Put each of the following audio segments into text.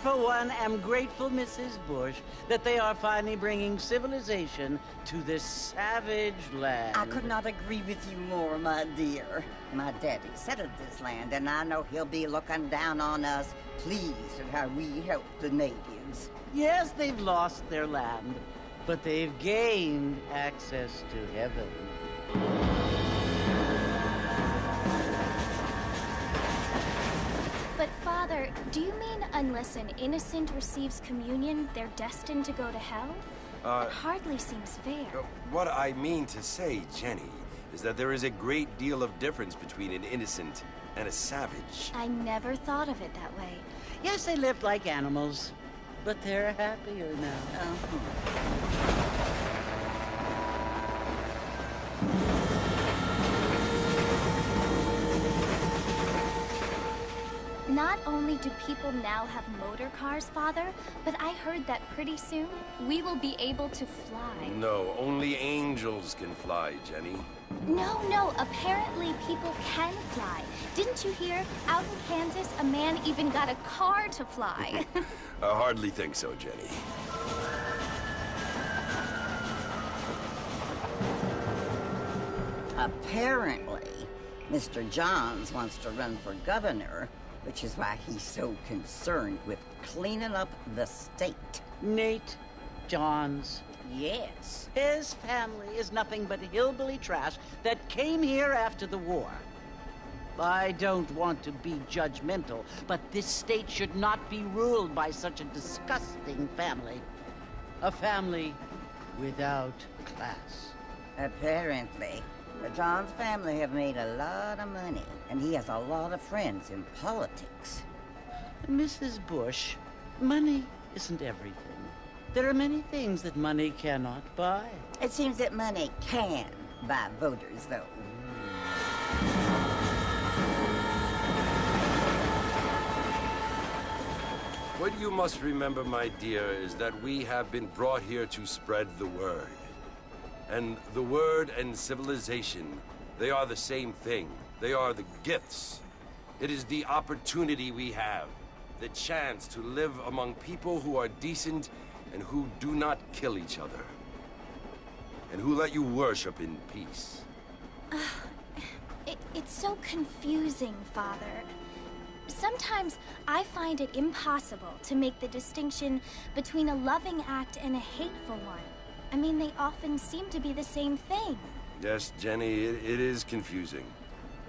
for one, am grateful, Mrs. Bush, that they are finally bringing civilization to this savage land. I could not agree with you more, my dear. My daddy settled this land, and I know he'll be looking down on us, pleased at how we help the natives. Yes, they've lost their land, but they've gained access to heaven. But Father, do you mean unless an innocent receives communion, they're destined to go to hell? It hardly seems fair. What I mean to say, Jenny, is that there is a great deal of difference between an innocent and a savage. I never thought of it that way. Yes, they lived like animals, but they're happier now. Not only do people now have motor cars, Father, but I heard that pretty soon we will be able to fly. No, only angels can fly, Jenny. No, apparently people can fly. Didn't you hear? Out in Kansas, a man even got a car to fly. I hardly think so, Jenny. Apparently, Mr. Johns wants to run for governor, which is why he's so concerned with cleaning up the state. Nate Johns. Yes. His family is nothing but hillbilly trash that came here after the war. I don't want to be judgmental, but this state should not be ruled by such a disgusting family. A family without class. Apparently. The Johns family have made a lot of money, and he has a lot of friends in politics. Mrs. Bush, money isn't everything. There are many things that money cannot buy. It seems that money can buy voters, though. What you must remember, my dear, is that we have been brought here to spread the word. And the word and civilization, they are the same thing. They are the gifts. It is the opportunity we have, the chance to live among people who are decent and who do not kill each other. And who let you worship in peace. It's so confusing, Father. Sometimes I find it impossible to make the distinction between a loving act and a hateful one. I mean, they often seem to be the same thing. Yes, Jenny, it is confusing.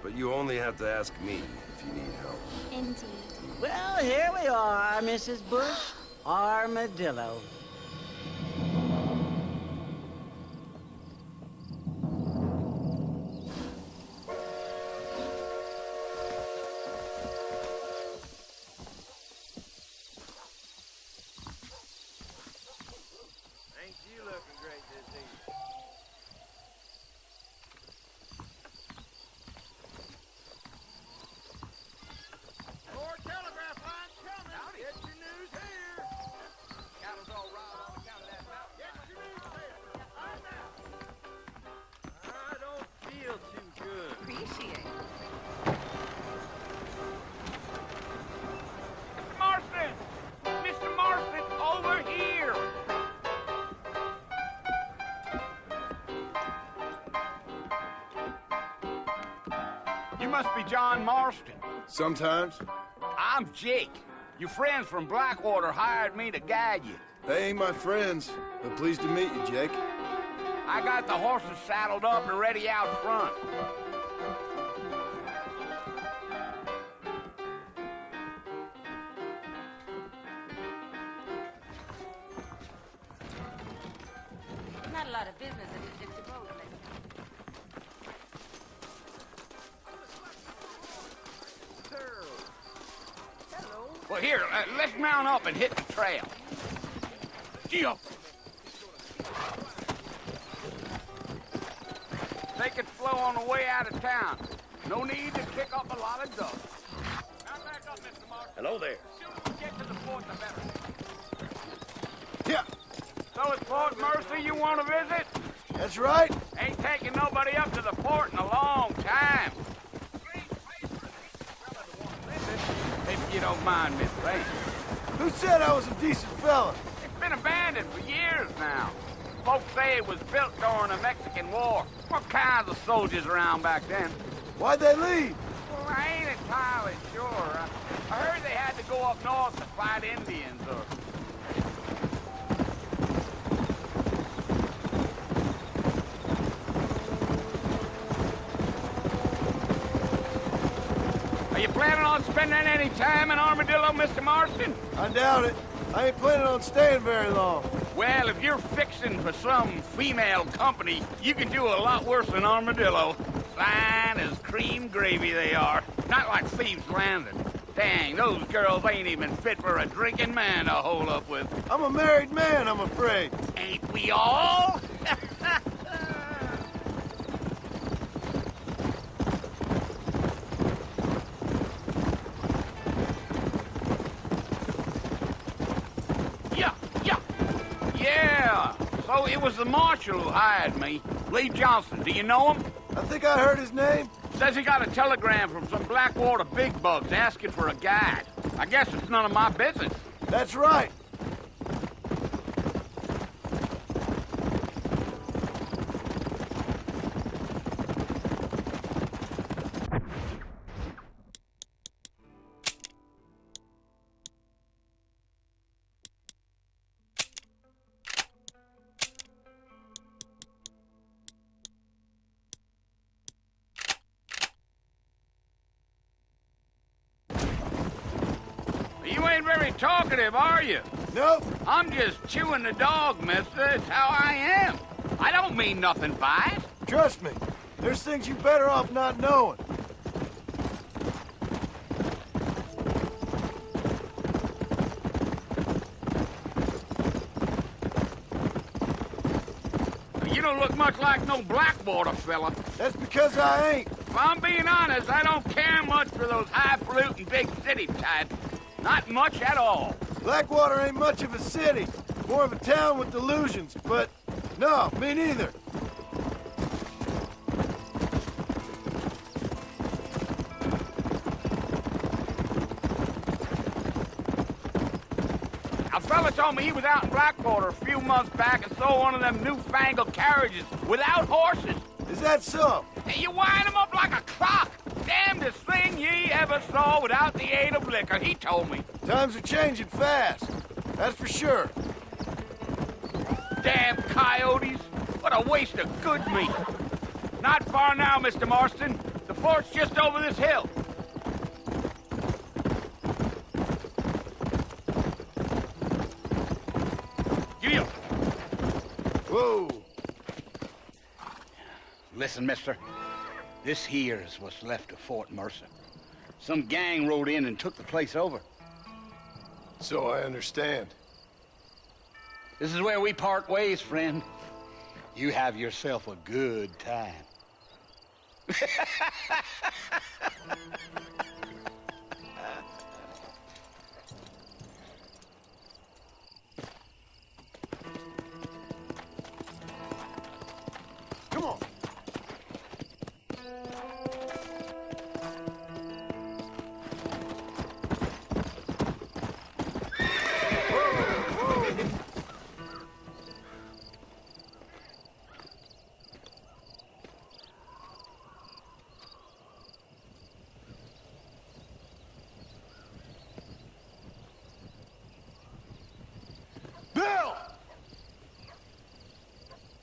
But you only have to ask me if you need help. Indeed. Well, here we are, Mrs. Bush. Armadillo. You must be John Marston. Sometimes. I'm Jake. Your friends from Blackwater hired me to guide you. They ain't my friends, but pleased to meet you, Jake. I got the horses saddled up and ready out front. Not a lot of business at this Gypsy Road lately. Well, here, let's mount up and hit the trail. Jump! Take it slow on the way out of town. No need to kick up a lot of dust. Mount back up, Mr. Mark. Hello there. The sooner we get to the fort, the better. Yeah, So it's Fort Mercy you want to visit? that's right. Ain't taking nobody up to the fort in a long time. If you don't mind, Miss Lane. Who said I was a decent fella? It's been abandoned for years now. Folks say it was built during the Mexican War. What kinds of soldiers around back then? Why'd they leave? Well, I ain't entirely sure. I heard they had to go up north to fight Indians or... Are you planning on spending any time in Armadillo, Mr. Marston? I doubt it. I ain't planning on staying very long. Well, if you're fixing for some female company, you can do a lot worse than Armadillo. Fine as cream gravy they are. Not like Thieves' Landing. Dang, those girls ain't even fit for a drinking man to hole up with. I'm a married man, I'm afraid. Ain't we all? Yeah. So it was the marshal who hired me. Lee Johnson. Do you know him? I think I heard his name. Says he got a telegram from some Blackwater big bugs asking for a guide. I guess it's none of my business. That's right. You ain't very talkative, are you? Nope. I'm just chewing the dog, mister. It's how I am. I don't mean nothing by it. Trust me. There's things you better off not knowing. You don't look much like no Blackwater fella. That's because I ain't. If I'm being honest, I don't care much for those highfalutin big city types. Not much at all. Blackwater ain't much of a city. More of a town with delusions, but no, me neither. A fella told me he was out in Blackwater a few months back and saw one of them newfangled carriages without horses. Is that so? And you wind 'em up like a clock. Damnedest thing ye ever saw without the aid of liquor, he told me. Times are changing fast. That's for sure. Damn coyotes. What a waste of good meat. Not far now, Mr. Marston. The fort's just over this hill. Give up. Whoa. Listen, mister. This here is what's left of Fort Mercer. Some gang rode in and took the place over. So I understand. This is where we part ways, friend. You have yourself a good time. Come on. Bill!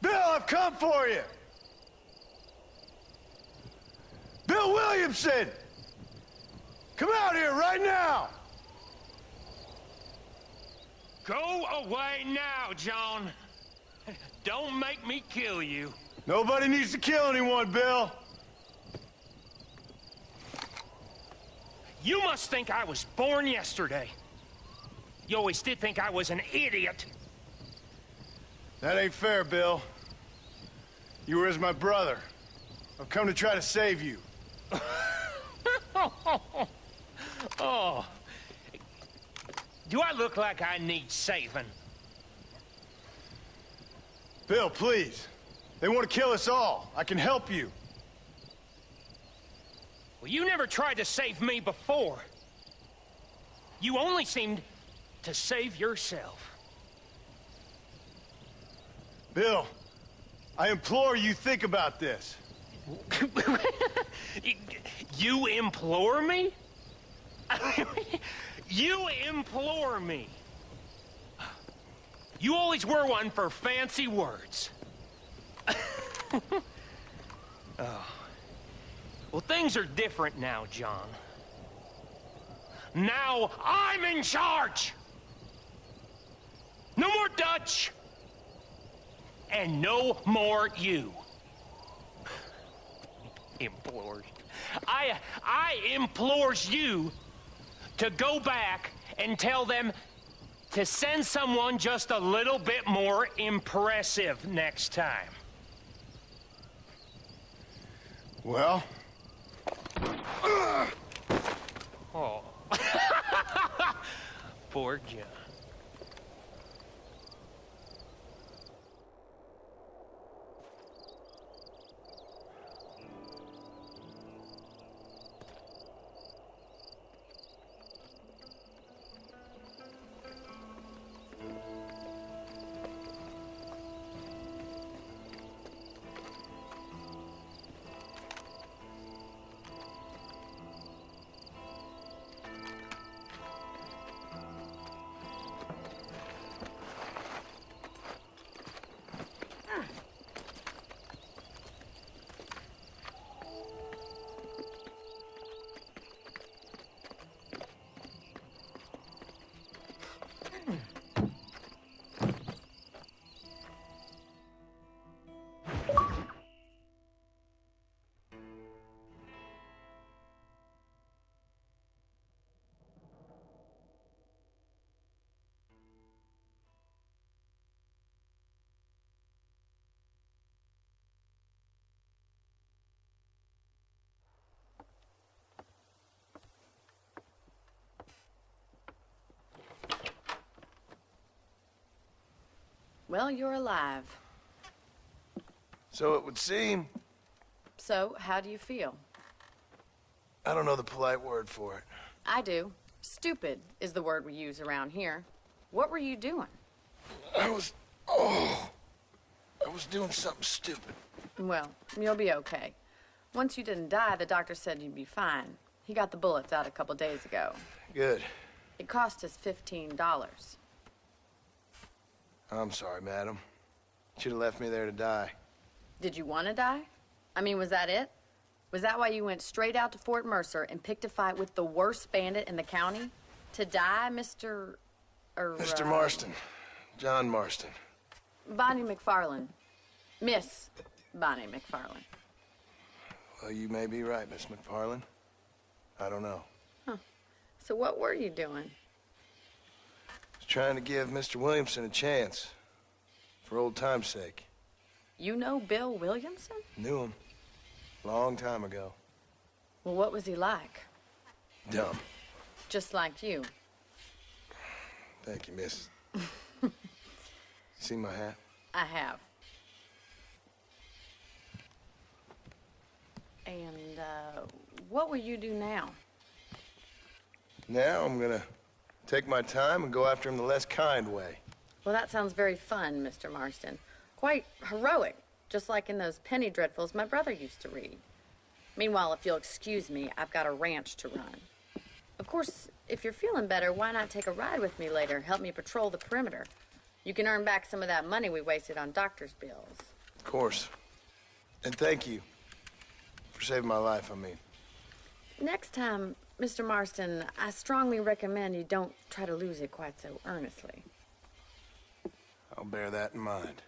Bill, I've come for you! Bill Williamson! Come out here right now! Go away now, John. Don't make me kill you. Nobody needs to kill anyone, Bill. You must think I was born yesterday. You always did think I was an idiot. That ain't fair, Bill. You were as my brother. I've come to try to save you. Oh. Do I look like I need saving? Bill, please. They want to kill us all. I can help you. Well, you never tried to save me before. You only seemed to save yourself. Bill, I implore you think about this. You implore me? You implore me? You always were one for fancy words. Oh. Well, things are different now, John. Now I'm in charge! No more Dutch! And no more you. Implores. I implores you to go back and tell them to send someone just a little bit more impressive next time. Well? Oh. Poor John. Well, you're alive. So it would seem. So, how do you feel? I don't know the polite word for it. I do. Stupid is the word we use around here. What were you doing? I was doing something stupid. Well, you'll be okay. Once you didn't die, the doctor said you'd be fine. He got the bullets out a couple days ago. Good. It cost us $15. I'm sorry, madam. Should have left me there to die. Did you want to die? I mean, was that it? Was that why you went straight out to Fort Mercer and picked a fight with the worst bandit in the county? To die, Mr. Mr. Marston. John Marston. Bonnie McFarland. Miss Bonnie McFarland. Well, you may be right, Miss McFarland. I don't know. Huh. So what were you doing? I was trying to give Mr. Williamson a chance. For old time's sake. You know Bill Williamson? Knew him. Long time ago. Well, what was he like? Dumb. Just like you. Thank you, miss. See my hat? I have. And, what will you do now? Now I'm gonna take my time and go after him the less kind way. Well, that sounds very fun, Mr. Marston. Quite heroic, just like in those penny dreadfuls my brother used to read. Meanwhile, if you'll excuse me, I've got a ranch to run. Of course, if you're feeling better, why not take a ride with me later? Help me patrol the perimeter. You can earn back some of that money we wasted on doctor's bills. Of course. And thank you for saving my life, I mean. Next time, Mr. Marston, I strongly recommend you don't try to lose it quite so earnestly. I'll bear that in mind.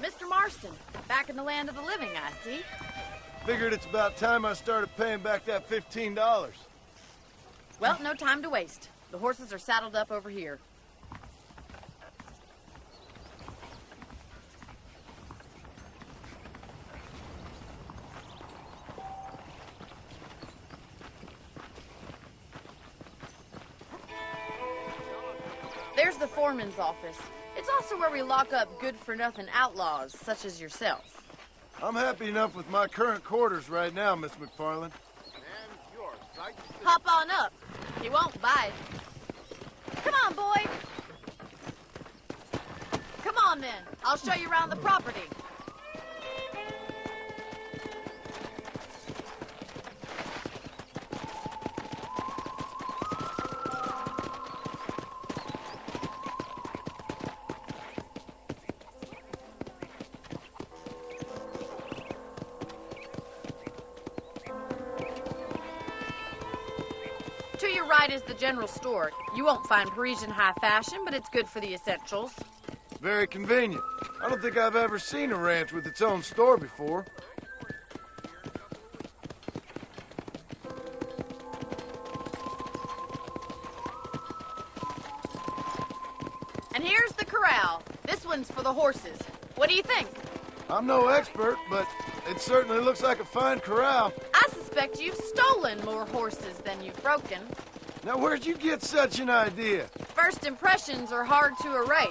Mr. Marston, back in the land of the living, I see. Figured it's about time I started paying back that $15. Well, no time to waste. The horses are saddled up over here. There's the foreman's office. It's also where we lock up good-for-nothing outlaws, such as yourself. I'm happy enough with my current quarters right now, Miss McFarland. Hop on up. He won't bite. Come on, boy. Come on, then. I'll show you around the property. To your right is the general store. You won't find Parisian high fashion, but it's good for the essentials. Very convenient. I don't think I've ever seen a ranch with its own store before. And here's the corral. This one's for the horses. What do you think? I'm no expert, but it certainly looks like a fine corral. I suspect you've stolen more horses than you've broken. Now, where'd you get such an idea? First impressions are hard to erase.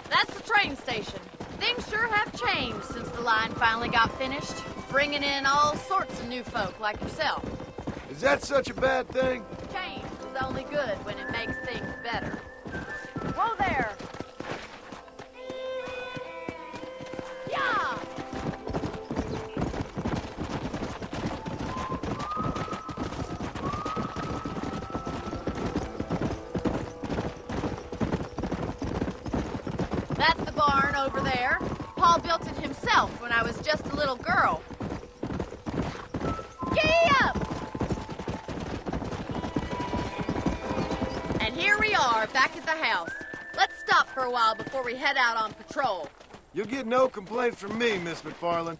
That's the train station. Things sure have changed since the line finally got finished, bringing in all sorts of new folk like yourself. Is that such a bad thing? Change is only good when it makes things better. Whoa there! Yeah! That's the barn over there. Paul built it himself when I was just a little girl. Giddy up! And here we are, back at the house. Let's stop for a while before we head out on patrol. You'll get no complaint from me, Miss McFarland.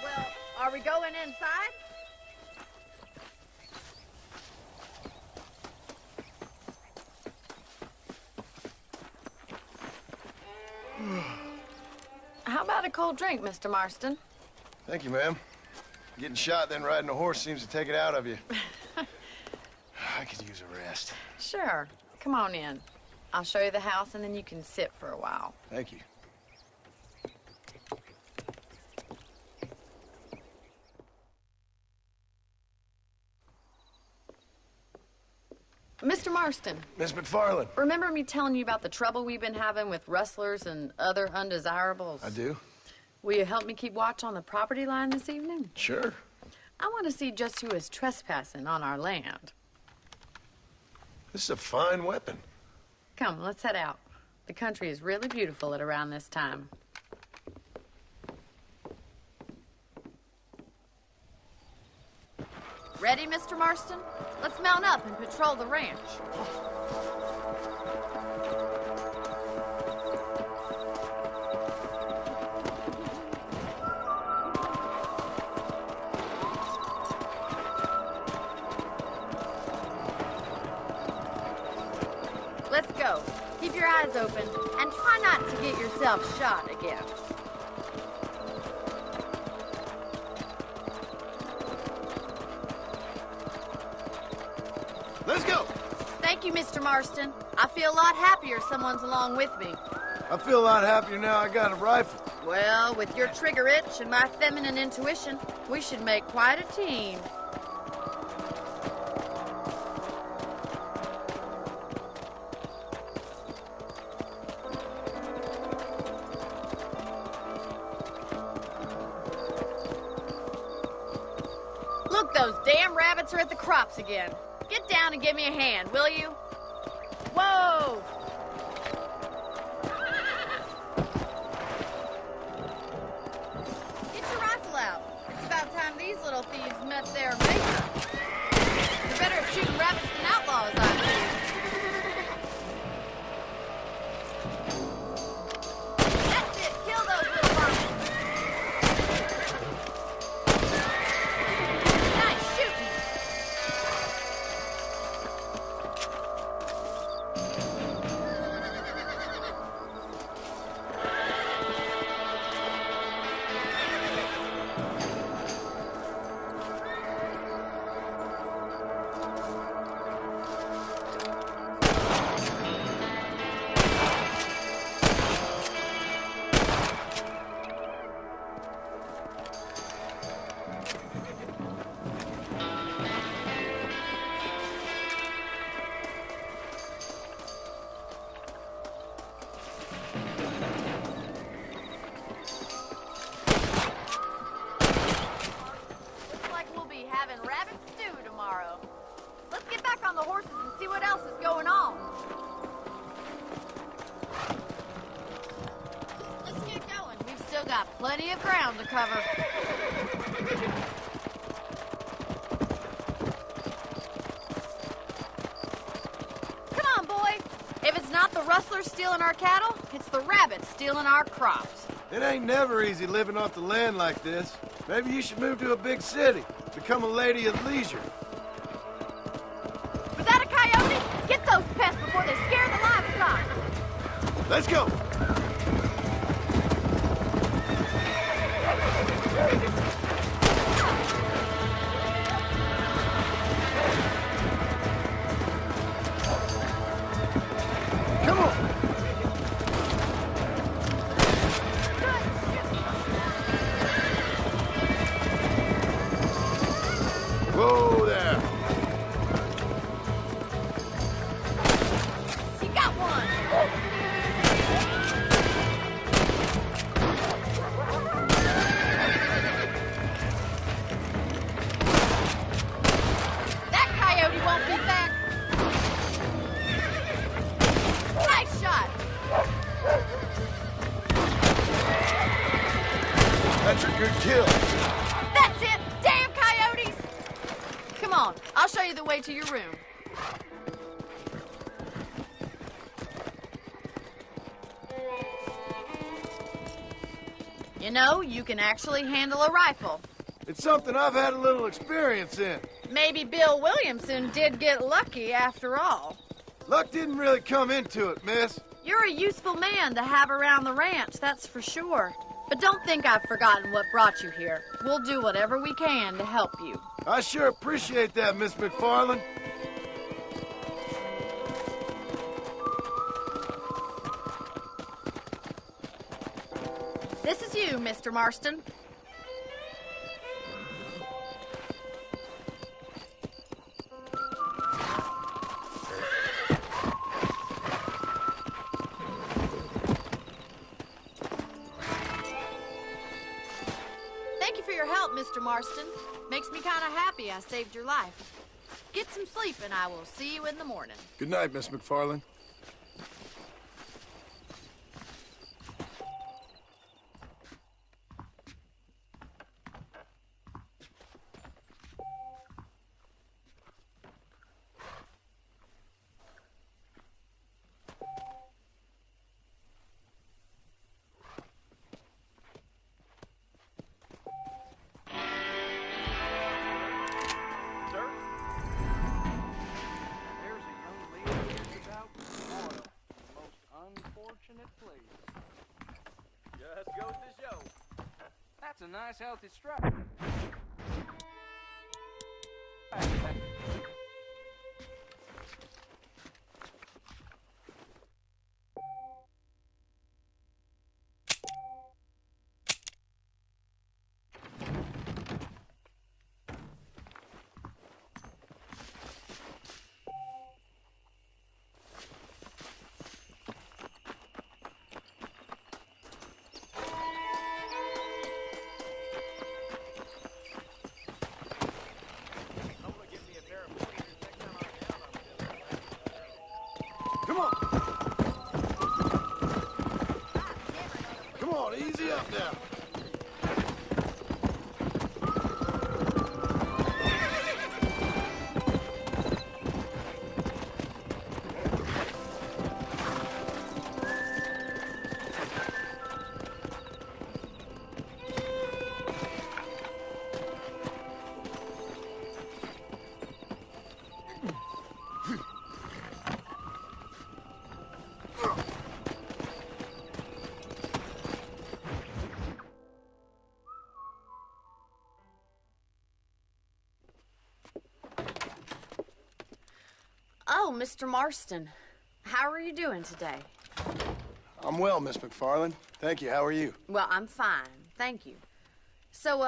Well, are we going inside? How about a cold drink, Mr. Marston? Thank you, ma'am. Getting shot, then riding a horse seems to take it out of you. I could use a rest. Sure. Come on in. I'll show you the house, and then you can sit for a while. Thank you. Mr. Marston, Miss McFarland. remember me telling you about the trouble we've been having with rustlers and other undesirables? I do? Will you help me keep watch on the property line this evening? Sure. I want to see just who is trespassing on our land. This is a fine weapon. Come, let's head out. The country is really beautiful at around this time. Ready, Mr. Marston? Let's mount up and patrol the ranch. Let's go. Keep your eyes open and try not to get yourself shot again. Let's go! Thank you, Mr. Marston. I feel a lot happier someone's along with me. I feel a lot happier now I got a rifle. Well, with your trigger itch and my feminine intuition, we should make quite a team. Look, those damn rabbits are at the crops again. Get down and give me a hand, will you? Whoa! Get your rifle out. It's about time these little thieves met their maker. got plenty of ground to cover. Come on, boy. If it's not the rustlers stealing our cattle, it's the rabbits stealing our crops. It ain't never easy living off the land like this. Maybe you should move to a big city. Become a lady of leisure. Was that a coyote? Get those pests before they scare the livestock. Let's go. Come on. Whoa there. You got one. That coyote won't be back. Nice shot. That's a good kill. That's it. Damn coyotes. Come on, I'll show you the way to your room. You know, you can actually handle a rifle. It's something I've had a little experience in. Maybe Bill Williamson did get lucky after all. Luck didn't really come into it, miss. You're a useful man to have around the ranch, that's for sure. But don't think I've forgotten what brought you here. We'll do whatever we can to help you. I sure appreciate that, Miss McFarland. This is you, Mr. Marston. Thank you for your help, Mr. Marston. Makes me kind of happy I saved your life. Get some sleep and I will see you in the morning. Good night, Miss McFarland. Just goes to show. That's a nice healthy strap. Come on. Come on, easy up now. Oh, Mr. Marston. How are you doing today? I'm well, Miss McFarland. Thank you. How are you? Well, I'm fine. Thank you. So,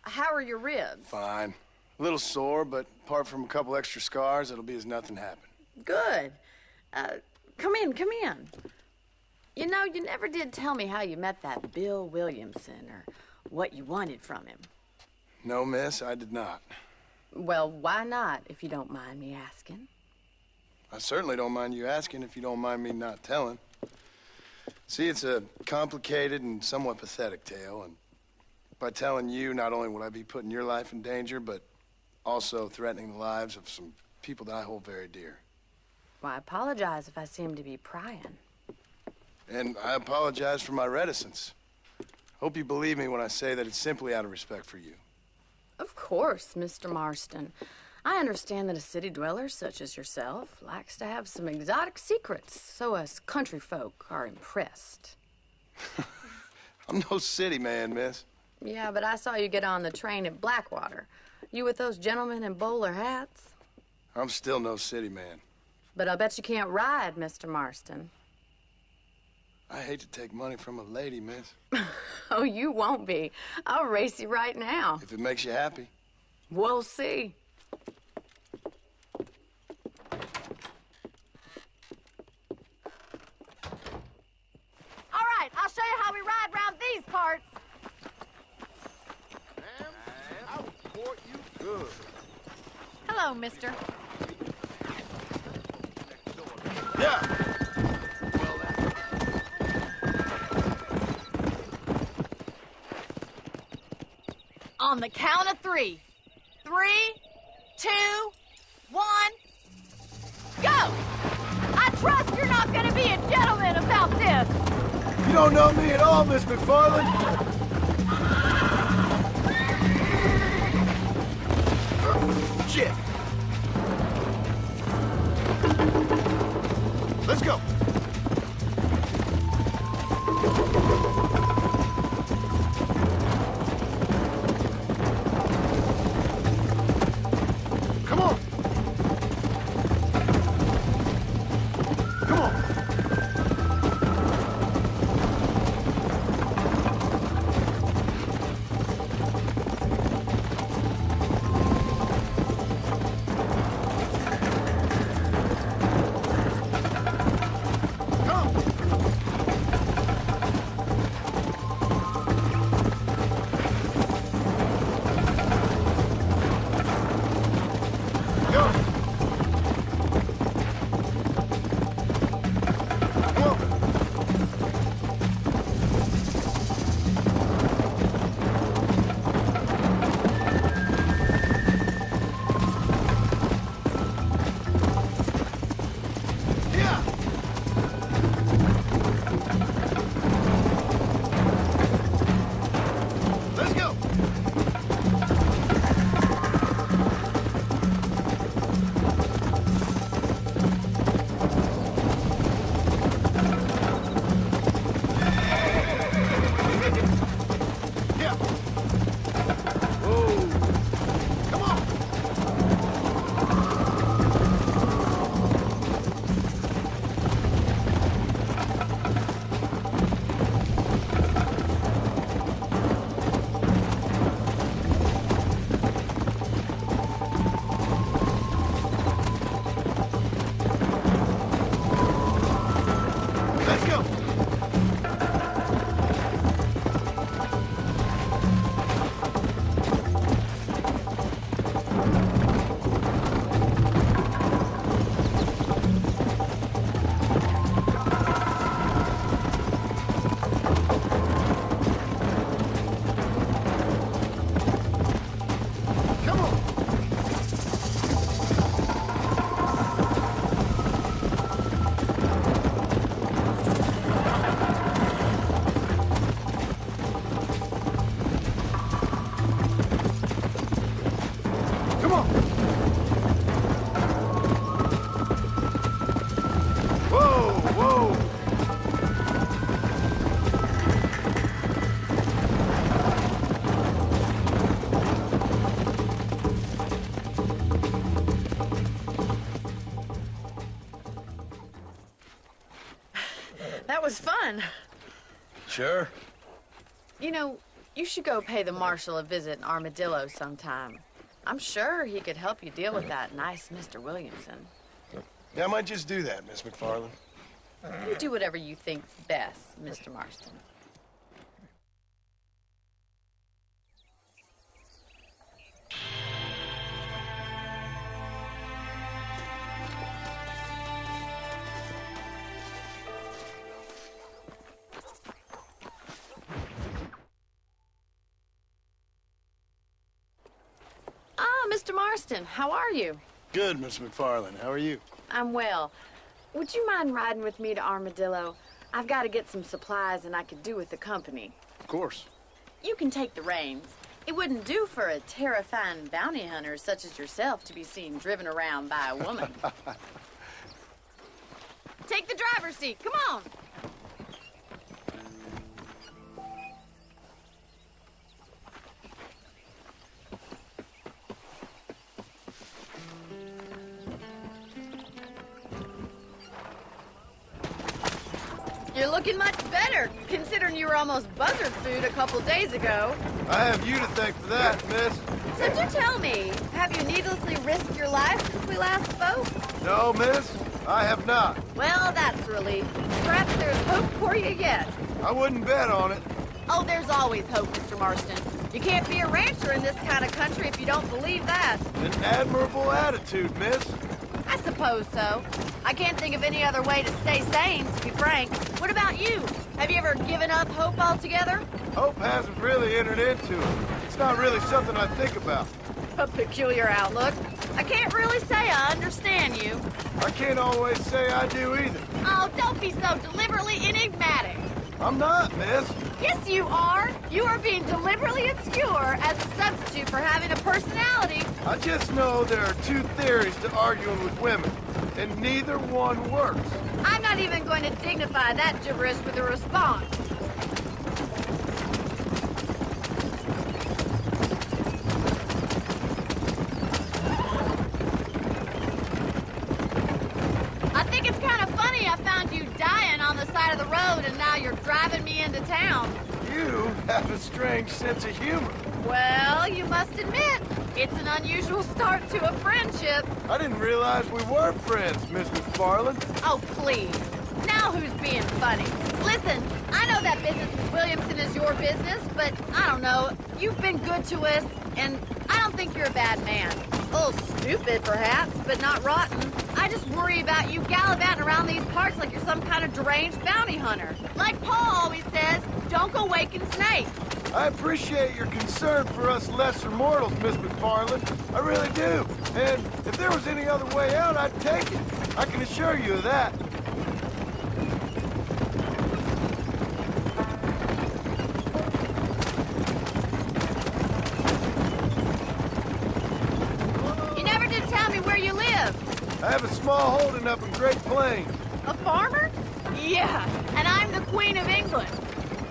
how are your ribs? Fine. A little sore, but apart from a couple extra scars, it'll be as nothing happened. Good. Come in, come in. You know, you never did tell me how you met that Bill Williamson or what you wanted from him. No, miss, I did not. Well, why not, if you don't mind me asking? I certainly don't mind you asking if you don't mind me not telling. See, it's a complicated and somewhat pathetic tale, and by telling you, not only will I be putting your life in danger, but also threatening the lives of some people that I hold very dear. Well, I apologize if I seem to be prying. And I apologize for my reticence. Hope you believe me when I say that it's simply out of respect for you. Of course, Mr. Marston. I understand that a city dweller such as yourself likes to have some exotic secrets, so us country folk are impressed. I'm no city man, miss. Yeah, but I saw you get on the train at Blackwater. You with those gentlemen in bowler hats? I'm still no city man. But I'll bet you can't ride, Mr. Marston. I hate to take money from a lady, miss. Oh, you won't be. I'll race you right now. If it makes you happy. We'll see. All right, I'll show you how we ride round these parts. Ma'am, I will support you good. Hello, mister. Yeah. On the count of 3. 3, 2, 1, go! I trust you're not gonna be a gentleman about this. You don't know me at all, Miss McFarland. Shit. Let's go. Come on. Come on. That was fun. Sure. You know, you should go pay the marshal a visit in Armadillo sometime. I'm sure he could help you deal with that nice Mr. Williamson. Yeah, I might just do that, Miss McFarland. You do whatever you think's best, Mr. Marston. Mr. Marston, how are you? Good, Miss McFarland. How are you? I'm well. Would you mind riding with me to Armadillo? I've got to get some supplies and I could do with the company. Of course. You can take the reins. It wouldn't do for a terrifying bounty hunter such as yourself to be seen driven around by a woman. Take the driver's seat. Come on. You're looking much better, considering you were almost buzzard food a couple days ago. I have you to thank for that, miss. So do tell me, have you needlessly risked your life since we last spoke? No, miss, I have not. Well, that's a relief. Perhaps there's hope for you yet. I wouldn't bet on it. Oh, there's always hope, Mr. Marston. You can't be a rancher in this kind of country if you don't believe that. An admirable attitude, miss. I suppose so. I can't think of any other way to stay sane, to be frank. What about you? Have you ever given up hope altogether? Hope hasn't really entered into it. It's not really something I think about. A peculiar outlook. I can't really say I understand you. I can't always say I do either. Oh, don't be so deliberately enigmatic. I'm not, miss. Yes, you are. You are being deliberately obscure as a substitute for having a personality. I just know there are two theories to arguing with women, and neither one works. I'm not even going to dignify that gibberish with a response. I think it's kind of funny I found you dying on the side of the road and now you're driving me into town. You have a strange sense of humor. Well, you must admit, it's an unusual start to a friendship. I didn't realize we were friends, Miss McFarland. Oh, please. Now who's being funny? Listen, I know that business with Williamson is your business, but I don't know. You've been good to us, and I don't think you're a bad man. A little stupid, perhaps, but not rotten. I just worry about you gallivanting around these parts like you're some kind of deranged bounty hunter. Like Paul always says, don't go waking snakes. I appreciate your concern for us lesser mortals, Miss McFarland. I really do. And if there was any other way out, I'd take it. I can assure you of that. You never did tell me where you live. I have a small holding up in Great Plains. A farmer? Yeah, and I'm the Queen of England.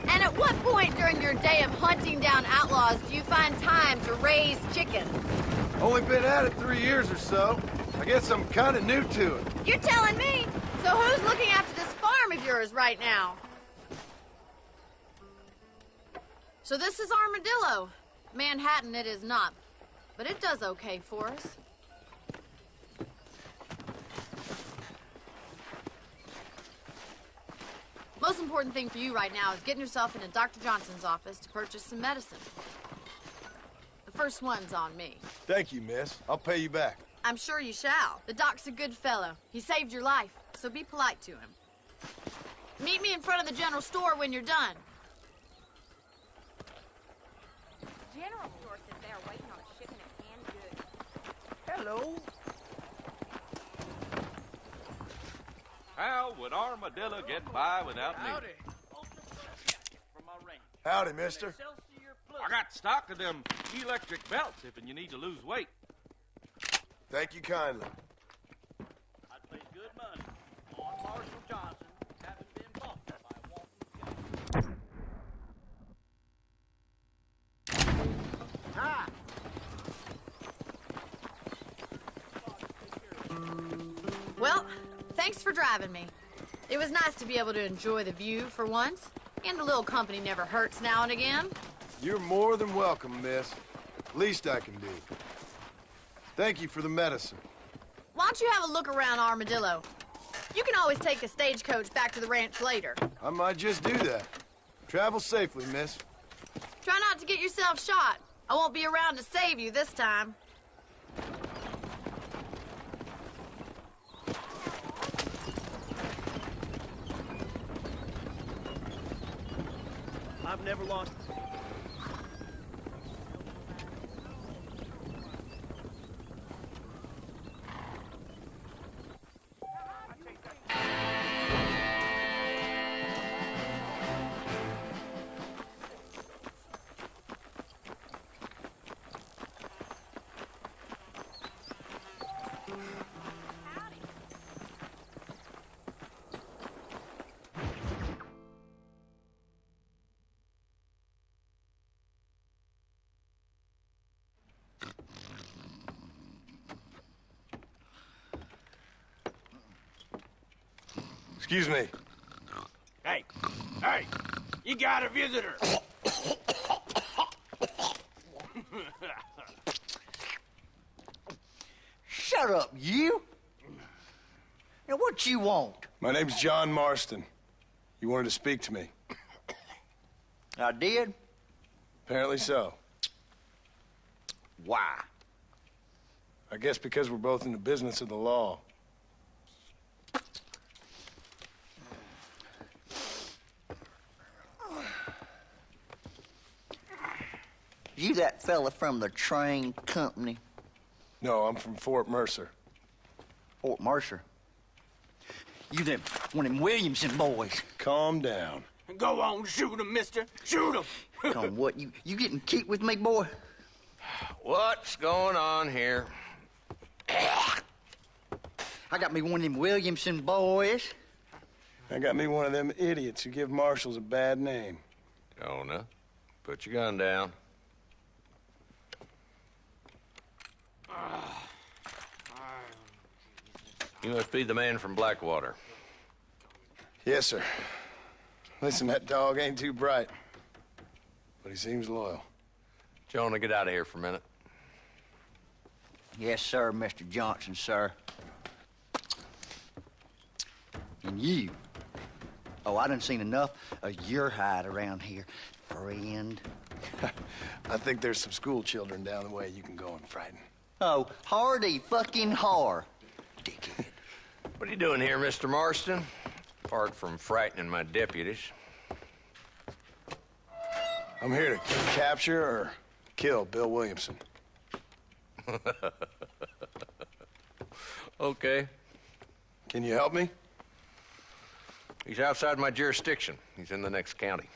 And at what point during your day of hunting down outlaws do you find time to raise chickens? Only been at it 3 years or so. I guess I'm kind of new to it. You're telling me. So who's looking after this farm of yours right now? So this is Armadillo. Manhattan it is not, but it does okay for us. Most important thing for you right now is getting yourself into Dr. Johnson's office to purchase some medicine. The first one's on me. Thank you, miss. I'll pay you back. I'm sure you shall. The doc's a good fellow. He saved your life, so be polite to him. Meet me in front of the general store when you're done. General store says they are waiting on a shipment of canned goods. Hello. How would Armadillo get by without me? Howdy. Howdy, mister. I got stock of them electric belts if you need to lose weight. Thank you kindly. I'd pay good money on Marshall Johnson having been bought by Walton. Well, thanks for driving me. It was nice to be able to enjoy the view for once, and a little company never hurts now and again. You're more than welcome, miss. Least I can do. Thank you for the medicine. Why don't you have a look around Armadillo? You can always take a stagecoach back to the ranch later. I might just do that. Travel safely, miss. Try not to get yourself shot. I won't be around to save you this time. I've never lost. Excuse me. Hey, hey, you got a visitor. Shut up, you! Now, what you want? My name's John Marston. You wanted to speak to me. I did? Apparently so. Why? I guess because we're both in the business of the law. You that fella from the train company? No, I'm from Fort Mercer. Fort Mercer? You them one of them Williamson boys? Calm down. Go on, shoot him, mister. Shoot him. Come on, what, you getting cute with me, boy? What's going on here? I got me one of them Williamson boys. I got me one of them idiots who give marshals a bad name. Jonah, put your gun down. You must be the man from Blackwater. Yes, sir. Listen, that dog ain't too bright, but he seems loyal. Jonah, get out of here for a minute. Yes, sir, Mr. Johnson, sir. And you. Oh, I done seen enough of your hide around here, friend. I think there's some school children down the way you can go and frighten. Oh, hardy fucking har. Dickhead. What are you doing here, Mr. Marston? Apart from frightening my deputies. I'm here to capture or kill Bill Williamson. Okay. Can you help me? He's outside my jurisdiction. He's in the next county.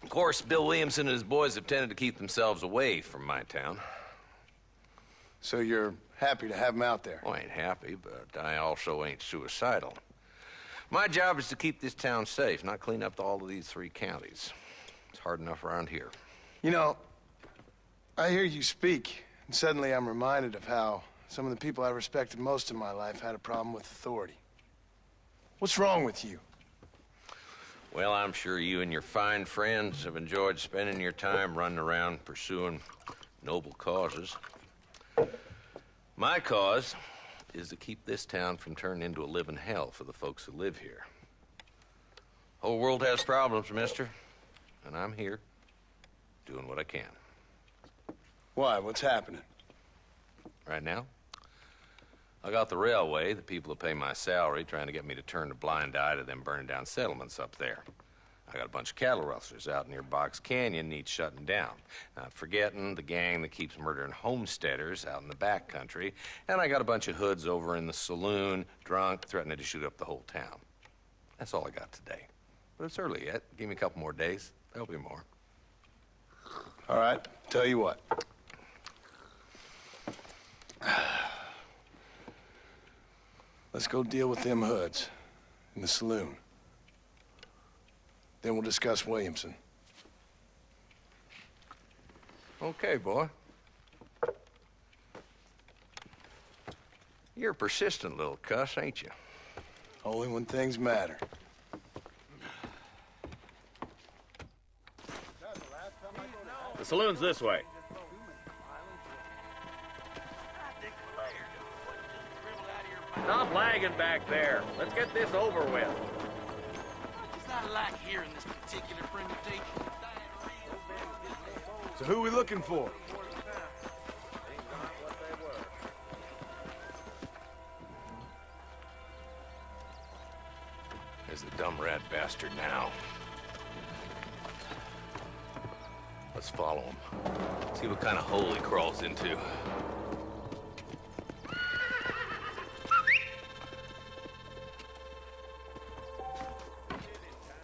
Of course, Bill Williamson and his boys have tended to keep themselves away from my town. So you're happy to have him out there? Well, I ain't happy, but I also ain't suicidal. My job is to keep this town safe, not clean up all of these 3 counties. It's hard enough around here. You know, I hear you speak, and suddenly I'm reminded of how some of the people I respected most in my life had a problem with authority. What's wrong with you? Well, I'm sure you and your fine friends have enjoyed spending your time running around pursuing noble causes. My cause is to keep this town from turning into a living hell for the folks who live here. Whole world has problems, mister, and I'm here doing what I can. Why? What's happening? Right now, I got the railway, the people who pay my salary, trying to get me to turn a blind eye to them burning down settlements up there. I got a bunch of cattle rustlers out near Box Canyon needs shutting down. Not forgetting the gang that keeps murdering homesteaders out in the back country. And I got a bunch of hoods over in the saloon, drunk, threatening to shoot up the whole town. That's all I got today. But it's early yet. Give me a couple more days. There'll be more. All right, tell you what. Let's go deal with them hoods in the saloon. Then we'll discuss Williamson. Okay, boy. You're a persistent little cuss, ain't you? Only when things matter. The saloon's this way. Stop lagging back there. Let's get this over with. It's not like here in this particular presentation. So who are we looking for? There's the dumb rat bastard now. Let's follow him. See what kind of hole he crawls into.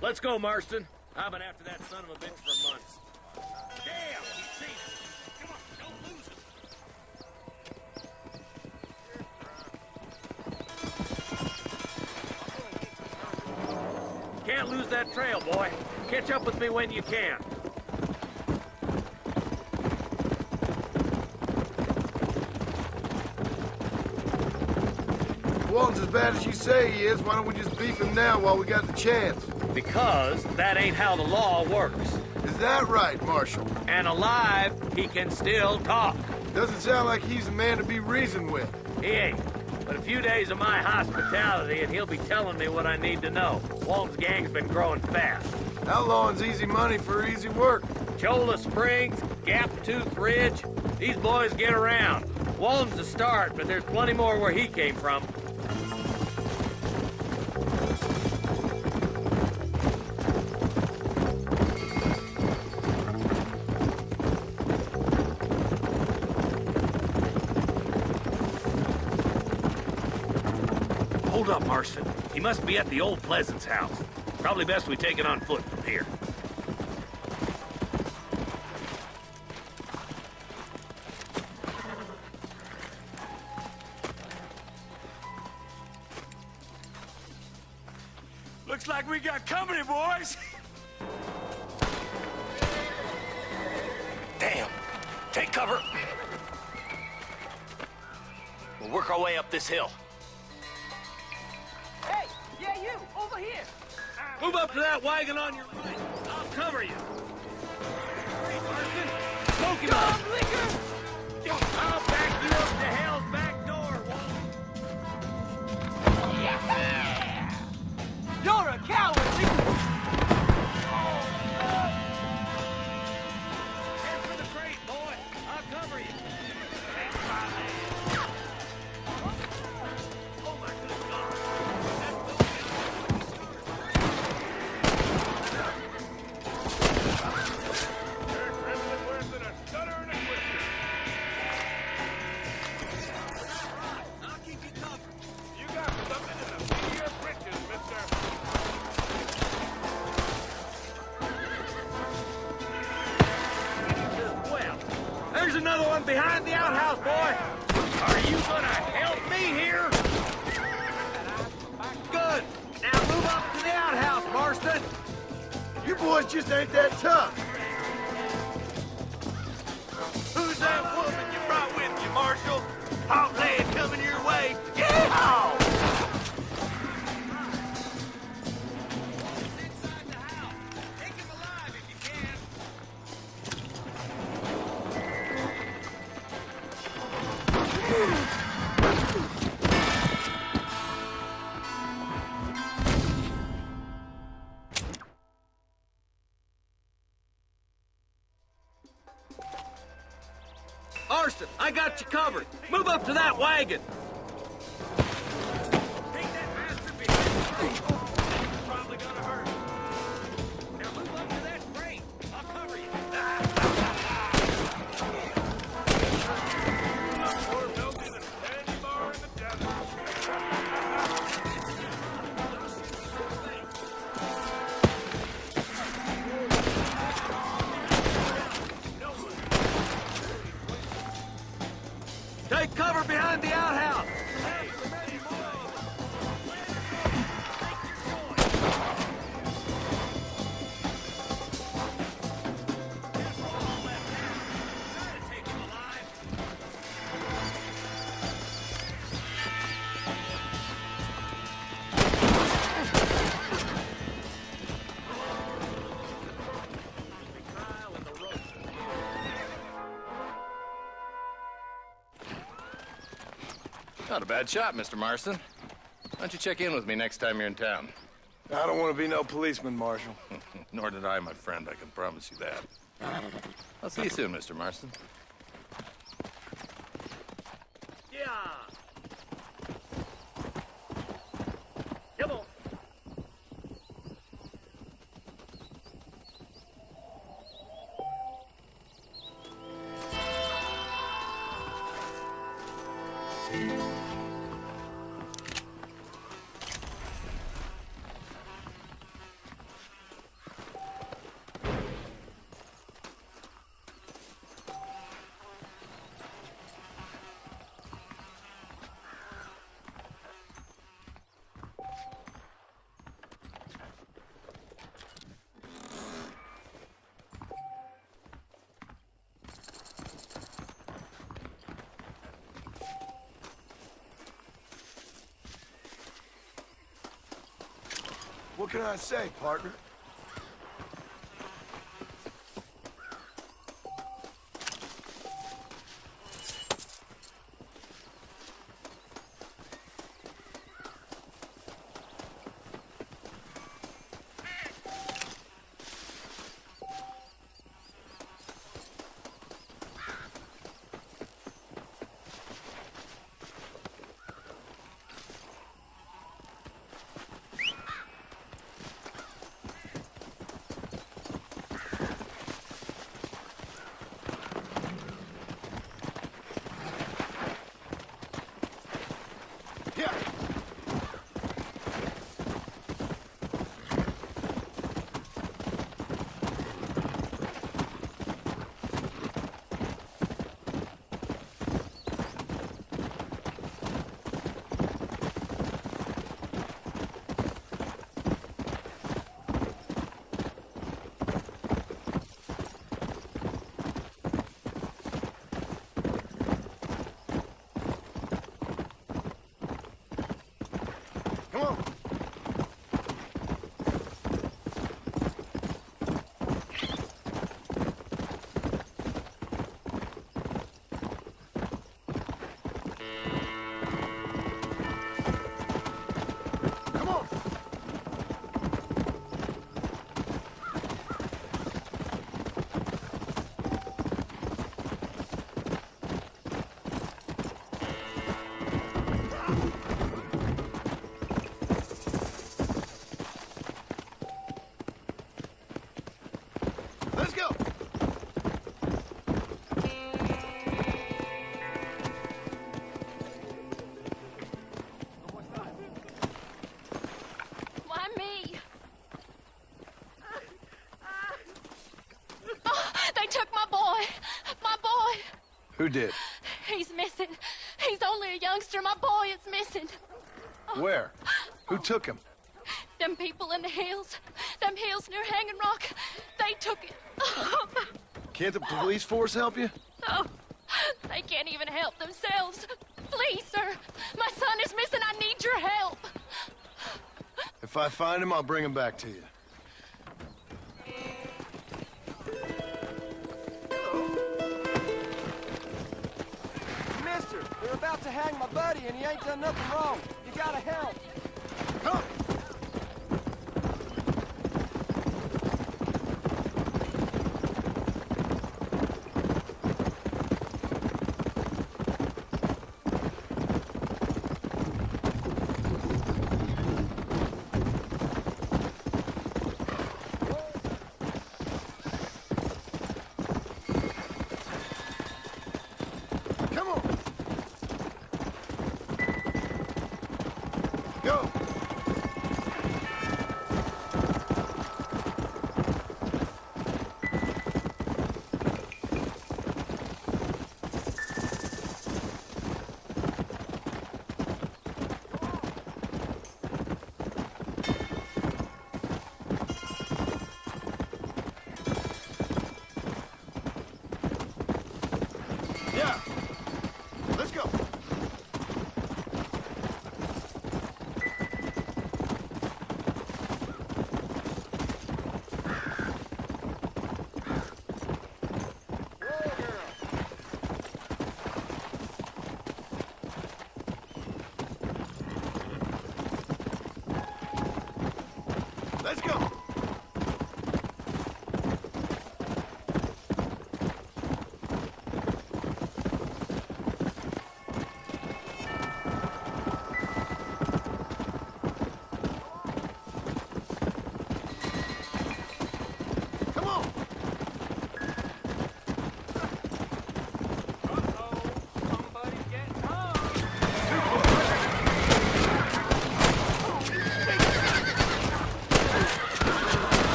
Let's go, Marston. I've been after that son of a bitch for months. Damn, he's seen it. Come on, don't lose it. Can't lose that trail, boy. Catch up with me when you can. as bad as you say he is, why don't we just beef him now while we got the chance? Because that ain't how the law works. Is that right, Marshal? And alive, he can still talk. Doesn't sound like he's a man to be reasoned with. He ain't. But a few days of my hospitality and he'll be telling me what I need to know. Walton's gang's been growing fast. Outlawing's easy money for easy work. Cholla Springs, Gap Tooth Ridge, these boys get around. Walton's the start, but there's plenty more where he came from. Hold up, Marston. He must be at the old Pleasance house. Probably best we take it on foot from here. Looks like we got company, boys. Damn. Take cover. We'll work our way up this hill. Hey, yeah, you, over here. Move up to that wagon on your right. I'll cover you. Great, Marston. Smoke him up. I'll back you up to hell's back door, Walton. Yeah! You're a coward, Head for the crate, boy. I'll cover you. Oh, my good God. There's another one behind the outhouse, boy. Are you gonna help me here? Good. Now move up to the outhouse, Marston. You boys just ain't that tough. Who's that woman you brought with you, Marshal? Hot lad coming your way. Yeehaw! Inside the house. Take him alive if you can. Marston, I got you covered. Move up to that wagon. Take that bastard behind you. Probably gonna hurt. Now move up to that crate. I'll cover you. Take cover behind the outhouse. Not a bad shot, Mr. Marston. Why don't you check in with me next time you're in town? I don't want to be no policeman, Marshal. Nor did I, my friend. I can promise you that. I'll see you soon, Mr. Marston. Yeah. Come on. What can I say, partner? Let's go! Why me? Oh, they took my boy. My boy. Who did? He's missing. He's only a youngster. My boy is missing. Where? Who took him? Them people in the hills. Them hills near Hanging Rock. They took it. Can't the police force help you? Oh, they can't even help themselves. Please, sir. My son is missing. I need your help. If I find him, I'll bring him back to you. Mister, they're about to hang my buddy and he ain't done nothing wrong. You gotta help. Come! Yeah. Let's go. Let's go.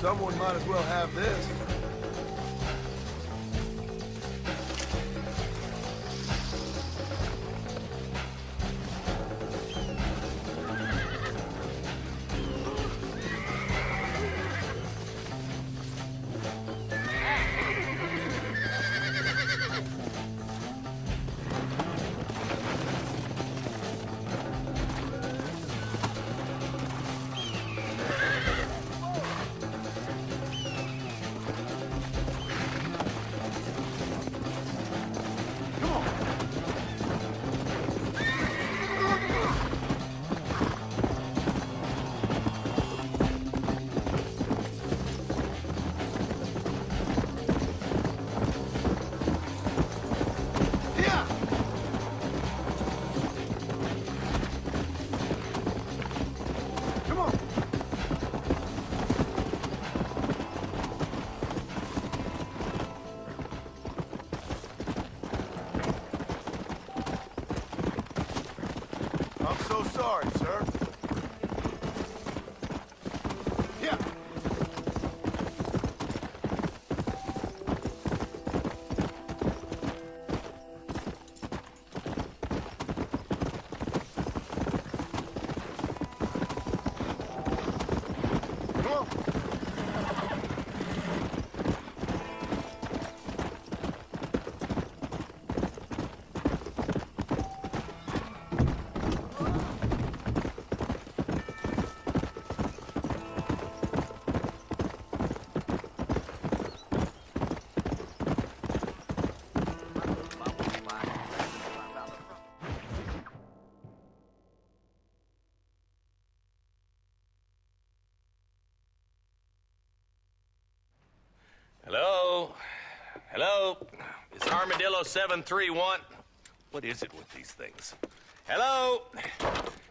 Someone might as well have this. so sorry, sir. Yeah. Come on. Hello? Hello? Is Armadillo 731? What is it with these things? Hello?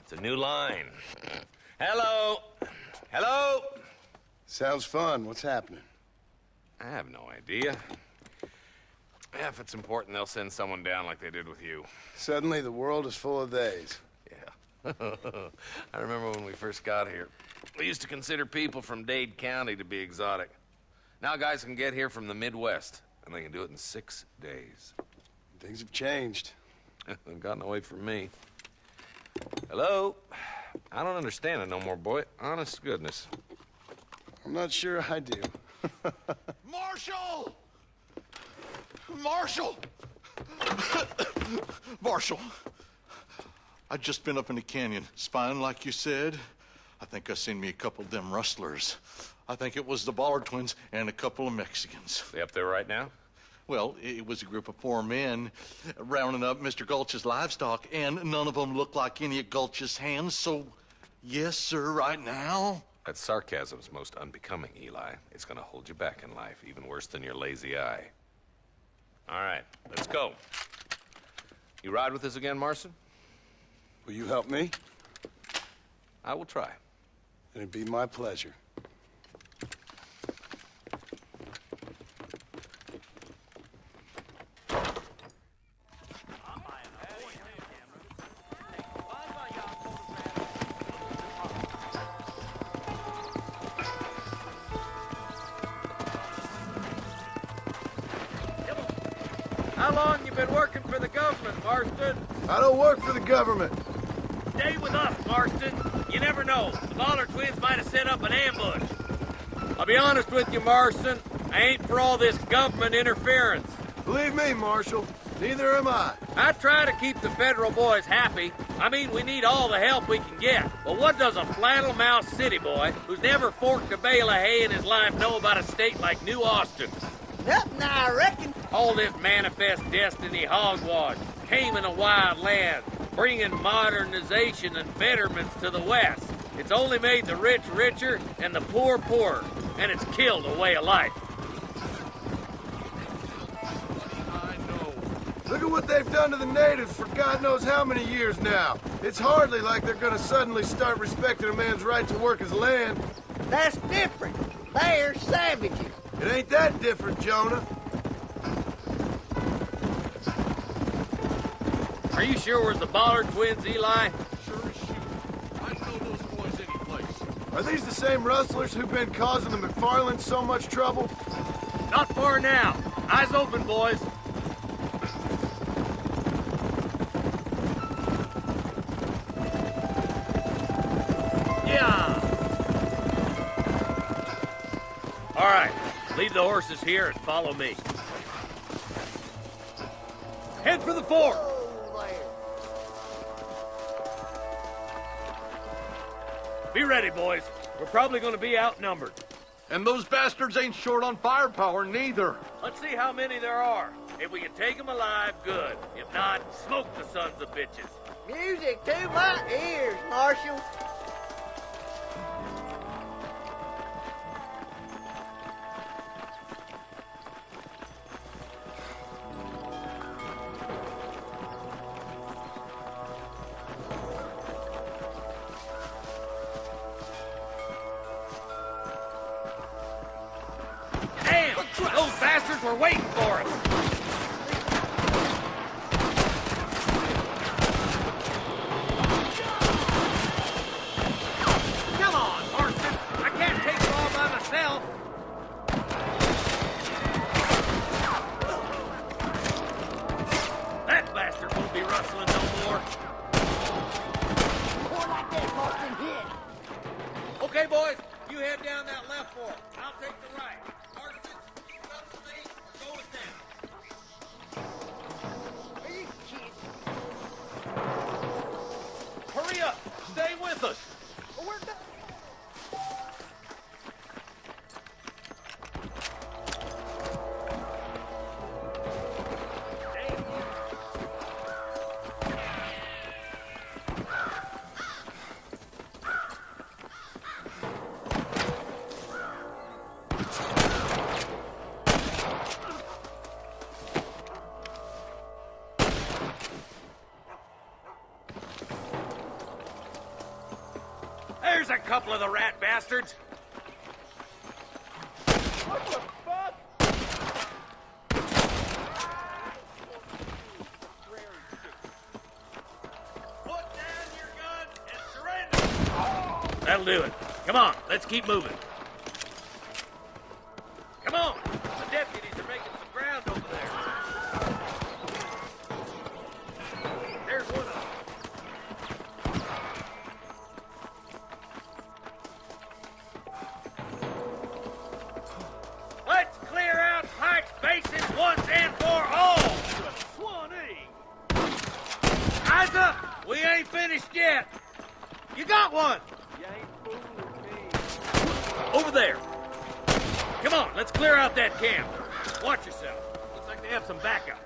It's a new line. Hello? Hello? Sounds fun. What's happening? I have no idea. Yeah, if it's important, they'll send someone down like they did with you. Suddenly, the world is full of theys. Yeah. I remember when we first got here. We used to consider people from Dade County to be exotic. Now guys can get here from the Midwest, and they can do it in 6 days. Things have changed. They've gotten away from me. Hello? I don't understand it no more, boy. Honest to goodness. I'm not sure I do. Marshal! Marshal! Marshal! I'd just been up in the canyon, spying like you said. I think I seen me a couple of them rustlers. I think it was the Ballard twins and a couple of Mexicans. They up there right now? Well, it was a group of 4 men rounding up Mr. Gulch's livestock, and none of them looked like any of Gulch's hands, so yes, sir, right now. That sarcasm's most unbecoming, Eli. It's gonna hold you back in life, even worse than your lazy eye. All right, let's go. You ride with us again, Marston? Will you help me? I will try. It'd be my pleasure. How long you been working for the government, Marston? I don't work for the government. Stay with us, Marston. You never know. The Ballard twins might have set up an ambush. I'll be honest with you, Marston. I ain't for all this government interference. Believe me, Marshal, neither am I. I try to keep the federal boys happy. I mean, we need all the help we can get. But what does a flannel-mouthed city boy who's never forked a bale of hay in his life know about a state like New Austin? Nothing, I reckon. All this manifest destiny hogwash came in a wild land, bringing modernization and betterments to the West. It's only made the rich richer and the poor poorer, and it's killed a way of life. Look at what they've done to the natives for God knows how many years now. It's hardly like they're gonna suddenly start respecting a man's right to work his land. That's different. They're savages. It ain't that different, Jonah. Are you sure we're the Ballard twins, Eli? Sure as shoot. I know those boys any place. Are these the same rustlers who've been causing the McFarlands so much trouble? Not far now. Eyes open, boys. Yeah. All right, leave the horses here and follow me. Head for the fort. Be ready, boys. We're probably going to be outnumbered. And those bastards ain't short on firepower, neither. Let's see how many there are. If we can take them alive, good. If not, smoke the sons of bitches. Music to my ears, Marshal. Damn! Those bastards were waiting for us! There's a couple of the rat bastards. What the fuck? Put down your guns and surrender. That'll do it. Come on, let's keep moving. Come on. The deputies are making some ground over there. There's one of them. Let's clear out Pike's Basin once and for all! Swanee! Eyes up! We ain't finished yet! You got one! You ain't fooling me. Over there! Come on, let's clear out that camp. Watch yourself. Looks like they have some backup.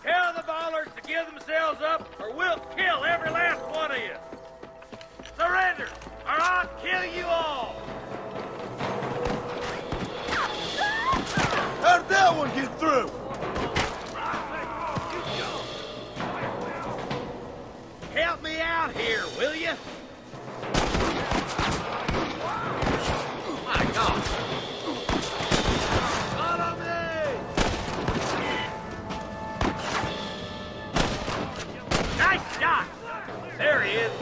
Tell the ballers to give themselves up, or we'll kill every last one of you! Surrender, or I'll kill you all! How did that one get through? Help me out here, will you? My God! Follow me! Nice shot! There he is.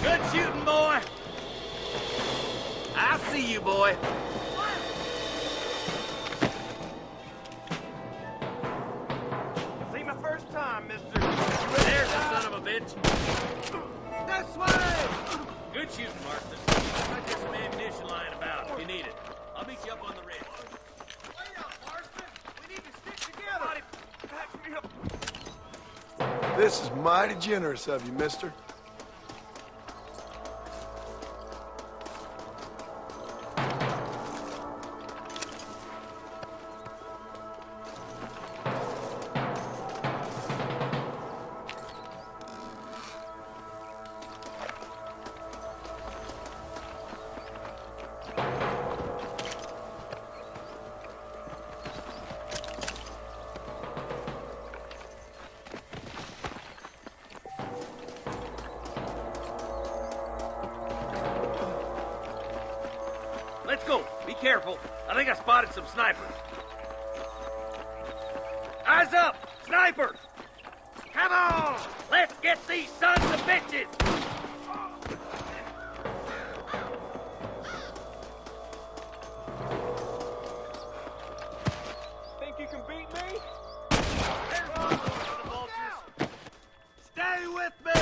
Good shooting, boy. I see you, boy. See my first time, mister. There's the son of a bitch. This way! Good shooting, Marston. I've got some ammunition lying about if you need it. I'll meet you up on the ridge. Wait up, Marston. We need to stick together. Back me up. This is mighty generous of you, mister. Let's go. Be careful. I think I spotted some snipers. Eyes up! Snipers! Come on! Let's get these sons of bitches! Think you can beat me? There's one of the vultures. Stay with me!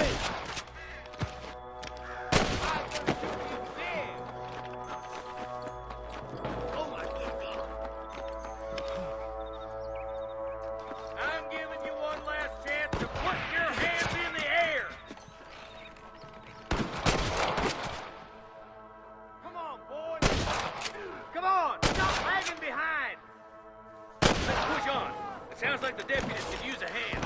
Oh my good God. I'm giving you one last chance to put your hands in the air! Come on, boys! Come on! Stop lagging behind! Let's push on. It sounds like the deputies could use a hand.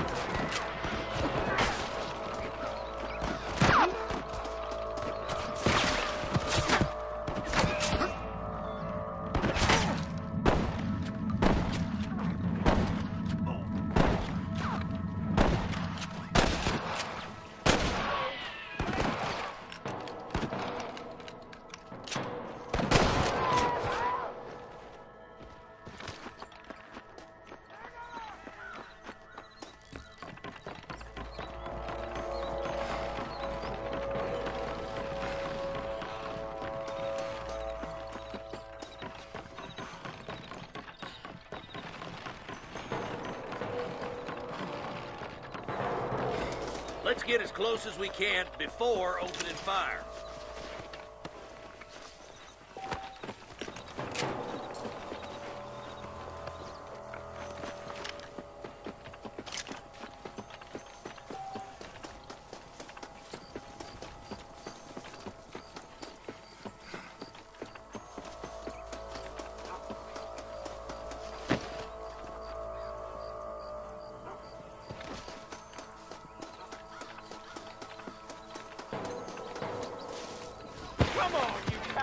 Let's get as close as we can before opening fire.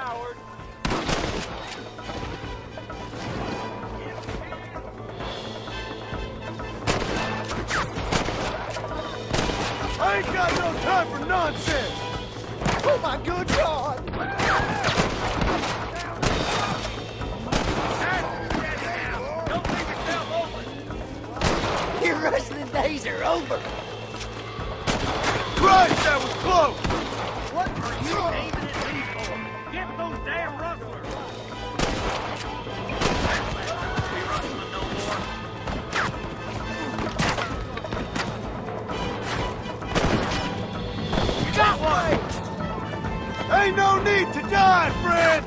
coward! I ain't got no time for nonsense! Oh my good God! Don't leave yourself open! Your rustling days are over. Christ, that was close! What are you aiming at me for? Get those damn rustlers! Be rustling no more. You got one! Ain't no need to die, friend!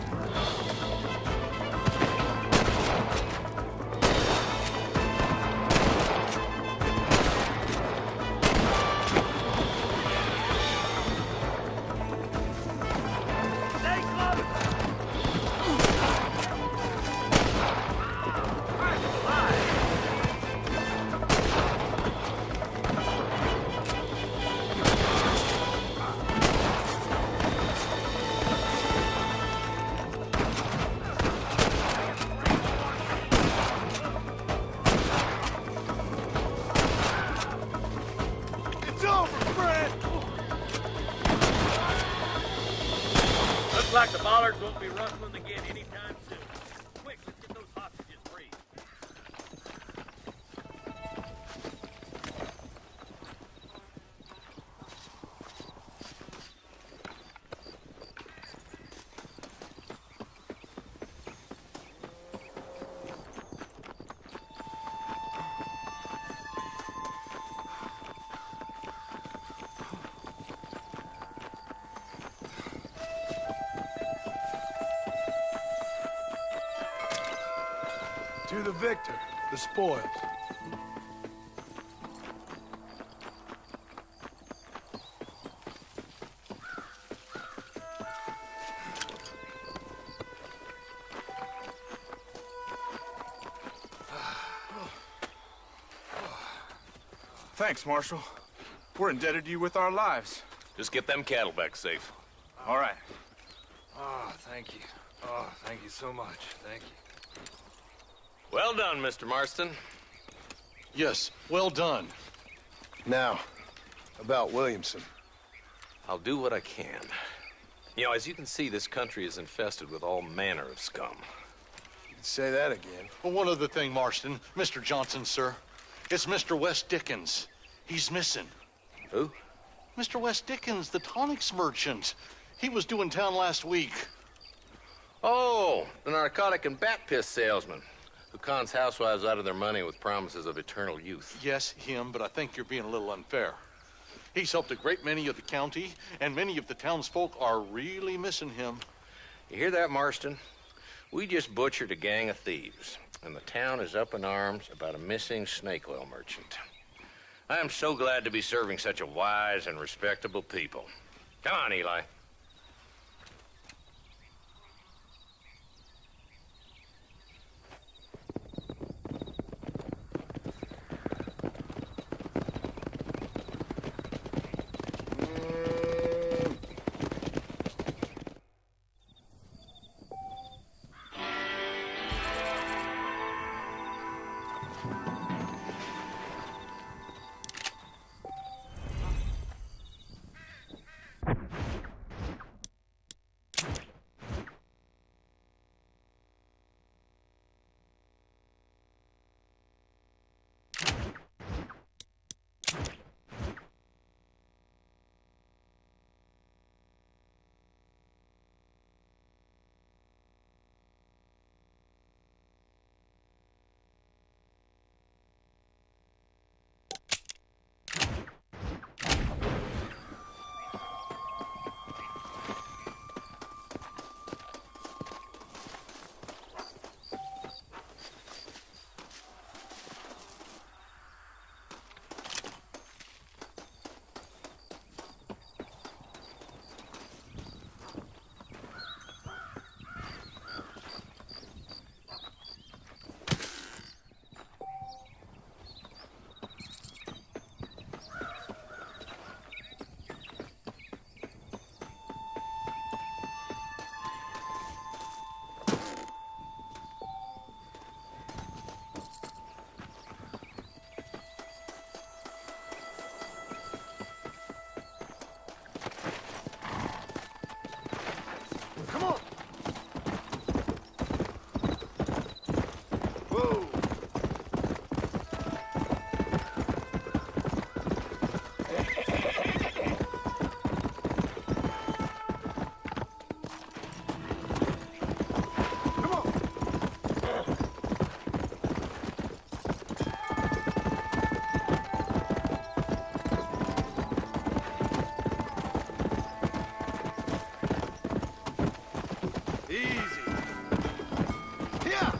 It's over, friend! Looks like the bollards won't be rustling again anytime soon. Quick, let's get those hostages free. To the victor, the spoils. Thanks, Marshal. We're indebted to you with our lives. Just get them cattle back safe. All right. Oh, thank you. Oh, thank you so much. Thank you. Well done, Mr. Marston. Yes, well done. Now, about Williamson. I'll do what I can. You know, as you can see, this country is infested with all manner of scum. You can say that again. Well, one other thing, Marston. Mr. Johnson, sir. It's Mr. West Dickens. He's missing. Who? Mr. West Dickens, the tonics merchant. He was due in town last week. Oh, the narcotic and bat piss salesman who cons housewives out of their money with promises of eternal youth. Yes, him, but I think you're being a little unfair. He's helped a great many of the county, and many of the townsfolk are really missing him. You hear that, Marston? We just butchered a gang of thieves, and the town is up in arms about a missing snake oil merchant. I am so glad to be serving such a wise and respectable people. Come on, Eli. Easy. Yeah.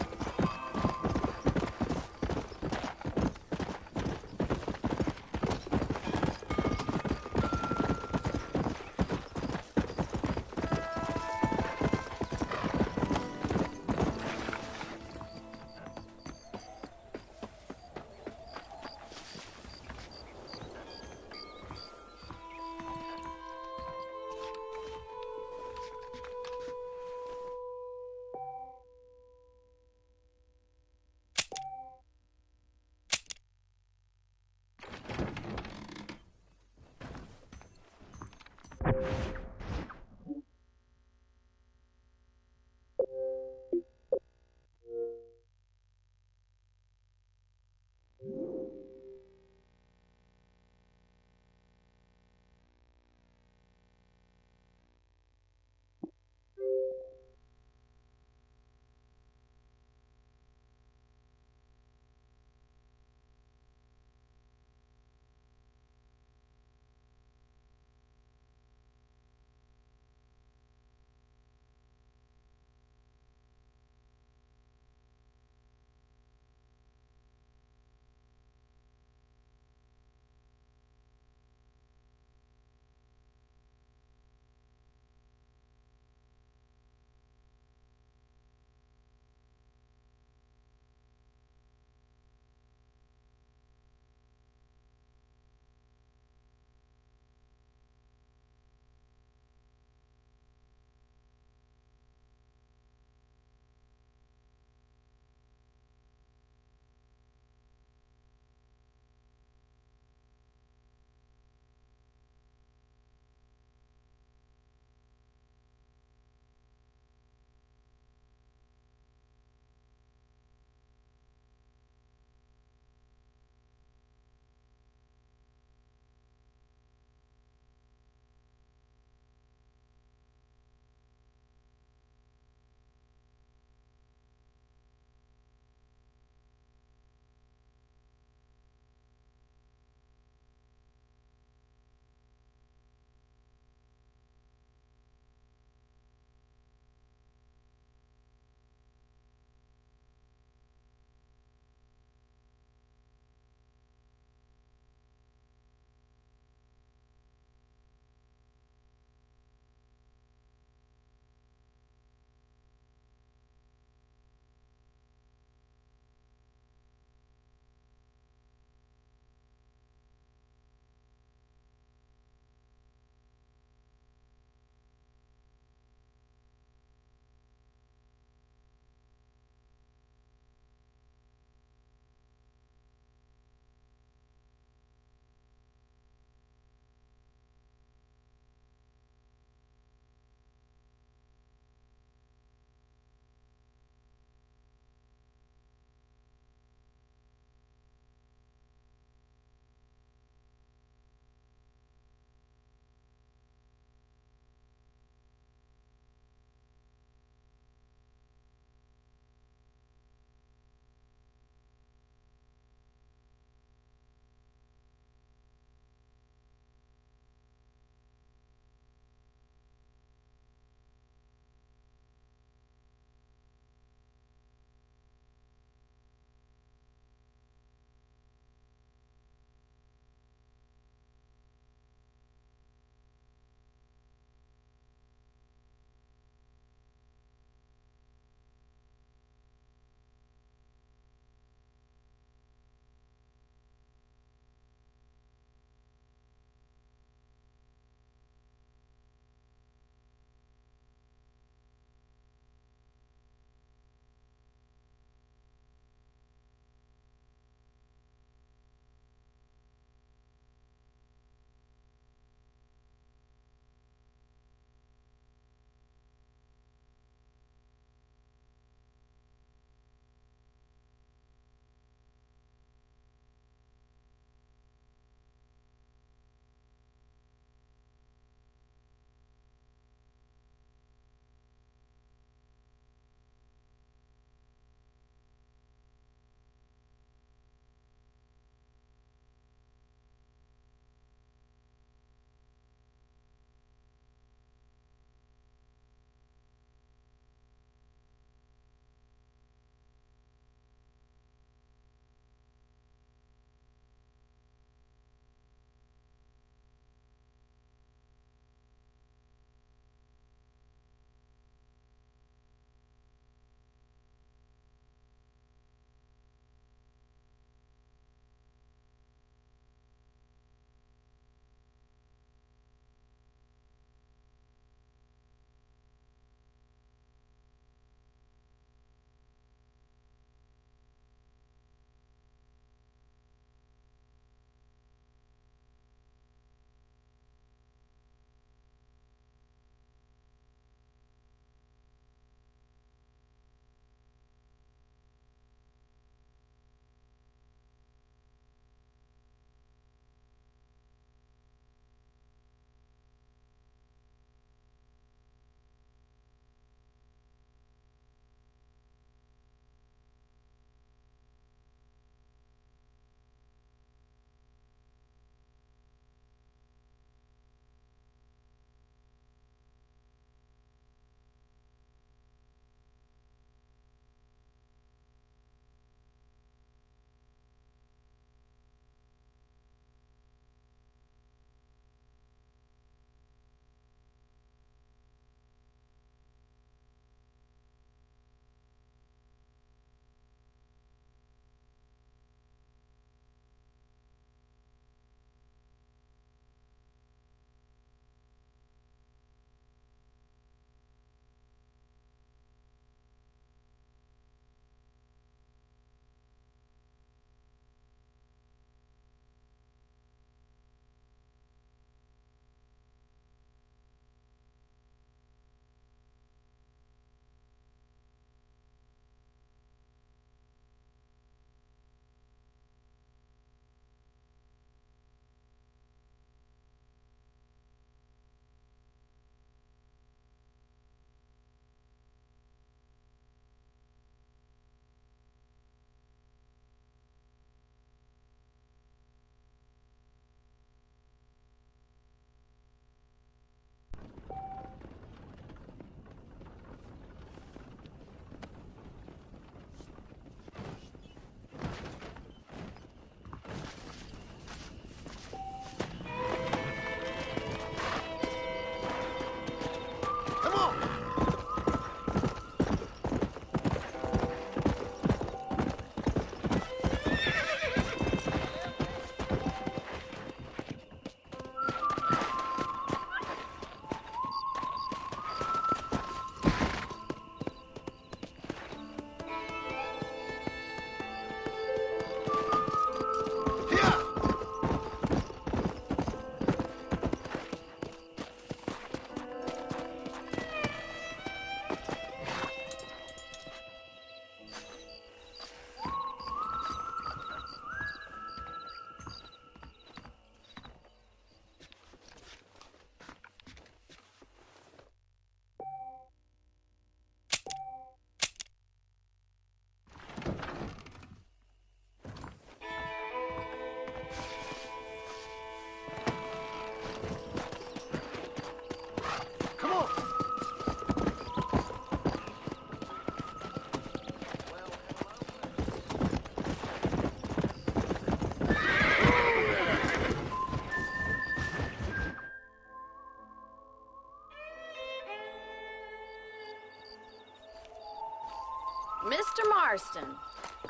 Mr. Marston,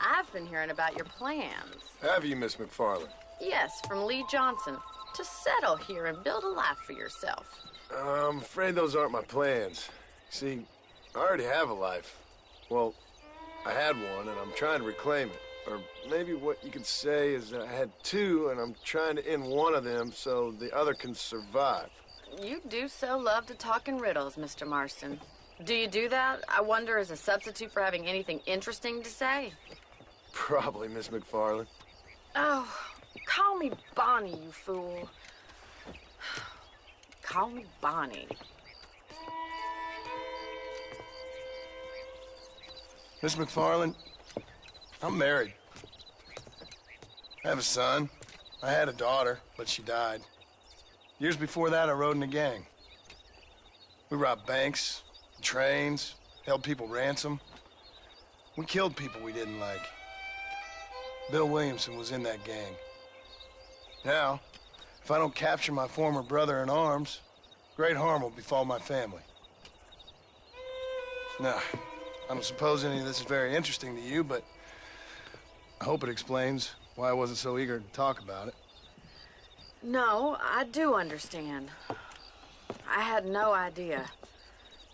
I've been hearing about your plans. Have you, Miss McFarland? Yes, from Lee Johnson, to settle here and build a life for yourself. I'm afraid those aren't my plans. See, I already have a life. Well, I had one, and I'm trying to reclaim it. Or maybe what you could say is that I had two, and I'm trying to end one of them so the other can survive. You do so love to talk in riddles, Mr. Marston. Do you do that, I wonder, as a substitute for having anything interesting to say? Probably, Miss McFarland. Oh, call me Bonnie, you fool. Call me Bonnie. Miss McFarland, I'm married. I have a son. I had a daughter, but she died. Years before that, I rode in a gang. We robbed banks, trains, held people ransom. We killed people we didn't like. Bill Williamson was in that gang. Now, if I don't capture my former brother in arms, great harm will befall my family. Now, I don't suppose any of this is very interesting to you, but I hope it explains why I wasn't so eager to talk about it. No, I do understand. I had no idea.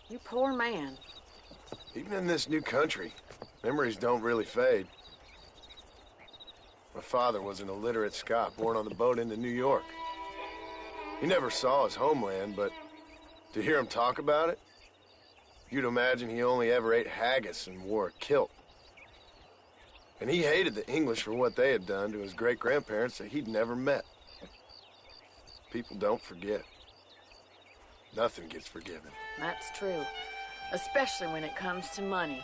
You poor man. Even in this new country, memories don't really fade. My father was an illiterate Scot born on the boat into New York. He never saw his homeland, but to hear him talk about it, you'd imagine he only ever ate haggis and wore a kilt. And he hated the English for what they had done to his great-grandparents that he'd never met. People don't forget. Nothing gets forgiven. That's true, especially when it comes to money.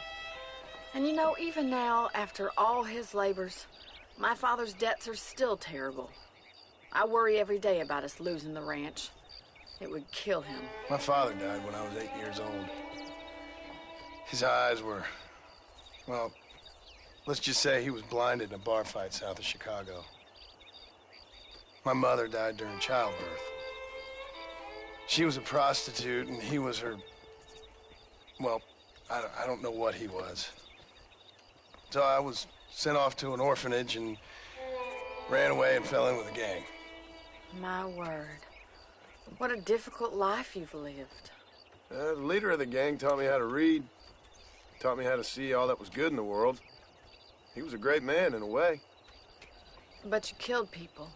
And you know, even now, after all his labors, my father's debts are still terrible. I worry every day about us losing the ranch. It would kill him. My father died when I was 8 years old. His eyes were, well, let's just say he was blinded in a bar fight south of Chicago. My mother died during childbirth. She was a prostitute, and he was her, well, I don't know what he was. So I was sent off to an orphanage and ran away and fell in with a gang. My word. What a difficult life you've lived. The leader of the gang taught me how to read, taught me how to see all that was good in the world. He was a great man in a way. But you killed people.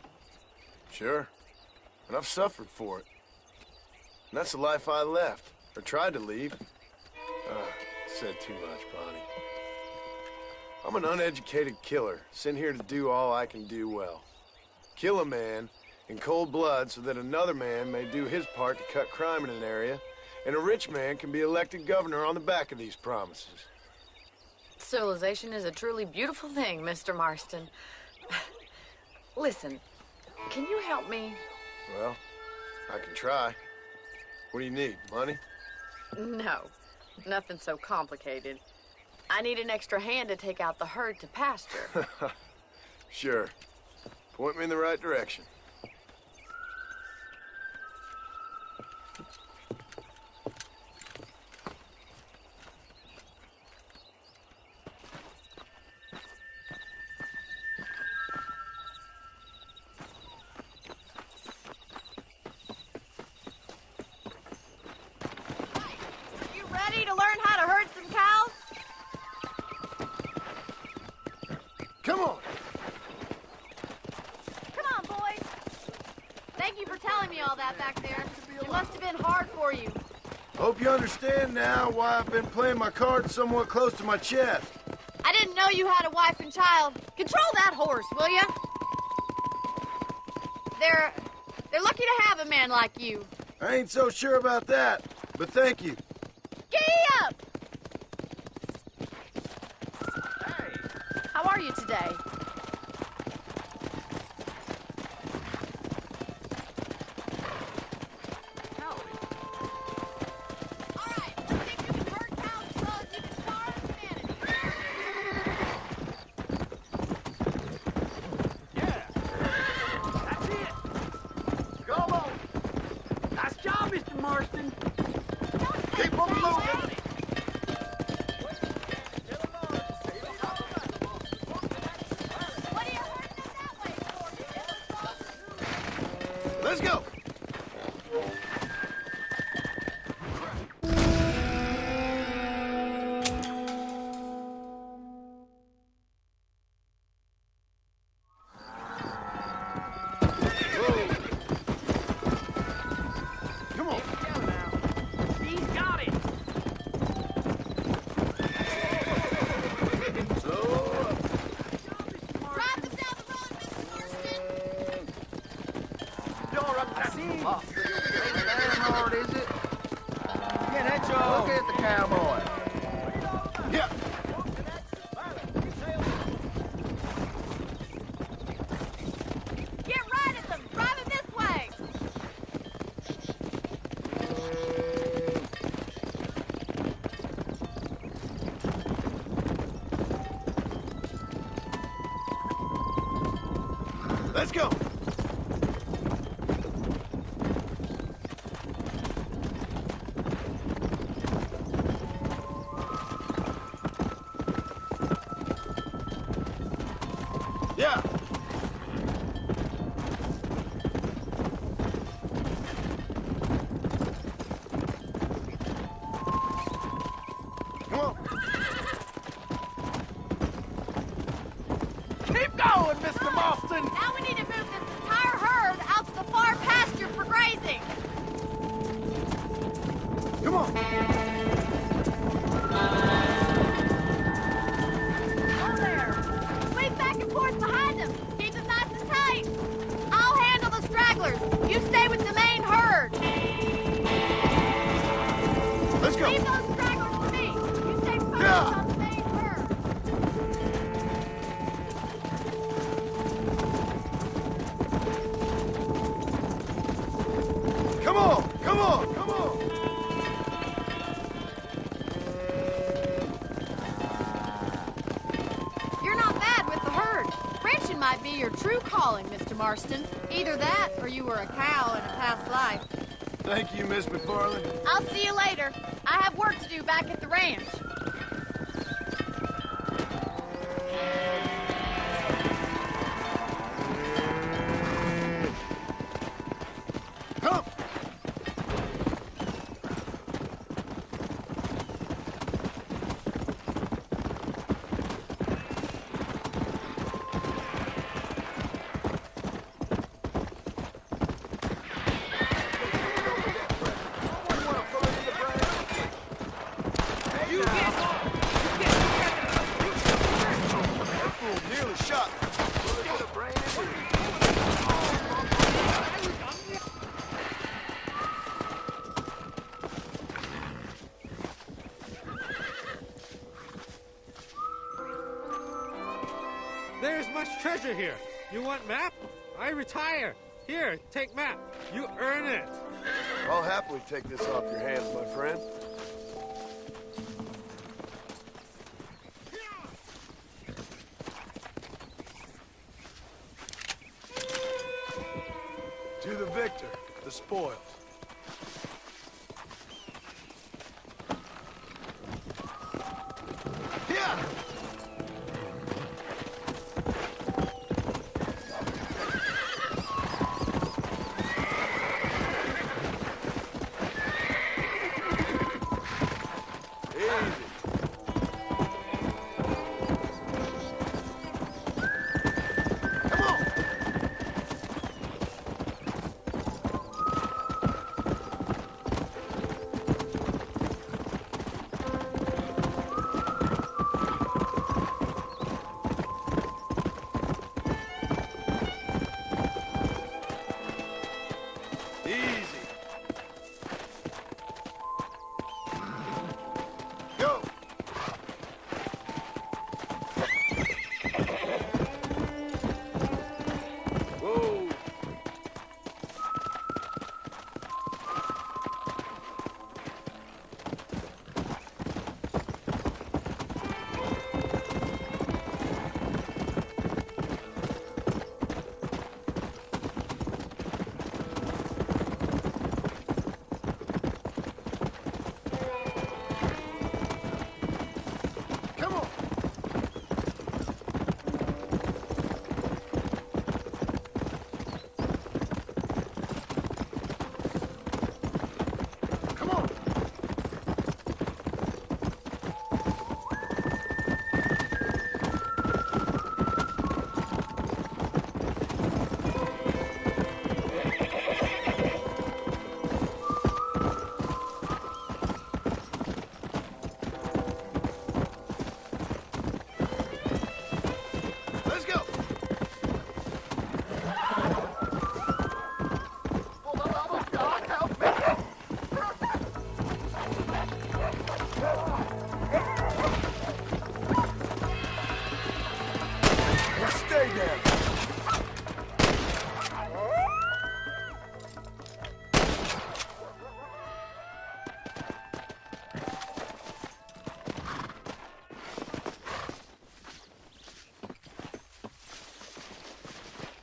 Sure. And I've suffered for it. And that's the life I left, or tried to leave. Said too much, Bonnie. I'm an uneducated killer, sent here to do all I can do well. Kill a man in cold blood so that another man may do his part to cut crime in an area, and a rich man can be elected governor on the back of these promises. Civilization is a truly beautiful thing, Mr. Marston. Listen, can you help me? Well, I can try. What do you need, money? No, nothing so complicated. I need an extra hand to take out the herd to pasture. Sure. Point me in the right direction. You ready to learn how to herd some cows? Come on! Come on, boys. Thank you for telling me all that back there. It must have been hard for you. Hope you understand now why I've been playing my cards somewhat close to my chest. I didn't know you had a wife and child. Control that horse, will you? They're lucky to have a man like you. I ain't so sure about that, but thank you. Giddy up! How are you today? Come on! Nice job, Mr. Marston. Keep on moving. Let's go. Yeah. Come on. Keep going, Mr. Marston! Now we need to move this entire herd out to the far pasture for grazing. Come on. Oh, there. Swing back and forth behind them. Keep them nice and tight. I'll handle the stragglers. You stay with the main herd. Let's go. Leave those stragglers to me. You stay focused on the main herd. Come on. Come on. Come on. You're not bad with the herd. Ranching might be your true calling, Mr. Marston. Either that, or you were a cow in a past life. Thank you, Miss McFarland. I'll see you later. I have work to do back at the ranch. Come. That fool nearly shot me. There's much treasure here. You want map? I retire. Here, take map. You earn it. I'll happily take this off your hands, my friend. To the victor, the spoils. Yeah!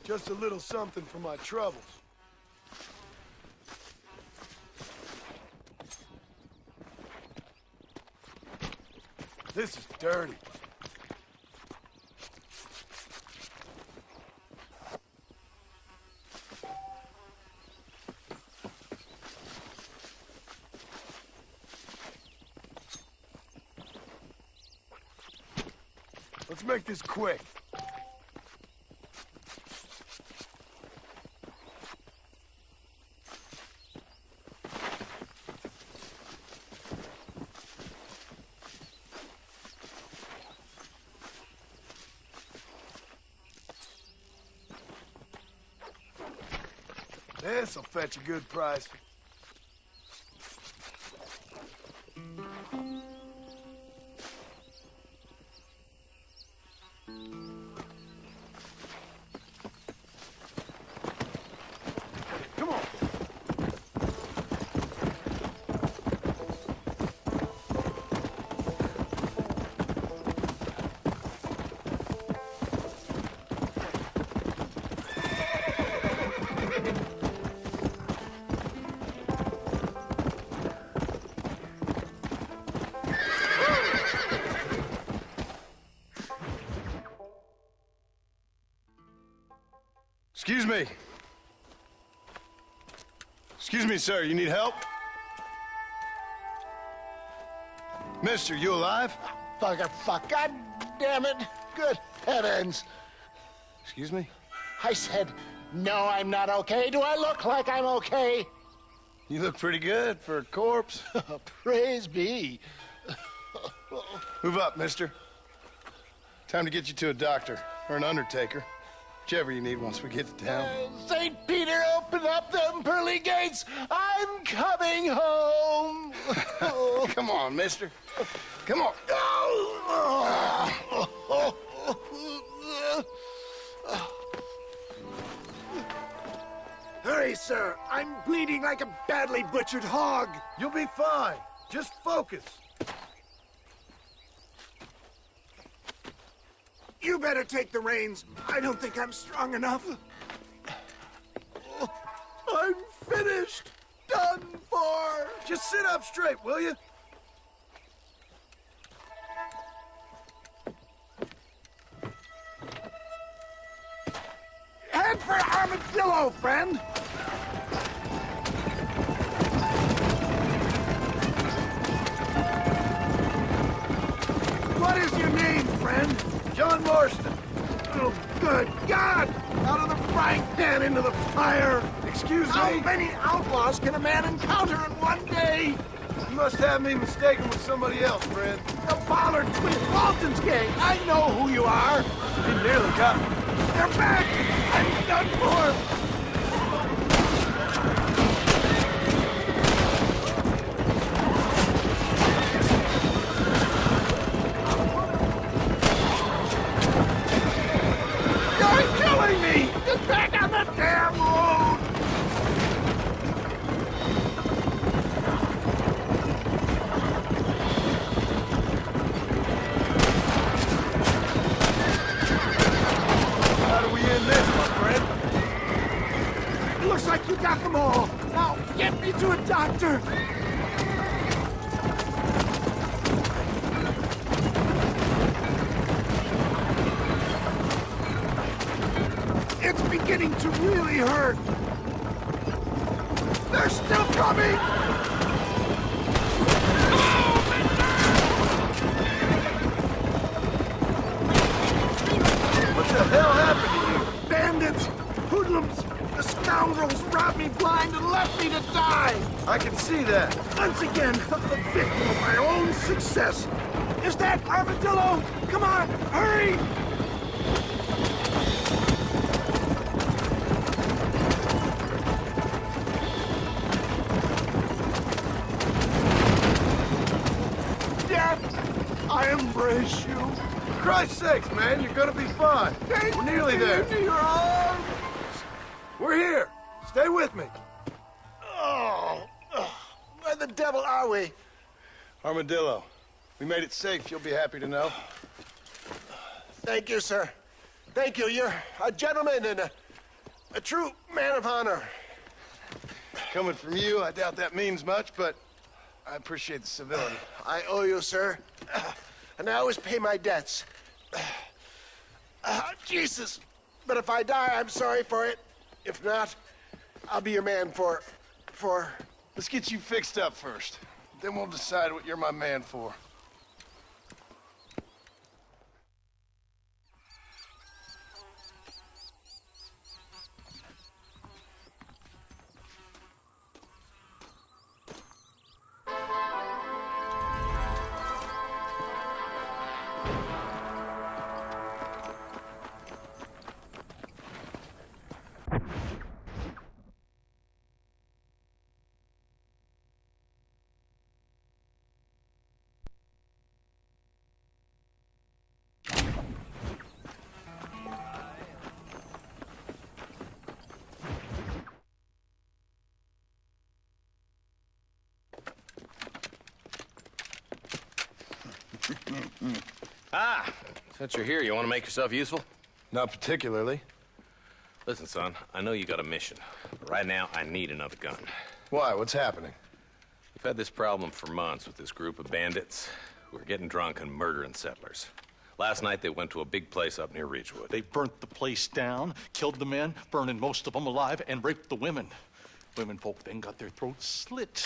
Just a little something for my troubles. This is dirty. Let's make this quick. This'll fetch a good price. Come on. Excuse me. Excuse me, sir. You need help? Mister, you alive? Fuck. God damn it. Good heavens. Excuse me? I said, no, I'm not okay. Do I look like I'm okay? You look pretty good for a corpse. Praise be. Move up, mister. Time to get you to a doctor or an undertaker. Whichever you need once we get to town. St. Peter, open up them pearly gates. I'm coming home. Come on, mister. Come on. Hurry, sir. I'm bleeding like a badly butchered hog. You'll be fine. Just focus. You better take the reins. I don't think I'm strong enough. I'm finished. Done for. Just sit up straight, will you? Head for Armadillo, friend. What is your name, friend? John Marston. Oh, good God! Out of the frying pan into the fire! Excuse me? How many outlaws can a man encounter in one day? You must have me mistaken with somebody else, friend. The Pollard Twin Walton's gang! I know who you are! You nearly got me. They're back! I'm done for! Get back on the damn road! How do we end this, my friend? It looks like you got them all. Now, get me to a doctor. It's beginning to really hurt. They're still coming! What the hell happened to you? Bandits! Hoodlums! The scoundrels robbed me blind and left me to die! I can see that. Once again, I'm the victim of my own success. Is that Armadillo? Come on, hurry! I embrace you. For Christ's sakes, man, you're gonna be fine. We're nearly there. Into your arms. We're here. Stay with me. Where the devil are we? Armadillo. We made it safe, you'll be happy to know. Thank you, sir. Thank you. You're a gentleman and A true man of honor. Coming from you, I doubt that means much, but I appreciate the civility. I owe you, sir. And I always pay my debts. Jesus. But if I die, I'm sorry for it. If not, I'll be your man for... Let's get you fixed up first. Then we'll decide what you're my man for. Ah, since you're here, you want to make yourself useful? Not particularly. Listen, son, I know you got a mission, but right now I need another gun. Why? What's happening? We've had this problem for months with this group of bandits who are getting drunk and murdering settlers. Last night they went to a big place up near Ridgewood. They burnt the place down, killed the men, burning most of them alive, and raped the women. Women folk then got their throats slit.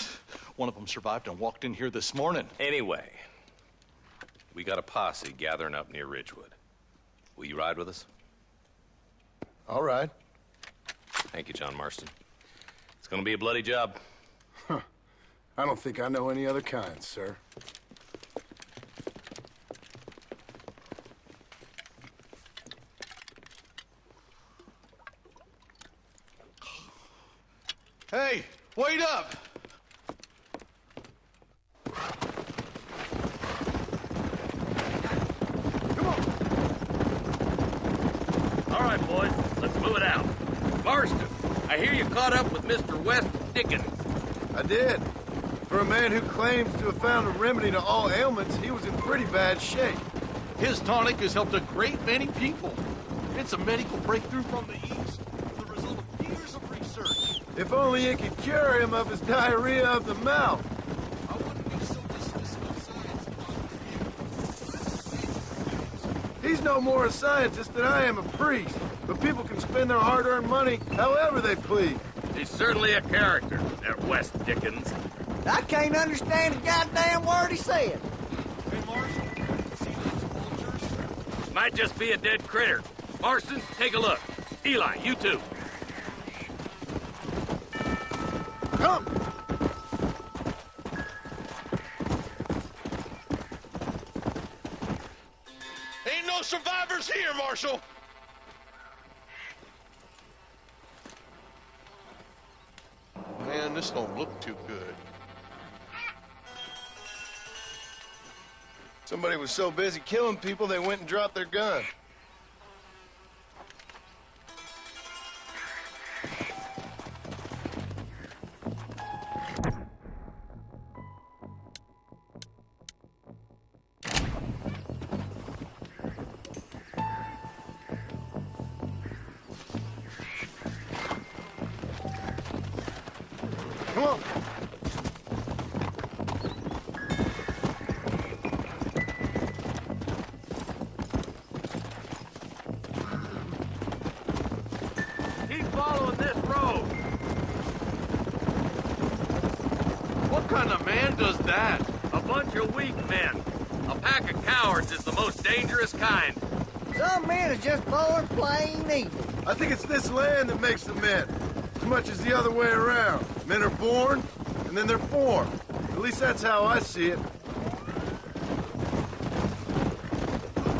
One of them survived and walked in here this morning. Anyway, we got a posse gathering up near Ridgewood. Will you ride with us? All right. Thank you, John Marston. It's gonna be a bloody job. Huh. I don't think I know any other kind, sir. Hey, wait up! All right, boys, let's move it out. Marston, I hear you caught up with Mr. West Dickens. I did. For a man who claims to have found a remedy to all ailments, he was in pretty bad shape. His tonic has helped a great many people. It's a medical breakthrough from the East, the result of years of research. If only it could cure him of his diarrhea of the mouth. I wouldn't be so dismissive of science if I were you. He's no more a scientist than I am a priest. But people can spend their hard-earned money however they please. He's certainly a character, that West Dickens. I can't understand a goddamn word he said. Hey, Marshal, see those vultures? Might just be a dead critter. Marston, take a look. Eli, you too. Come! Ain't no survivors here, Marshal! Man, this don't look too good. Somebody was so busy killing people, they went and dropped their gun. Come on. Keep following this road. What kind of man does that? A bunch of weak men. A pack of cowards is the most dangerous kind. Some men are just born plain evil. I think it's this land that makes the men, as much as the other way around. Men are born, and then they're formed. At least that's how I see it. Who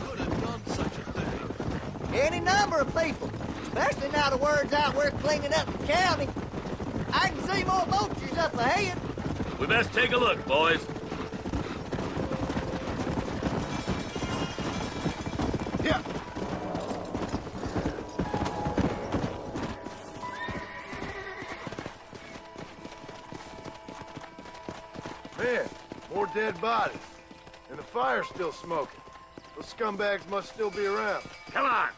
could have done such a thing? Any number of people, especially now the word's out we're cleaning up the county. I can see more vultures up ahead. We best take a look, boys. Yeah. Man, more dead bodies. And the fire's still smoking. Those scumbags must still be around. Come on.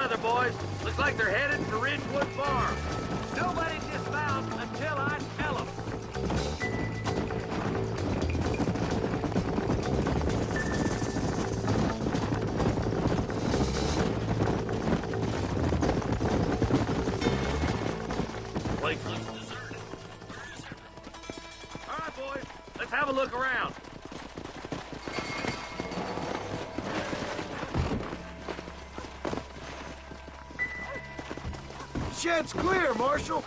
weather, boys. Looks like they're headed for Ridgewood Farm. Nobody dismounts until I tell them. Place looks deserted. All right, boys. Let's have a look around. Shed's clear, Marshal.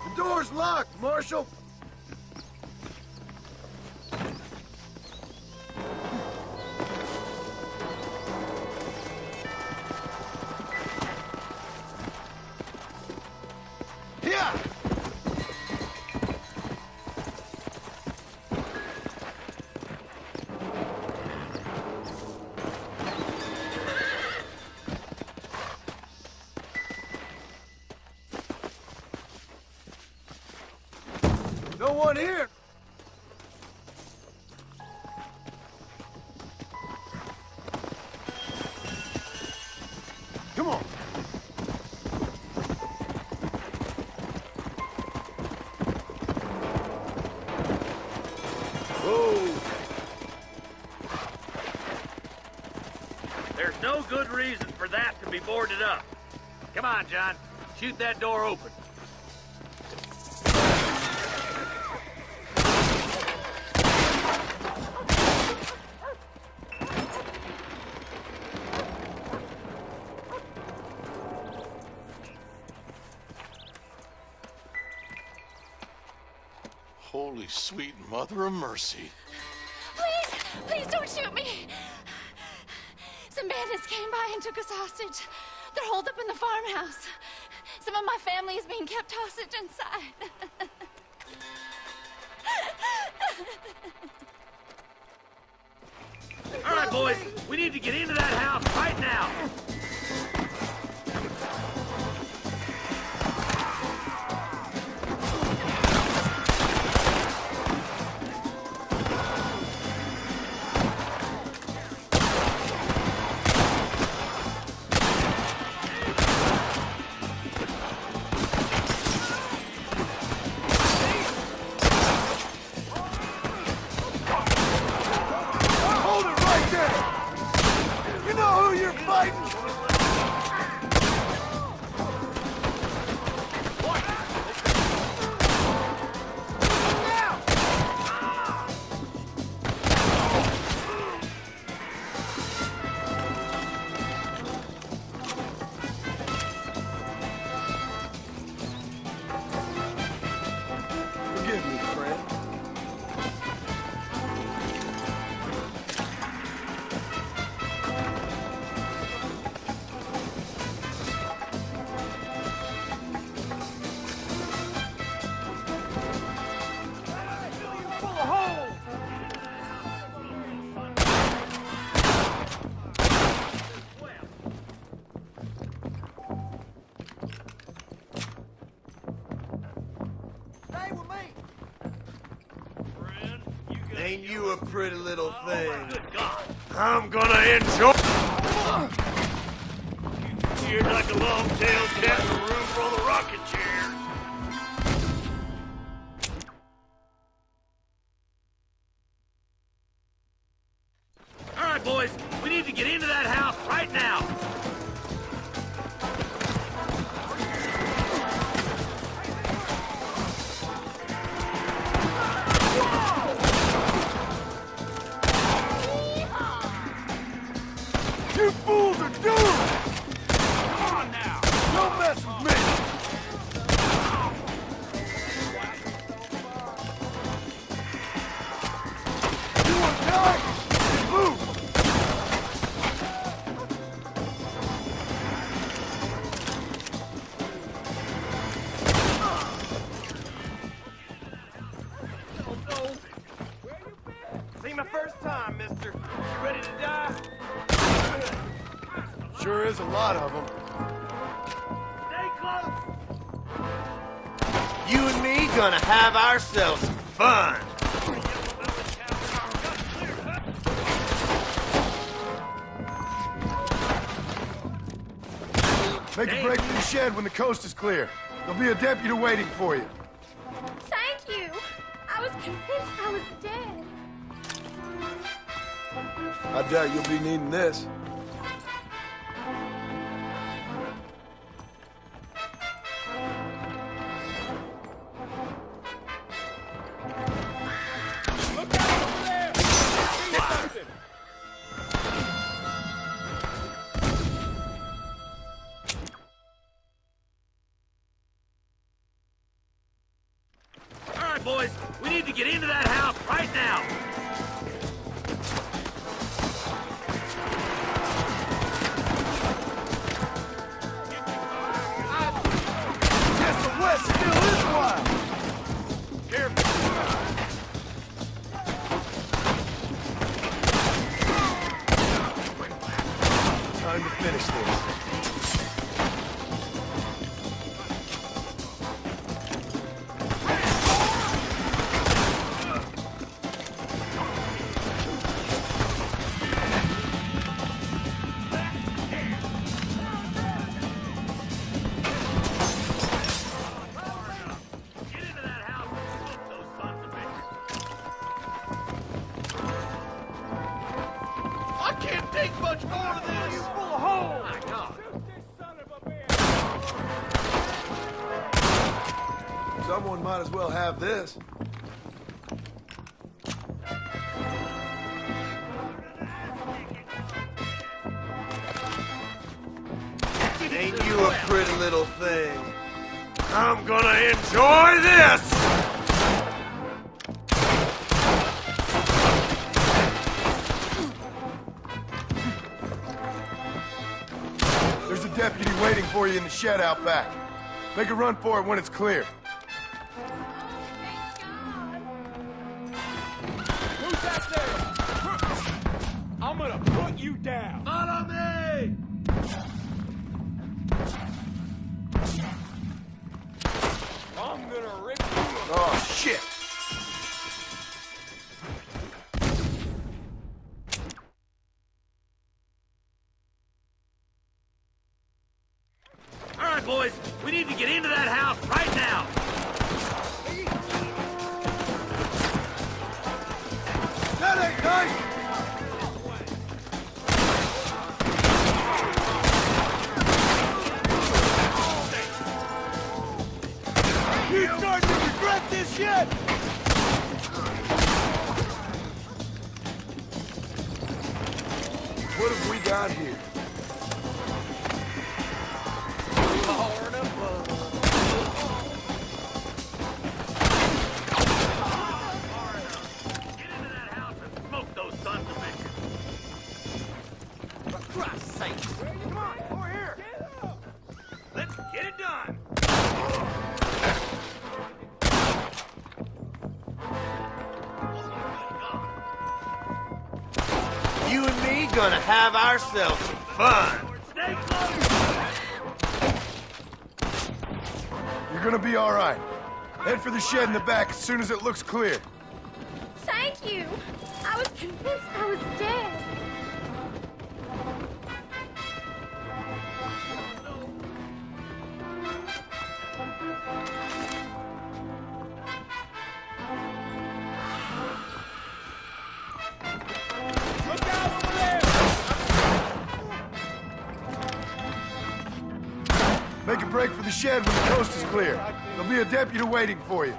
The door's locked, Marshal. No one here. Come on. Whoa! There's no good reason for that to be boarded up. Come on, John. Shoot that door open. Holy sweet mother of mercy. Please, please don't shoot me. Some bandits came by and took us hostage. They're holed up in the farmhouse. Some of my family is being kept hostage inside. All right, boys. We need to get into that house right now. Hold it right there. You know who you're fighting. Forgive me, friend. Stay with me. Ain't you a pretty little thing? I'm gonna enjoy. You're like a long-tailed cat in a room full of rocking chairs. All right, boys. We need to get into that house right now. You fools are doomed! Come on now! Don't mess with me! You want to die? Then move! See my first time, mister. You ready to die? Sure is a lot of them. gonna have ourselves some fun. Make a break for the shed when the coast is clear. There'll be a deputy waiting for you. Thank you. I was convinced I was dead. I doubt you'll be needing this. All right, boys, we need to get into that house right now. Yes, the West still is wild. Time to finish this. I can't take much more of this. You full of holes. My God. Someone might as well have this. Ain't you a pretty little thing? I'm gonna enjoy this! There's a deputy waiting for you in the shed out back. Make a run for it when it's clear. Who's that there? I'm gonna put you down. Follow me! I'm gonna rip you apart. Oh, shit! All right, boys, we need to get into that house right now. That ain't nice! You starting to regret this yet? What have we got here? Get into that house and smoke those sons of bitches. For Christ's sake. Come on, over here. Let's get it done. You and me gonna have ourselves some fun. Stay close. You're gonna be all right. Head for the shed in the back as soon as it looks clear. Thank you. I was convinced I was dead. Look out over there! Make a break for the shed when the coast is clear. There'll be a deputy waiting for you.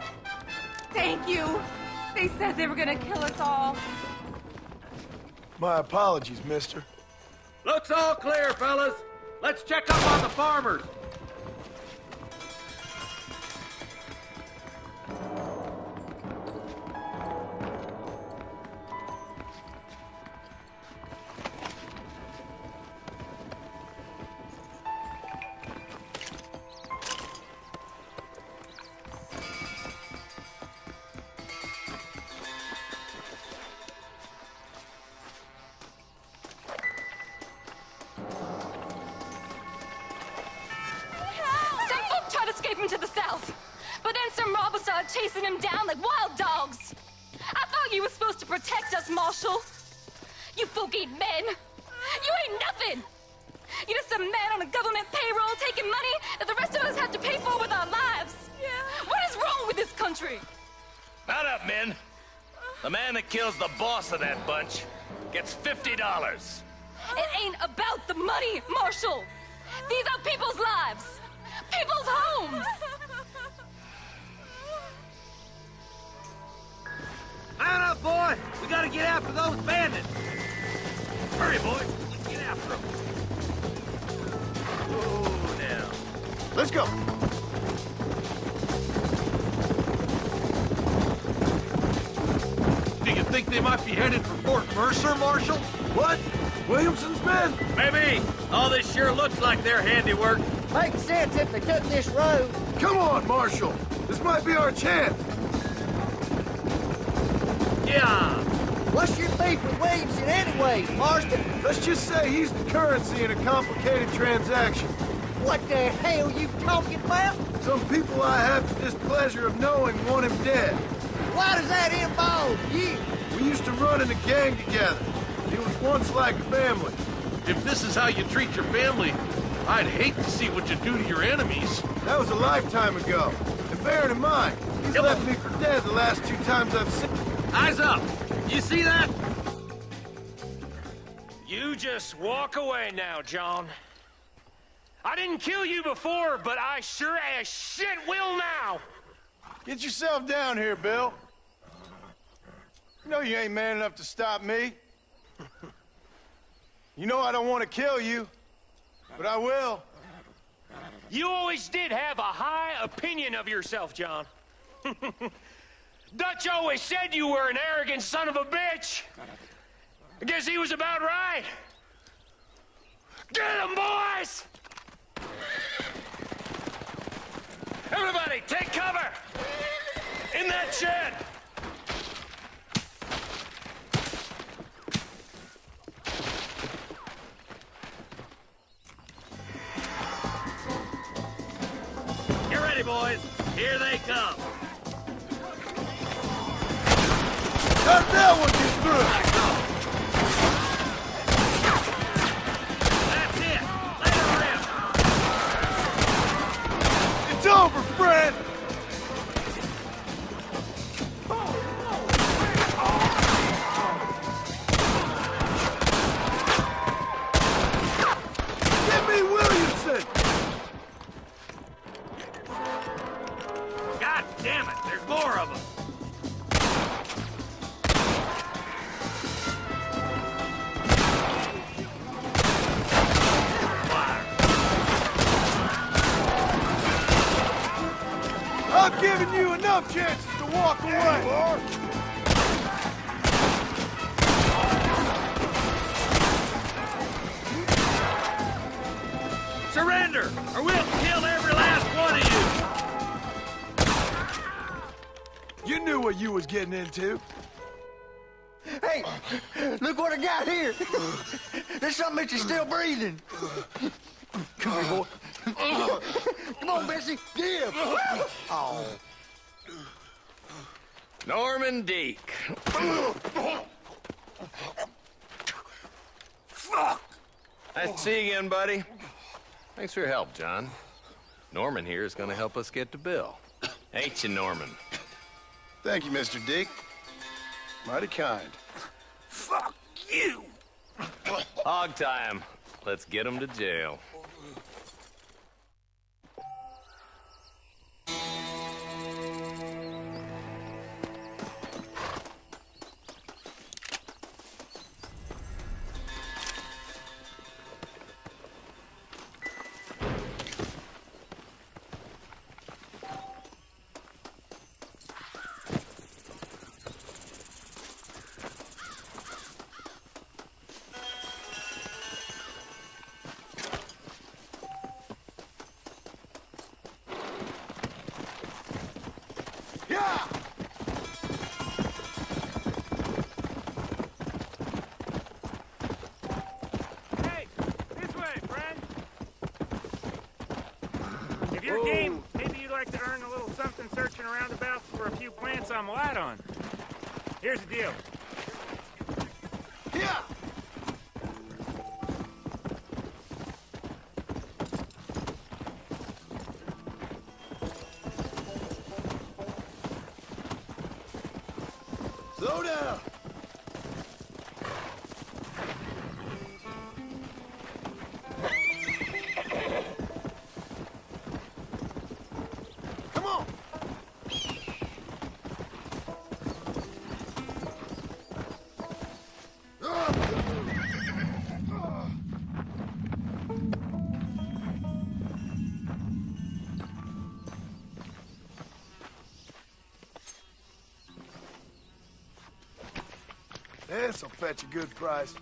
Thank you. They said they were gonna kill us all. My apologies, mister. Looks all clear, fellas. Let's check up on the farmers. start chasing him down like wild dogs. I thought you were supposed to protect us, Marshal. You folk ain't men. You ain't nothing. You're just a man on a government payroll taking money that the rest of us have to pay for with our lives. Yeah. What is wrong with this country? Mount up, men. The man that kills the boss of that bunch gets $50. It ain't about the money, Marshal. These are people's lives, people's homes. Mount up, boy. We gotta get after those bandits. Hurry, boys. Let's get after them. Oh, now. Let's go. Do you think they might be headed for Fort Mercer, Marshal? What? Williamson's men? Maybe. All this sure looks like their handiwork. Makes sense if they took this road. Come on, Marshal. This might be our chance. Yeah. What's your beef with Williamson anyways, Marston? Let's just say he's the currency in a complicated transaction. What the hell you talking about? Some people I have the displeasure of knowing want him dead. Why does that involve you? We used to run in a gang together. It was once like family. If this is how you treat your family, I'd hate to see what you do to your enemies. That was a lifetime ago. And bearing in mind, he's left me for dead the last 2 times I've seen. Eyes up! You see that? You just walk away now, John. I didn't kill you before, but I sure as shit will now. Get yourself down here, Bill. You know you ain't man enough to stop me. You know I don't want to kill you, but I will. You always did have a high opinion of yourself, John. Dutch always said you were an arrogant son of a bitch. I guess he was about right. Get him, boys! Everybody, take cover! In that shed! Get ready, boys. Here they come. How'd that one get through? That's it. Let her rip. It's over, Fred! Give me Williamson! God damn it, there's more of them. I've given you enough chances to walk away. Surrender, or we'll kill every last one of you. You knew what you was getting into. Hey, look what I got here. There's something that you're still breathing. Come here, boy. Come on, Bessie. Give. Oh. Norman Deek. Fuck! Nice to see you again, buddy. Thanks for your help, John. Norman here is going to help us get to Bill. Ain't you, Norman? Thank you, Mr. Deek. Mighty kind. Fuck you! Hog time. Let's get him to jail. few plants I'm light on. Here's the deal. Yeah! Slow down! Come on! This'll fetch a good price.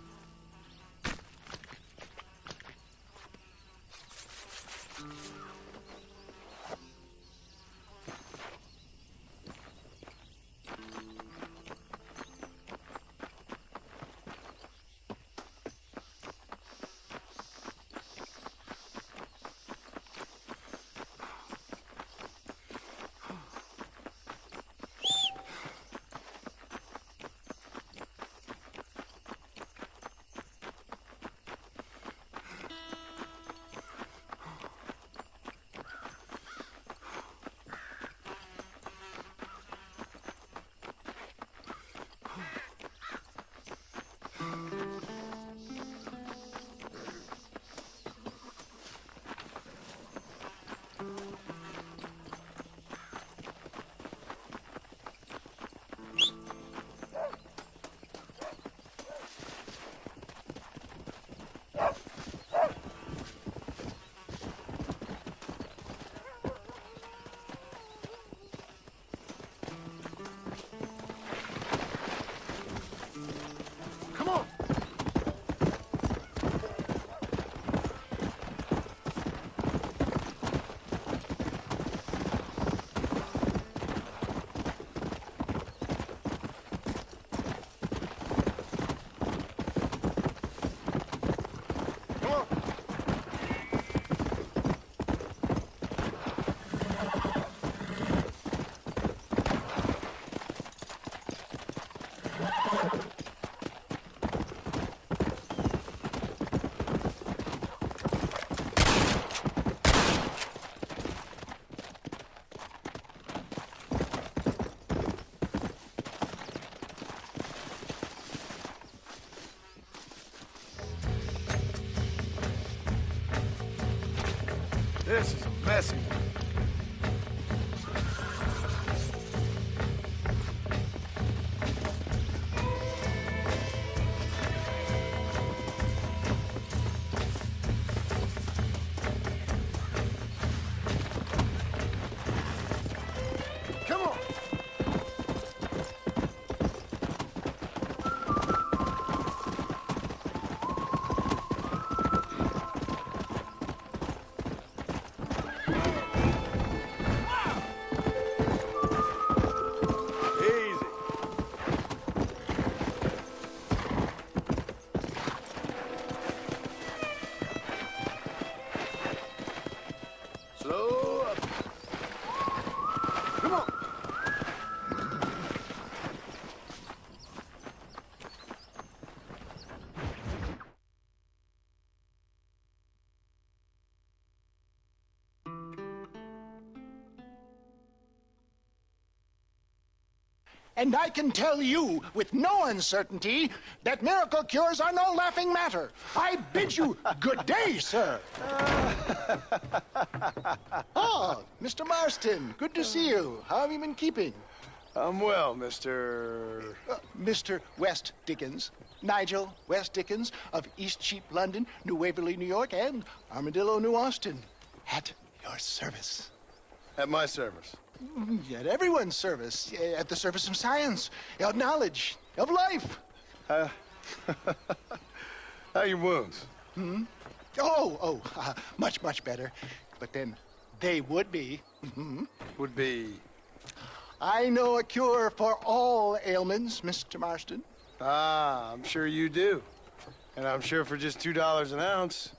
Come on! This is a messy one. Come on! Slow up. Come on. And I can tell you with no uncertainty that miracle cures are no laughing matter. I bid you good day, sir. Oh, Mr. Marston, good to see you. How have you been keeping? I'm well, Mr. Mr. West Dickens. Nigel West Dickens of East Cheap, London, New Waverly, New York, and Armadillo, New Austin. At your service. At my service. At everyone's service. At the service of science, of knowledge, of life. How are your wounds? Much, much better. But then they would be. Would be? I know a cure for all ailments, Mr. Marston. Ah, I'm sure you do. And I'm sure for just $2 an ounce,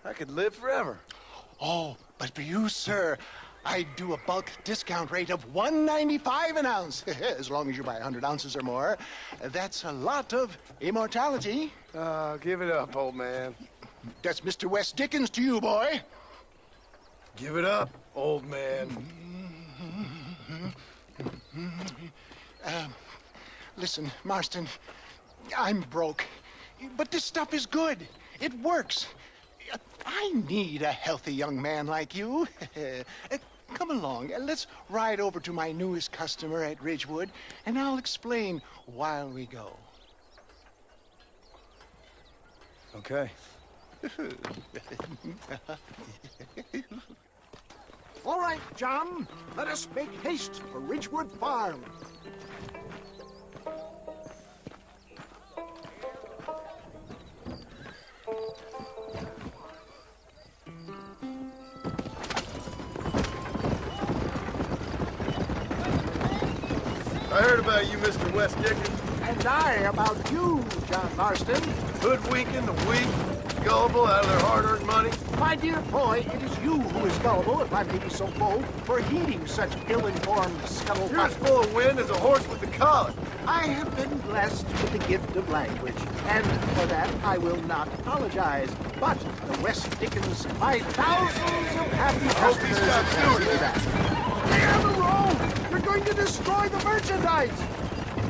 I could live forever. Oh, but for you, sir, I'd do a bulk discount rate of $1.95 an ounce, as long as you buy 100 ounces or more. That's a lot of immortality. Give it up, old man. That's Mr. Wes Dickens to you, boy. Give it up, old man. Listen, Marston, I'm broke, but this stuff is good. It works. I need a healthy young man like you. Come along, let's ride over to my newest customer at Ridgewood, and I'll explain while we go. Okay. All right, John, let us make haste for Ridgewood Farm. I heard about you, Mr. Wes Dickens. And I about you, John Marston. Hoodwinking the weak, gullible out of their hard-earned money. My dear boy, it is you who is gullible, if I may be so bold, for heeding such ill-informed scuttlebutt. You're as full of wind as a horse with the collar. I have been blessed with the gift of language, and for that I will not apologize. But the Wes Dickens, my thousands of happy customers, say that. Stay on the road! You're going to destroy the merchandise!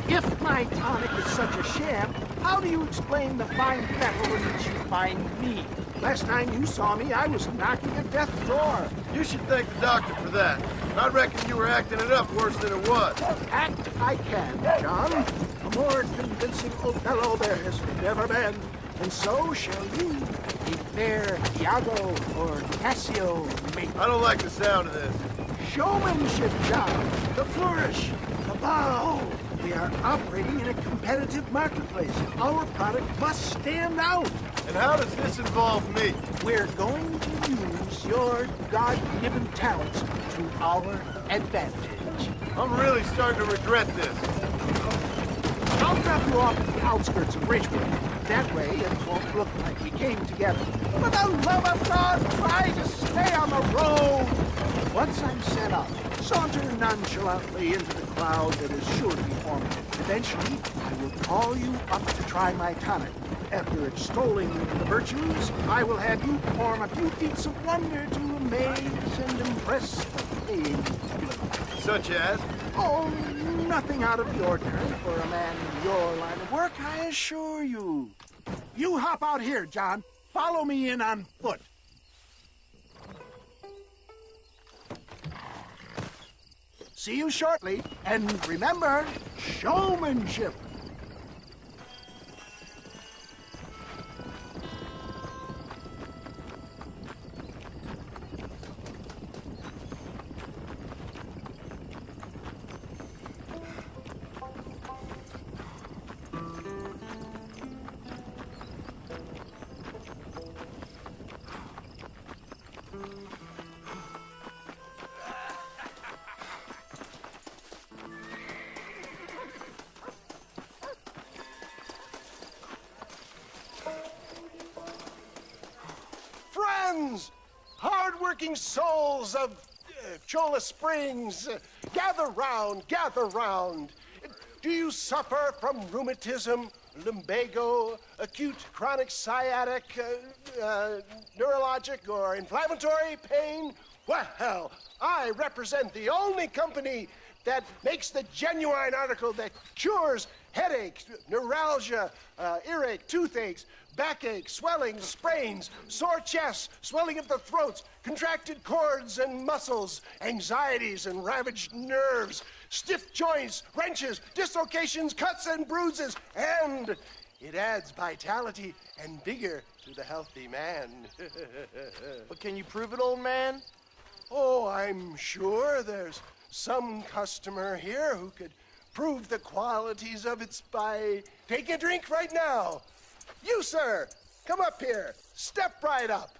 If my tonic is such a sham, how do you explain the fine fettle in which you find me? Last time you saw me, I was knocking at death's door. You should thank the doctor for that. I reckon you were acting it up worse than it was. Act I can, John. A more convincing Othello there has never been. And so shall you, a fair Iago or Cassio mate. I don't like the sound of this. Showmanship, John. The flourish. The bow. We are operating in a competitive marketplace. Our product must stand out. And how does this involve me? We're going to use your God-given talents to our advantage. I'm really starting to regret this. I'll drop you off at the outskirts of Ridgewood. That way, it won't look like we came together. For the love of God, try to stay on the road. Once I'm set up, saunter nonchalantly into the cloud that is sure to be forming. Eventually, I will call you up to try my tonic. After extolling the virtues, I will have you perform a few feats of wonder to amaze and impress the paying public. Such as? Oh, nothing out of the ordinary for a man in your line of work, I assure you. You hop out here, John. Follow me in on foot. See you shortly, and remember, showmanship. Hard-working souls of Cholla Springs, gather round, gather round. Do you suffer from rheumatism, lumbago, acute chronic sciatic, neurologic or inflammatory pain? Well, I represent the only company that makes the genuine article that cures headaches, neuralgia, earache, toothaches, backache, swelling, sprains, sore chests, swelling of the throats, contracted cords and muscles, anxieties and ravaged nerves, stiff joints, wrenches, dislocations, cuts and bruises, and it adds vitality and vigor to the healthy man. But can you prove it, old man? Oh, I'm sure there's some customer here who could prove the qualities of it by taking a drink right now. You, sir, come up here. Step right up.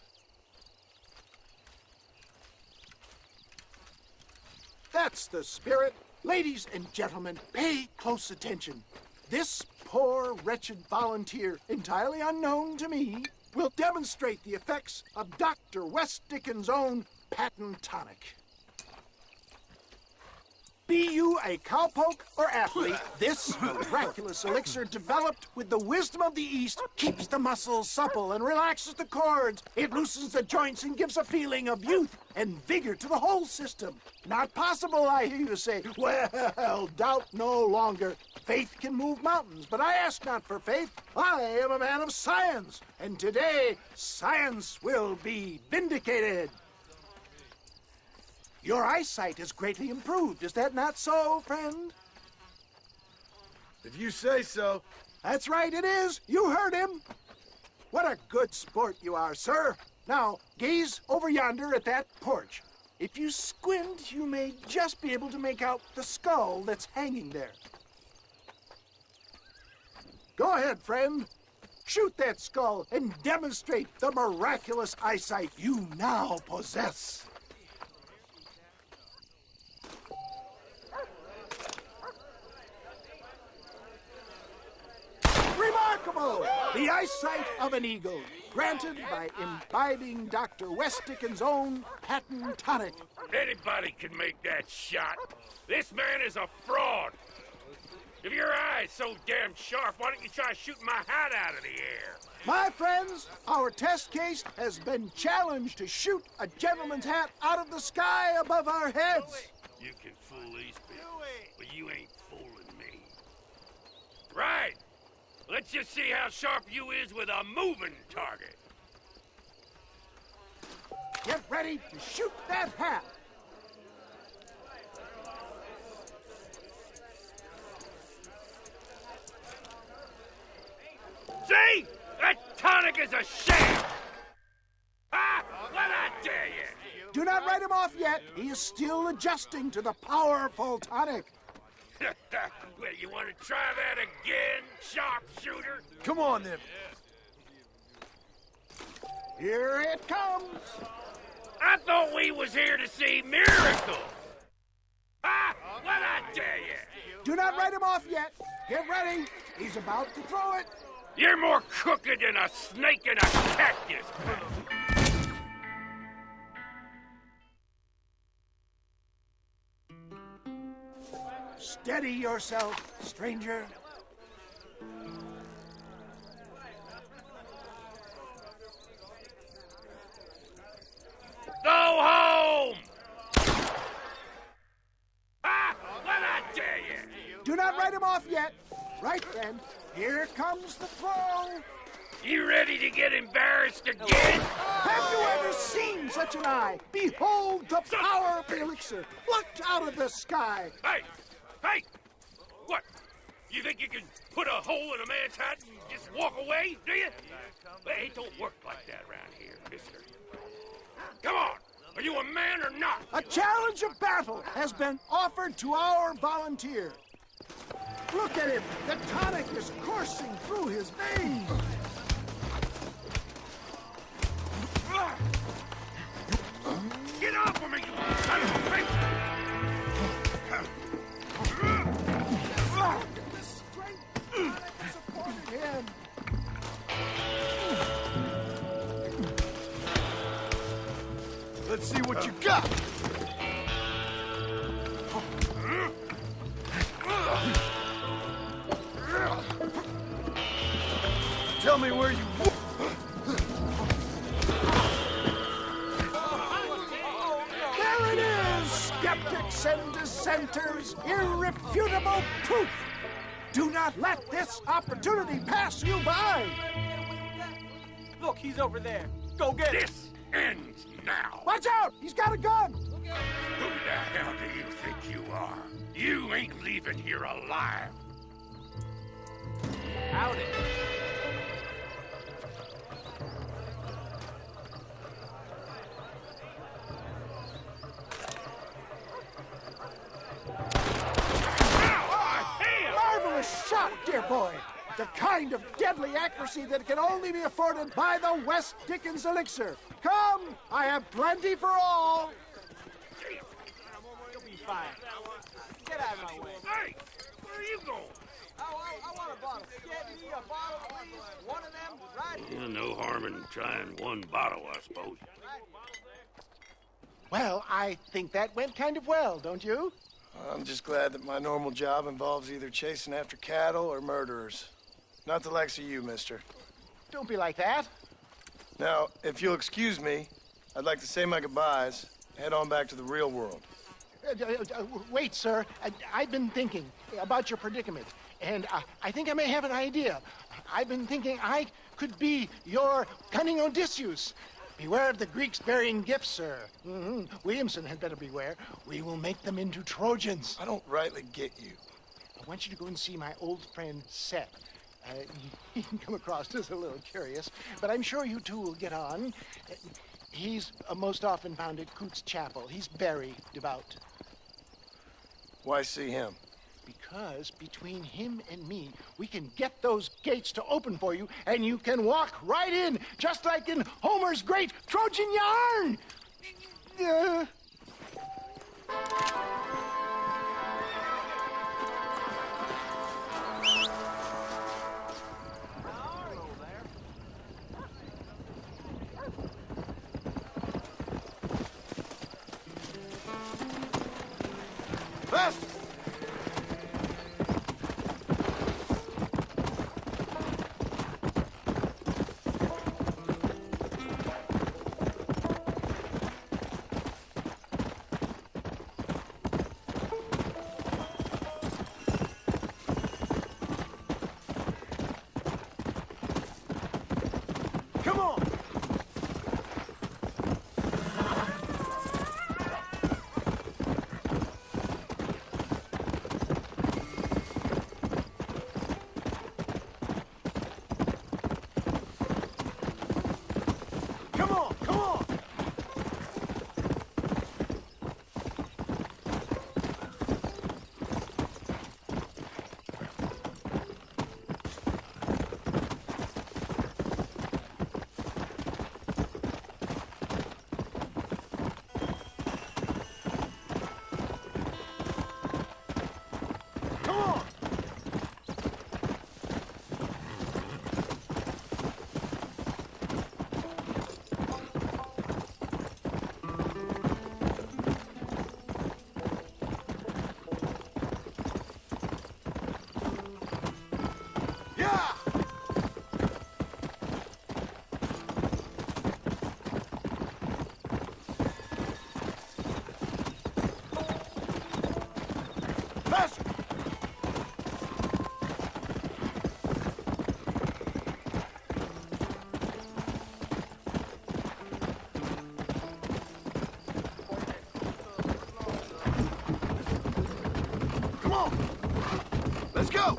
That's the spirit. Ladies and gentlemen, pay close attention. This poor, wretched volunteer, entirely unknown to me, will demonstrate the effects of Dr. Wes Dickens' own patent tonic. Be you a cowpoke or athlete, this miraculous elixir developed with the wisdom of the East keeps the muscles supple and relaxes the cords. It loosens the joints and gives a feeling of youth and vigor to the whole system. Not possible, I hear you say. Well, doubt no longer. Faith can move mountains, but I ask not for faith. I am a man of science, and today science will be vindicated. Your eyesight has greatly improved. Is that not so, friend? If you say so. That's right, it is. You heard him. What a good sport you are, sir. Now, gaze over yonder at that porch. If you squint, you may just be able to make out the skull that's hanging there. Go ahead, friend. Shoot that skull and demonstrate the miraculous eyesight you now possess. Remarkable! The eyesight of an eagle, granted by imbibing Dr. West Dickens' own patent tonic. Anybody can make that shot. This man is a fraud. If your eye's so damn sharp, why don't you try shooting my hat out of the air? My friends, our test case has been challenged to shoot a gentleman's hat out of the sky above our heads. You can fool these people, but you ain't fooling me. Right. Let's just see how sharp you is with a moving target. Get ready to shoot that hat. See? That tonic is a sham! Ah! What I tell you? Do not write him off yet. He is still adjusting to the powerful tonic. Well, you want to try that again, sharpshooter? Come on, then. Here it comes. I thought we was here to see miracles. Ah! What I tell you? Do not write him off yet. Get ready. He's about to throw it. You're more crooked than a snake in a cactus. Steady yourself, stranger. Go home! Ah! What I tell you? Do not write him off yet. Right then, here comes the throw. You ready to get embarrassed again? Have you ever seen such an eye? Behold the power of the elixir, plucked out of the sky. Hey! Hey! What? You think you can put a hole in a man's hat and just walk away, do you? Well, it don't work like that around here, mister. Come on! Are you a man or not? A challenge of battle has been offered to our volunteer. Look at him! The tonic is coursing through his veins! Get off of me, you son of a bitch! The strength that supported him! Let's see what you got. Tell me where you... There it is! Skeptics and dissenters, irrefutable proof! Do not let this opportunity pass you by! Look, he's over there. Go get him. This ends now! Watch out! He's got a gun! Who the hell do you think you are? You ain't leaving here alive! Howdy. Marvelous shot, dear boy! The kind of deadly accuracy that can only be afforded by the West Dickens elixir. Come, I have plenty for all. You'll be fine. Get out of my way. Hey, where are you going? I want a bottle. Get me a bottle, please. One of them, right here. Yeah, no harm in trying one bottle, I suppose. Well, I think that went kind of well, don't you? I'm just glad that my normal job involves either chasing after cattle or murderers. Not the likes of you, mister. Don't be like that. Now, if you'll excuse me, I'd like to say my goodbyes, head on back to the real world. Wait, sir. I've been thinking about your predicament, and I think I may have an idea. I've been thinking I could be your cunning Odysseus. Beware of the Greeks burying gifts, sir. Williamson had better beware. We will make them into Trojans. I don't rightly get you. I want you to go and see my old friend Seth. He can come across as a little curious, but I'm sure you two will get on. He's most often found at Coots Chapel. He's very devout. Why see him? Because between him and me, we can get those gates to open for you, and you can walk right in, just like in Homer's great Trojan yarn! Fast! Come on! Come on, come on! Come on! Yeah! Faster! Come on! Let's go!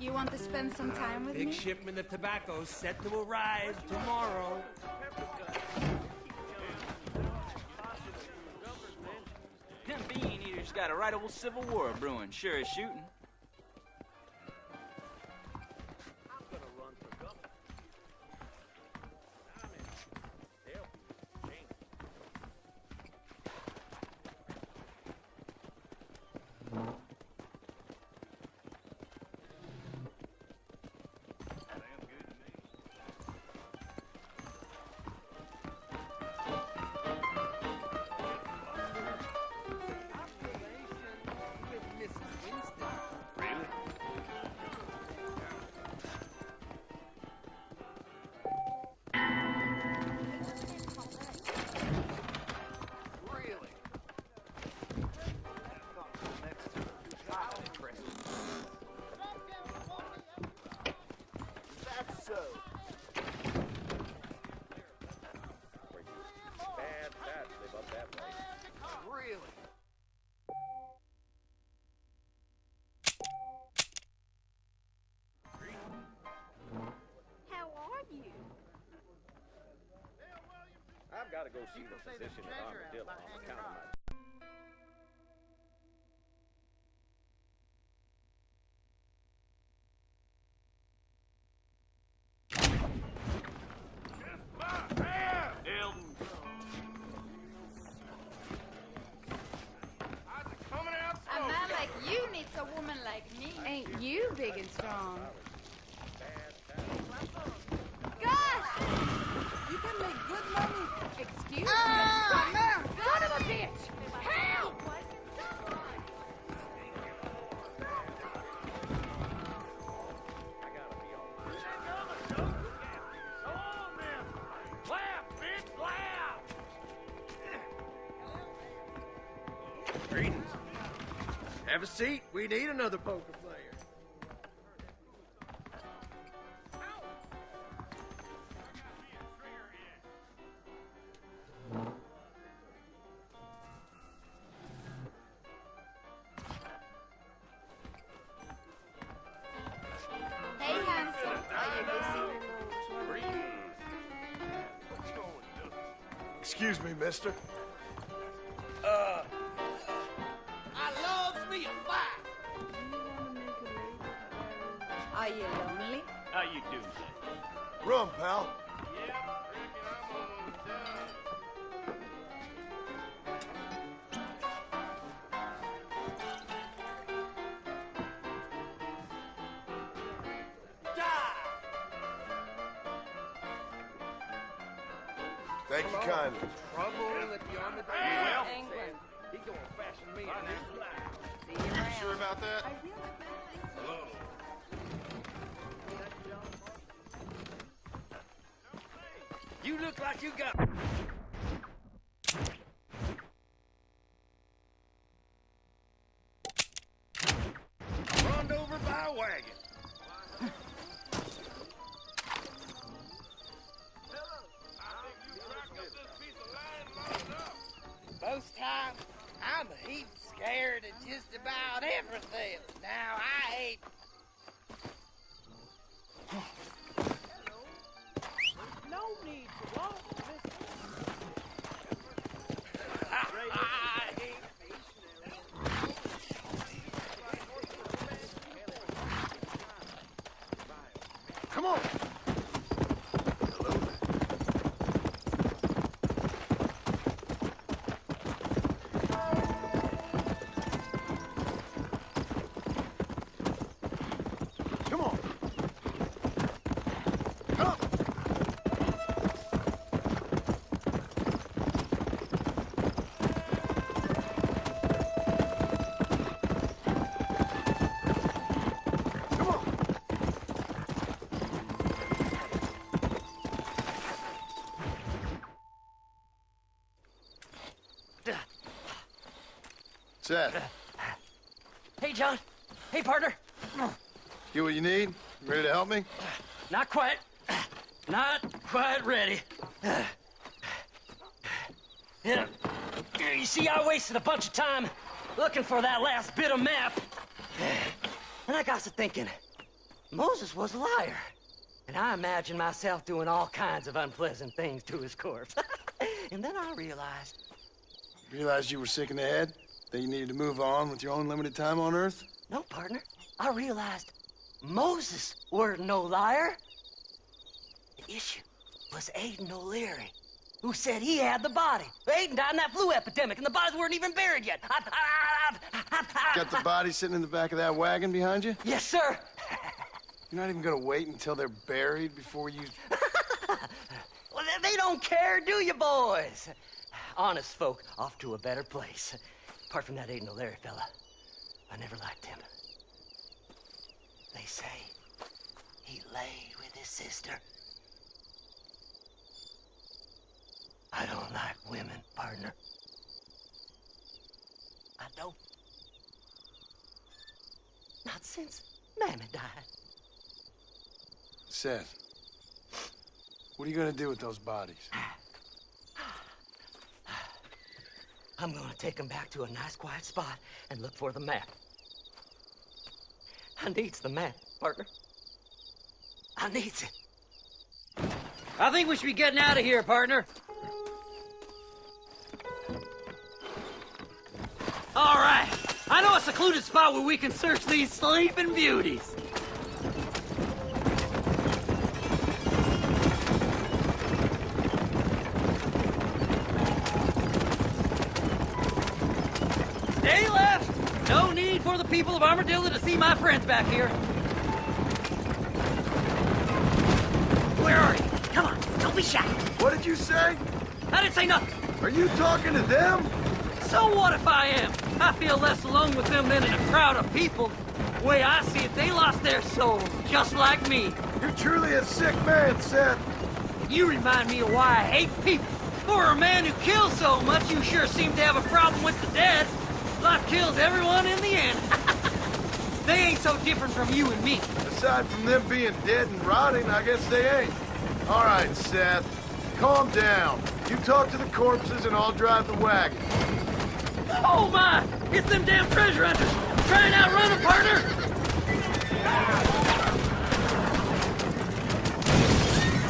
You want to spend some time with Big me? shipment of tobacco set to arrive tomorrow. Them bean eaters got a right old civil war brewing, sure as shooting. I've got to go see the physician at Armadillo on account of my I'm big and strong. Gosh! You can make good money. Excuse me. Son of a bitch! Help! Greetings. Have a seat. We need another poker player. Hey, handsome. Are you busy? Excuse me, mister. I loves me a fight. Are you lonely? How you do? Rum, pal. Thank you kindly. Trouble if you're on the Well, England. He gonna fashion me a new life. See you around. Sure about that? Hello. You look like you got... Runned over by a wagon. Most times, I'm a heap scared of just about everything. Now, I ain't... No need to walk this Come on. Come on. Come. Come on. Seth, Hey, John. Hey, partner. get what you need? You ready to help me? Not quite. Not quite ready. Yeah. You see, I wasted a bunch of time looking for that last bit of map. And I got to thinking, Moses was a liar. And I imagined myself doing all kinds of unpleasant things to his corpse. And then I realized... Realized you were sick in the head? That you needed to move on with your own limited time on Earth? No, partner. I realized Moses weren't no liar. The issue was Aiden O'Leary, who said he had the body. Aiden died in that flu epidemic, and the bodies weren't even buried yet. Got the body sitting in the back of that wagon behind you? Yes, sir. You're not even gonna wait until they're buried before you... Well, they don't care, do you, boys? Honest folk off to a better place. Apart from that Aiden O'Leary fella, I never liked him. They say he laid with his sister. I don't like women, partner. I don't. Not since Mammy died. Seth, what are you gonna do with those bodies? I'm gonna take them back to a nice quiet spot and look for the map. I needs the map, partner. I needs it. I think we should be getting out of here, partner. All right. I know a secluded spot where we can search these sleeping beauties. Stay left. No need for the people of Armadillo to see my friends back here. be shot. What did you say? I didn't say nothing. Are you talking to them? So what if I am? I feel less alone with them than in a crowd of people. The way I see it, they lost their souls, just like me. You're truly a sick man, Seth. You remind me of why I hate people. For a man who kills so much, you sure seem to have a problem with the dead. Life kills everyone in the end. They ain't so different from you and me. Aside from them being dead and rotting, I guess they ain't. All right, Seth. Calm down. You talk to the corpses and I'll drive the wagon. Oh my! It's them damn treasure hunters! Try and outrun them, partner!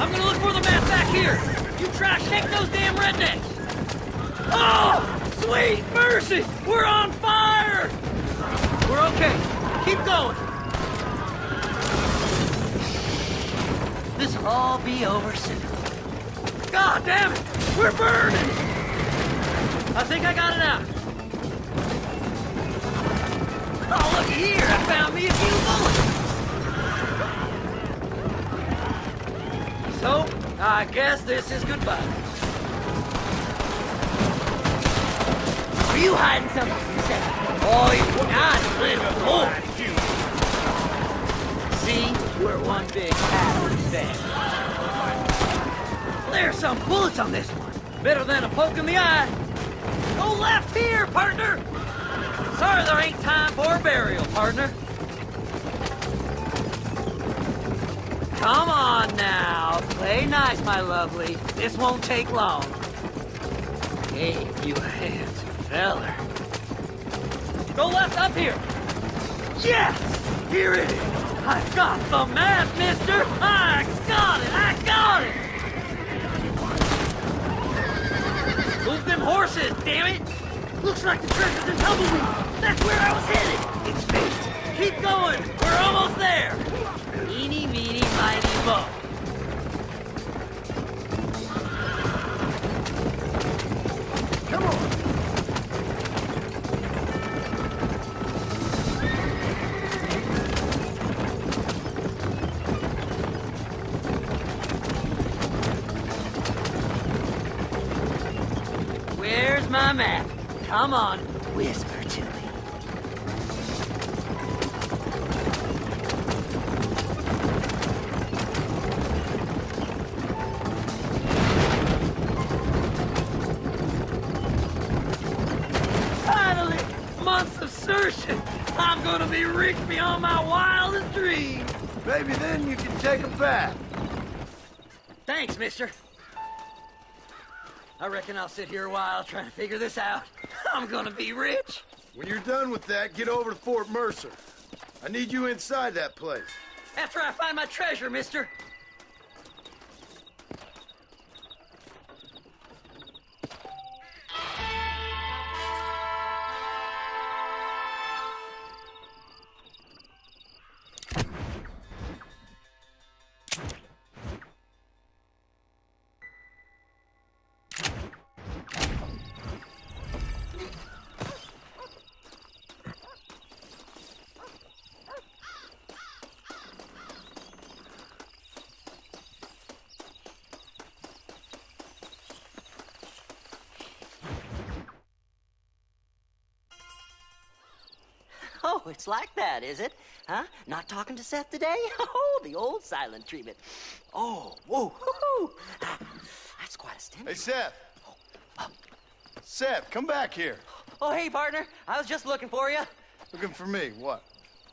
I'm gonna look for the map back here! You try to shake those damn rednecks! Oh! Sweet mercy! We're on fire! We're okay. Keep going. This'll all be over soon. God damn it! We're burning! I think I got it out. Oh, looky here! I found me a few bullets. So, I guess this is goodbye. Are you hiding something from Seth? Oh, you're not a little more. See? We're one big happy bag. There's some bullets on this one. Better than a poke in the eye. Go left here, partner! Sorry there ain't time for a burial, partner. Come on now. Play nice, my lovely. This won't take long. Hey, you handsome feller. Go left up here. Yes! Here it is. I got the map, mister. I got it. I got it. Move them horses, damn it. Looks like the treasure's in Tumbleweed. That's where I was headed. It's fate. Keep going. We're almost there. Eeny, meeny, miny, mo. Come on. Where's my map? Come on, whisper to me. Finally, months of searching. I'm gonna be rich beyond my wildest dreams. Maybe then you can take a bath. Thanks, mister. I reckon I'll sit here a while trying to figure this out. I'm gonna be rich. When you're done with that, get over to Fort Mercer. I need you inside that place. After I find my treasure, mister. Oh, it's like that, is it? Huh? Not talking to Seth today? Oh, the old silent treatment. Oh, whoa, hoo-hoo. That's quite a stimulus. Hey, Seth. Seth, come back here. Oh, hey, partner. I was just looking for you. Looking for me? What?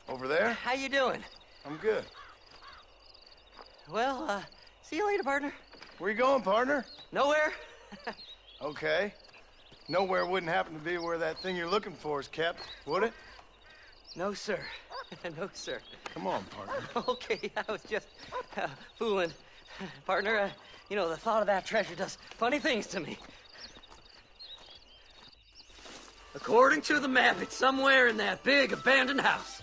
Over there? How you doing? I'm good. Well, see you later, partner. Where you going, partner? Nowhere. Okay. Nowhere wouldn't happen to be where that thing you're looking for is kept, would it? No, sir. No, sir. Come on, partner. Okay, I was just fooling. Partner, you know, the thought of that treasure does funny things to me. According to the map, it's somewhere in that big abandoned house.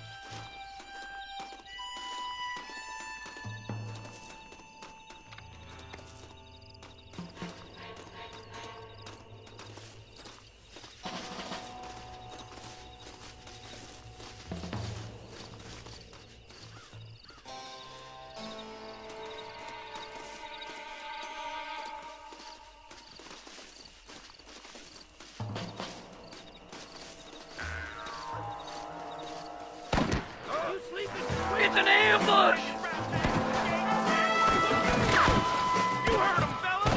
fucking ambush! You heard him, fellas!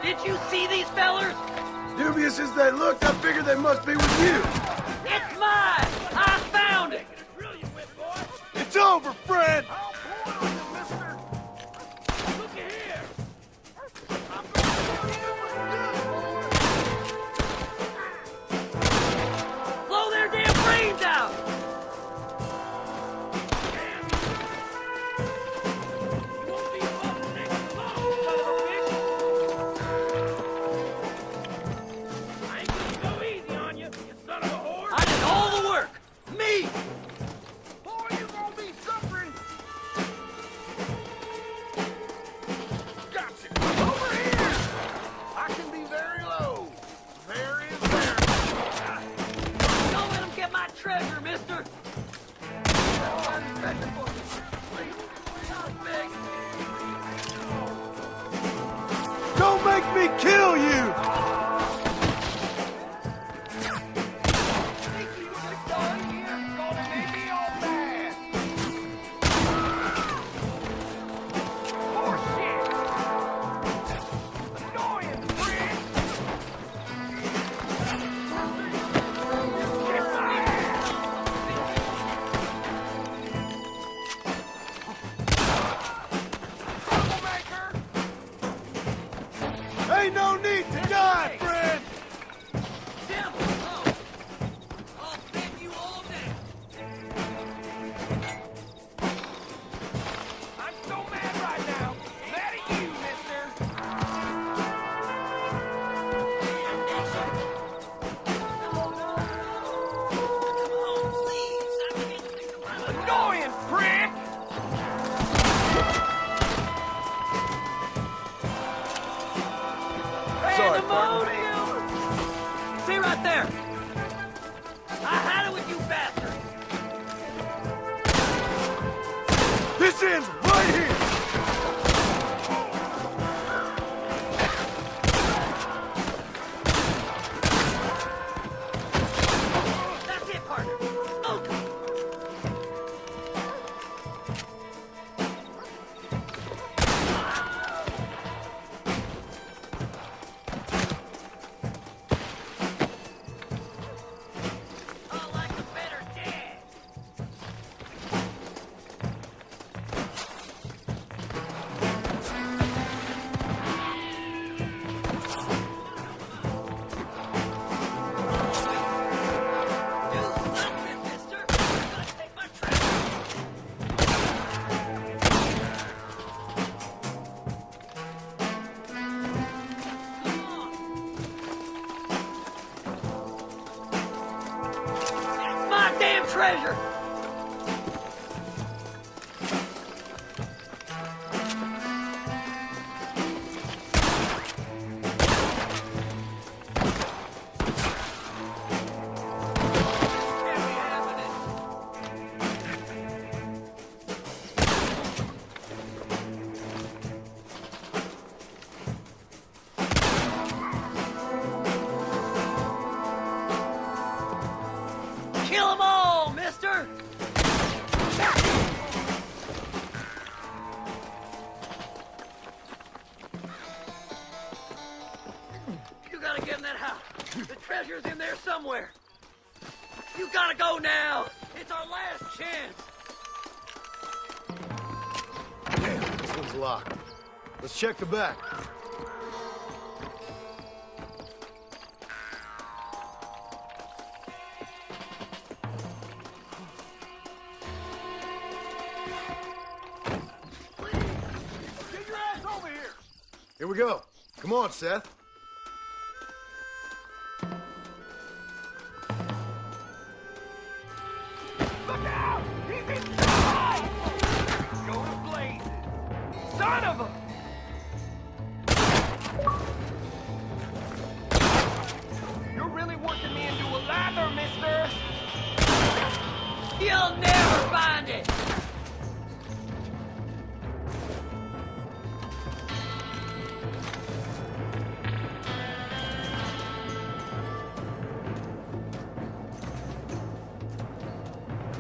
Did you see these fellers? Dubious as they looked, I figured they must be with you. It's mine! I found it! It's over, Fred! Blow their damn brains out! I did all the work! Me! Boy, you gonna be suffering! Gotcha! Over here! I can be very low. Very, very. Don't let them get my treasure, mister! Don't make me kill you! Ain't no need to die, friend! I'll beg you all day! I'm so mad right now. Mad at you, mister. Annoying prick! Sorry, Pandemonium! See right there! I had it with you bastards! This ends right here! That's it, partner! Smoke 'em. treasure! Kill 'em all, mister! You gotta get in that house. The treasure's in there somewhere. You gotta go now. It's our last chance. Damn, this one's locked. Let's check the back. Get your ass over here! Here we go. Come on, Seth. Look out! He's inside! Go to blazes! Son of a... You're really working me into a lather, mister! You'll never find it!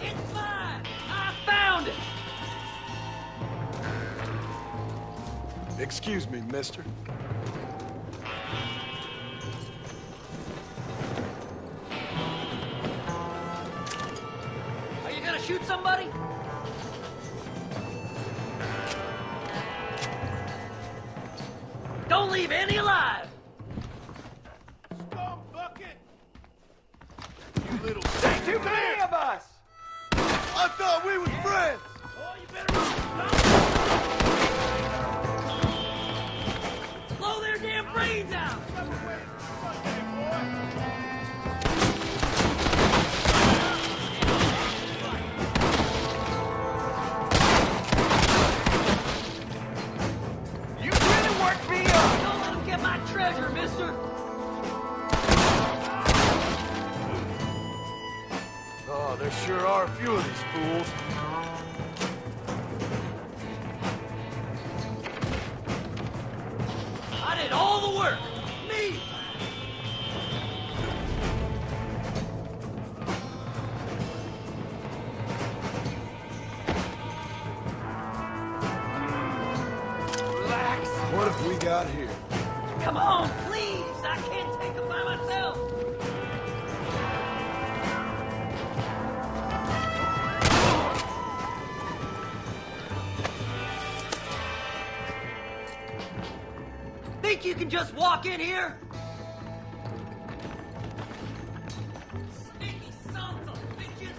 It's mine! I found it! Excuse me, mister. Are you gonna shoot somebody? Don't leave any alive! Scum bucket! You little... There's too many of us! I thought we was friends! Oh, you better run! Blow their damn brains out! You really worked me up! Don't let them get my treasure, mister! Oh, there sure are a few of these fools. I did all the work! Me! Relax! What have we got here? Come on, please! I can't take them by myself! Think you can just walk in here? Sneaky sons of bitches!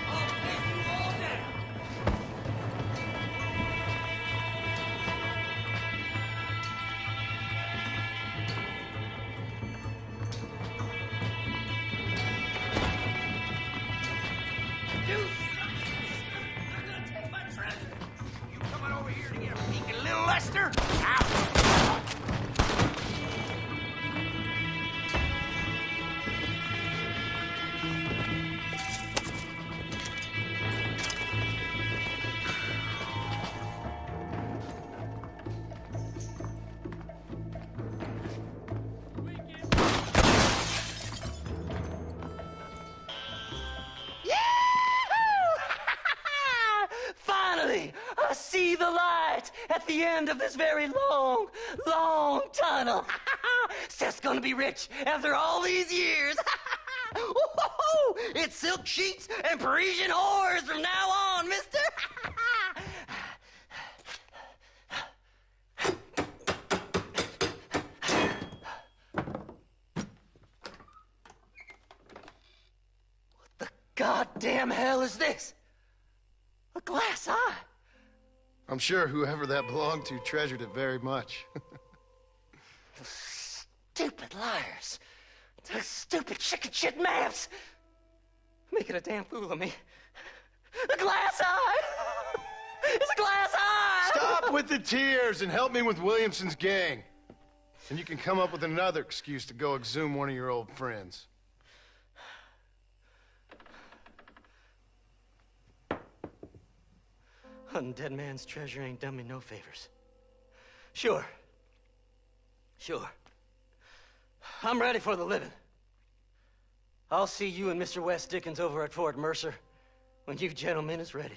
I'll take you all down! Do something, mister! They're gonna take my treasure! You coming over here to get a peek at Little Lester? Out! Finally, I see the light at the end of this very long, long tunnel. Seth's gonna be rich after all these years. It's silk sheets and Parisian whores from now on, mister. What the goddamn hell is this? A glass eye. I'm sure whoever that belonged to treasured it very much. Stupid liars. Those stupid chicken shit maps. Making a damn fool of me. A glass eye! It's a glass eye! Stop with the tears and help me with Williamson's gang. And you can come up with another excuse to go exhume one of your old friends. Hunting dead man's treasure ain't done me no favors. Sure. I'm ready for the living. I'll see you and Mr. West Dickens over at Fort Mercer when you gentlemen is ready.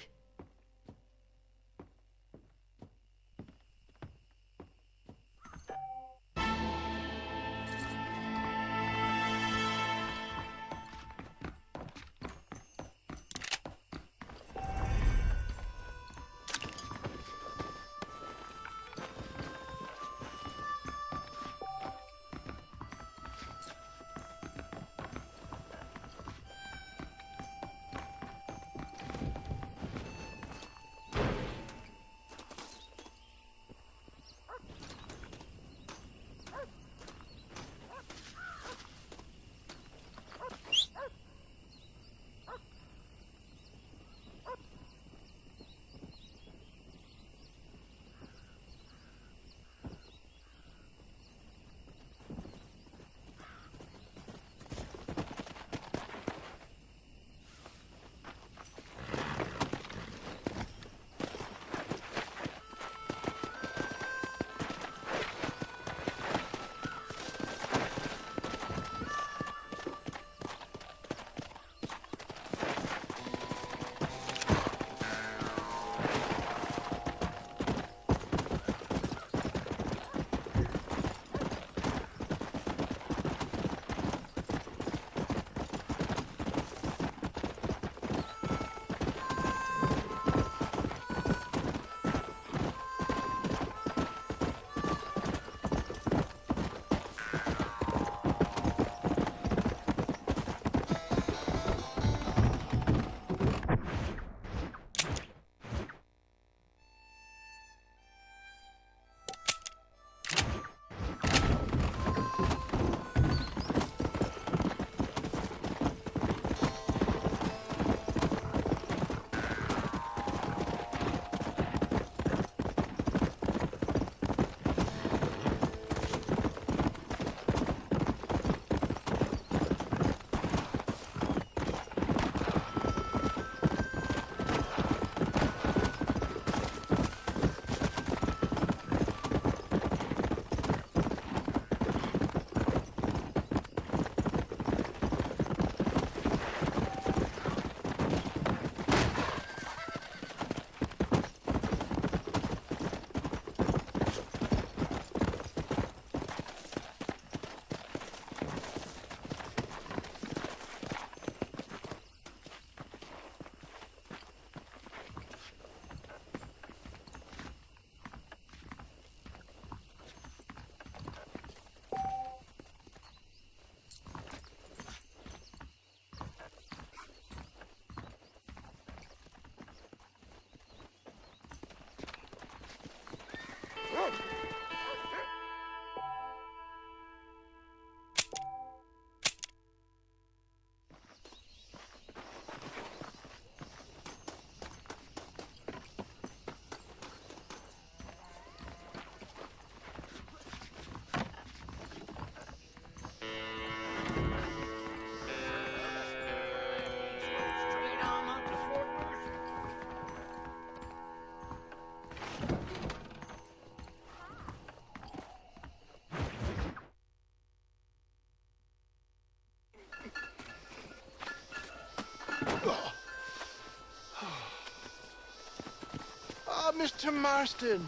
Mr. Marston.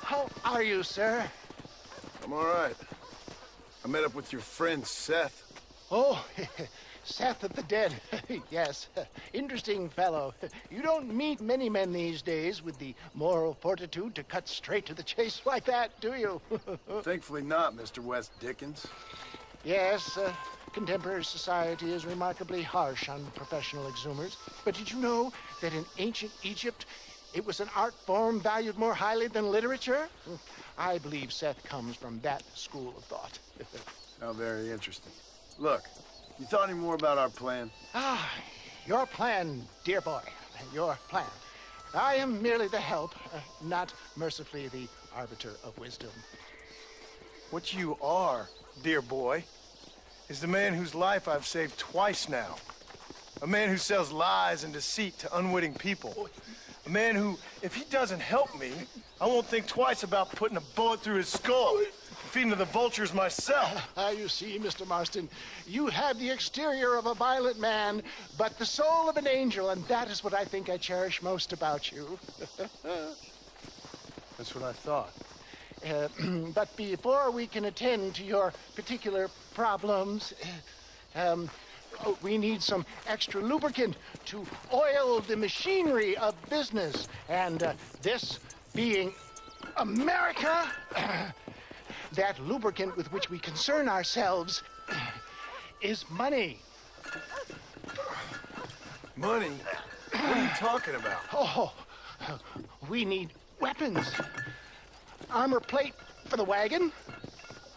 How are you, sir? I'm all right. I met up with your friend, Seth. Oh, Seth of the Dead. Yes, interesting fellow. You don't meet many men these days with the moral fortitude to cut straight to the chase like that, do you? Thankfully not, Mr. West Dickens. Yes, contemporary society is remarkably harsh on professional exhumers. But did you know that in ancient Egypt, it was an art form valued more highly than literature? I believe Seth comes from that school of thought. How very interesting. Look, you thought any more about our plan? Your plan, dear boy, your plan. I am merely the help, not mercifully the arbiter of wisdom. What you are, dear boy, is the man whose life I've saved twice now. A man who sells lies and deceit to unwitting people. A man who, if he doesn't help me, I won't think twice about putting a bullet through his skull, feeding to the vultures myself. You see, Mr. Marston, you have the exterior of a violent man, but the soul of an angel, and that is what I think I cherish most about you. That's what I thought. But before we can attend to your particular problems, we need some extra lubricant to oil the machinery of business. And this being America, that lubricant with which we concern ourselves is money. Money? What are you talking about? Oh, we need weapons. Armor plate for the wagon,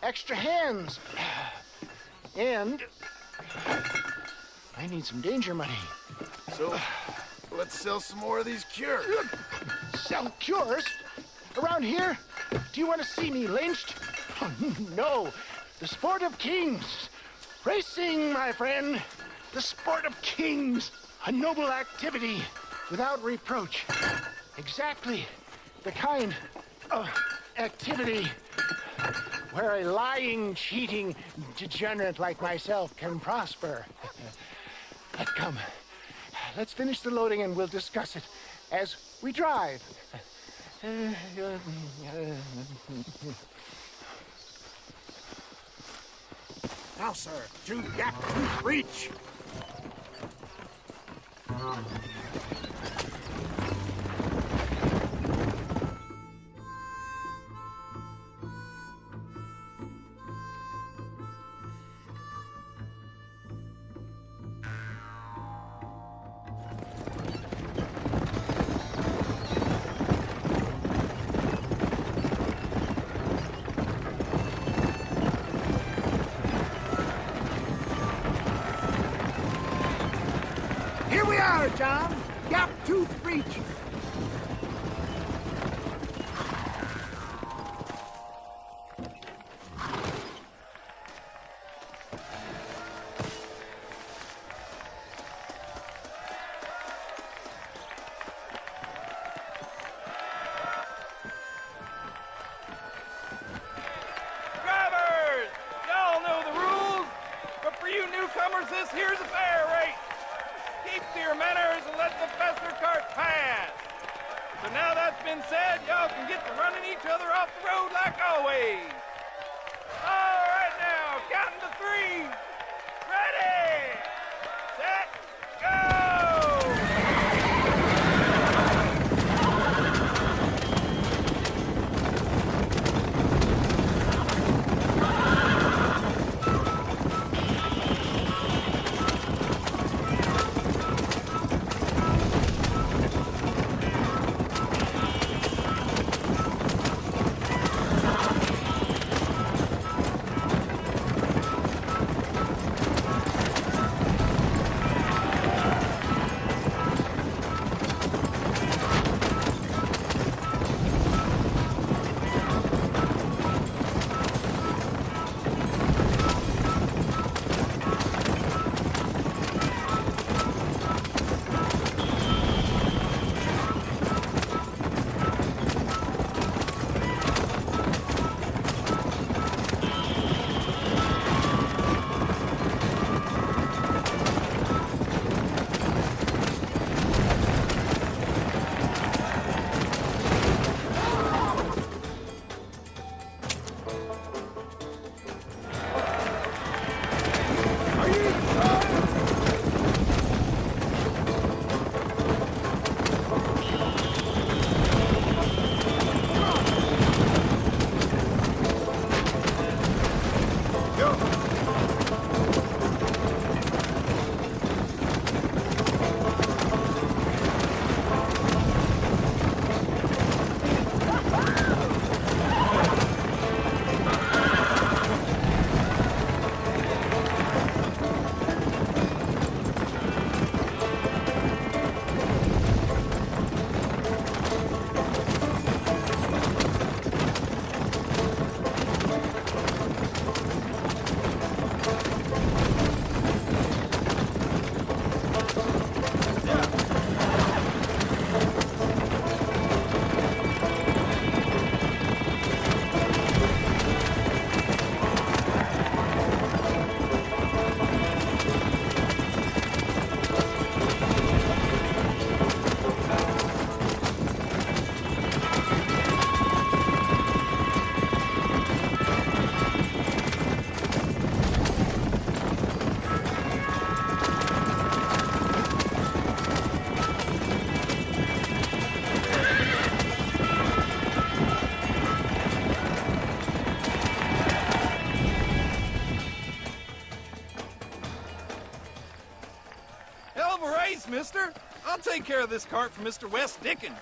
extra hands, and I need some danger money. So, let's sell some more of these cures. Sell cures? Around here? Do you want to see me lynched? Oh, no. The sport of kings. Racing, my friend. The sport of kings. A noble activity without reproach. Exactly the kind of activity where a lying, cheating degenerate like myself can prosper. But come, let's finish the loading and we'll discuss it as we drive. Now, sir, to Gap Tooth Reach. Here we are, John. Gap Tooth Reach. Drivers! Y'all know the rules, but for you newcomers, this here's a fair rate. Keep to your manners and let the faster cart pass. So now that's been said, y'all can get to running each other off the road like always. All right now, counting to 3. Ready, set, go! of a race, mister. I'll take care of this cart for Mr. West Dickens.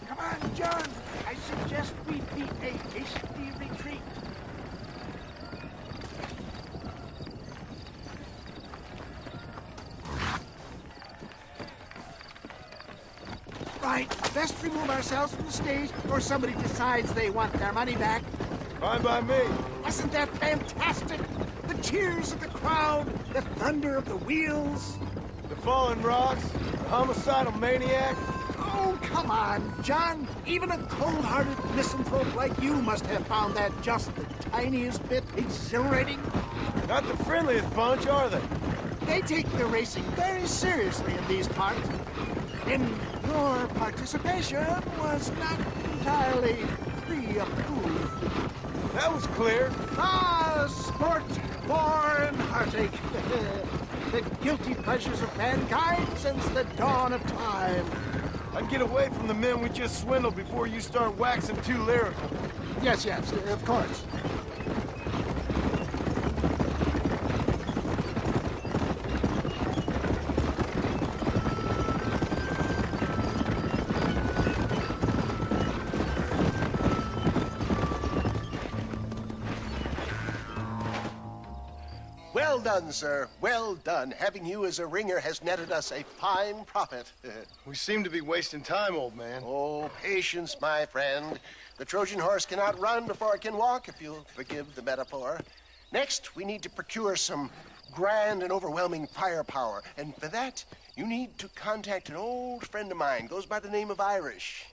Come on, John. I suggest we beat a hasty retreat. Right, best remove ourselves from the stage or somebody decides they want their money back. Fine by me. Wasn't that fantastic? The cheers of the crowd, the thunder of the wheels. The falling rocks, the homicidal maniac. Oh, come on, John. Even a cold-hearted misanthrope like you must have found that just the tiniest bit exhilarating. Not the friendliest bunch, are they? They take their racing very seriously in these parts. And your participation was not entirely pre-approved. That was clear. Ah, sport, war, and heartache. The guilty pleasures of mankind since the dawn of time. I'd get away from the men we just swindled before you start waxing too lyrical. Yes, of course. Well done, sir. Well done. Having you as a ringer has netted us a fine profit. We seem to be wasting time, old man. Oh, patience, my friend. The Trojan horse cannot run before it can walk, if you'll forgive the metaphor. Next, we need to procure some grand and overwhelming firepower. And for that, you need to contact an old friend of mine. Goes by the name of Irish.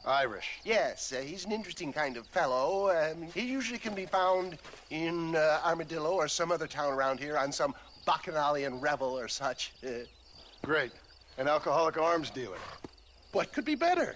Irish? Yes, he's an interesting kind of fellow. He usually can be found in Armadillo or some other town around here on some bacchanalian revel or such. Great. An alcoholic arms dealer. What could be better?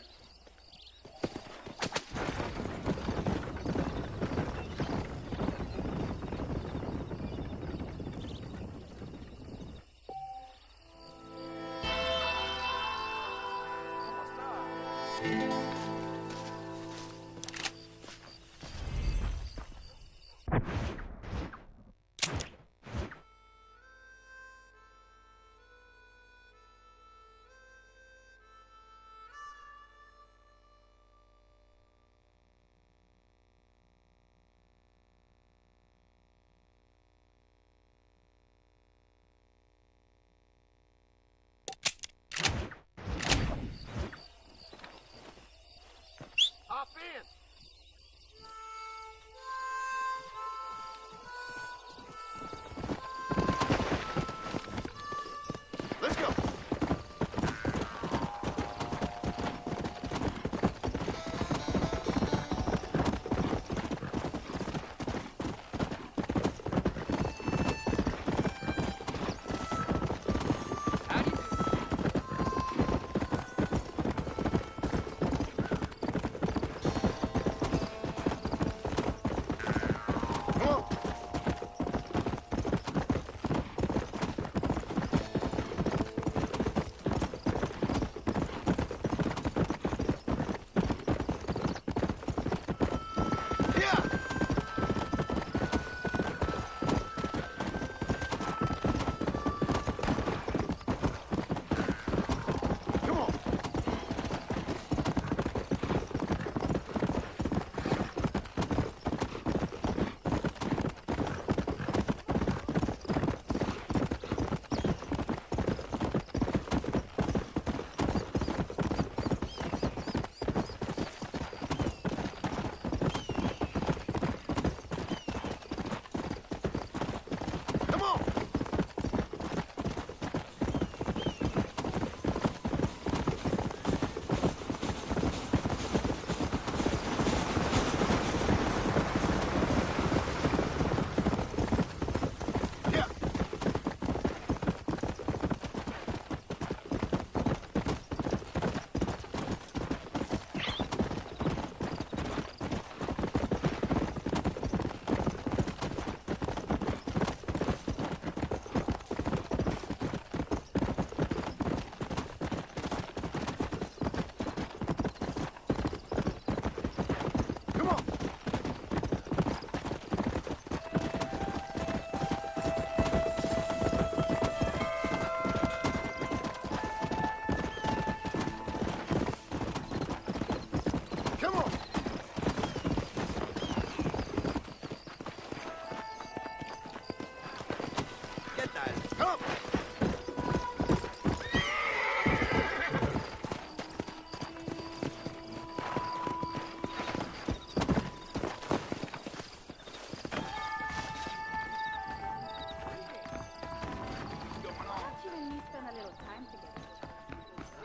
a little time together.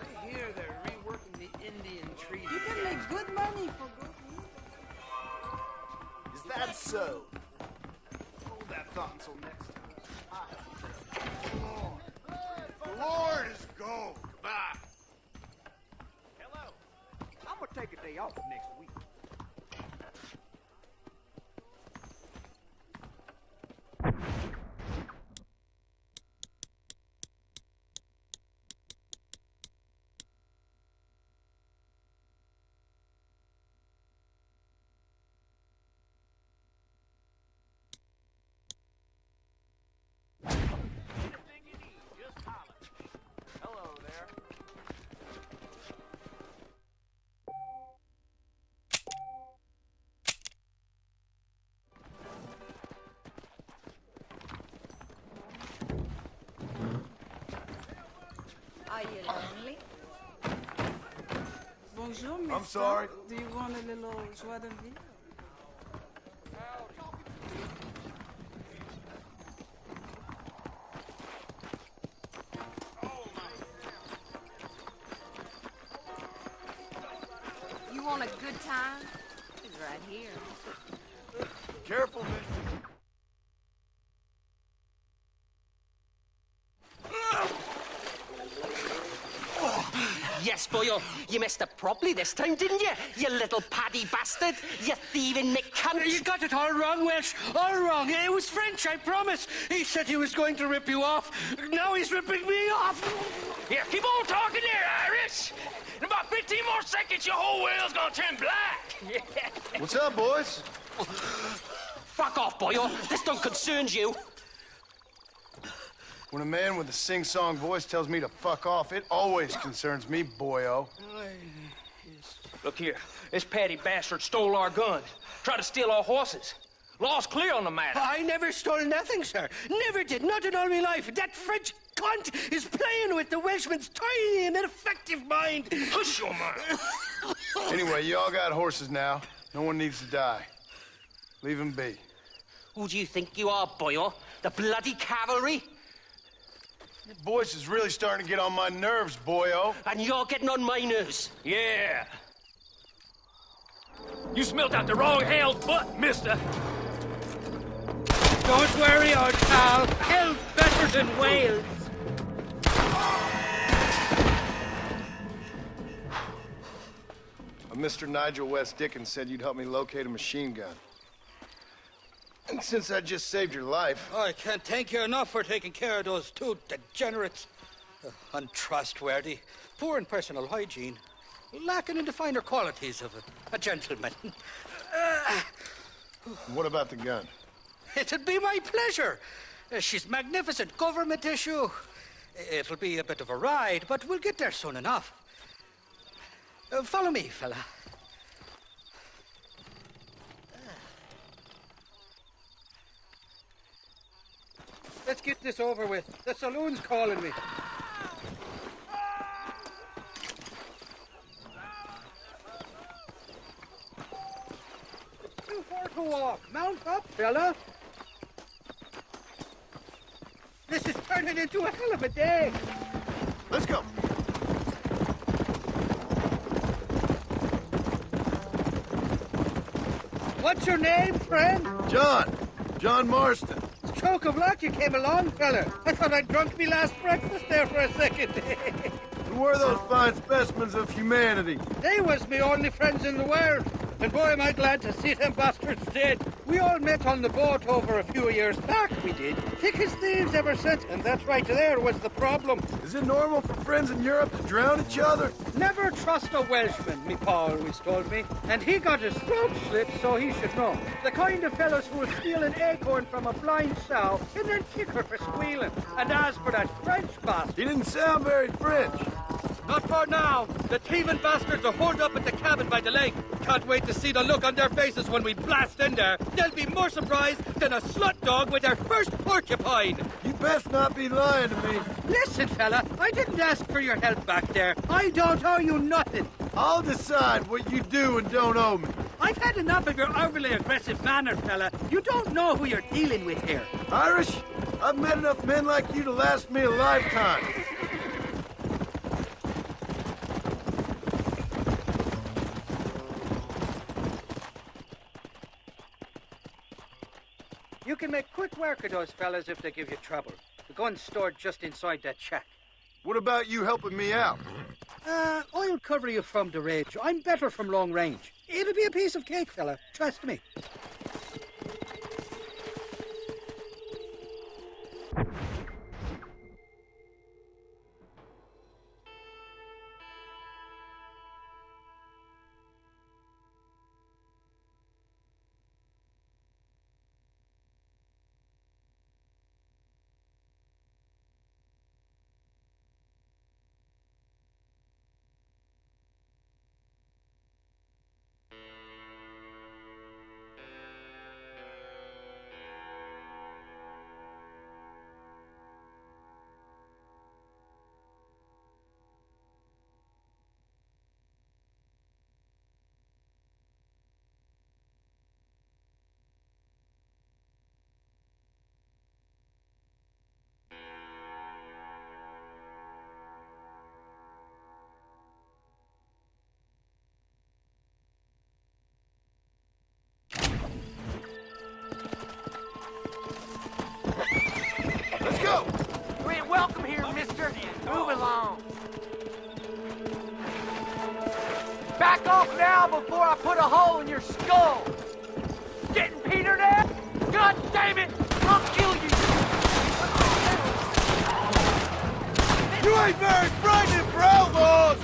I hear they're reworking the Indian treaty. You can make good money for good music. Is that so? Hold that thought until next time. The Lord is go. Goodbye. Hello. I'm gonna take a day off next week. Hello there. Are you lonely? Bonjour, mister. I'm sorry. Do you want a little joie de vivre? You want a good time? It's right here. Careful, mister. Yes, boyo, you messed up properly this time, didn't you? You little paddy bastard. You thieving McCunt. You got it all wrong, Welsh. All wrong. It was French, I promise. He said he was going to rip you off. Now he's ripping me off. Here, keep on talking there, Irish. In about 15 more seconds, your whole whale's gonna turn black. What's up, boys? Fuck off, boyo. This don't concern you. When a man with a sing-song voice tells me to fuck off, it always concerns me, boyo. Look here, this Paddy bastard stole our guns, tried to steal our horses. Law's clear on the matter. I never stole nothing, sir. Never did. Not in all my life. That French cunt is playing with the Welshman's tiny and ineffective mind. Hush your mouth. Anyway, you all got horses now. No one needs to die. Leave them be. Who do you think you are, boyo? The bloody cavalry? Your voice is really starting to get on my nerves, boyo. And you're getting on my nerves. Yeah. You smelt out the wrong hell's butt, mister. Don't worry, old pal. Hell's better than Wales. Mr. Nigel West Dickens said you'd help me locate a machine gun. And since I just saved your life... I can't thank you enough for taking care of those two degenerates. Untrustworthy, poor in personal hygiene, lacking in the finer qualities of a gentleman. What about the gun? It'd be my pleasure. She's magnificent, government issue. It'll be a bit of a ride, but we'll get there soon enough. Follow me, fella. Let's get this over with. The saloon's calling me. Too far to walk. Mount up, fella. This is turning into a hell of a day. Let's go. What's your name, friend? John Marston. Stroke of luck you came along, fella. I thought I'd drunk me last breakfast there for a second. Who were those fine specimens of humanity? They was me only friends in the world. And boy, am I glad to see them bastards dead. We all met on the boat over a few years back, we did. Thick as thieves ever since, and that right there was the problem. Is it normal for friends in Europe to drown each other? Never trust a Welshman, me pa always told me. And he got his throat slit, so he should know. The kind of fellows who will steal an acorn from a blind sow and then kick her for squealing. And as for that French bastard... He didn't sound very French. Not for now. The thieving bastards are holed up at the cabin by the lake. Can't wait to see the look on their faces when we blast in there. They'll be more surprised than a slut dog with their first porcupine. You best not be lying to me. Listen, fella, I didn't ask for your help back there. I don't owe you nothing. I'll decide what you do and don't owe me. I've had enough of your overly aggressive manner, fella. You don't know who you're dealing with here. Irish, I've met enough men like you to last me a lifetime. can make quick work of those fellas if they give you trouble. The gun's stored just inside that shack. What about you helping me out? I'll cover you from the ridge. I'm better from long range. It'll be a piece of cake, fella. Trust me. Let's go! You ain't welcome here, mister. Move along. Back off now before I put a hole in your skull. Getting petered out? God damn it! I'll kill you! You ain't very frightening for outlaws!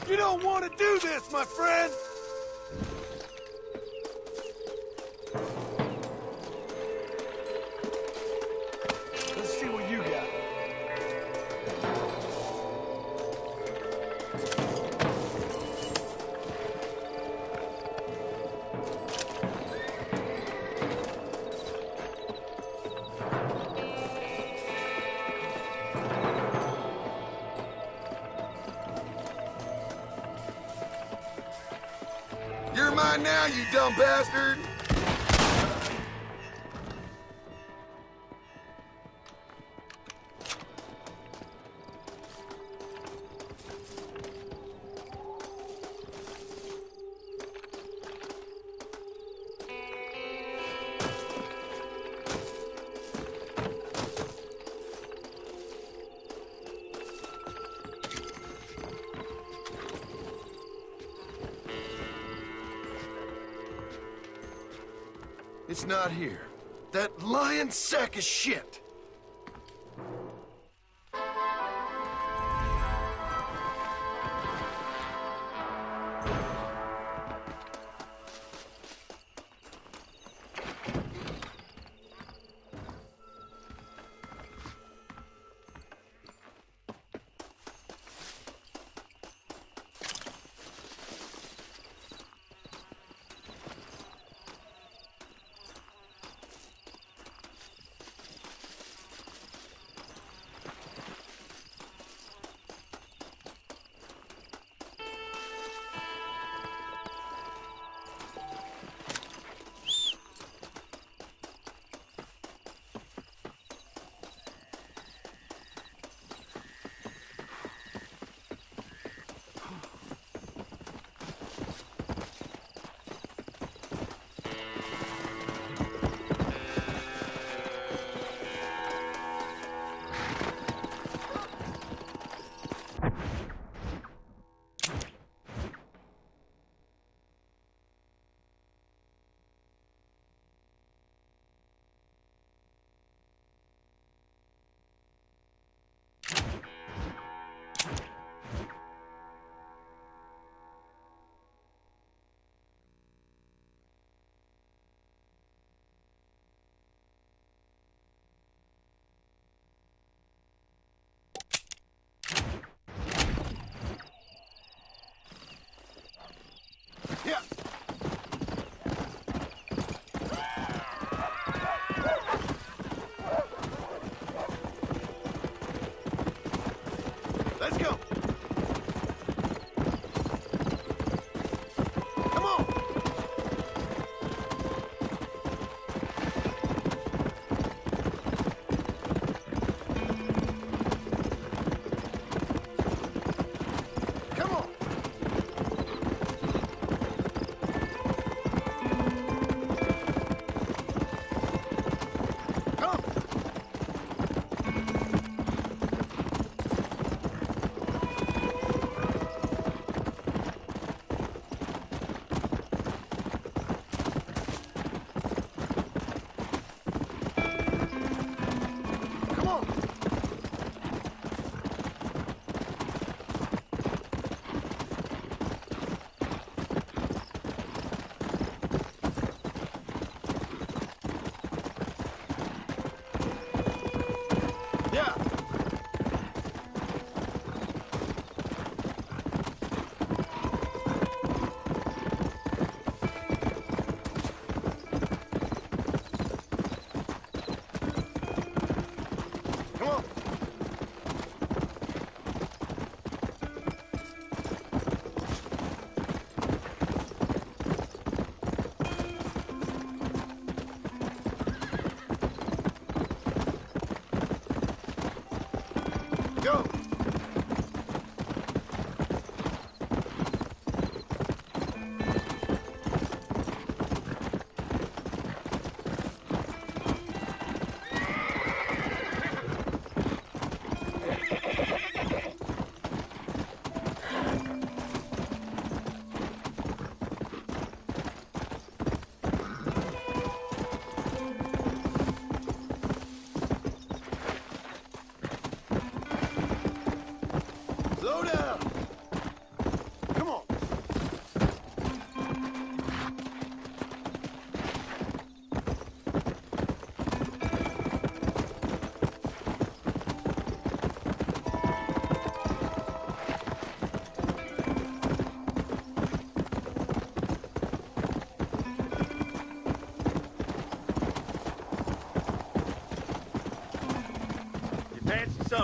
You don't want to do this, my friend! Let's see what you got. You're mine now, you dumb bastard! It's not here. That lying sack of shit!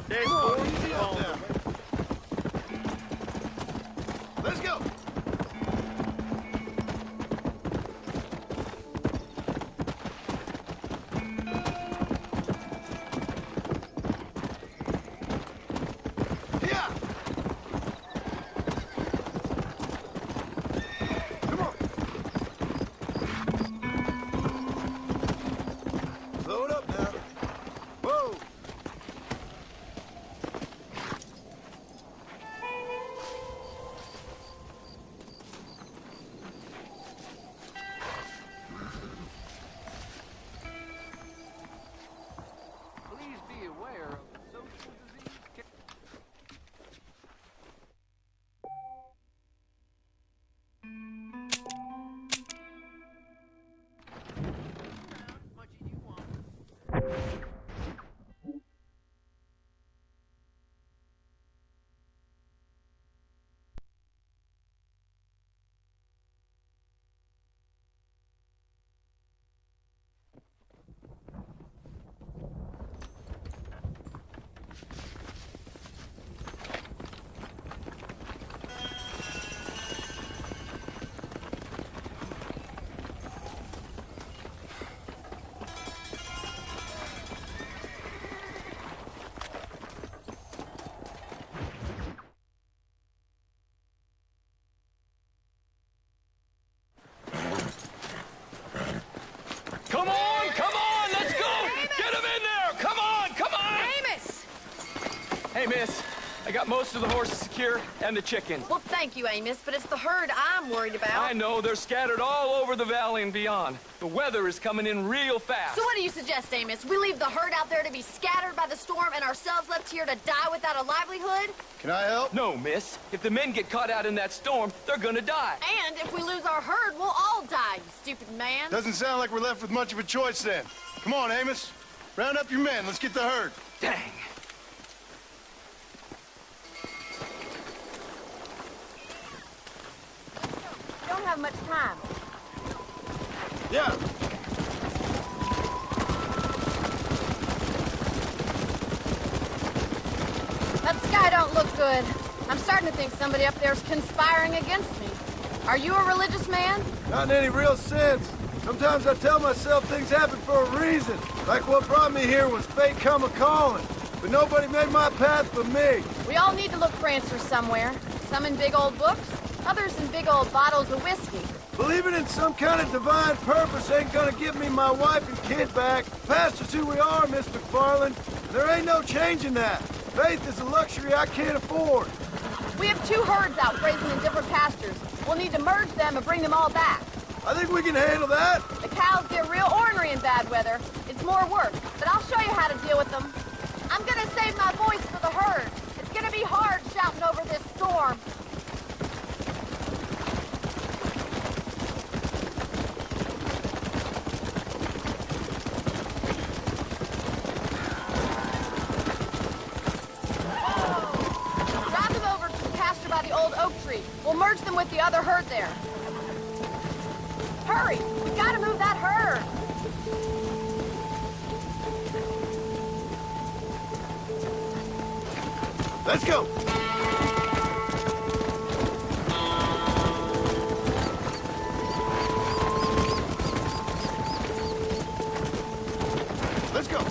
Dashboard, easy on them. Let's go. Yeah. Come on. Slow it up now. Whoa. Please be aware of the social disease. Come on, let's go! Get him in there! Come on! Amos! Hey, miss. I got most of the horses secure and the chickens. Well, thank you, Amos, but it's the herd I'm worried about. I know, they're scattered all over the valley and beyond. The weather is coming in real fast. So what do you suggest, Amos? We leave the herd out there to be scattered by the storm and ourselves left here to die without a livelihood? Can I help? No, miss. If the men get caught out in that storm, they're gonna die. And if we lose our herd, we'll all die, you stupid man. Doesn't sound like we're left with much of a choice then. Come on, Amos. Round up your men. Let's get the herd. Dang. Don't have much time. Yeah. That sky don't look good. I'm starting to think somebody up there's conspiring against me. Are you a religious man? Not in any real sense. Sometimes I tell myself things happen for a reason. Like what brought me here was fate come a-calling. But nobody made my path but me. We all need to look for answers somewhere. Some in big old books, others in big old bottles of whiskey. Believing in some kind of divine purpose ain't gonna give me my wife and kid back. Past is who we are, Miss McFarland. There ain't no changing that. Faith is a luxury I can't afford. We have 2 herds out grazing in different pastures. We'll need to merge them and bring them all back. I think we can handle that. The cows get real ornery in bad weather. It's more work, but I'll show you how to deal with them. I'm gonna save my voice for the herd. It's gonna be hard shouting over this storm. Drive them over to the pasture by the old oak tree. We'll merge them with the other herd there. Hurry! We gotta move that herd! Let's go. Let's go.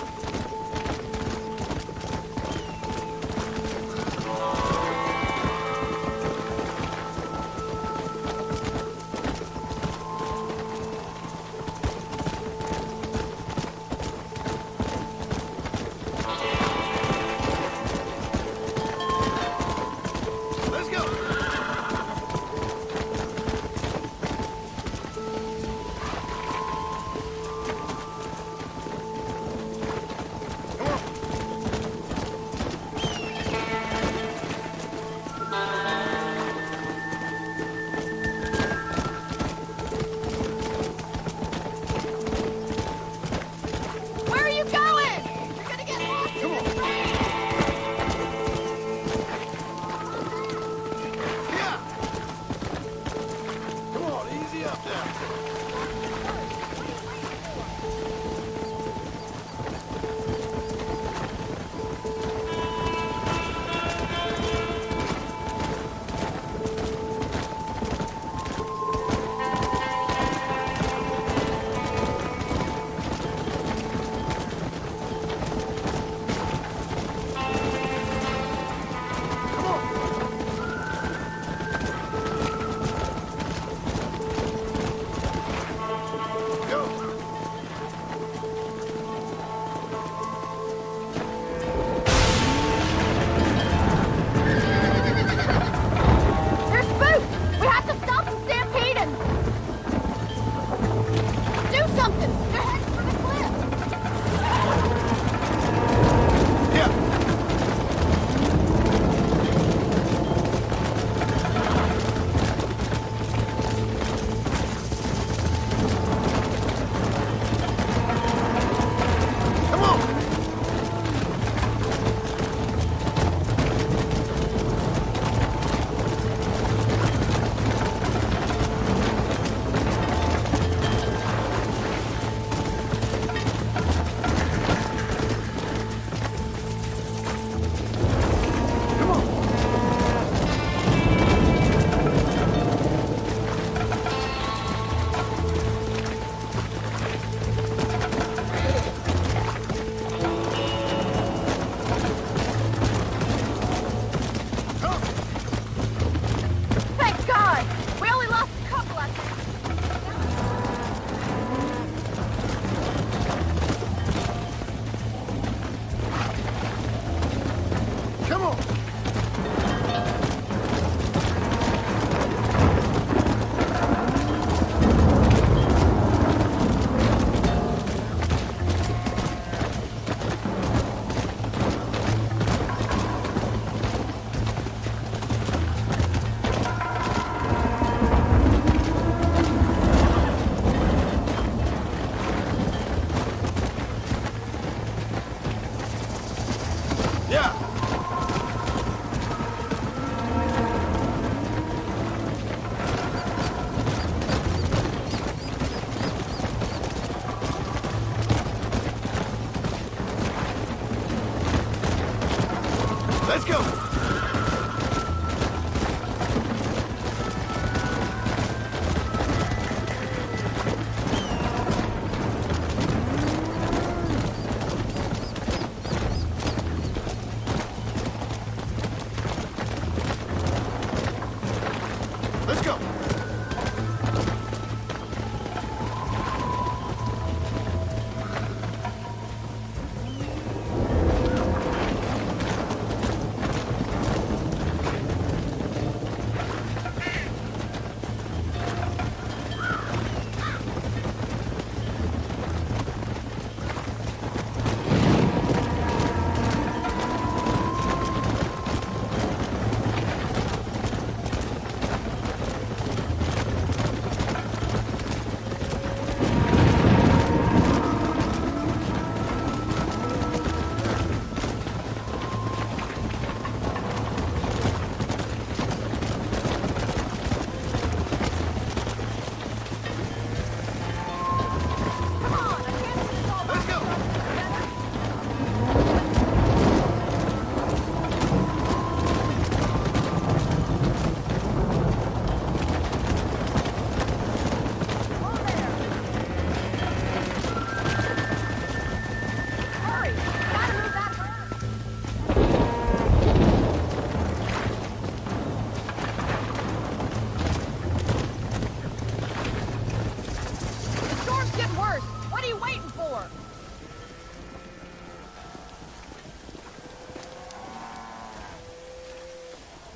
Let's go.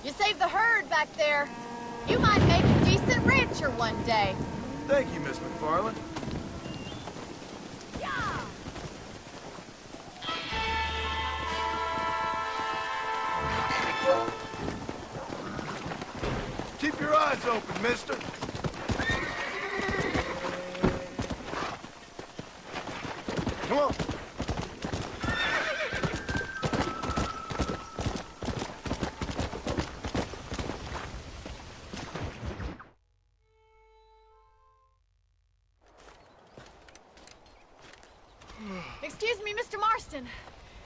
You saved the herd back there. You might make a decent rancher one day. Thank you, Miss McFarland. Keep your eyes open, mister. Come on. Excuse me, Mr. Marston.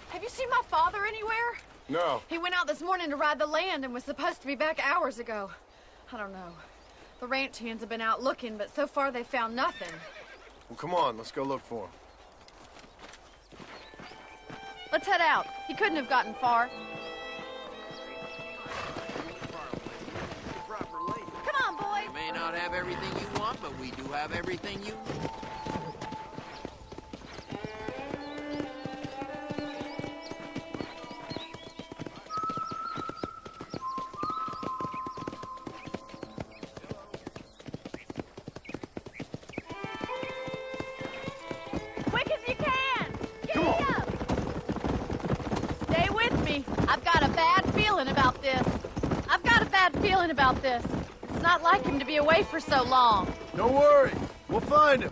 Have you seen my father anywhere? No. He went out this morning to ride the land and was supposed to be back hours ago. I don't know. The ranch hands have been out looking, but so far they've found nothing. Well, come on, let's go look for him. Let's head out. He couldn't have gotten far. Come on, boys. You may not have everything you want, but we do have everything you need. Quick as you can! Get me up! Stay with me. I've got a bad feeling about this. I've got a bad feeling about this. It's not like him to be away for so long. Don't worry. We'll find him.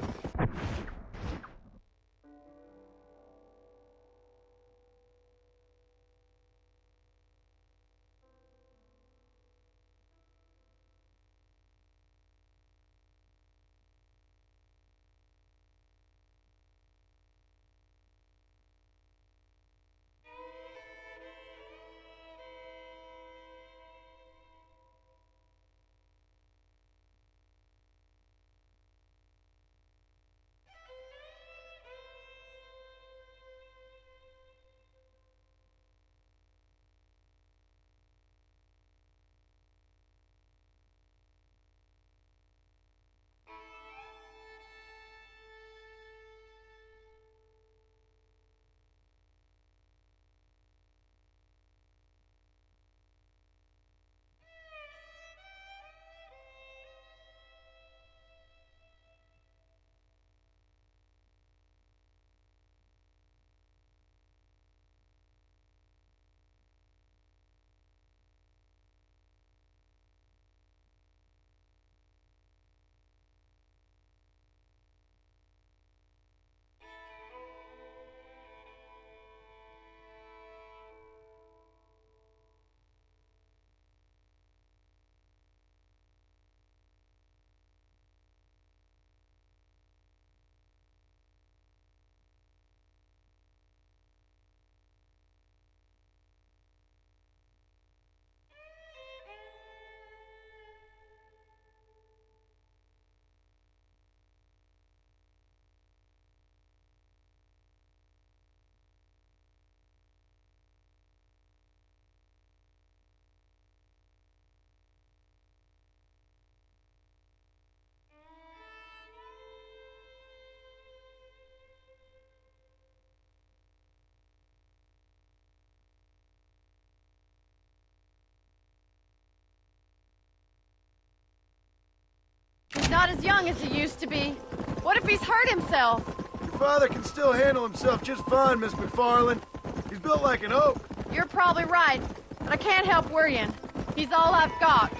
He's not as young as he used to be. What if he's hurt himself? Your father can still handle himself just fine, Miss McFarland. He's built like an oak. You're probably right, but I can't help worrying. He's all I've got.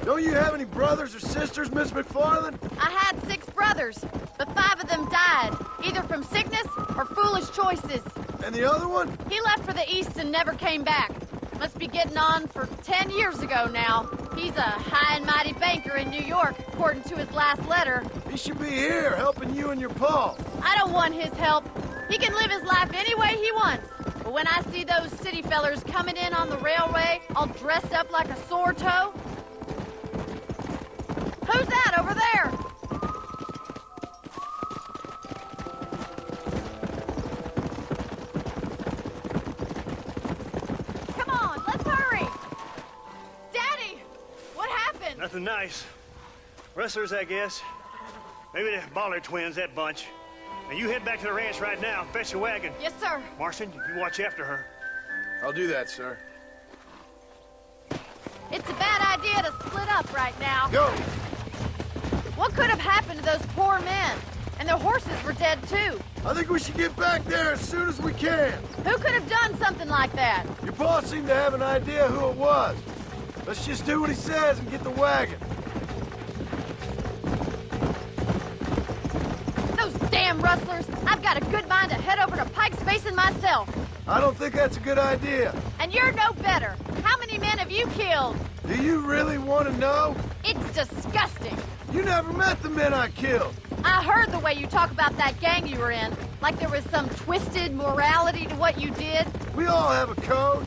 Don't you have any brothers or sisters, Miss McFarland? I had 6 brothers, but 5 of them died, either from sickness or foolish choices. And the other one? He left for the East and never came back. Must be getting on for 10 years ago now. He's a high and mighty banker in New York, according to his last letter. He should be here, helping you and your pa. I don't want his help. He can live his life any way he wants. But when I see those city fellers coming in on the railway, all dressed up like a sore toe... Who's that over there? Come on, let's hurry! Daddy! What happened? Nothing nice. Rustlers, I guess. Maybe the Bollard twins, that bunch. Now you head back to the ranch right now and fetch the wagon. Yes, sir. Marston, you watch after her. I'll do that, sir. It's a bad idea to split up right now. Go! What could have happened to those poor men? And their horses were dead, too. I think we should get back there as soon as we can. Who could have done something like that? Your boss seemed to have an idea who it was. Let's just do what he says and get the wagon. Those damn rustlers! I've got a good mind to head over to Pike's Basin myself. I don't think that's a good idea. And you're no better. How many men have you killed? Do you really want to know? It's disgusting. You never met the men I killed. I heard the way you talk about that gang you were in, like there was some twisted morality to what you did. We all have a code.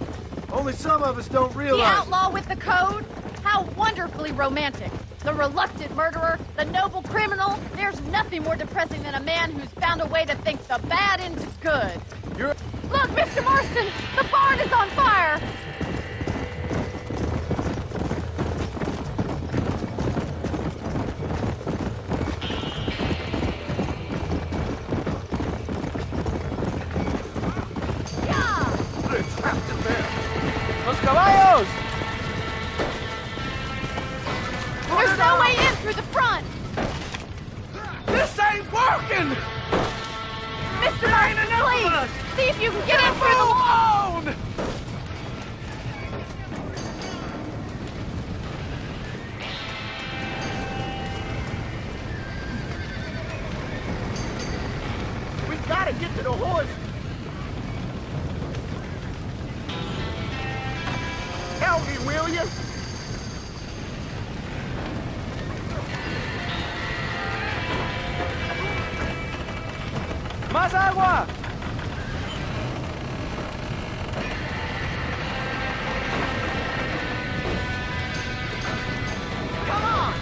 Only some of us don't realize The outlaw with the code? How wonderfully romantic. The reluctant murderer, the noble criminal. There's nothing more depressing than a man who's found a way to think the bad into good. Look, Mr. Marston, the barn is on fire. Los caballos! There's no way in through the front. This ain't working! Mr. Martin, please, see if you can get in through the wall. We gotta get to the horse. Help me, will you? Más agua! Come on!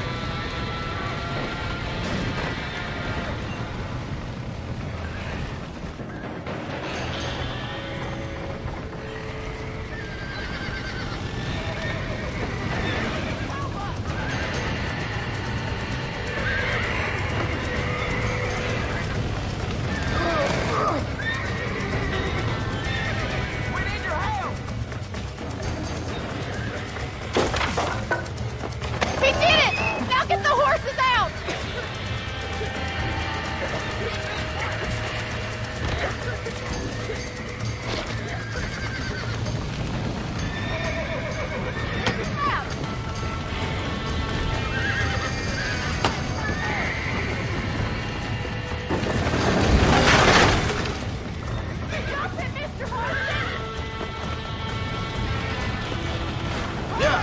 He did it! Now get the horses out! Drop it, Mr. Marston! Yeah.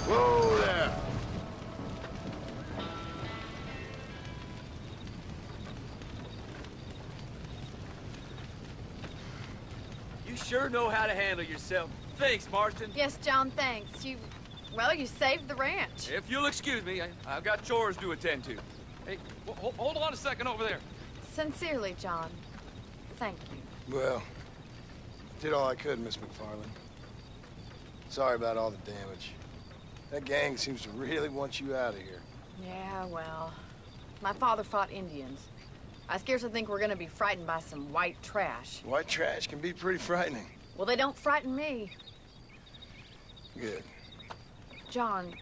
Whoa there. You sure know how to handle yourself. Thanks, Marston. Yes, John, thanks. You saved the ranch. If you'll excuse me, I've got chores to attend to. Hey, hold on a second over there. Sincerely, John. Thank you. Well, did all I could, Miss McFarland. Sorry about all the damage. That gang seems to really want you out of here. Yeah, well, my father fought Indians. I scarcely think we're gonna be frightened by some white trash. White trash can be pretty frightening. Well, they don't frighten me. Good. John,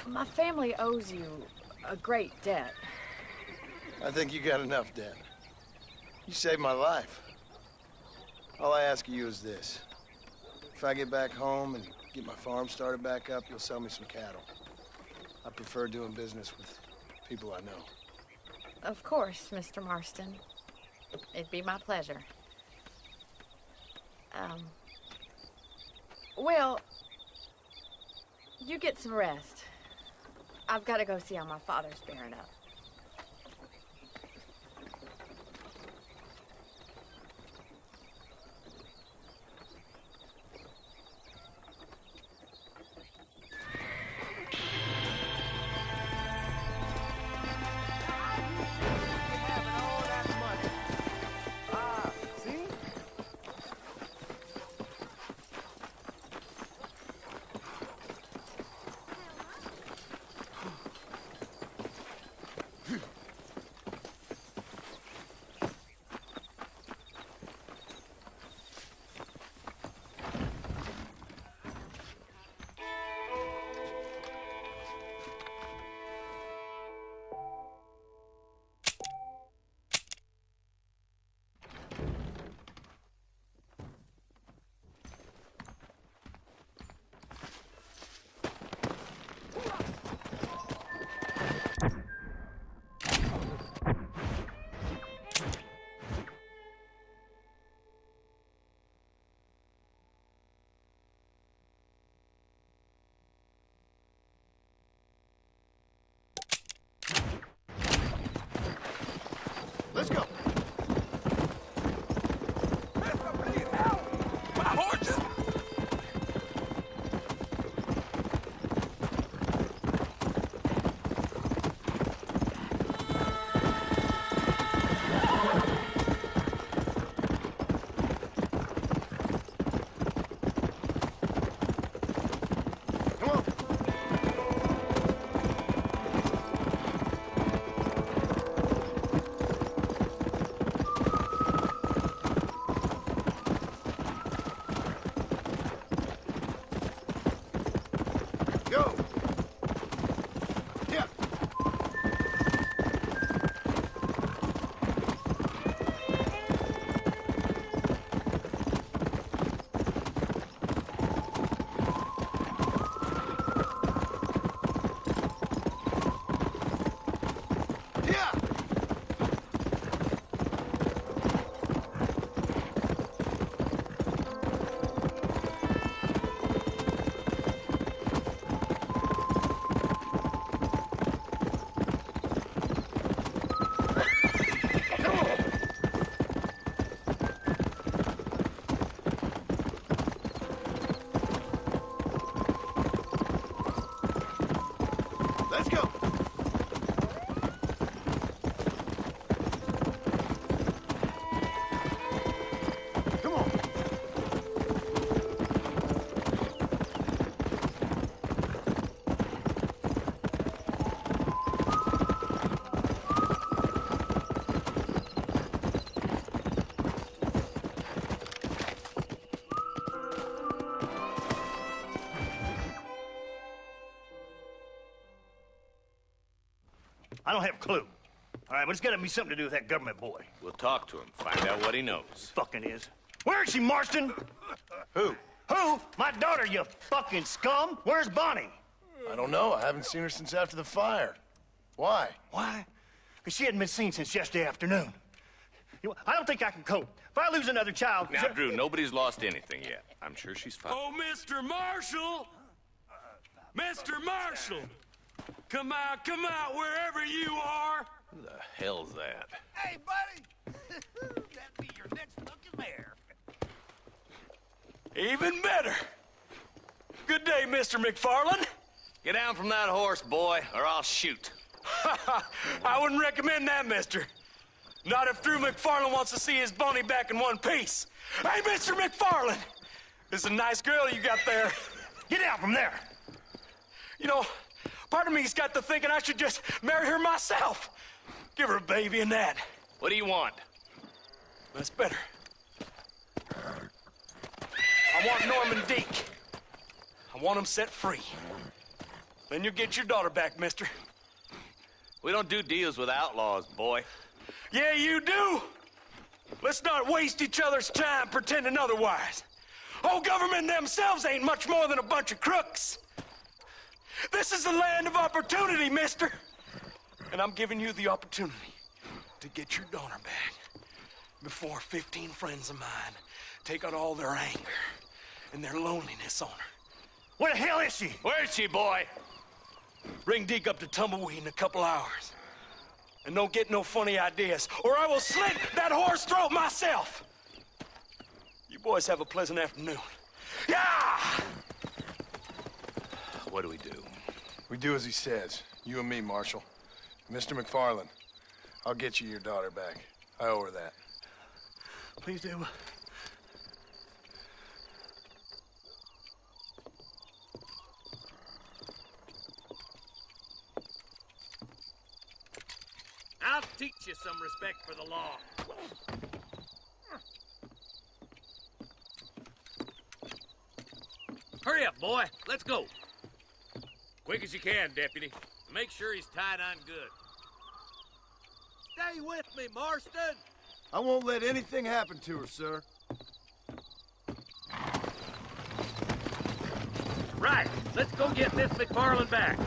my family owes you a great debt. I think you got enough debt. You saved my life. All I ask of you is this. If I get back home and get my farm started back up, you'll sell me some cattle. I prefer doing business with people I know. Of course, Mr. Marston. It'd be my pleasure. Well, you get some rest. I've got to go see how my father's bearing up. Let's go. I don't have a clue. All right, but it's got to be something to do with that government boy. We'll talk to him, find out what he knows. Fucking is. Where is she, Marston? Who? Who? My daughter, you fucking scum. Where's Bonnie? I don't know. I haven't seen her since after the fire. Why? Why? Because she hadn't been seen since yesterday afternoon. I don't think I can cope. If I lose another child... Now, Drew, nobody's lost anything yet. I'm sure she's fine. Oh, Mr. Marshall! Mr. Marshall! Come out, wherever you are! Who the hell's that? Hey, buddy! That'd be your next fucking mayor. Even better! Good day, Mr. McFarland. Get down from that horse, boy, or I'll shoot. I wouldn't recommend that, mister. Not if Drew McFarland wants to see his Bonnie back in one piece. Hey, Mr. McFarland! This is a nice girl you got there. Get out from there! You know, part of me's got to thinking I should just marry her myself. Give her a baby and that. What do you want? That's better. I want Norman Deke. I want him set free. Then you'll get your daughter back, mister. We don't do deals with outlaws, boy. Yeah, you do. Let's not waste each other's time pretending otherwise. Old government themselves ain't much more than a bunch of crooks. This is the land of opportunity, mister. And I'm giving you the opportunity to get your daughter back before 15 friends of mine take out all their anger and their loneliness on her. Where the hell is she? Where is she, boy? Bring Deke up to Tumbleweed in a couple hours. And don't get no funny ideas, or I will slit that whore's throat myself. You boys have a pleasant afternoon. Yeah! What do we do? We do as he says. You and me, Marshal. Mr. McFarland, I'll get you your daughter back. I owe her that. Please do. I'll teach you some respect for the law. Hurry up, boy. Let's go. Quick as you can, Deputy. Make sure he's tied on good. Stay with me, Marston. I won't let anything happen to her, sir. Right. Let's go get Miss McFarland back.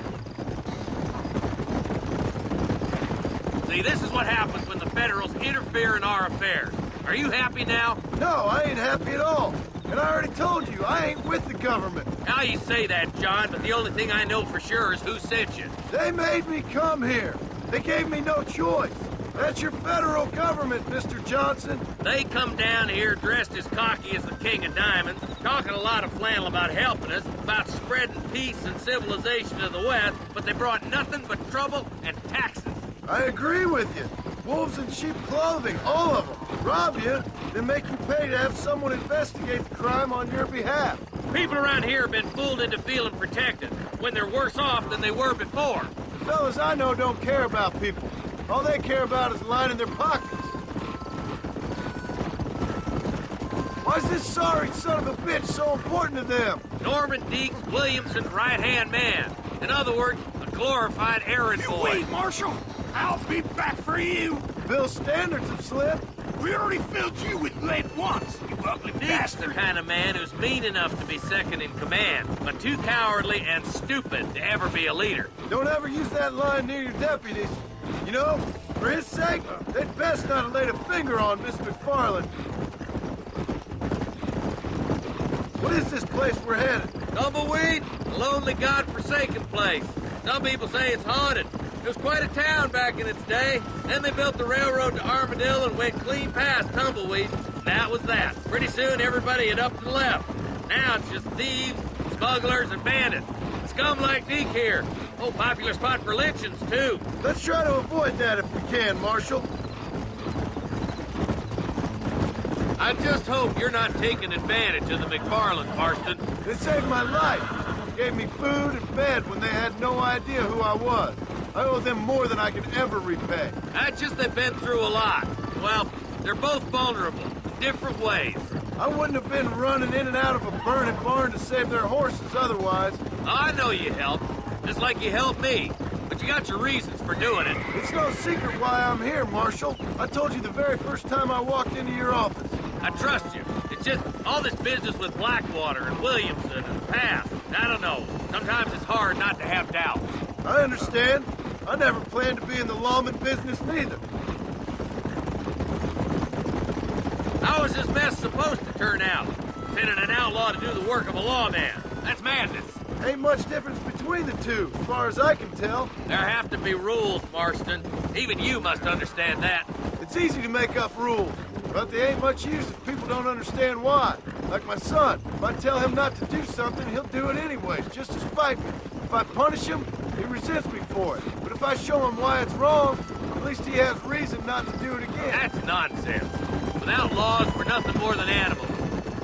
See, this is what happens when the Federals interfere in our affairs. Are you happy now? No, I ain't happy at all. And I already told you, I ain't with the government. Now you say that, John, but the only thing I know for sure is who sent you. They made me come here. They gave me no choice. That's your federal government, Mr. Johnson. They come down here dressed as cocky as the King of Diamonds, talking a lot of flannel about helping us, about spreading peace and civilization to the West, but they brought nothing but trouble and taxes. I agree with you. Wolves in sheep clothing, all of them. Rob you, then make you pay to have someone investigate the crime on your behalf. People around here have been fooled into feeling protected, when they're worse off than they were before. The fellas I know don't care about people. All they care about is lining their pockets. Why's this sorry son of a bitch so important to them? Norman Deke's Williamson's right-hand man. In other words, a glorified errand boy. Wait, Marshal! I'll be back for you! Bill's standards have slipped. We already filled you with lead once, you ugly Deke's bastard! the kind of man who's mean enough to be second in command, but too cowardly and stupid to ever be a leader. Don't ever use that line near your deputies. You know, for his sake, they'd best not have laid a finger on Miss McFarland. What is this place we're headed? Tumbleweed, a lonely, god-forsaken place. Some people say it's haunted. It was quite a town back in its day. Then they built the railroad to Armadillo and went clean past Tumbleweed. And that was that. Pretty soon, everybody had up and left. Now it's just thieves, smugglers, and bandits. Scum like Deke here. Oh, popular spot for lynchings, too. Let's try to avoid that if we can, Marshal. I just hope you're not taking advantage of the McFarland, Marston. They saved my life. Gave me food and bed when they had no idea who I was. I owe them more than I can ever repay. That's just they've been through a lot. Well, they're both vulnerable, different ways. I wouldn't have been running in and out of a burning barn to save their horses otherwise. I know you helped, just like you helped me. But you got your reasons for doing it. It's no secret why I'm here, Marshal. I told you the very first time I walked into your office. I trust you. It's just all this business with Blackwater and Williamson and the past. I don't know. Sometimes it's hard not to have doubts. I understand. I never planned to be in the lawman business neither. How is this mess supposed to turn out? Sending an outlaw to do the work of a lawman. That's madness. Ain't much difference between the two, as far as I can tell. There have to be rules, Marston. Even you must understand that. It's easy to make up rules, but they ain't much use if people don't understand why. Like my son. If I tell him not to do something, he'll do it anyways, just to spite me. If I punish him, he resents me for it. But if I show him why it's wrong, at least he has reason not to do it again. That's nonsense. Without laws, we're nothing more than animals.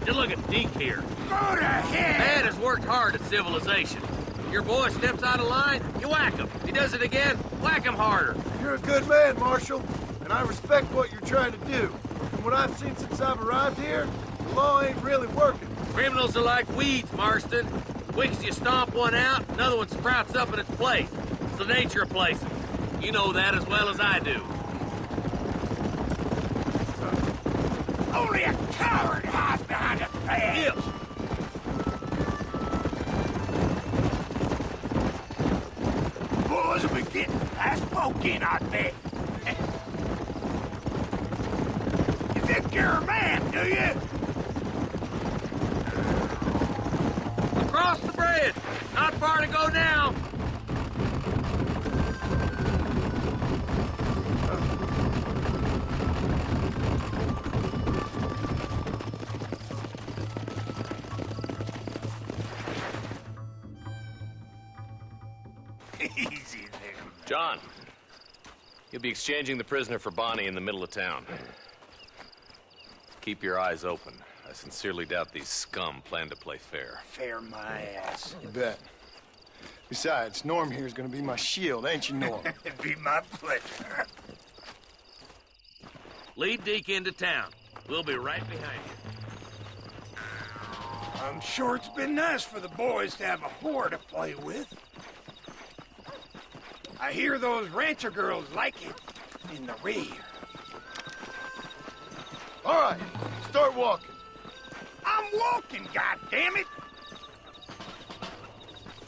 Just look at Deke here. Go to hell! Man has worked hard at civilization. Your boy steps out of line, you whack him. He does it again, whack him harder. You're a good man, Marshal, and I respect what you're trying to do. From what I've seen since I've arrived here, the law ain't really working. Criminals are like weeds, Marston. Quick as you stomp one out, another one sprouts up in its place. It's the nature of places. You know that as well as I do. Only a coward hides behind a fence. Boys will be getting fast smoking, I bet. You think you're a man, do you? Across the bridge. Not far to go now. Easy there. John, you'll be exchanging the prisoner for Bonnie in the middle of town. Keep your eyes open. I sincerely doubt these scum plan to play fair. Fair my ass. You bet. Besides, Norm here's gonna be my shield, ain't you, Norm? It'd be my pleasure. Lead Deke into town. We'll be right behind you. I'm sure it's been nice for the boys to have a whore to play with. I hear those rancher girls like it in the rear. All right, start walking. I'm walking, goddammit!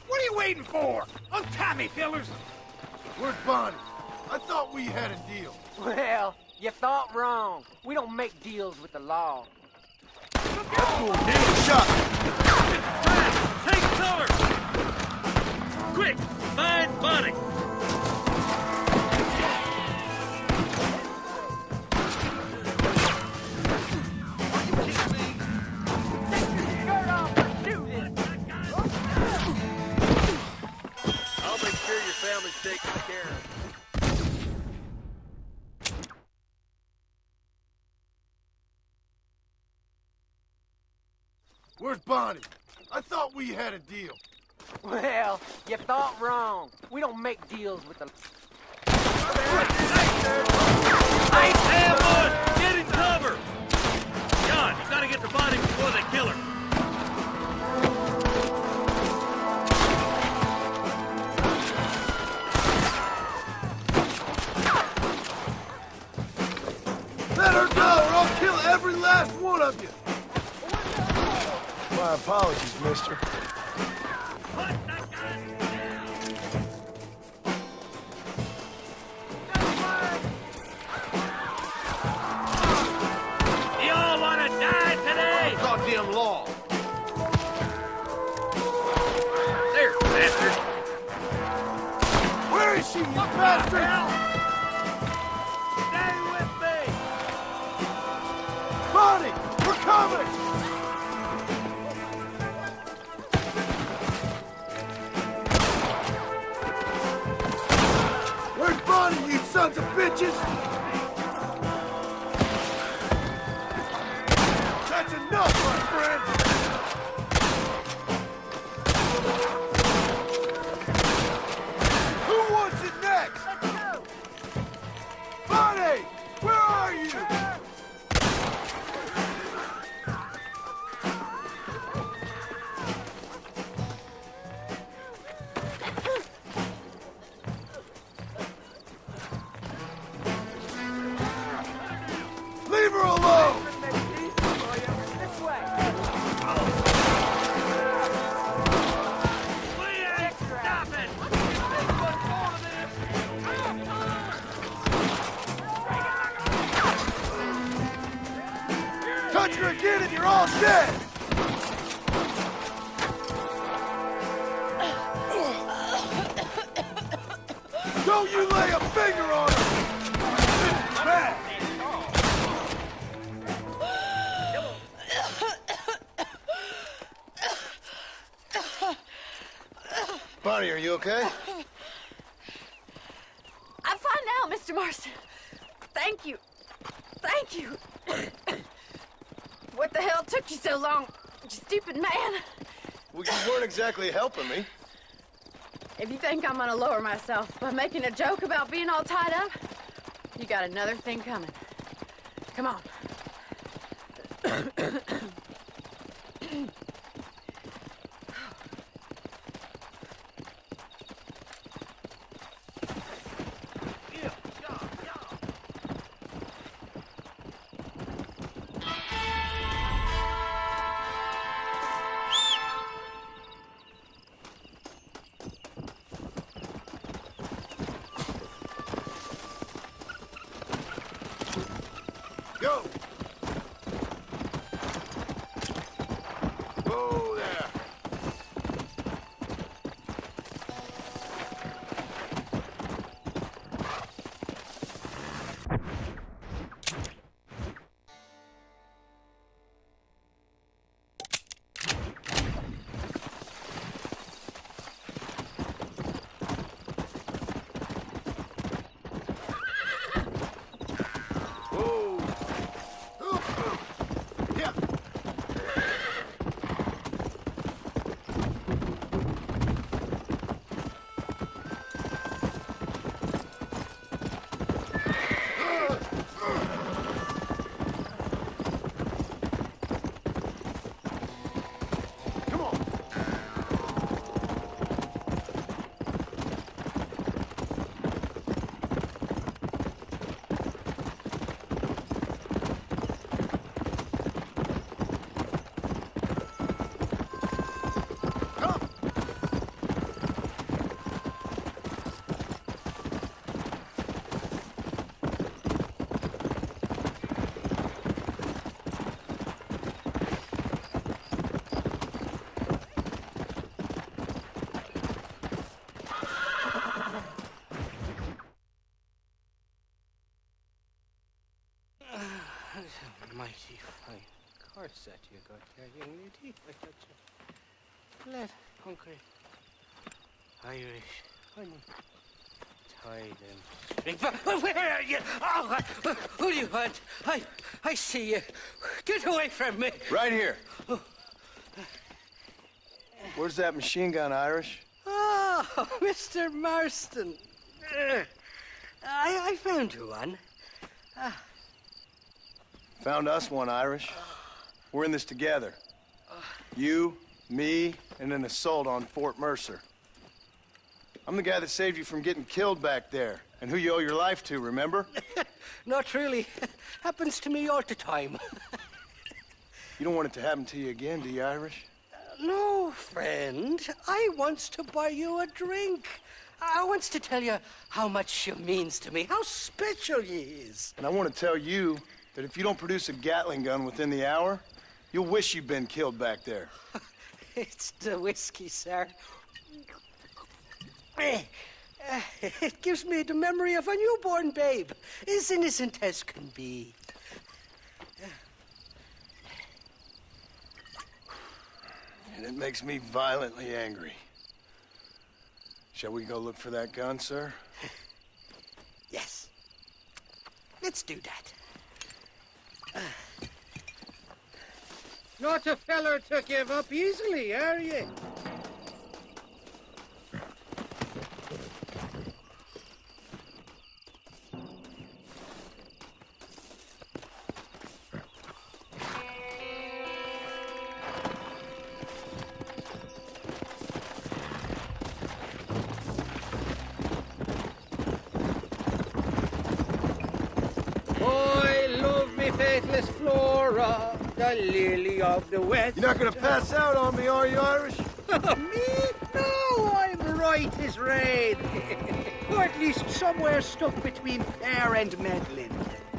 What are you waiting for? Untie me, fellers! Where's Bonnie? I thought we had a deal. Well, you thought wrong. We don't make deals with the law. That's cool. Give it a shot. Take cover! Quick, find Bonnie! I'll make sure your family's taken care of. Where's Bonnie? I thought we had a deal. Well, you thought wrong. We don't make deals with the... Ambush! Get in cover! John, you gotta get the body before they kill her. Let her go, or I'll kill every last one of you. My apologies, mister. You all wanna die today? Goddamn law. There, bastard. Where is she, you bastard? Stay with me! Bonnie, we're coming! Where's Bonnie, you sons of bitches? That's enough, my friend! Who wants it next? Let's go! Bonnie, where are you? Leave her alone! Stop it! Touch her again and you're all dead! Don't you lay a finger on her! Man. Bonnie, are you okay? I'm fine now, Mr. Marston. Thank you. Thank you. What the hell took you so long, you stupid man? Well, you weren't exactly helping me. If you think I'm gonna lower myself by making a joke about being all tied up, you got another thing coming. Come on. Go! Whoa there! Mighty fine course that you got here, young lady. I got you. Let hungry Irish honey. Tie them. Where are you? Oh, who do you want? I see you. Get away from me. Right here. Where's that machine gun, Irish? Oh, Mr. Marston. I found you one. Found us one, Irish. We're in this together. You, me, and an assault on Fort Mercer. I'm the guy that saved you from getting killed back there, and who you owe your life to, remember? Not really. Happens to me all the time. You don't want it to happen to you again, do you, Irish? No, friend. I wants to buy you a drink. I wants to tell you how much you means to me, how special you is. And I want to tell you that if you don't produce a Gatling gun within the hour, you'll wish you'd been killed back there. It's the whiskey, sir. It gives me the memory of a newborn babe, as innocent as can be. And it makes me violently angry. Shall we go look for that gun, sir? Yes. Let's do that. Not a feller to give up easily, are you? Faithless Flora, the lily of the West. You're not gonna pass out on me, are you, Irish? Me? No, I'm right as rain. Or at least somewhere stuck between fair and meddling.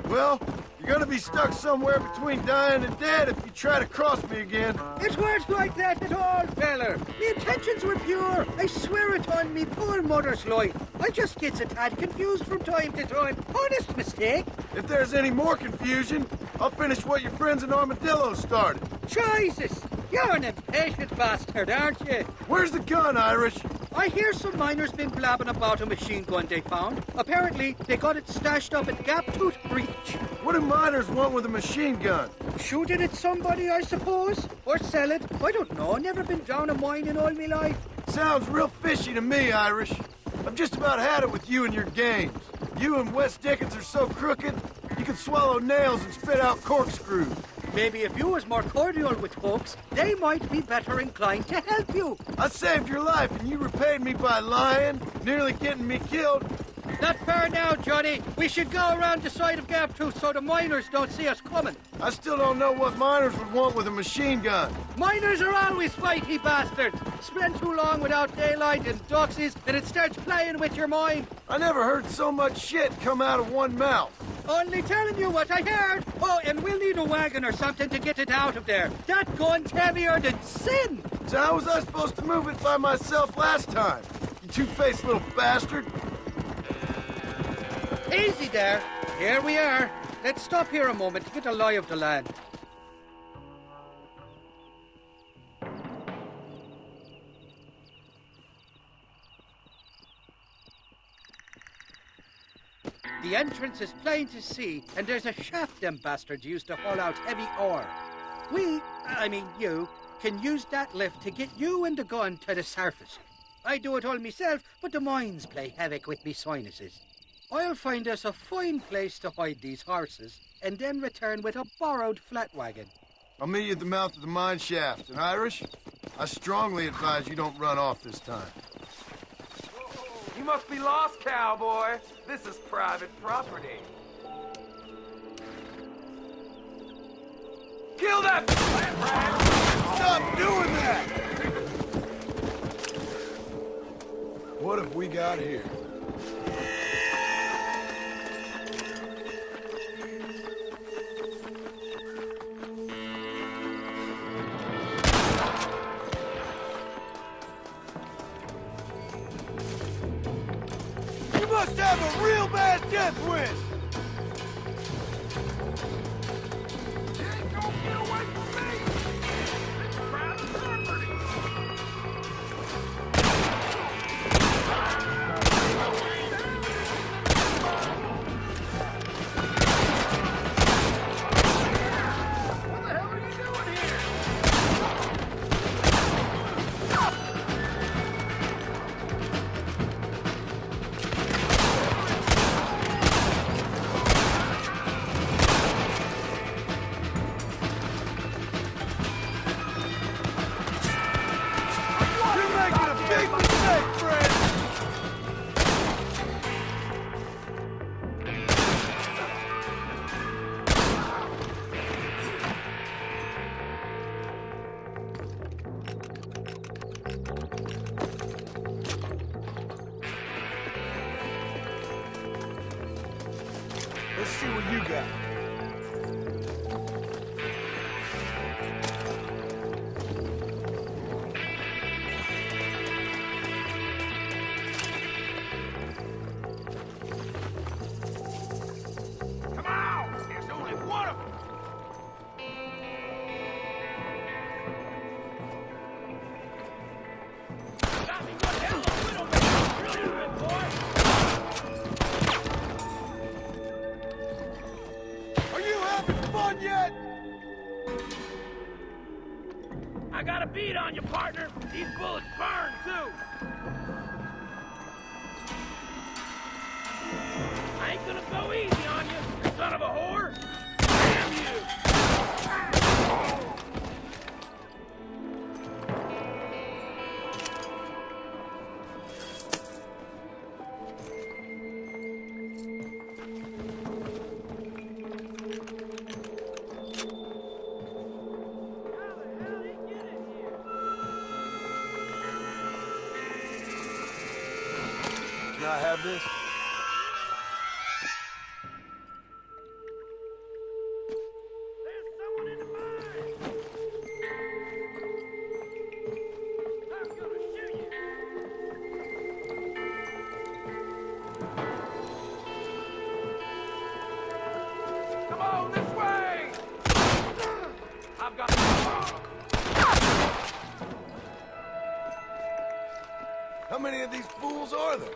Well, you're gonna be stuck somewhere between dying and dead if you try to cross me again. It weren't like that at all, feller. Me intentions were pure. I swear it on me poor mother's life. I just gets a tad confused from time to time. Honest mistake. If there's any more confusion, I'll finish what your friends in Armadillo started. Jesus! You're an impatient bastard, aren't you? Where's the gun, Irish? I hear some miners been blabbing about a machine gun they found. Apparently, they got it stashed up at Gaptooth Breach. What do miners want with a machine gun? Shoot it at somebody, I suppose? Or sell it? I don't know. Never been down a mine in all my life. Sounds real fishy to me, Irish. I've just about had it with you and your games. You and Wes Dickens are so crooked, you can swallow nails and spit out corkscrews. Maybe if you was more cordial with folks, they might be better inclined to help you. I saved your life and you repaid me by lying, nearly getting me killed. Not fair now, Johnny. We should go around the side of Gap 2 so the miners don't see us coming. I still don't know what miners would want with a machine gun. Miners are always fighty bastards. Spend too long without daylight and doxies and it starts playing with your mind. I never heard so much shit come out of one mouth. Only telling you what I heard. Oh, and we'll need a wagon or something to get it out of there. That gun's heavier than sin. So how was I supposed to move it by myself last time? You two-faced little bastard. Easy there. Here we are. Let's stop here a moment to get a lie of the land. The entrance is plain to see, and there's a shaft them bastards used to haul out heavy ore. You, can use that lift to get you and the gun to the surface. I do it all myself, but the mines play havoc with me sinuses. I'll find us a fine place to hide these horses, and then return with a borrowed flat wagon. I'll meet you at the mouth of the mine shaft. And Irish, I strongly advise you don't run off this time. You must be lost, cowboy. This is private property. Kill that flat rat! Stop doing that! What have we got here? You must have a real bad death wish! You ain't gonna get away from me! It's private property! What the hell are you doing here? You're making a big mistake, friend! Let's see what you got. Come on! There's only one of them! Got me one hell of a widowmaker! Really good, boy! Are you having fun yet? I got a beat on you, partner! These bullets burn, too! I ain't gonna go easy on you, you son of a whore! Damn you! Can I have this? Come on, this way! I've got... How many of these fools are there?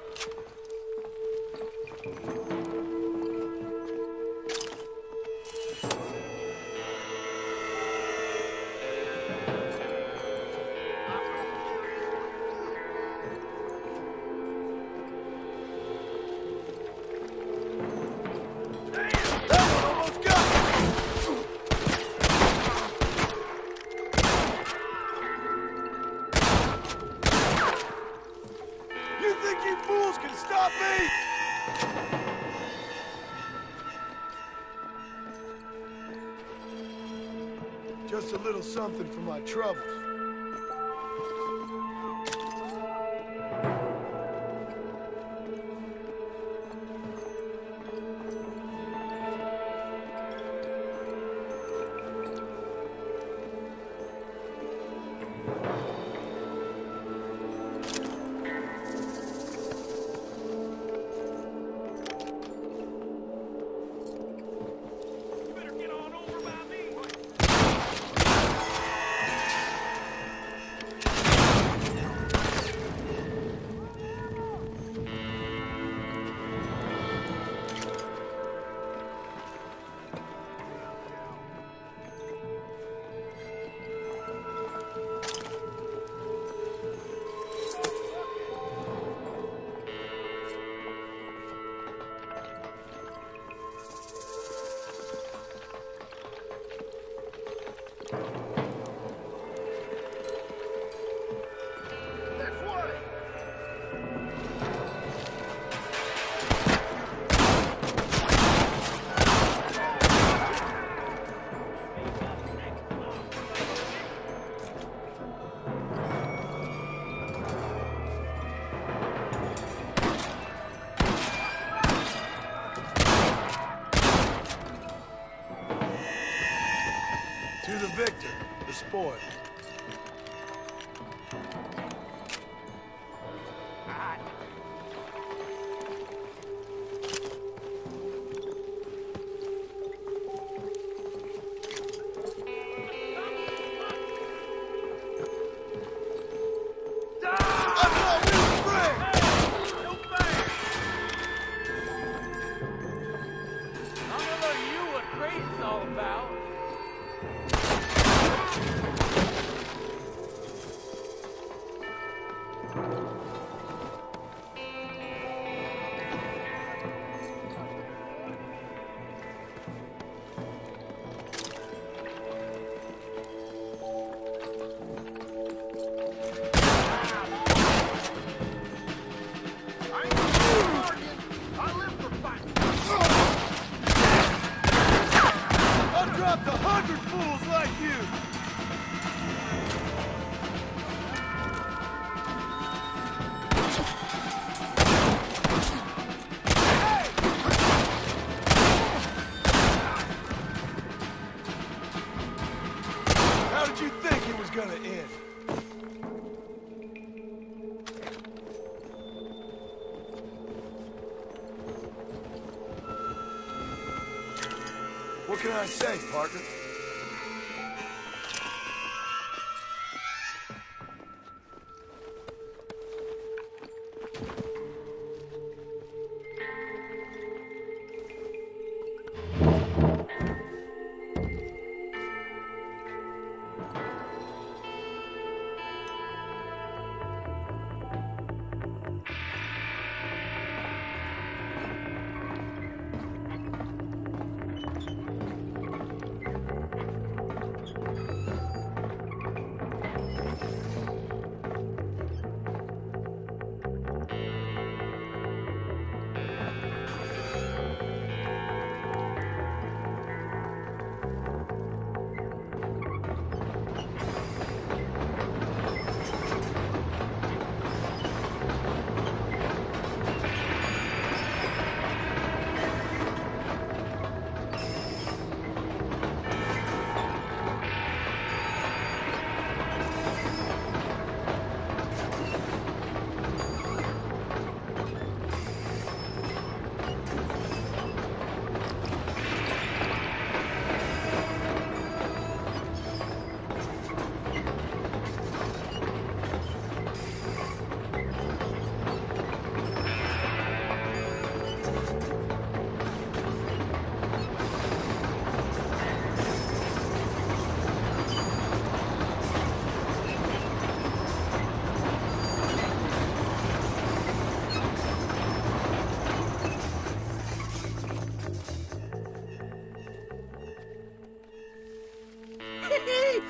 You think you fools can stop me? Just a little something for my troubles. To the victor, the spoil. Gonna end. What can I say, partner?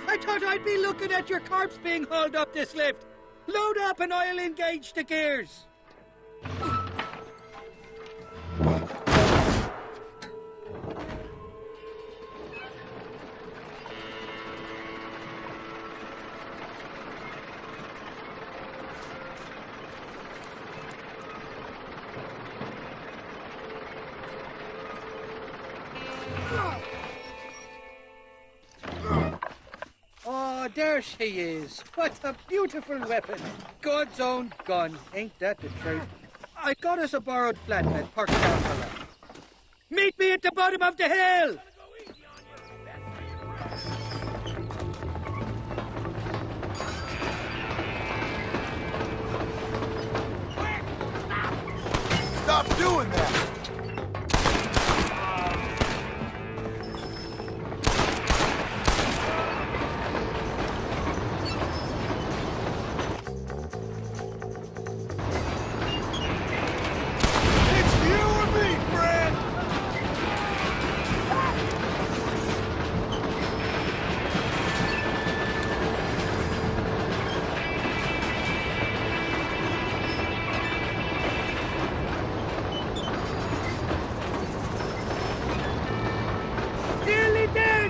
I thought I'd be looking at your corpse being hauled up this lift. Load up and I'll engage the gears. Oh, there she is. What a beautiful weapon. God's own gun. Ain't that the truth? I got us a borrowed flatbed parked down the left. Meet me at the bottom of the hill! Stop doing that!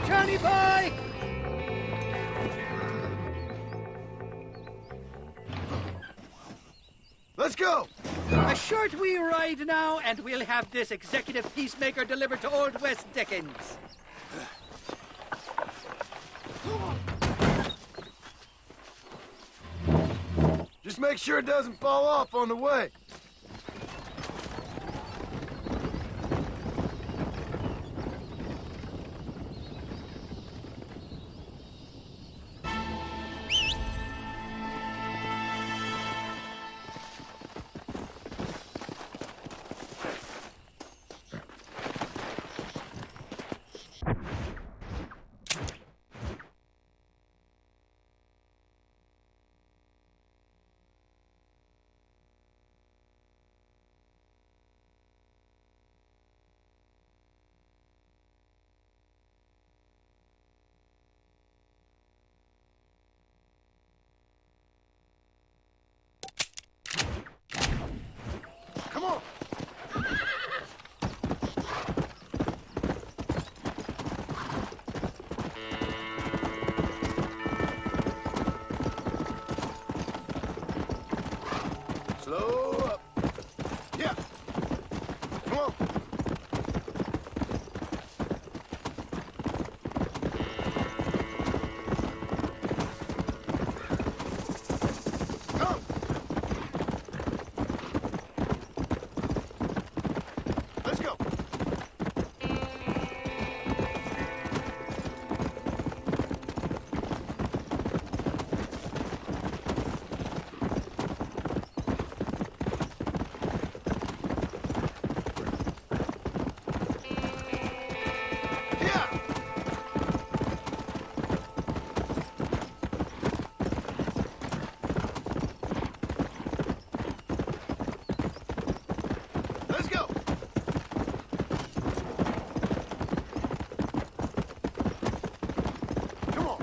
Johnny boy! Let's go! A short wee ride now, and we'll have this executive peacemaker delivered to Old West Dickens. Just make sure it doesn't fall off on the way. Come on! Slow up. Yeah. Come on. Come. Let's go. Let's go. Come on.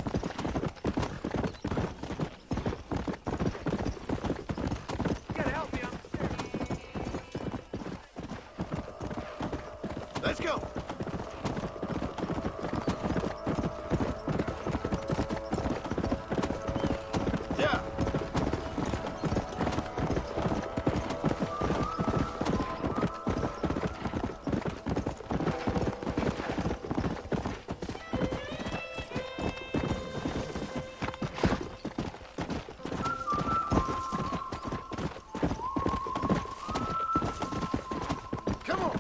You gotta help me, I'm Let's go. Yeah. Come on.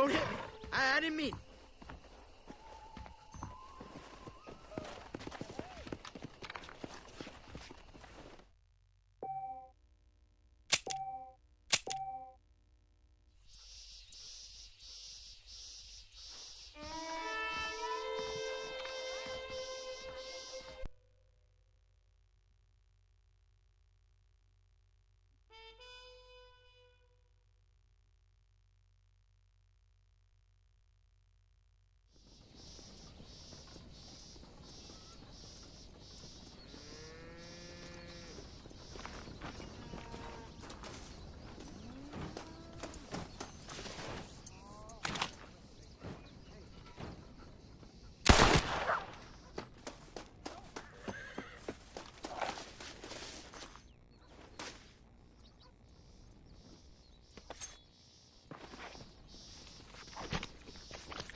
don't hit me. I didn't mean it.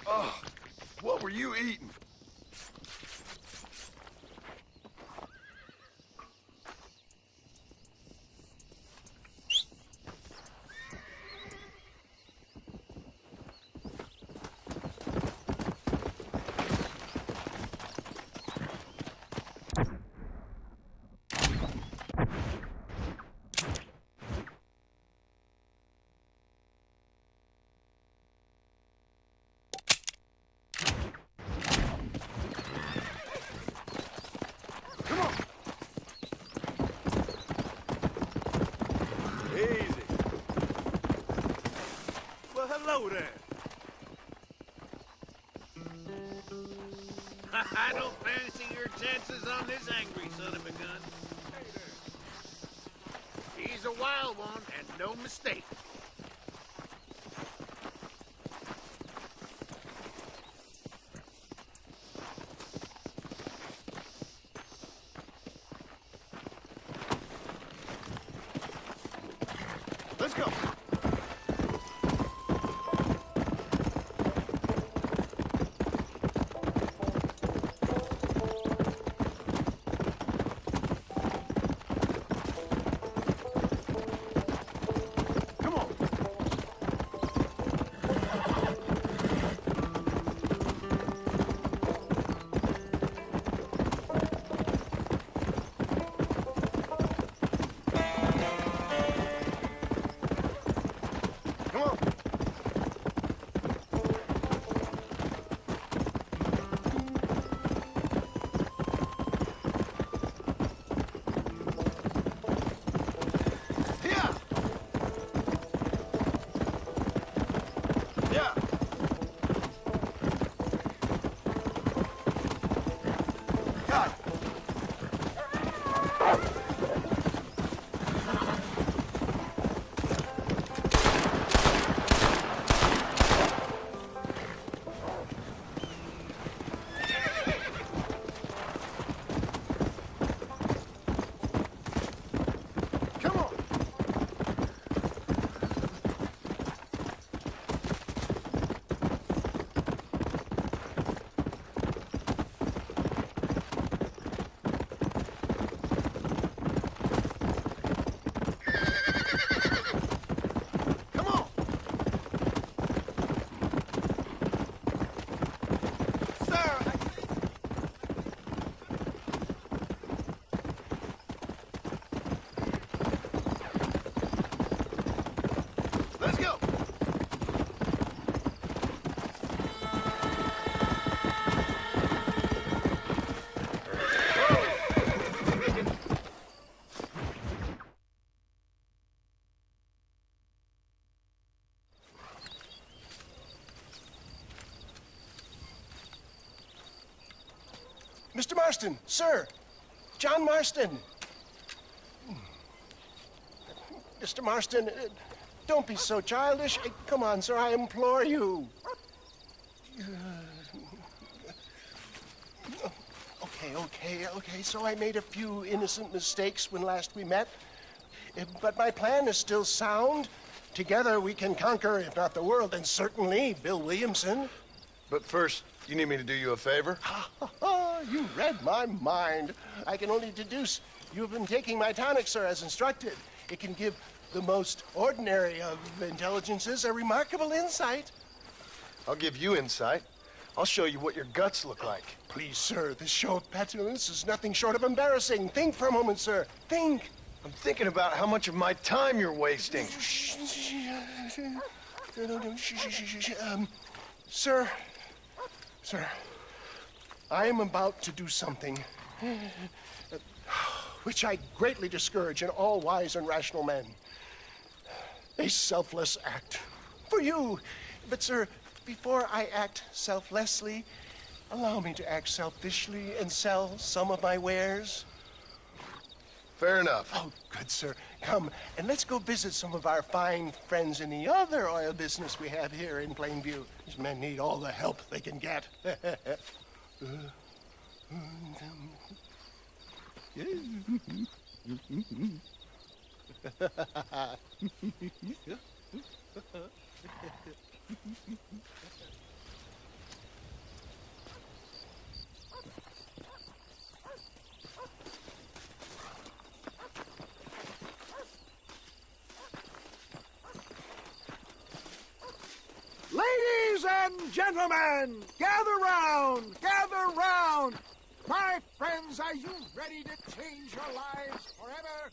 Oh, what were you eating? Hello there. I don't fancy your chances on this angry son of a gun. He's a wild one, and no mistake. Let's go. Mr. Marston, sir. John Marston. Mr. Marston, don't be so childish. Come on, sir, I implore you. Okay, so I made a few innocent mistakes when last we met. But my plan is still sound. Together we can conquer, if not the world, then certainly Bill Williamson. But first, you need me to do you a favor? You read my mind. I can only deduce you have been taking my tonic, sir, as instructed. It can give the most ordinary of intelligences a remarkable insight. I'll give you insight. I'll show you what your guts look like. Please, sir, this show of petulance is nothing short of embarrassing. Think for a moment, sir. Think. I'm thinking about how much of my time you're wasting. Sir, I am about to do something which I greatly discourage in all wise and rational men. A selfless act for you. But, sir, before I act selflessly, allow me to act selfishly and sell some of my wares. Fair enough. Oh, good, sir. Come, and let's go visit some of our fine friends in the other oil business we have here in Plainview. These men need all the help they can get. Ladies and gentlemen, gather round, gather round. My friends, are you ready to change your lives forever?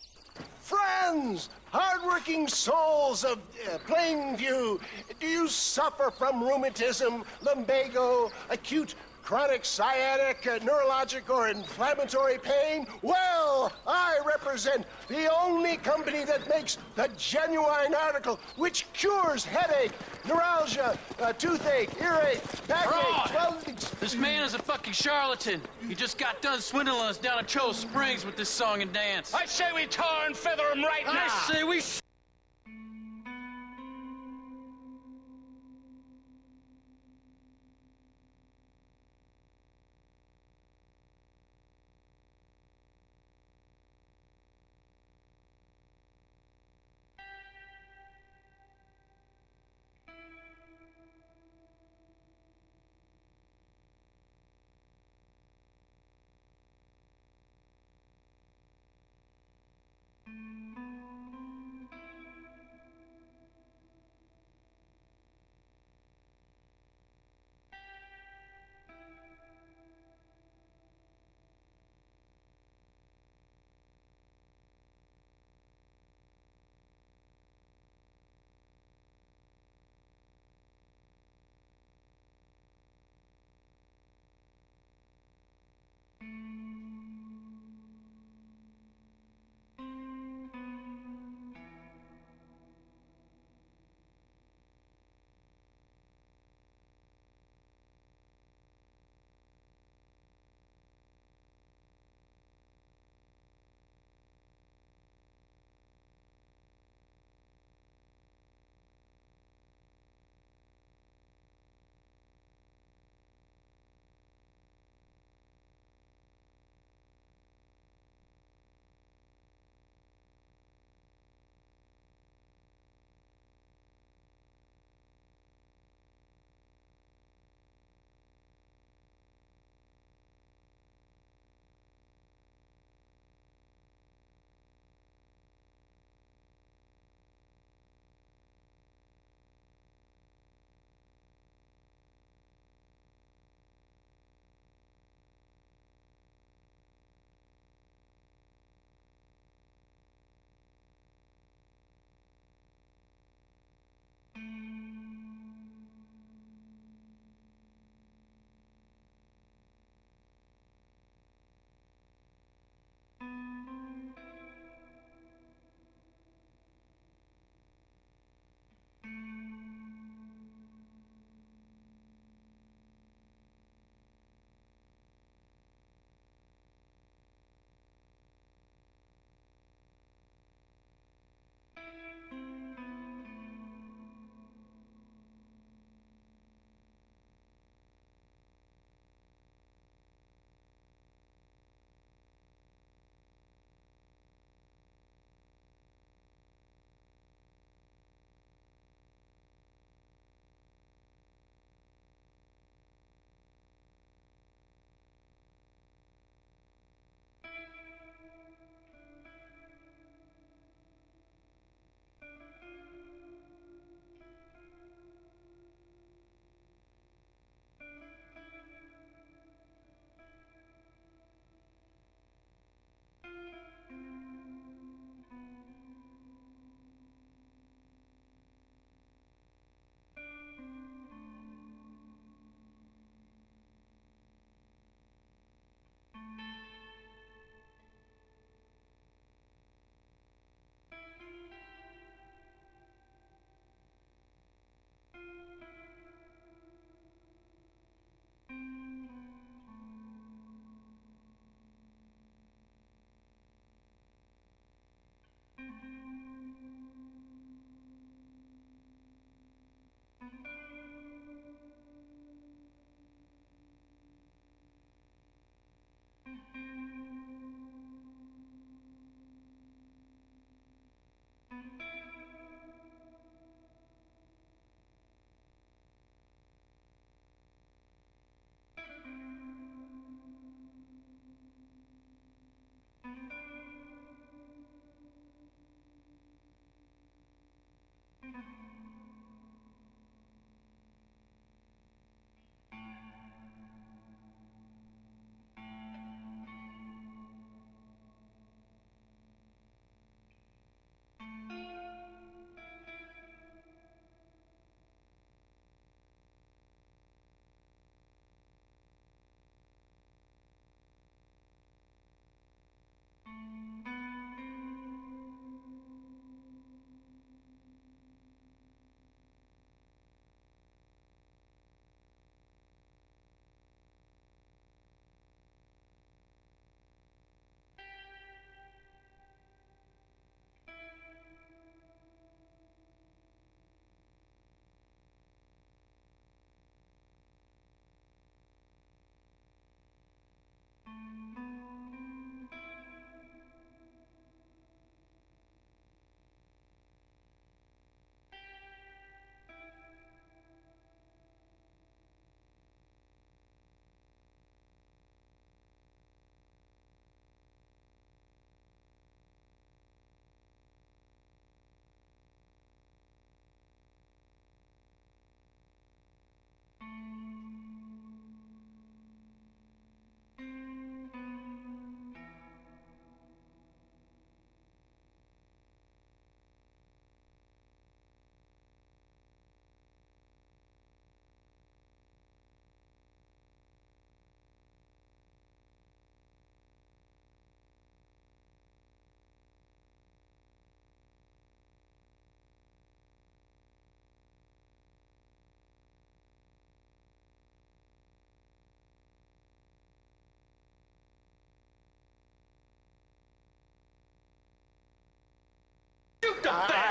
Friends, hardworking souls of Plainview, do you suffer from rheumatism, lumbago, acute chronic sciatic, neurologic, or inflammatory pain? Well, I represent the only company that makes the genuine article which cures headache, neuralgia, toothache, earache, backache, This man is a fucking charlatan. He just got done swindling us down at Cho Springs with this song and dance. I say we tar and feather him right now. I say we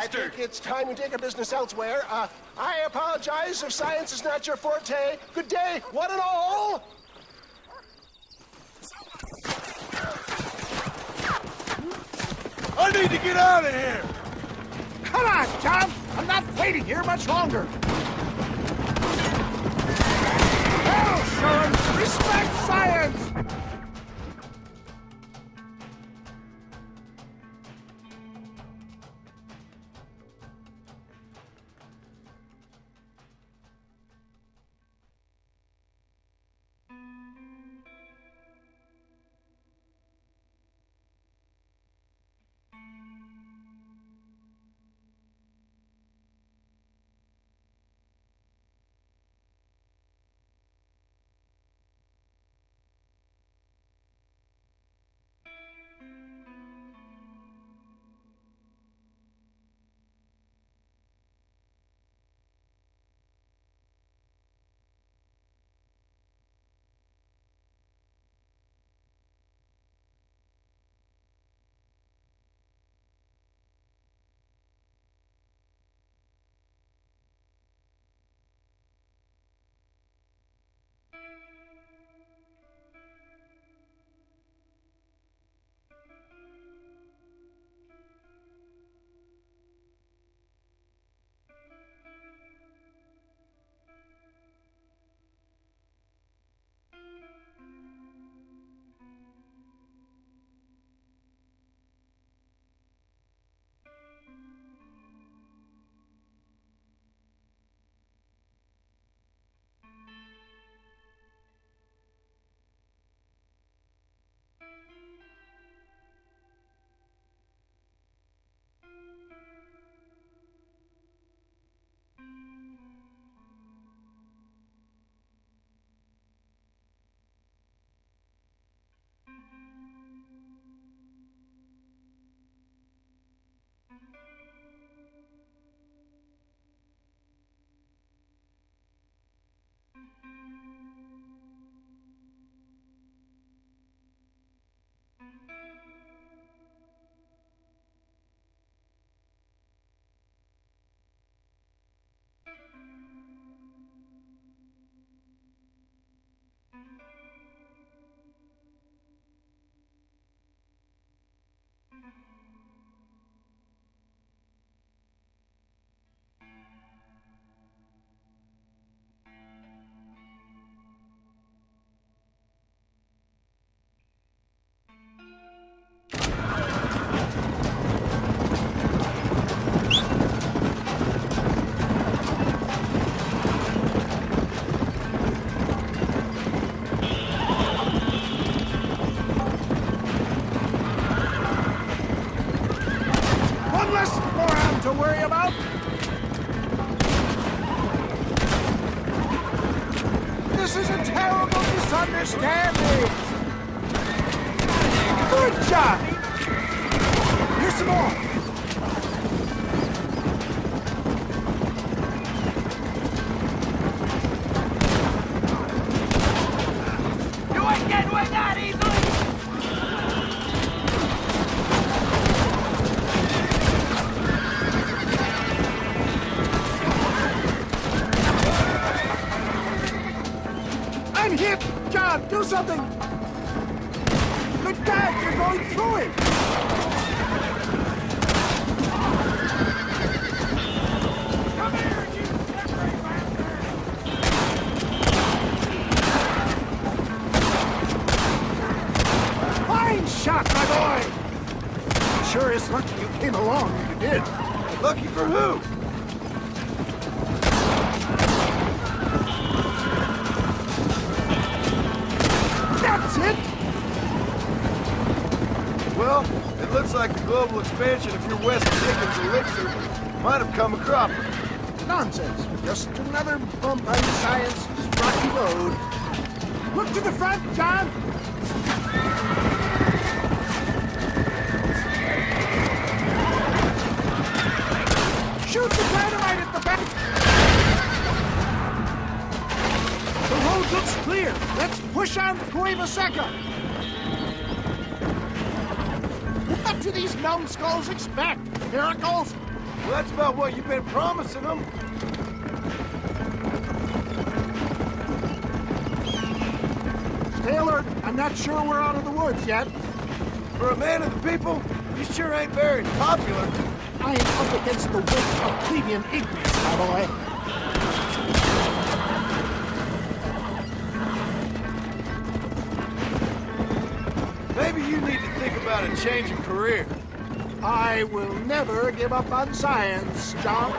bastard! I think it's time we take our business elsewhere. I apologize if science is not your forte. Good day, one and all! I need to get out of here! Come on, John! I'm not waiting here much longer! Hell, Sean! Respect science! This is a terrible misunderstanding! Good job! Here's some more! You ain't getting away that easily! I'm hit! John, do something! Good God, you're going through it! Come here, you slippery bastard! Fine shot, my boy! Sure is lucky you came along when you did. Lucky for who? That's it! Well, it looks like the global expansion of your West Dickens elixir might have come a cropper. Nonsense. Just another bump on science's rocky road. Look to the front, John! Shoot the dynamite at the back! The road looks clear. Let's push on to Cueva Seca. What do these numbskulls expect? Miracles? Well, that's about what you've been promising them. Stay alert. I'm not sure we're out of the woods yet. For a man of the people, you sure ain't very popular. I am up against the weight of plebeian ignorance, my boy. Maybe you need to think about a change of career. I will never give up on science, John.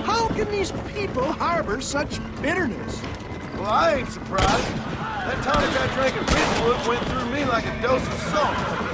How can these people harbor such bitterness? Well, I ain't surprised. That tonic I drank at Ridgewood went through me like a dose of salt.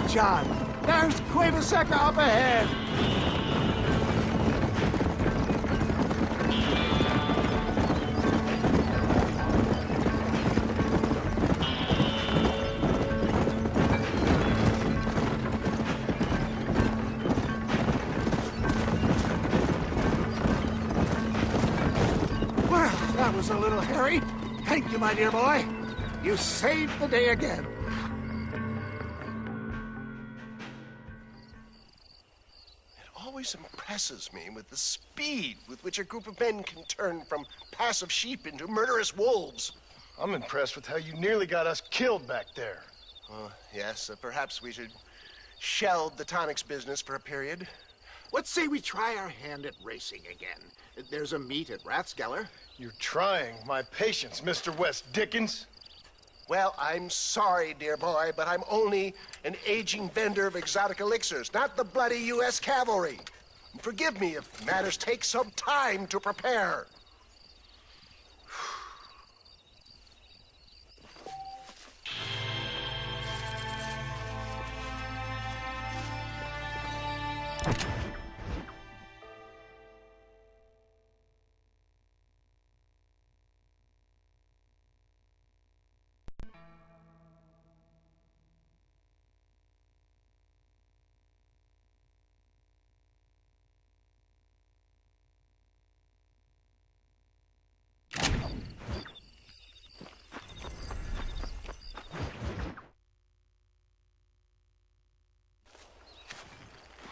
John, there's Quaveseca up ahead. Well, that was a little hairy. Thank you, my dear boy. You saved the day again. Always impresses me with the speed with which a group of men can turn from passive sheep into murderous wolves. I'm impressed with how you nearly got us killed back there. Yes, perhaps we should shelve the tonics business for a period. Let's say we try our hand at racing again. There's a meet at Rathskeller. You're trying my patience, Mr. West Dickens. Well, I'm sorry, dear boy, but I'm only an aging vendor of exotic elixirs, not the bloody U.S. cavalry. Forgive me if matters take some time to prepare.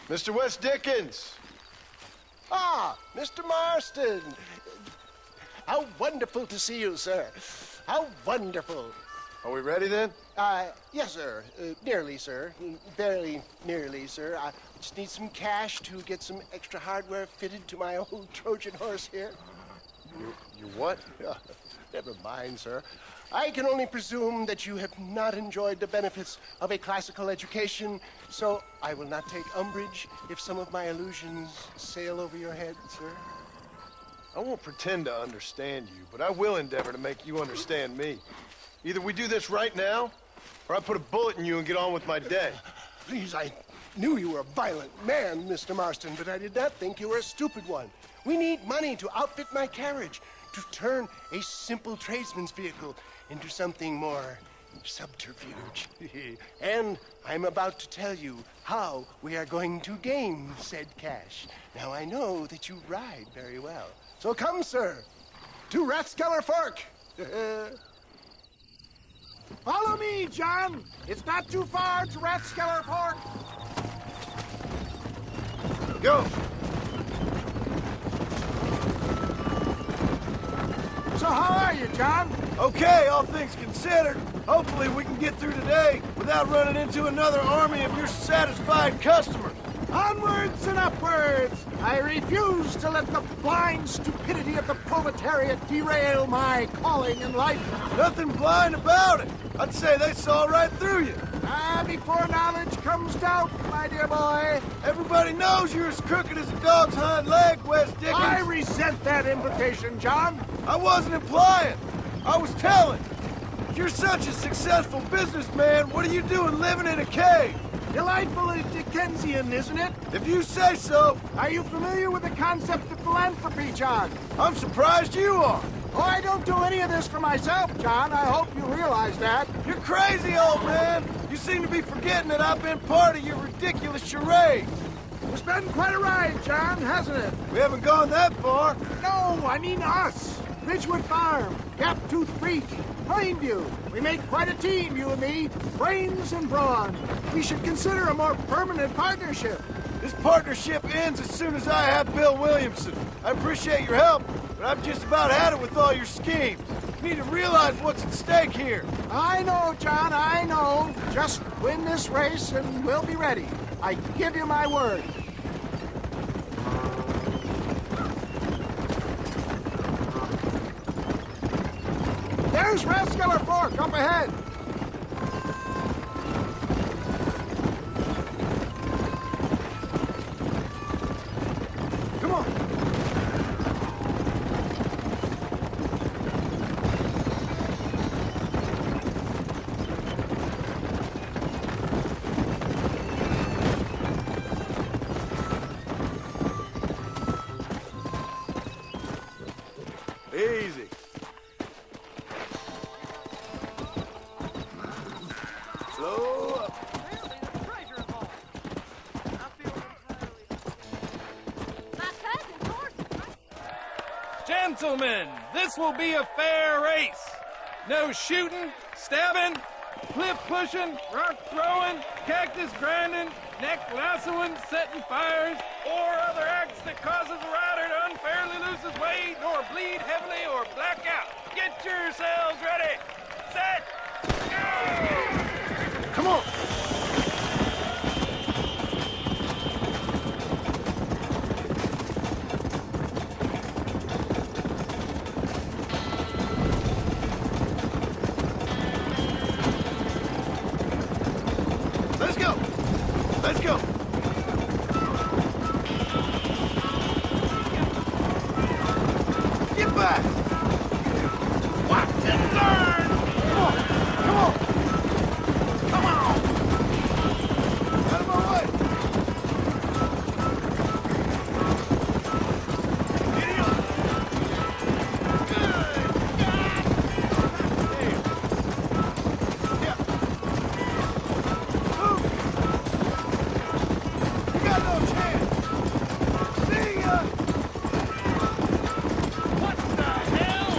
Mr. West Dickens! Ah, Mr. Marston! How wonderful to see you, sir. How wonderful. Are we ready then? Yes, sir. Nearly, sir. Very nearly, sir. I just need some cash to get some extra hardware fitted to my old Trojan horse here. You what? Never mind, sir. I can only presume that you have not enjoyed the benefits of a classical education, so I will not take umbrage if some of my allusions sail over your head, sir. I won't pretend to understand you, but I will endeavor to make you understand me. Either we do this right now, or I put a bullet in you and get on with my day. Please, I knew you were a violent man, Mr. Marston, but I did not think you were a stupid one. We need money to outfit my carriage, to turn a simple tradesman's vehicle into something more subterfuge. And I'm about to tell you how we are going to gain said cash. Now, I know that you ride very well. So come, sir, to Rathskeller Fork. Follow me, John. It's not too far to Rathskeller Fork. Go. So how are you, John? Okay, all things considered. Hopefully we can get through today without running into another army of your satisfied customers. Onwards and upwards! I refuse to let the blind stupidity of the proletariat derail my calling in life. Nothing blind about it. I'd say they saw right through you. Before knowledge comes doubt, my dear boy. Everybody knows you're as crooked as a dog's hind leg, Wes Dickens. I resent that invitation, John. I wasn't implying. I was telling. If you're such a successful businessman, what are you doing living in a cave? Delightfully Dickensian, isn't it? If you say so. Are you familiar with the concept of philanthropy, John? I'm surprised you are. Oh, I don't do any of this for myself, John. I hope you realize that. You're crazy, old man. You seem to be forgetting that I've been part of your ridiculous charade. It's been quite a ride, John, hasn't it? We haven't gone that far. No, I mean us. Ridgewood Farm, Gaptooth Creek, Plainview. We make quite a team, you and me. Brains and brawn. We should consider a more permanent partnership. This partnership ends as soon as I have Bill Williamson. I appreciate your help, but I've just about had it with all your schemes. You need to realize what's at stake here. I know, John, I know. Just win this race and we'll be ready. I give you my word. There's Rathskeller Fork up ahead. Come on. Easy. Slow up. Gentlemen, this will be a fair race. No shooting, stabbing, cliff pushing, rock throwing, cactus grinding, neck lassoing, setting fires, or other acts that causes a rider to unfairly lose his way, nor bleed heavily or black out. Get yourselves ready. Set. Go! Come on. Let's go. Let's go. Get back. Watch and learn. Come on. Come on. Come on. Out of my way. Giddy up. Good God. Damn. Yeah. Move. You got no chance. See ya. What the hell?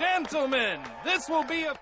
Gentlemen, this will be a...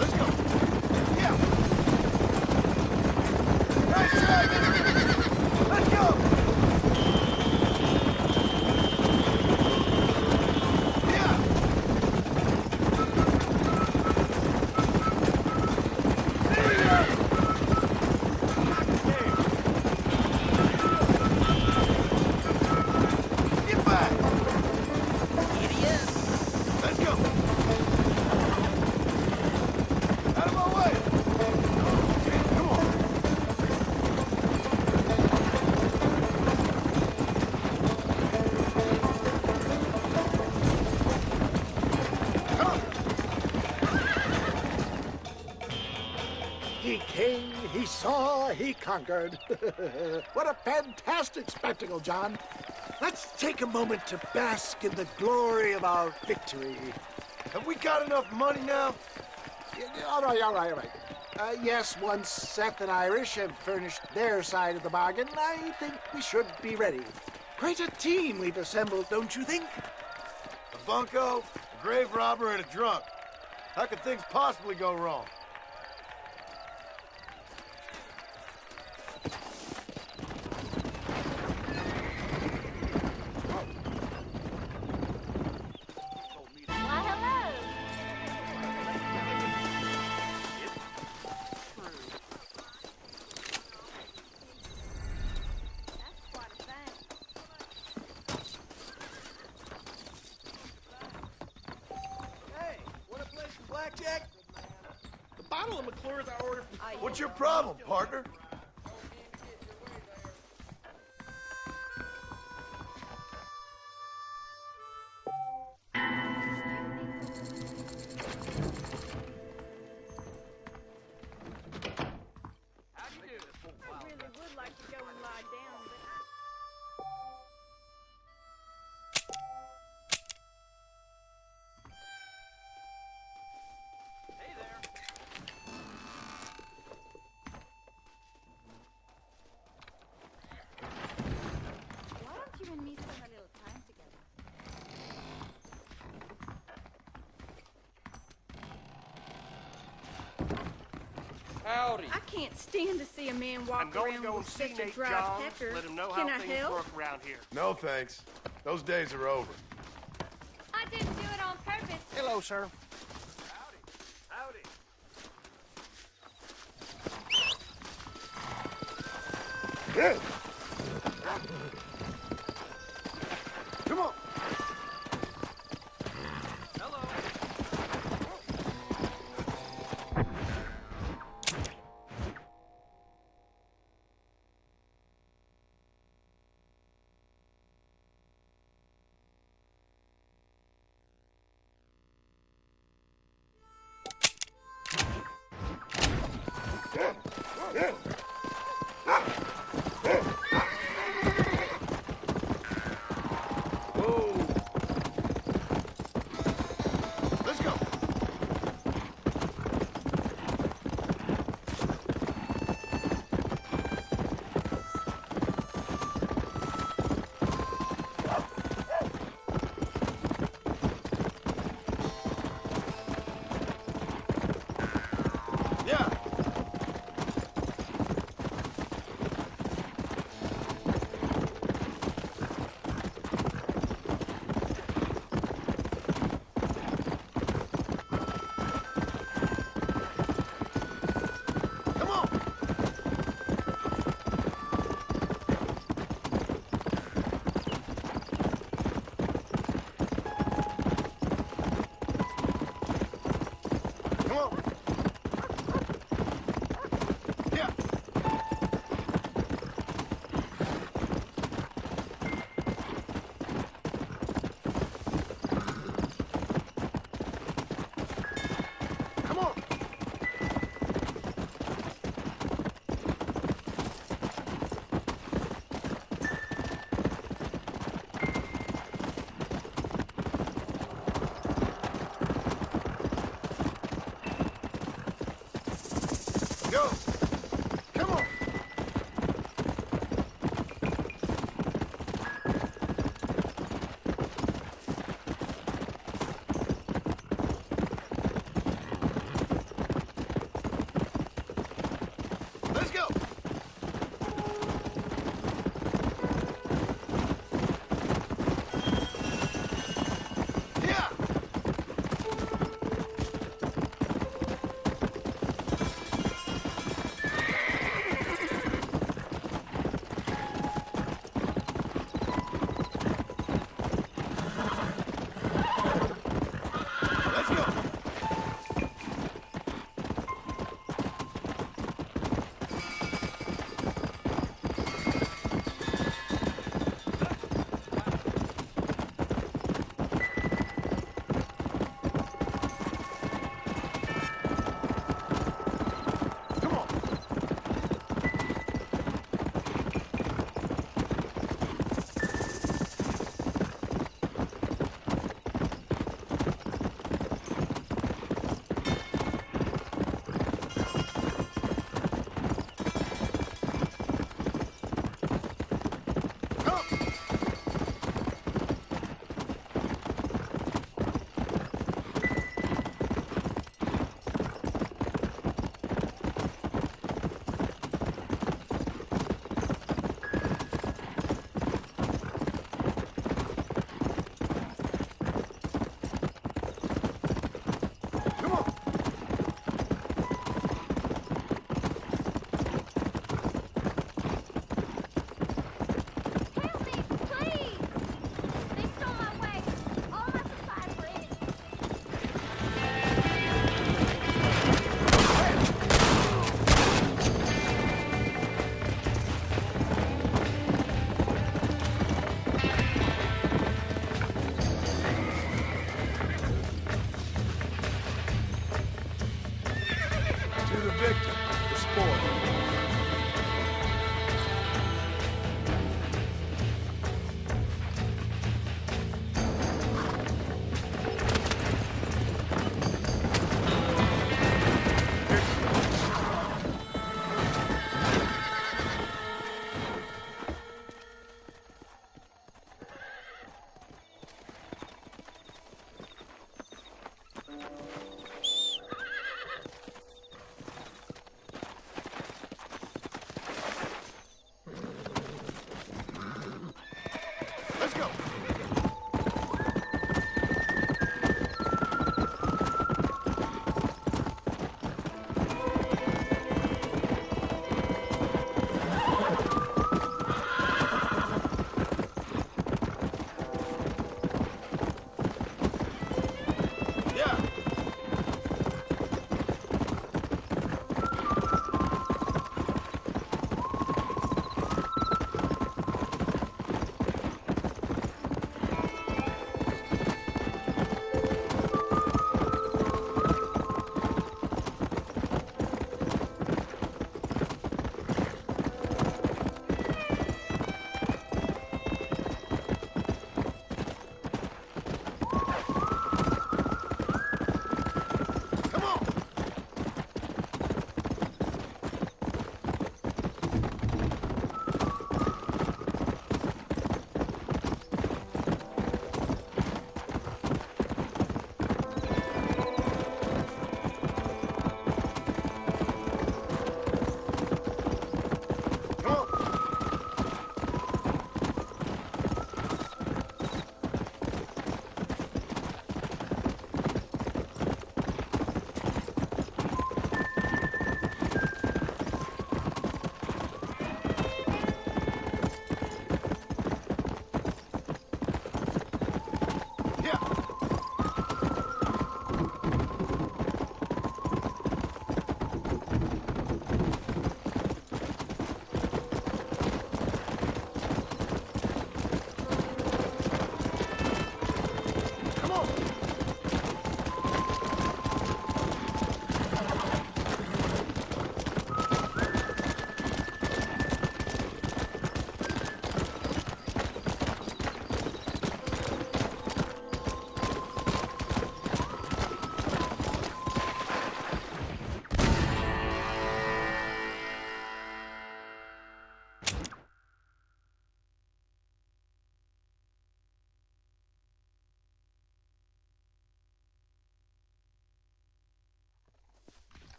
Let's go. He came, he saw, he conquered. What a fantastic spectacle, John. Let's take a moment to bask in the glory of our victory. Have we got enough money now? All right. Yes, once Seth and Irish have furnished their side of the bargain, I think we should be ready. Quite a team we've assembled, don't you think? A bunco, a grave robber, and a drunk. How could things possibly go wrong? Blackjack? The bottle of McClure's I ordered from... What's your problem, partner? Howdy. I can't stand to see a man walk around with such a dry pecker. Let him know Can how I things help? work around here. No, thanks. Those days are over. I didn't do it on purpose. Hello, sir. Howdy. Come on.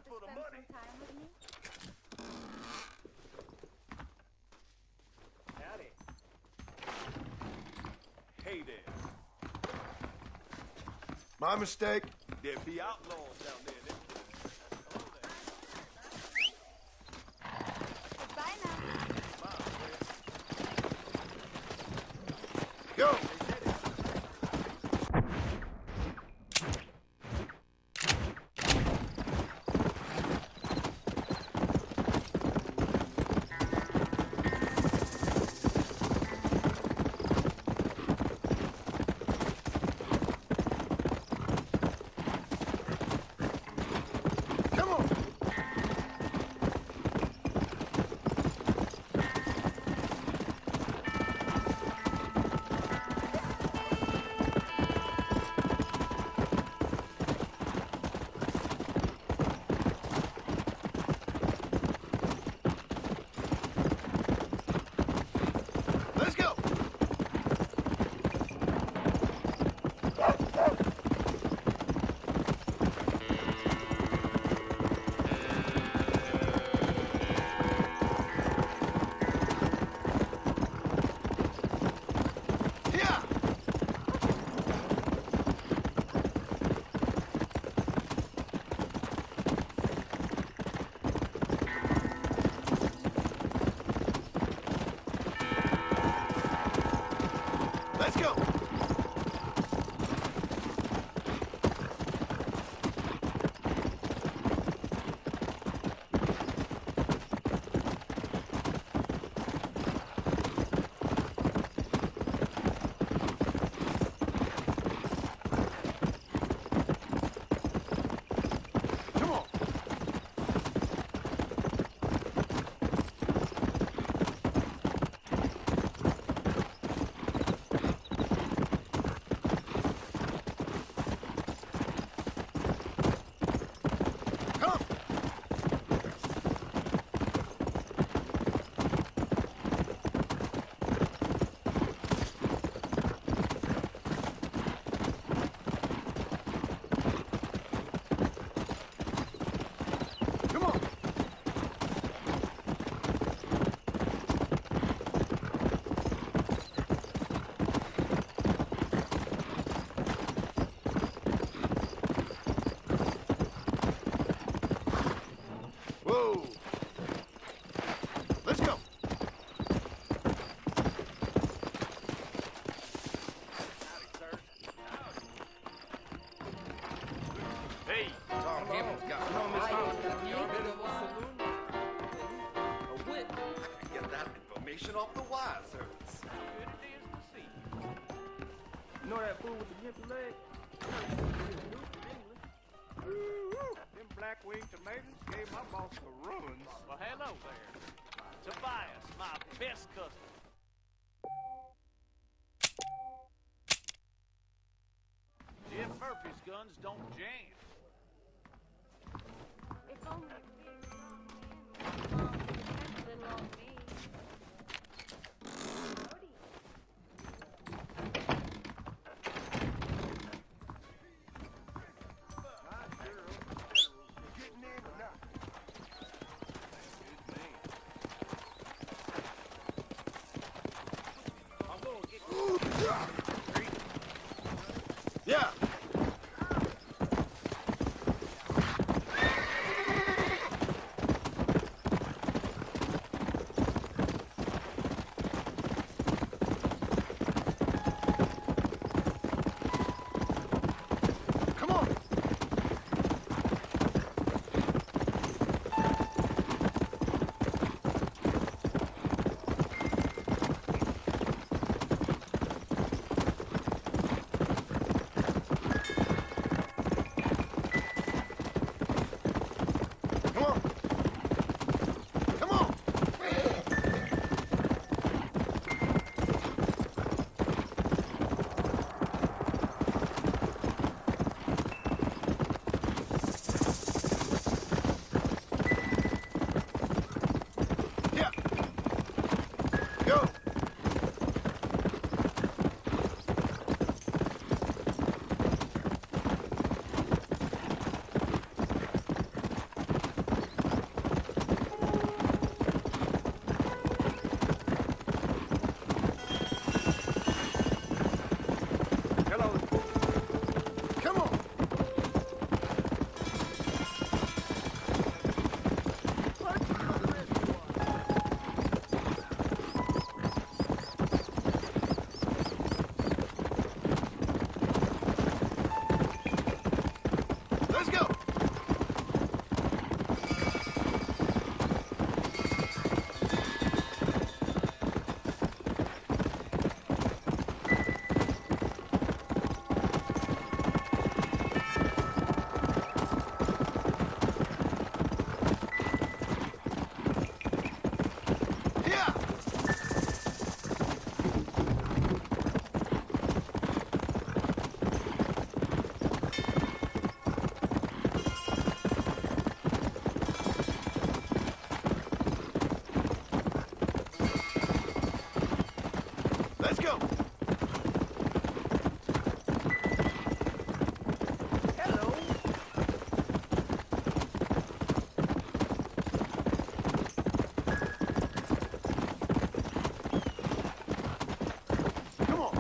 one for the money. Howdy. Hey there. My mistake. There be outlaws down there. Goodbye now. Go! Off the wire service. How good it is to see you. You know that fool with the gimpy leg? Them black wing tomatoes gave my boss the ruins. Well, hello there. Tobias, my best customer. Jim Murphy's guns don't jam. If only a big strong man would depend a little on me. Yeah. Let's go. Let's go. Hello. Come on.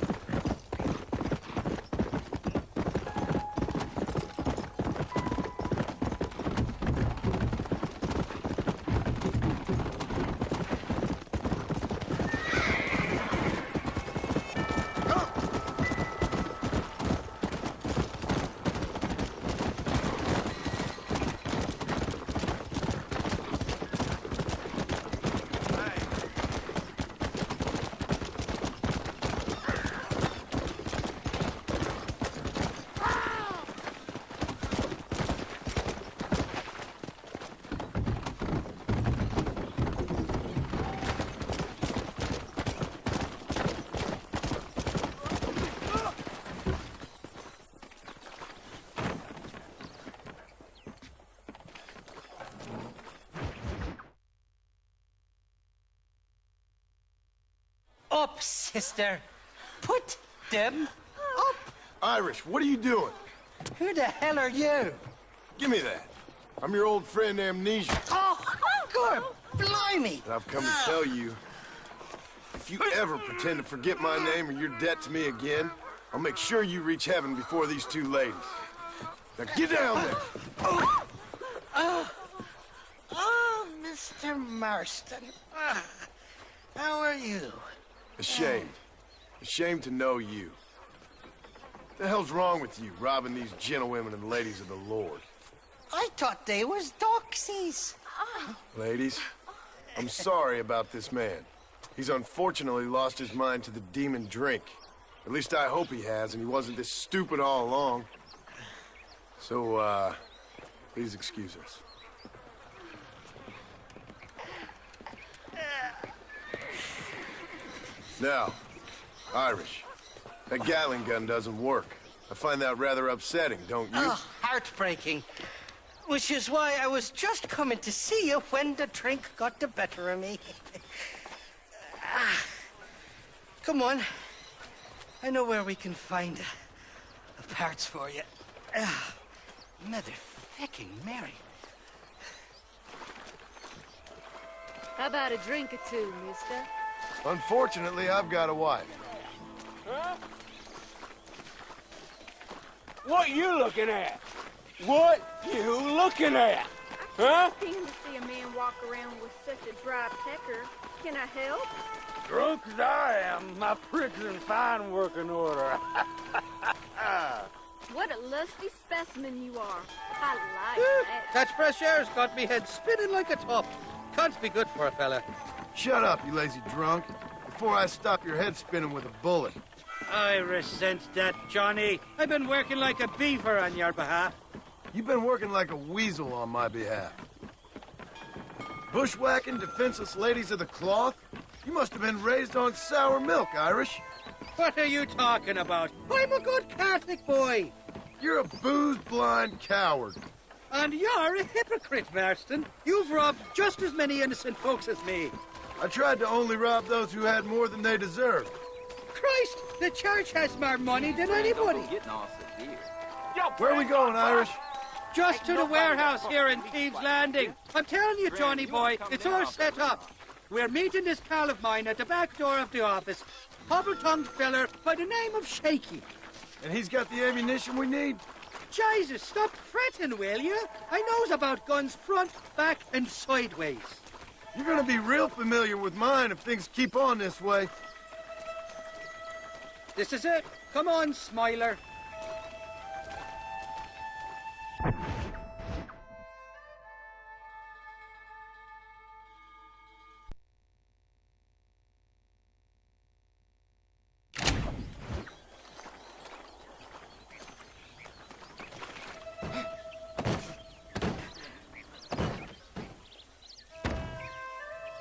Up, sister. Put them up. Irish, what are you doing? Who the hell are you? Give me that. I'm your old friend Amnesia. Oh, good. Blimey. And I've come to tell you, if you ever pretend to forget my name or your debt to me again, I'll make sure you reach heaven before these two ladies. Now get down there. Oh, Mr. Marston. How are you? Ashamed. Ashamed to know you. What the hell's wrong with you, robbing these gentlewomen and ladies of the Lord? I thought they was doxies. Ladies, I'm sorry about this man. He's unfortunately lost his mind to the demon drink. At least I hope he has, and he wasn't this stupid all along. So, please excuse us. Now, Irish, that Gatling gun doesn't work. I find that rather upsetting, don't you? Oh, heartbreaking. Which is why I was just coming to see you when the drink got the better of me. Come on. I know where we can find the parts for you. Mother-fucking Mary. How about a drink or two, mister? Unfortunately, I've got a wife. Huh? What you looking at? What you looking at? Huh? I can't stand to see a man walk around with such a dry pecker. Can I help? Drunk as I am, my prick's in fine working order. What a lusty specimen you are. I like that. That fresh air's got me head spinning like a top. Can't be good for a fella. Shut up, you lazy drunk, before I stop your head spinning with a bullet. I resent that, Johnny. I've been working like a beaver on your behalf. You've been working like a weasel on my behalf. Bushwhacking defenseless ladies of the cloth? You must have been raised on sour milk, Irish. What are you talking about? I'm a good Catholic boy. You're a booze-blind coward. And you're a hypocrite, Marston. You've robbed just as many innocent folks as me. I tried to only rob those who had more than they deserved. Christ, the church has more money than anybody. Where are we going, Irish? Just to the warehouse here in Thieves Landing. I'm telling you, Johnny boy, it's all set up. We're meeting this pal of mine at the back door of the office. Hobble-tongued feller by the name of Shaky. And he's got the ammunition we need? Jesus, stop fretting, will you? I knows about guns front, back, and sideways. You're gonna be real familiar with mine if things keep on this way. This is it. Come on, Smiler.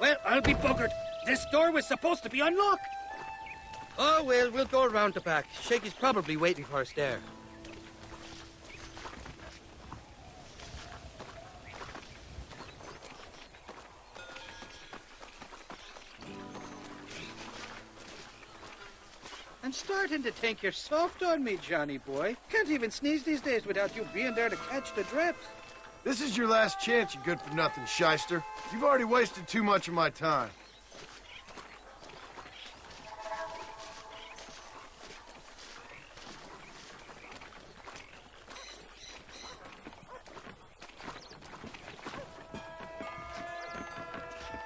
Well, I'll be buggered. This door was supposed to be unlocked. Oh, well, we'll go around the back. Shaky's probably waiting for us there. I'm starting to think you're soft on me, Johnny boy. Can't even sneeze these days without you being there to catch the drips. This is your last chance, you good-for-nothing shyster. You've already wasted too much of my time.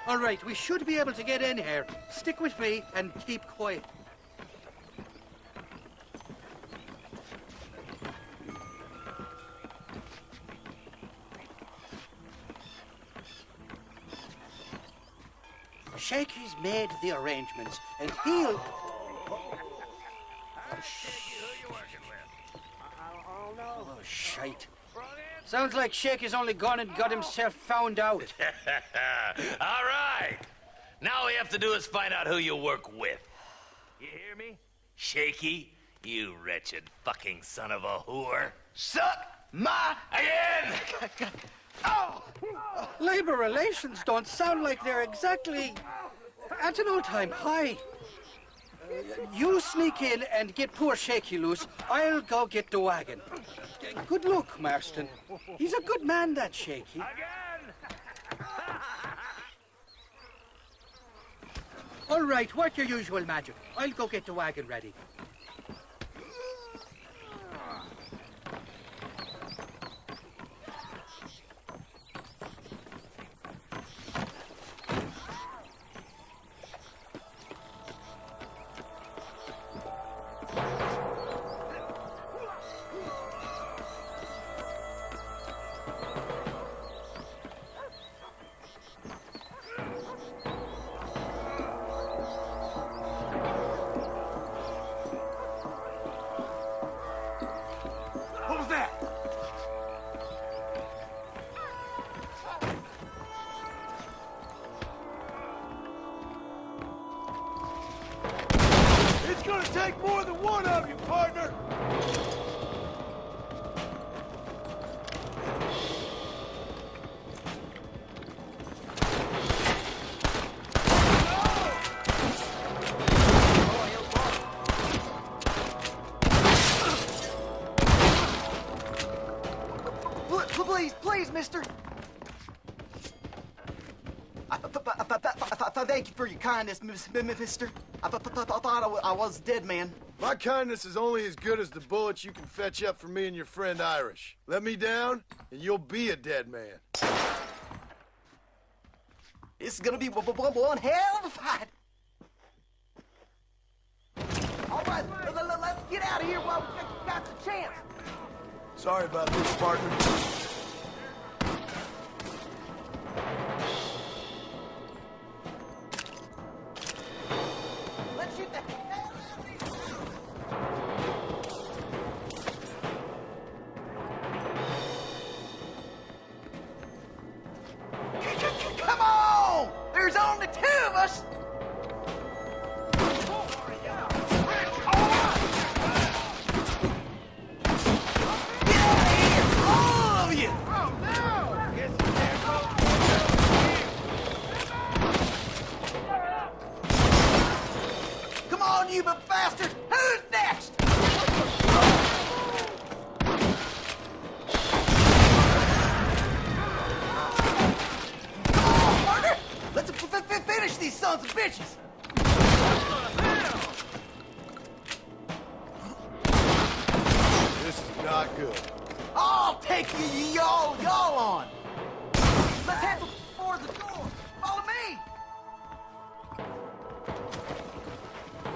All right, we should be able to get in here. Stick with me and keep quiet. Shaky's made the arrangements, and he'll... Oh, shite. Sounds like Shaky's only gone and got himself found out. All right. Now all we have to do is find out who you work with. You hear me? Shaky, you wretched fucking son of a whore. Suck my... Again! Oh! Labor relations don't sound like they're exactly at an all-time high. You sneak in and get poor Shaky loose. I'll go get the wagon. Good luck, Marston. He's a good man, that Shaky. All right, work your usual magic. I'll go get the wagon ready. What was that? It's gonna take more than one of you, partner! Please, mister. Thank you for your kindness, mister. I thought I was a dead man. My kindness is only as good as the bullets you can fetch up for me and your friend Irish. Let me down, and you'll be a dead man. This is gonna be one hell of a fight. All right, let's get out of here while we got the chance. Sorry about this, partner. Let's shoot the hell out of here. Come on! There's only two of us. Come on, you bastard! Who's next? Come on, partner! Let's finish these sons of bitches! This is not good. I'll take y'all on! Let's head for the door! Follow me!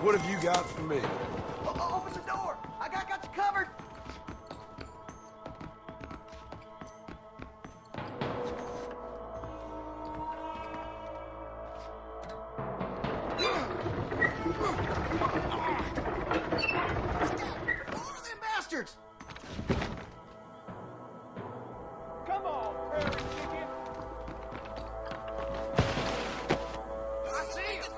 What have you got for me? Open the door! I got you covered! Bastards! Come on, prairie chicken. I see him.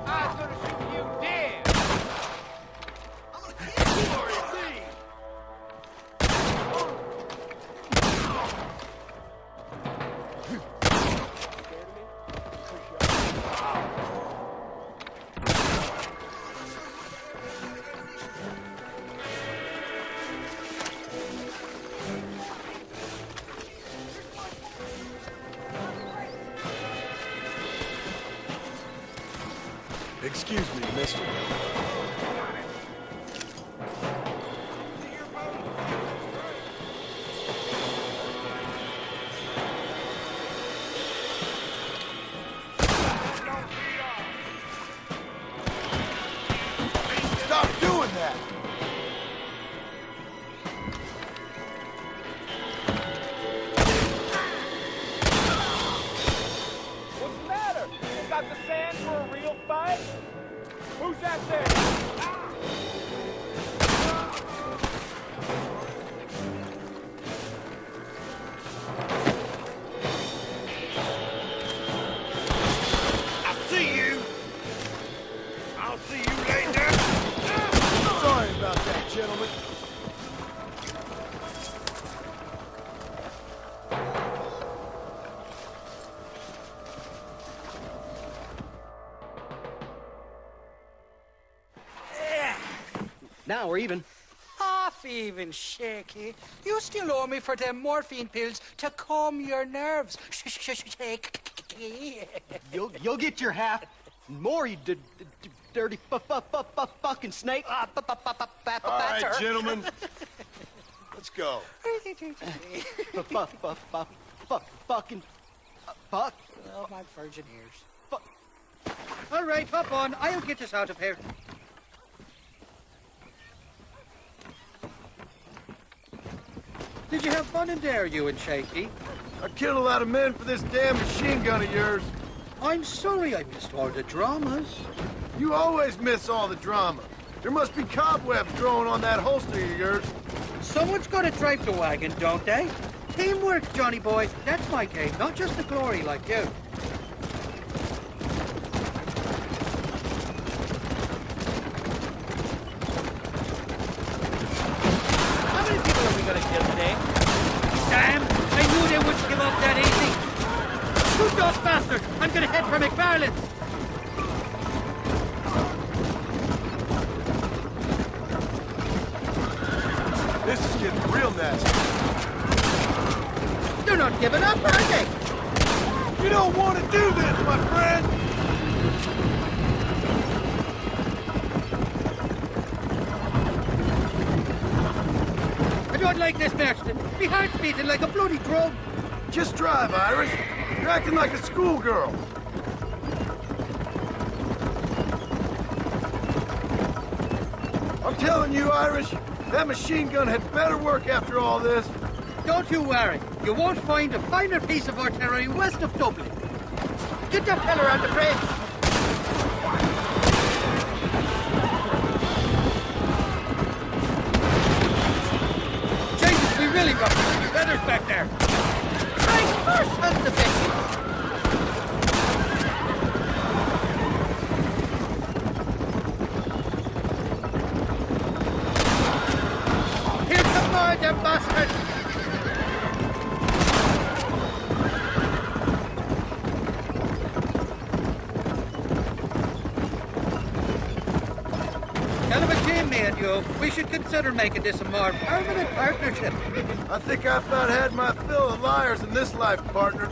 I was gonna shoot you dead. Excuse me, mister. Stop doing that! What's the matter? You got the sand for a real fight? Who's that there? I see you. I'll see you later. Sorry about that, gentlemen. Now we're even. Half even, Shaky. You still owe me for them morphine pills to calm your nerves. Shaky. You'll get your half. More, you dirty fucking snake. All right, gentlemen. Let's go. Fucking fuck. Oh, my virgin ears. All right, hop on. I'll get us out of here. Did you have fun in there, you and Shaky? I killed a lot of men for this damn machine gun of yours. I'm sorry I missed all the dramas. You always miss all the drama. There must be cobwebs growing on that holster of yours. Someone's got to drive the wagon, don't they? Teamwork, Johnny boy. That's my game, not just the glory like you. How many people are we gonna kill today? Damn! I knew they wouldn't give up that easy. Shoot those bastards! I'm gonna head for McFarland's. This is getting real nasty. They're not giving up, are they? You don't want to do this, my friend! I don't like this, Marston. My heart's beating like a bloody drum. Just drive, Irish. You're acting like a schoolgirl. I'm telling you, Irish, that machine gun had better work after all this. Don't you worry. You won't find a finer piece of artillery west of Dublin. Get that fella on the bridge. Jesus, we really got some feathers back there. Christ, more sons of bitches. Here's some more, them bastards. Hell of a team, me and you. We should consider making this a more permanent partnership. I think I've about had my fill of liars in this life, partner.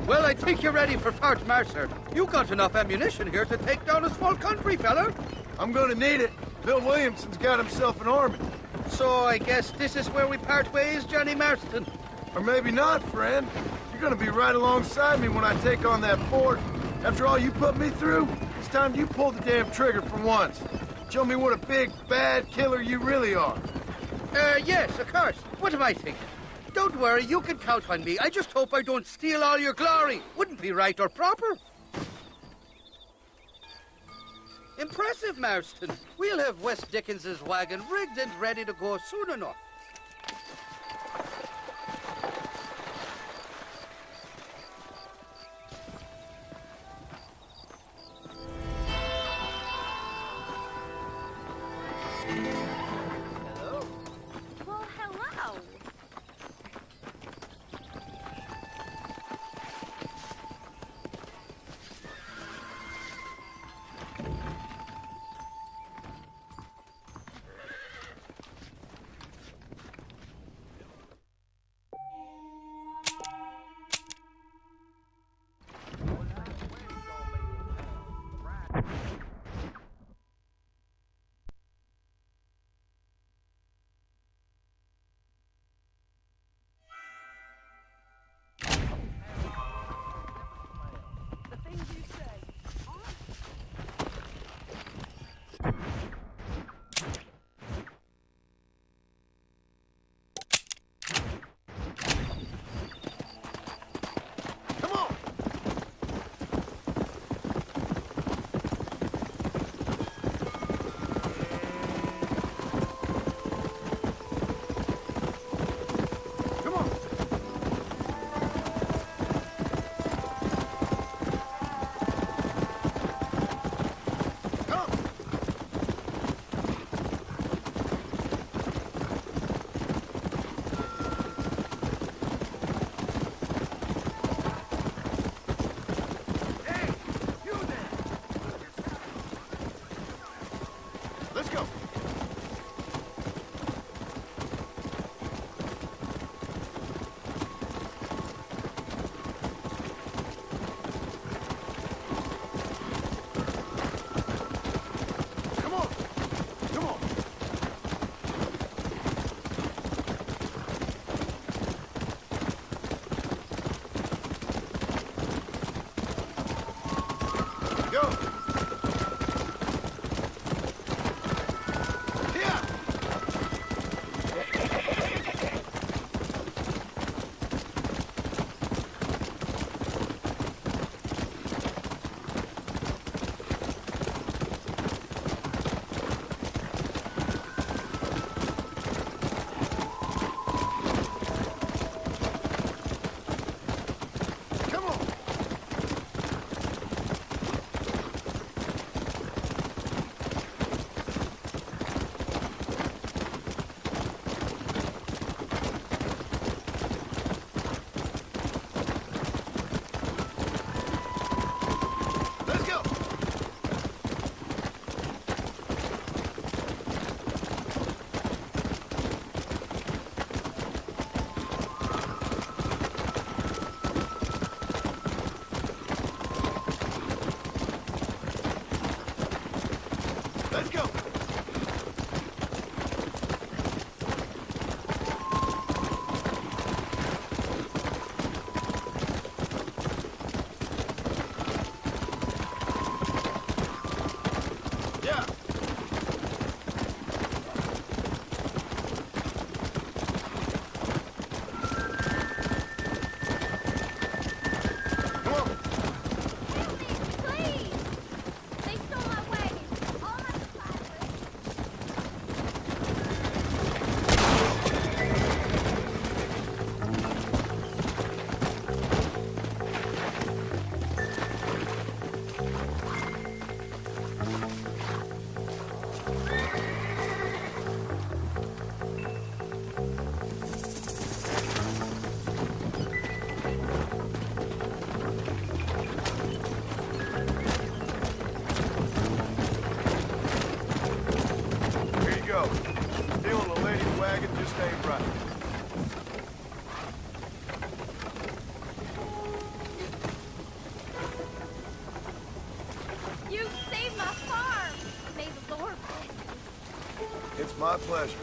Well, I think you're ready for Fort Mercer. You got enough ammunition here to take down a small country, fella. I'm gonna need it. Bill Williamson's got himself an army. So I guess this is where we part ways, Johnny Marston. Or maybe not, friend. You're gonna be right alongside me when I take on that fort. After all you put me through, it's time you pull the damn trigger for once. Show me what a big, bad killer you really are. Yes, of course. What am I thinking? Don't worry, you can count on me. I just hope I don't steal all your glory. Wouldn't be right or proper. Impressive, Marston. We'll have West Dickens's wagon rigged and ready to go soon enough. Well, hello. Let's go. Come on. Come on. Go. Let's go. Yeah. Come on. Please! They stole my wagon. All my supplies. Here you go. Stealing a lady's wagon just ain't right. You saved my farm. May the Lord bless you. It's my pleasure.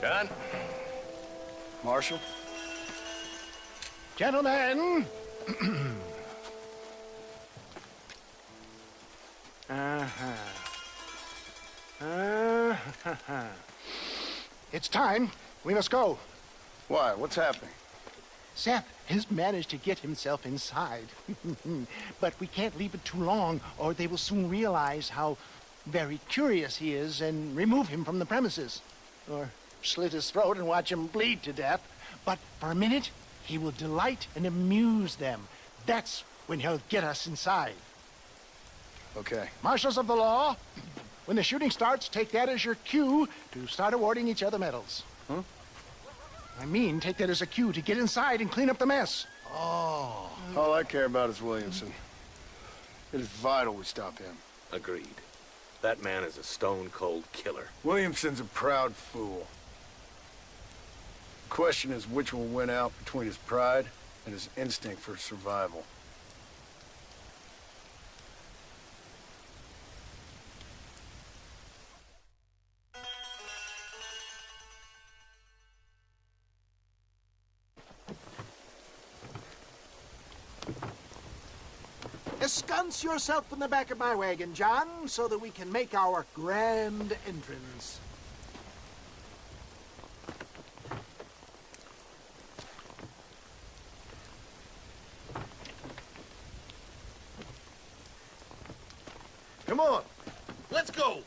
John? Marshal? Gentlemen! It's time. We must go. Why? What's happening? Seth has managed to get himself inside. But we can't leave it too long, or they will soon realize how very curious he is and remove him from the premises. Or slit his throat and watch him bleed to death. But for a minute, he will delight and amuse them. That's when he'll get us inside. Okay. Marshals of the law, when the shooting starts, take that as your cue to start awarding each other medals. Huh? I mean, take that as a cue to get inside and clean up the mess. Oh. All I care about is Williamson. It is vital we stop him. Agreed. That man is a stone-cold killer. Williamson's a proud fool. The question is which will win out between his pride and his instinct for survival. Ensconce yourself in the back of my wagon, John, so that we can make our grand entrance. Come on. Let's go!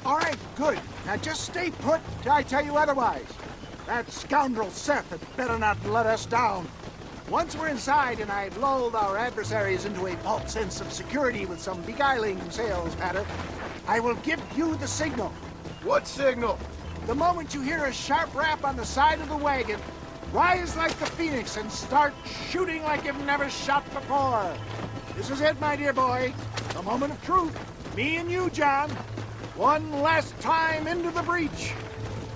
All right, good. Now just stay put till I tell you otherwise. That scoundrel Seth had better not let us down. Once we're inside and I've lulled our adversaries into a false sense of security with some beguiling sales patter, I will give you the signal. What signal? The moment you hear a sharp rap on the side of the wagon, rise like the phoenix and start shooting like you've never shot before. This is it, my dear boy. The moment of truth. Me and you, John. One last time into the breach.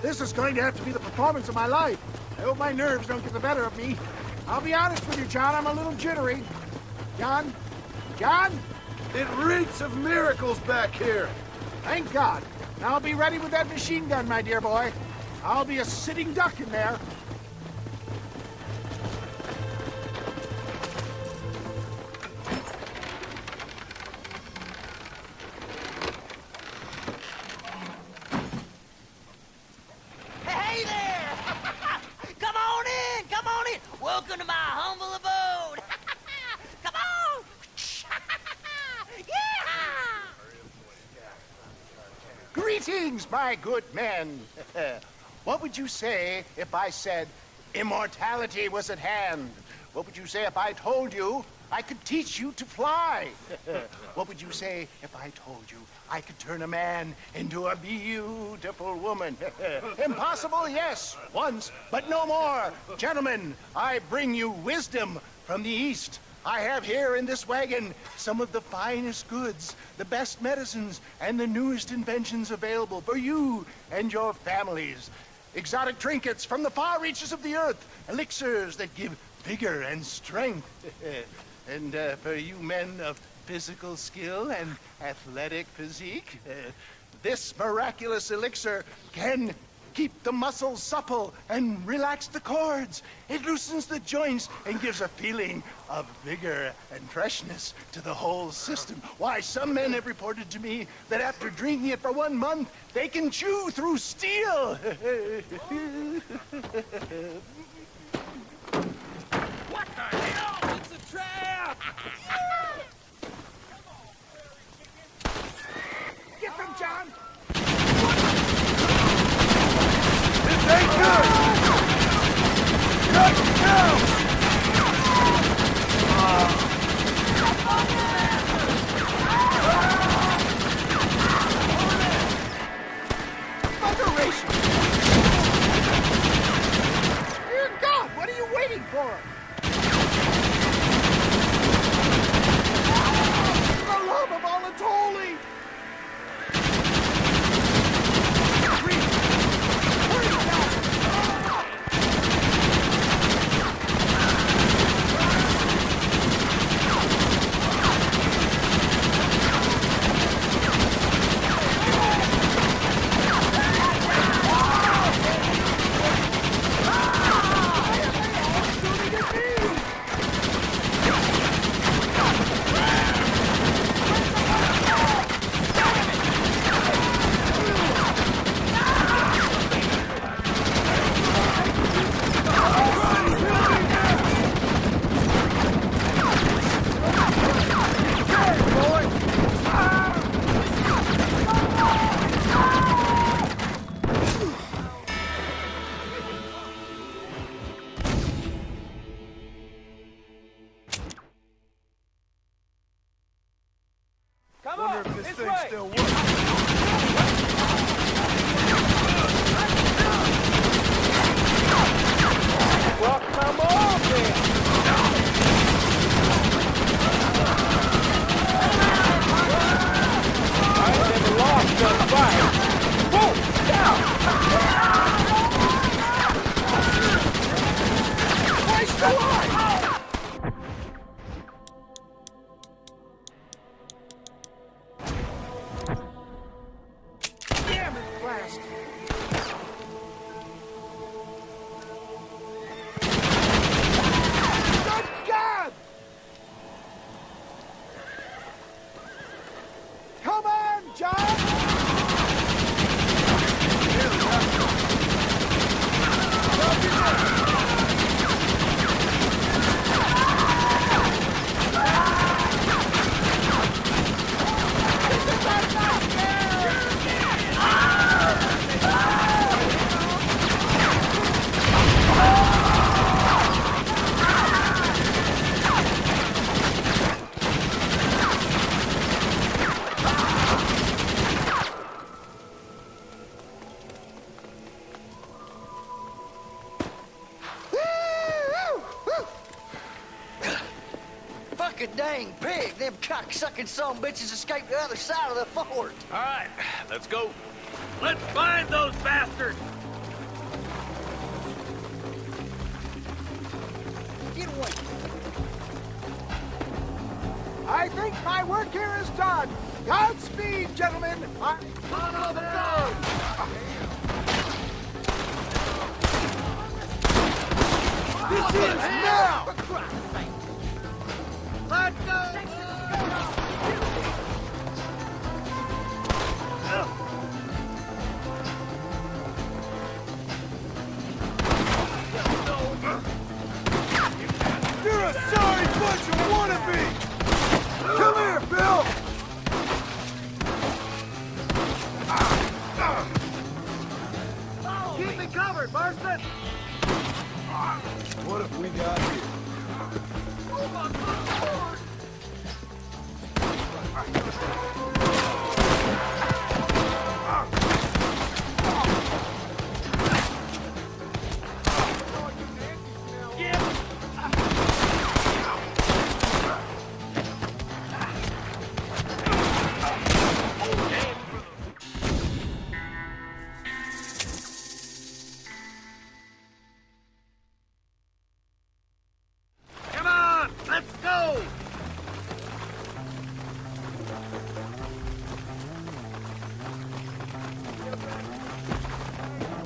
This is going to have to be the performance of my life. I hope my nerves don't get the better of me. I'll be honest with you, John, I'm a little jittery. John? John? It reeks of miracles back here. Thank God. Now be ready with that machine gun, my dear boy. I'll be a sitting duck in there. Hey there! Come on in! Come on in! Welcome to my humble abode! Come on! Yeah! Greetings, my good men. What would you say if I said immortality was at hand? What would you say if I told you I could teach you to fly? What would you say if I told you I could turn a man into a beautiful woman? Impossible, yes, once, but no more. Gentlemen, I bring you wisdom from the East. I have here in this wagon some of the finest goods, the best medicines, and the newest inventions available for you and your families. Exotic trinkets from the far reaches of the earth, elixirs that give vigor and strength. And for you men of physical skill and athletic physique, this miraculous elixir can keep the muscles supple and relax the cords. It loosens the joints and gives a feeling of vigor and freshness to the whole system. Why, some men have reported to me that after drinking it for 1 month, they can chew through steel. What the hell? It's a trap! Get them, John! This ain't good! Shut it down! Moderation! Dear God, what are you waiting for? For the love of all that's holy! last. Good God! Come on, John! Fucking dang pig! Them cocksucking son bitches escaped the other side of the fort. All right, let's go. Let's find those bastards. Get away. I think my work here is done. Godspeed, gentlemen. Son of a gun! This is now! Let's go! You're a sorry bunch of wannabes! Come here, Bill! Keep me covered, Marston! What have we got here? Oh my God! Come on, let's go.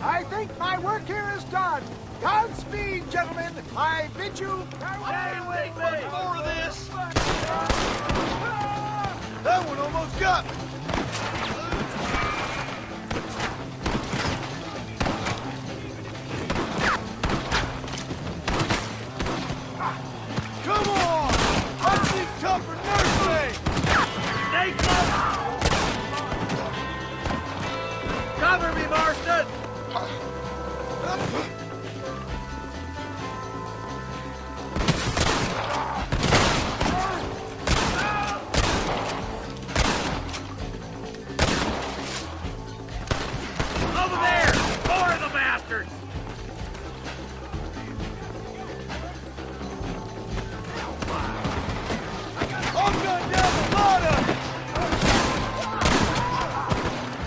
I think my work here is done. Godspeed, gentlemen. I bid you farewell. Wait, much more of this. That one almost got me. Come on! I see tougher nursing! Stay close. Cover me, Marston. Over there! More of the bastards! I'm going down the lot of it!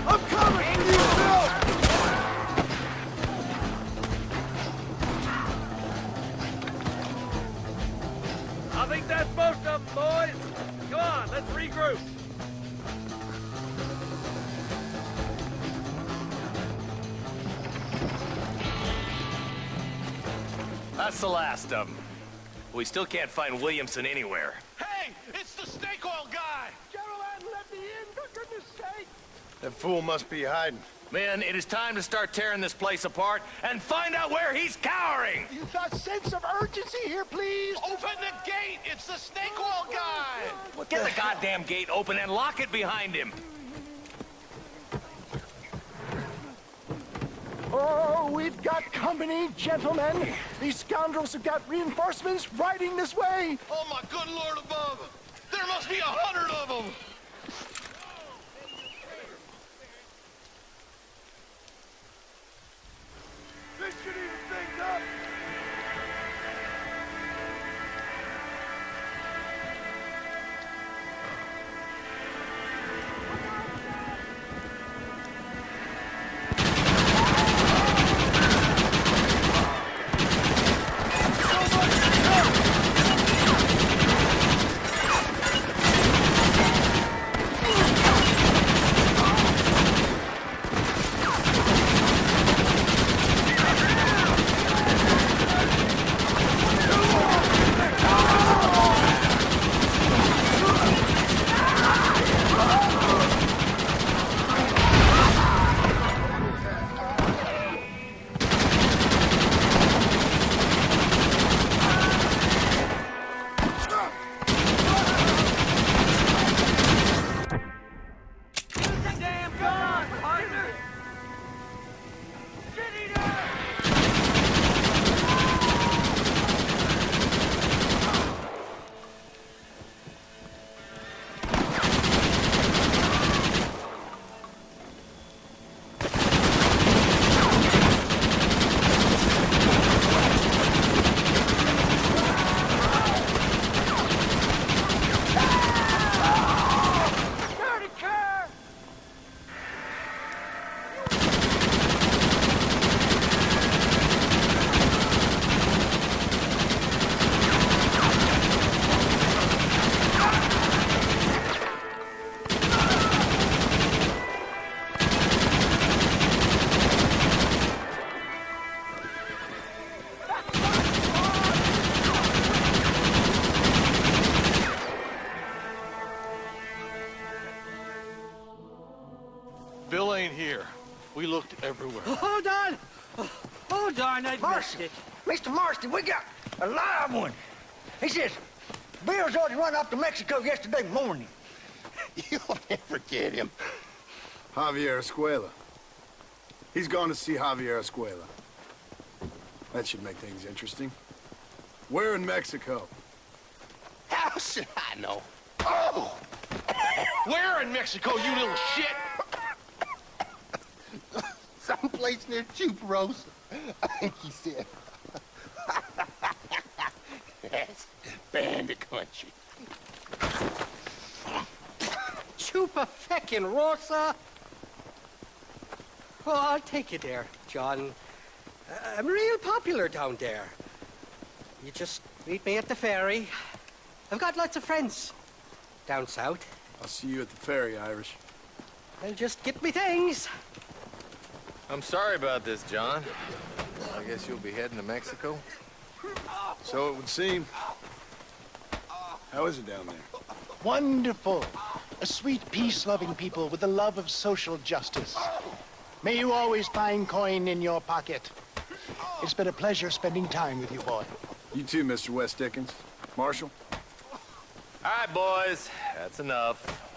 I'm coming for you, Bill! I think that's most of them, boys. Come on, let's regroup. That's the last of them. We still can't find Williamson anywhere. Hey, it's the snake oil guy! Gentlemen, let me in, for goodness sake! That fool must be hiding. Men, it is time to start tearing this place apart and find out where he's cowering! You got a sense of urgency here, please? Open the gate! It's the snake oil guy! Get the goddamn gate open and lock it behind him! Oh, we've got company, gentlemen. These scoundrels have got reinforcements riding this way. Oh, my good Lord above! There must be 100 of them! This should even things up! Hold on! Hold on, I missed it. Mr. Marston, we got a live one. He says, Bill's already run off to Mexico yesterday morning. You'll never get him. Javier Escuela. He's gone to see Javier Escuela. That should make things interesting. Where in Mexico? How should I know? Oh! Where in Mexico, you little shit? Someplace near Chuparosa, I think he said. That's bandit country. Chupa feckin' Rosa! Oh, I'll take you there, John. I'm real popular down there. You just meet me at the ferry. I've got lots of friends down south. I'll see you at the ferry, Irish. I'll just get me things. I'm sorry about this, John. I guess you'll be heading to Mexico? So it would seem. How is it down there? Wonderful. A sweet, peace-loving people with the love of social justice. May you always find coin in your pocket. It's been a pleasure spending time with you, boy. You too, Mr. West Dickens. Marshal? All right, boys. That's enough.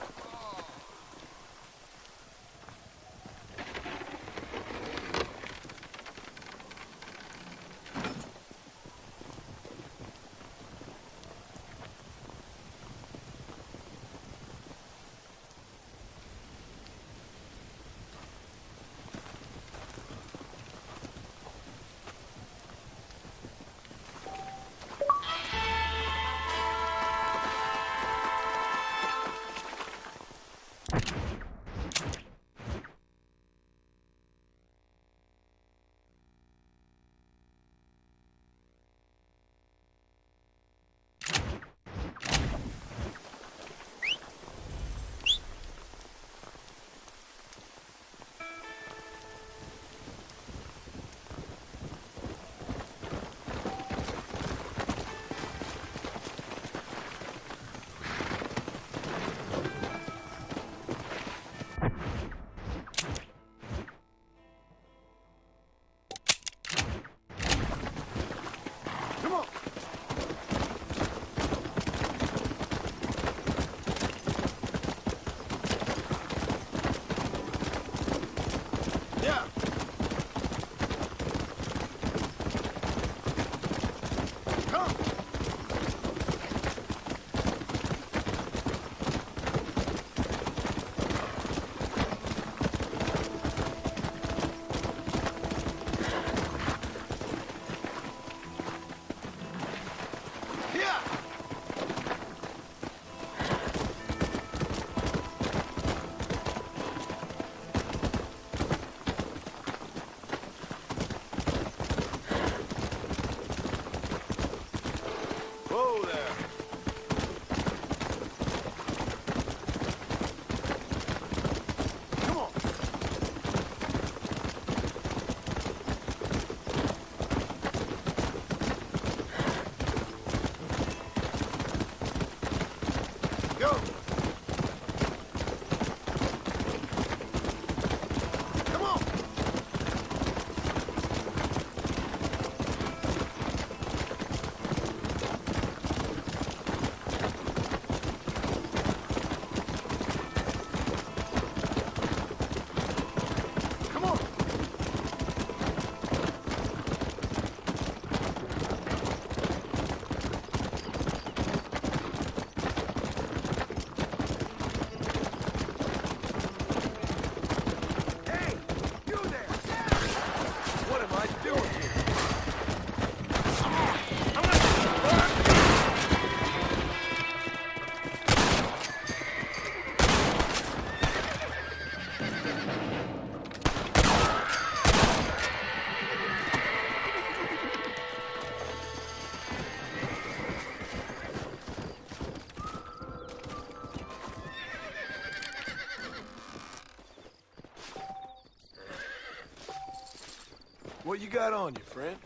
What you got on you, friend?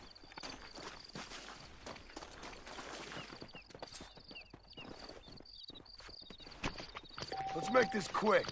Let's make this quick.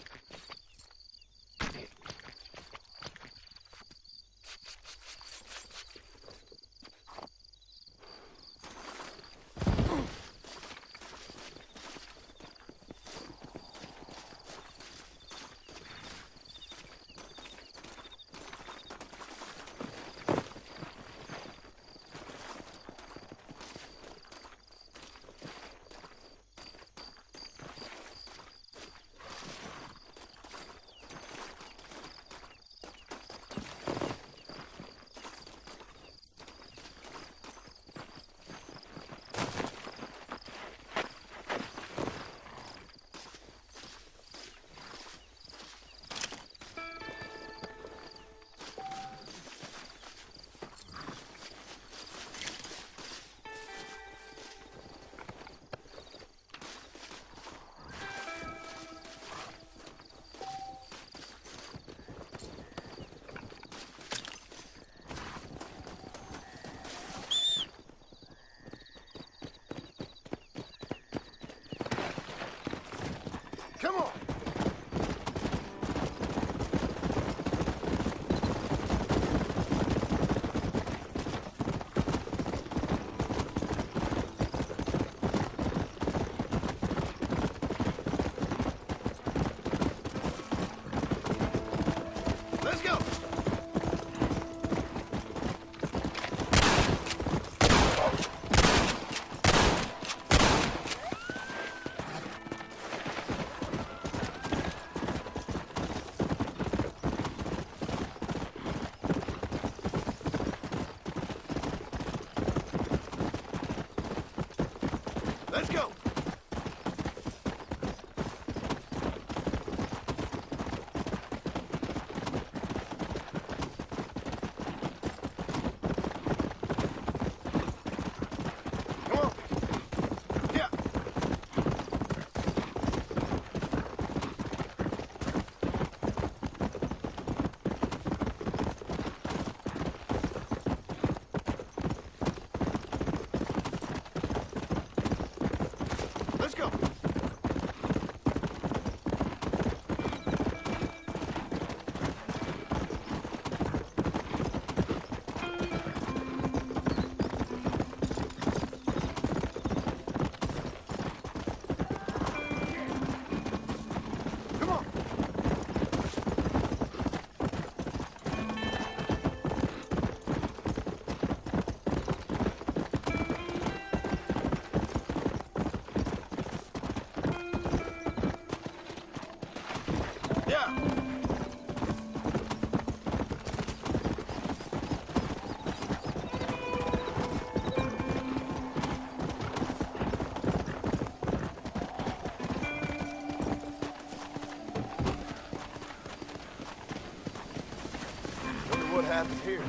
here.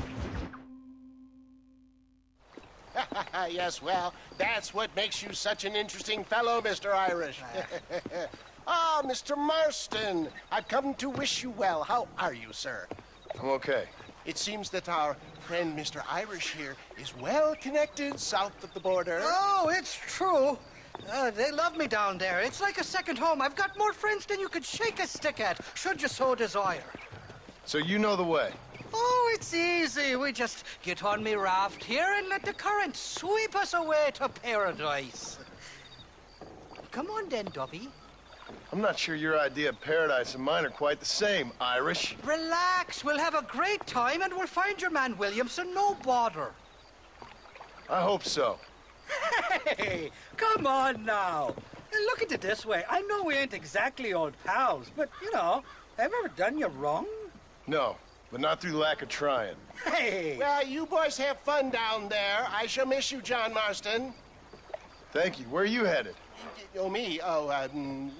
Yes, well, that's what makes you such an interesting fellow, Mr. Irish. Ah, Mr. Marston, I've come to wish you well. How are you, sir? I'm okay. It seems that our friend Mr. Irish here is well connected south of the border. Oh, it's true. They love me down there. It's like a second home. I've got more friends than you could shake a stick at, should you so desire. So you know the way? Oh, it's easy. We just get on me raft here and let the current sweep us away to paradise. Come on then, Dubby. I'm not sure your idea of paradise and mine are quite the same, Irish. Relax. We'll have a great time and we'll find your man Williamson, no bother. I hope so. Hey, come on now. Look at it this way. I know we ain't exactly old pals, but, you know, have I ever done you wrong? No, but not through lack of trying. Hey! Well, you boys have fun down there. I shall miss you, John Marston. Thank you. Where are you headed? Oh, me? Oh,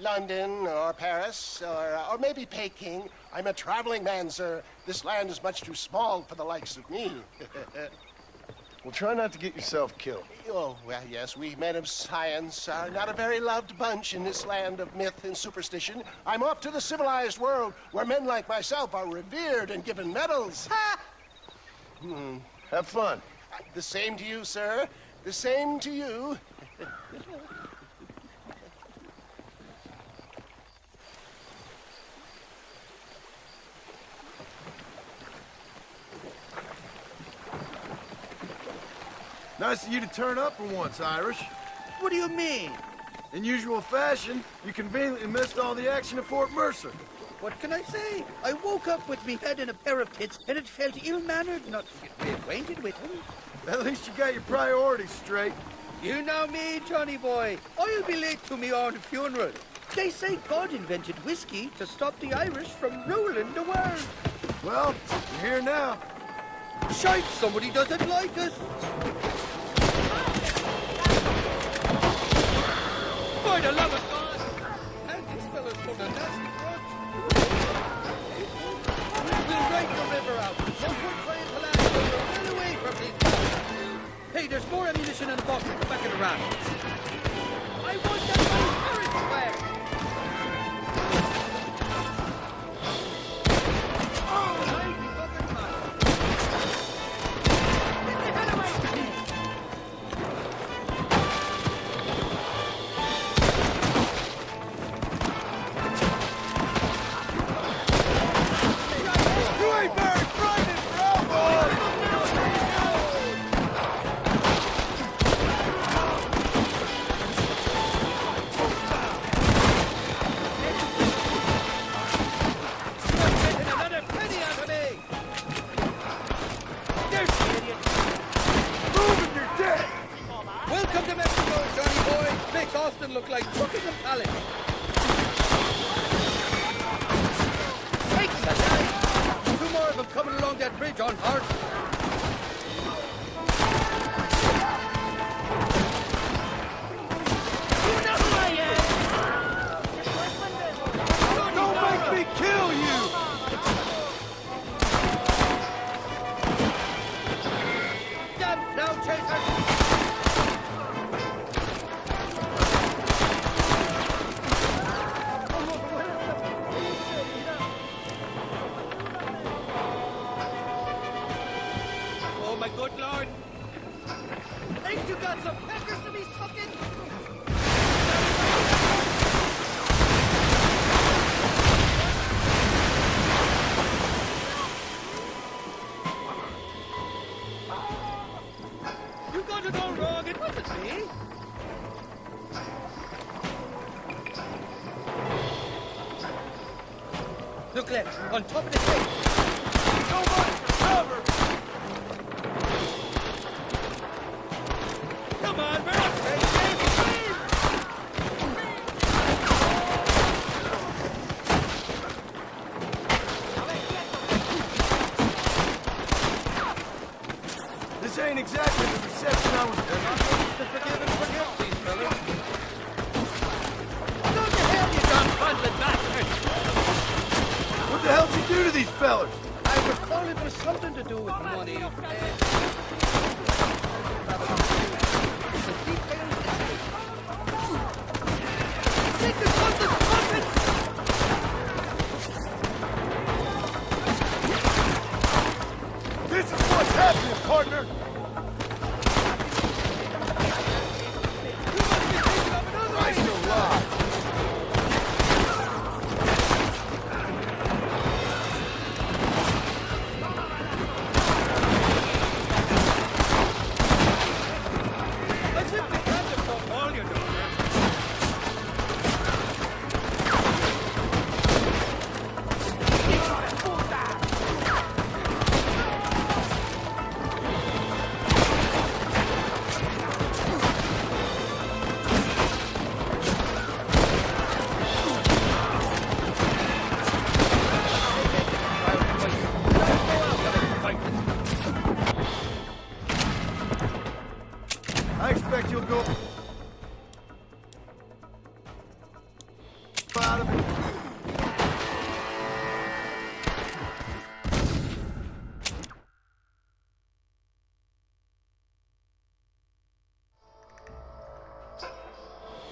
London or Paris or maybe Peking. I'm a traveling man, sir. This land is much too small for the likes of me. Well, try not to get yourself killed. Oh, well, yes, we men of science are not a very loved bunch in this land of myth and superstition. I'm off to the civilized world where men like myself are revered and given medals. Ha! Have fun. The same to you, sir. The same to you. Nice of you to turn up for once, Irish. What do you mean? In usual fashion, you conveniently missed all the action at Fort Mercer. What can I say? I woke up with me head in a pair of tits, and it felt ill-mannered not to get reacquainted with him. At least you got your priorities straight. You know me, Johnny boy. I'll be late to me own funeral. They say God invented whiskey to stop the Irish from ruling the world. Well, you're here now. Shite, somebody doesn't like us. By the love of God! And these fellas pulled a nasty grudge. We'll ride the river out. Some would try to land, but we're well away from these guys. Hey, there's more ammunition in the box. Back in the raft. I want that little current flag. Oh, mighty fucking man. Get the hell away from me! Look like cooking a pallet. Sakes alive! Two more of them coming along that bridge on hard. You know who I am! Don't make me kill you! Damn now, chasers! Good Lord! Ain't you got some peckers to be sucking? You got it all wrong. It wasn't me. Look left, on top of the hill. Go on, cover! Come on, Bert! This ain't exactly the reception I was to forgive and forget these fellas. Go to hell, you dumb bundled bastard! What the hell did you do to these fellas? I was recall it was something to do with money. The details escape. Take the trumpets! This is what's happening, partner! I still lie. I simply can't afford all your daughters. I expect you'll go out of it.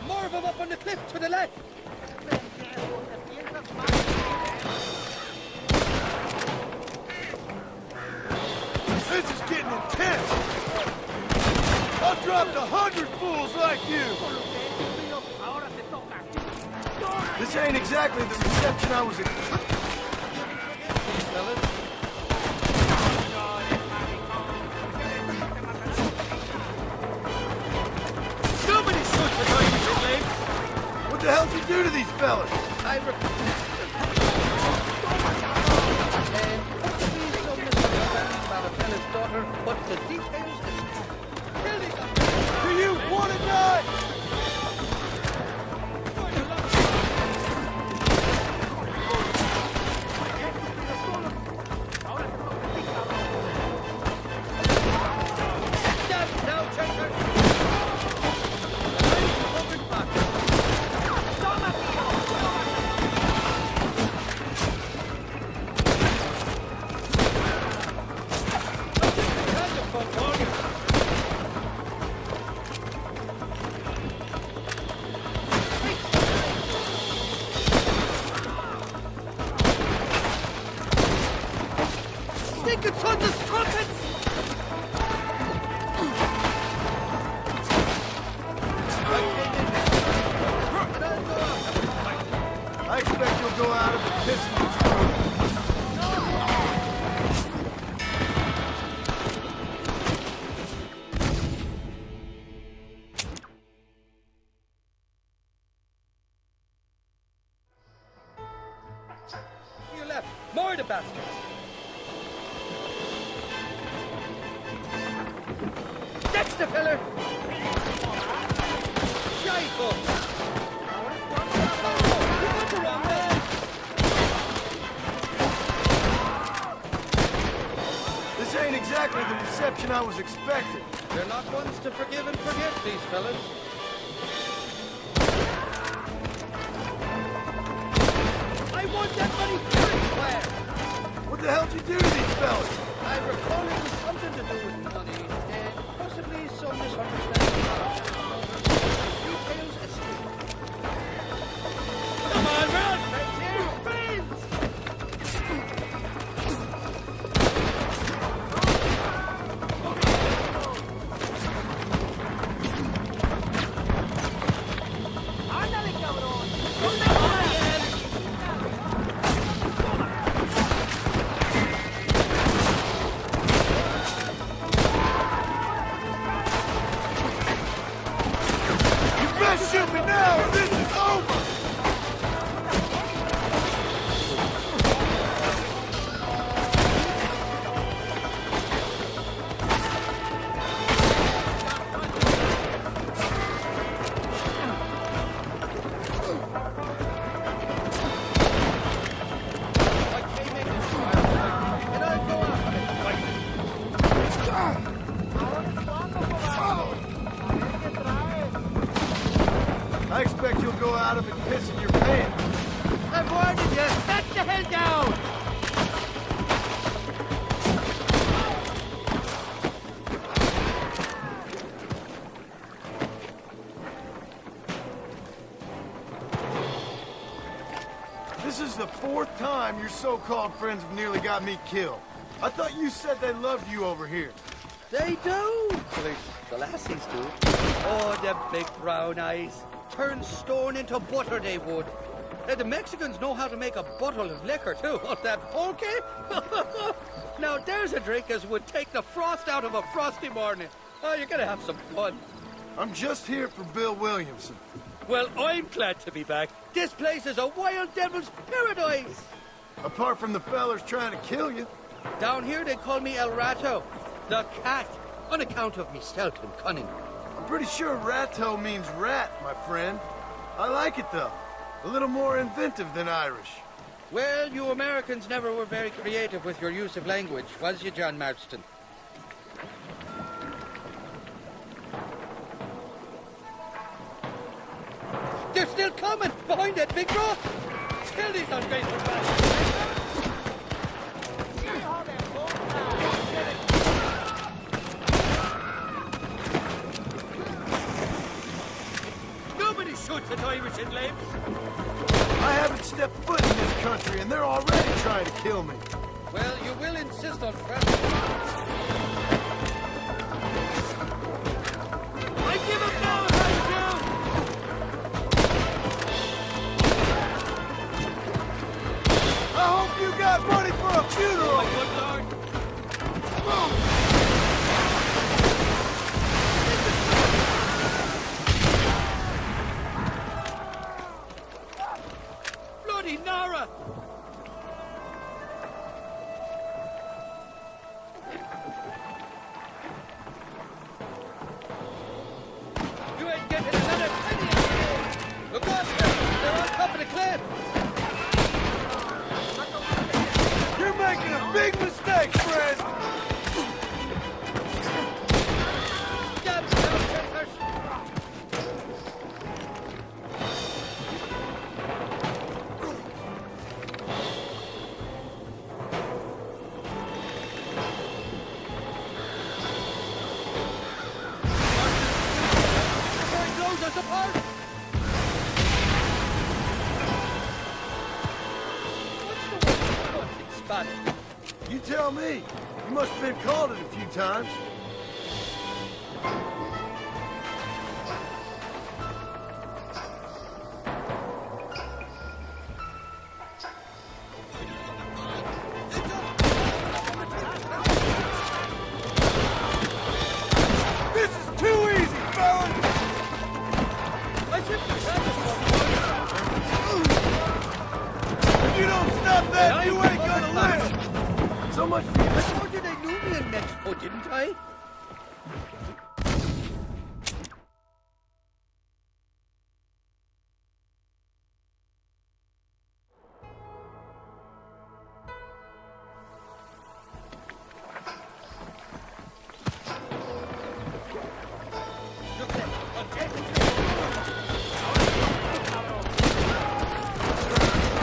More of them up on the cliff to the left. This is getting intense. I've dropped 100 fools like you. This ain't exactly the reception I was expecting. Nobody shoots the noise your legs. What the hell did you do to these fellas? I and possibly some misunderstanding about a fella's daughter, but the details escape. Do you want to die? Now, Chester. Stinking sons of trumpets! I expect you'll go out of it pissing your throat. To your left. More the bastards. That's the fella! Shite This ain't exactly the reception I was expecting. They're not ones to forgive and forget, these fellas. I want that money very square! What the hell did you do to these fellas? I recall it was something to do with money, and possibly some misunderstanding. Details escape. Come on, run! Shoot me now or this is over! I expect you'll go out of it pissing your pants. I've warned you! Back the hell down! the 4th time your so-called friends have nearly got me killed. I thought you said they loved you over here. They do. The lassies do. Oh, them big brown eyes. Turn stone into butter, they would. The Mexicans know how to make a bottle of liquor, too. Oh, that pulque? Now, there's a drink as would take the frost out of a frosty morning. Oh, you're gonna have some fun. I'm just here for Bill Williamson. Well, I'm glad to be back. This place is a wild devil's paradise. Apart from the fellers trying to kill you. Down here, they call me El Rato, the cat, on account of me stealth and cunning. I'm pretty sure Rato means rat, my friend. I like it, though. A little more inventive than Irish. Well, you Americans never were very creative with your use of language, was you, John Marston? They're still coming! Behind that big rock! Kill these ungrateful bastards! Nobody shoots at Irish in Lames! I haven't stepped foot in this country, and they're already trying to kill me. Well, you will insist on pressing. I give up now, Hydro! I hope you got money for a funeral! Oh, good Lord! Bloody Nara! You ain't getting another penny out of me! Look out, they're on top of the cliff! You're making a big mistake, friend! You tell me. You must have been called it a few times. This is too easy, fellas! If you don't stop that, you ain't gonna live! So much for you. I told you they knew me in Mexico, didn't I?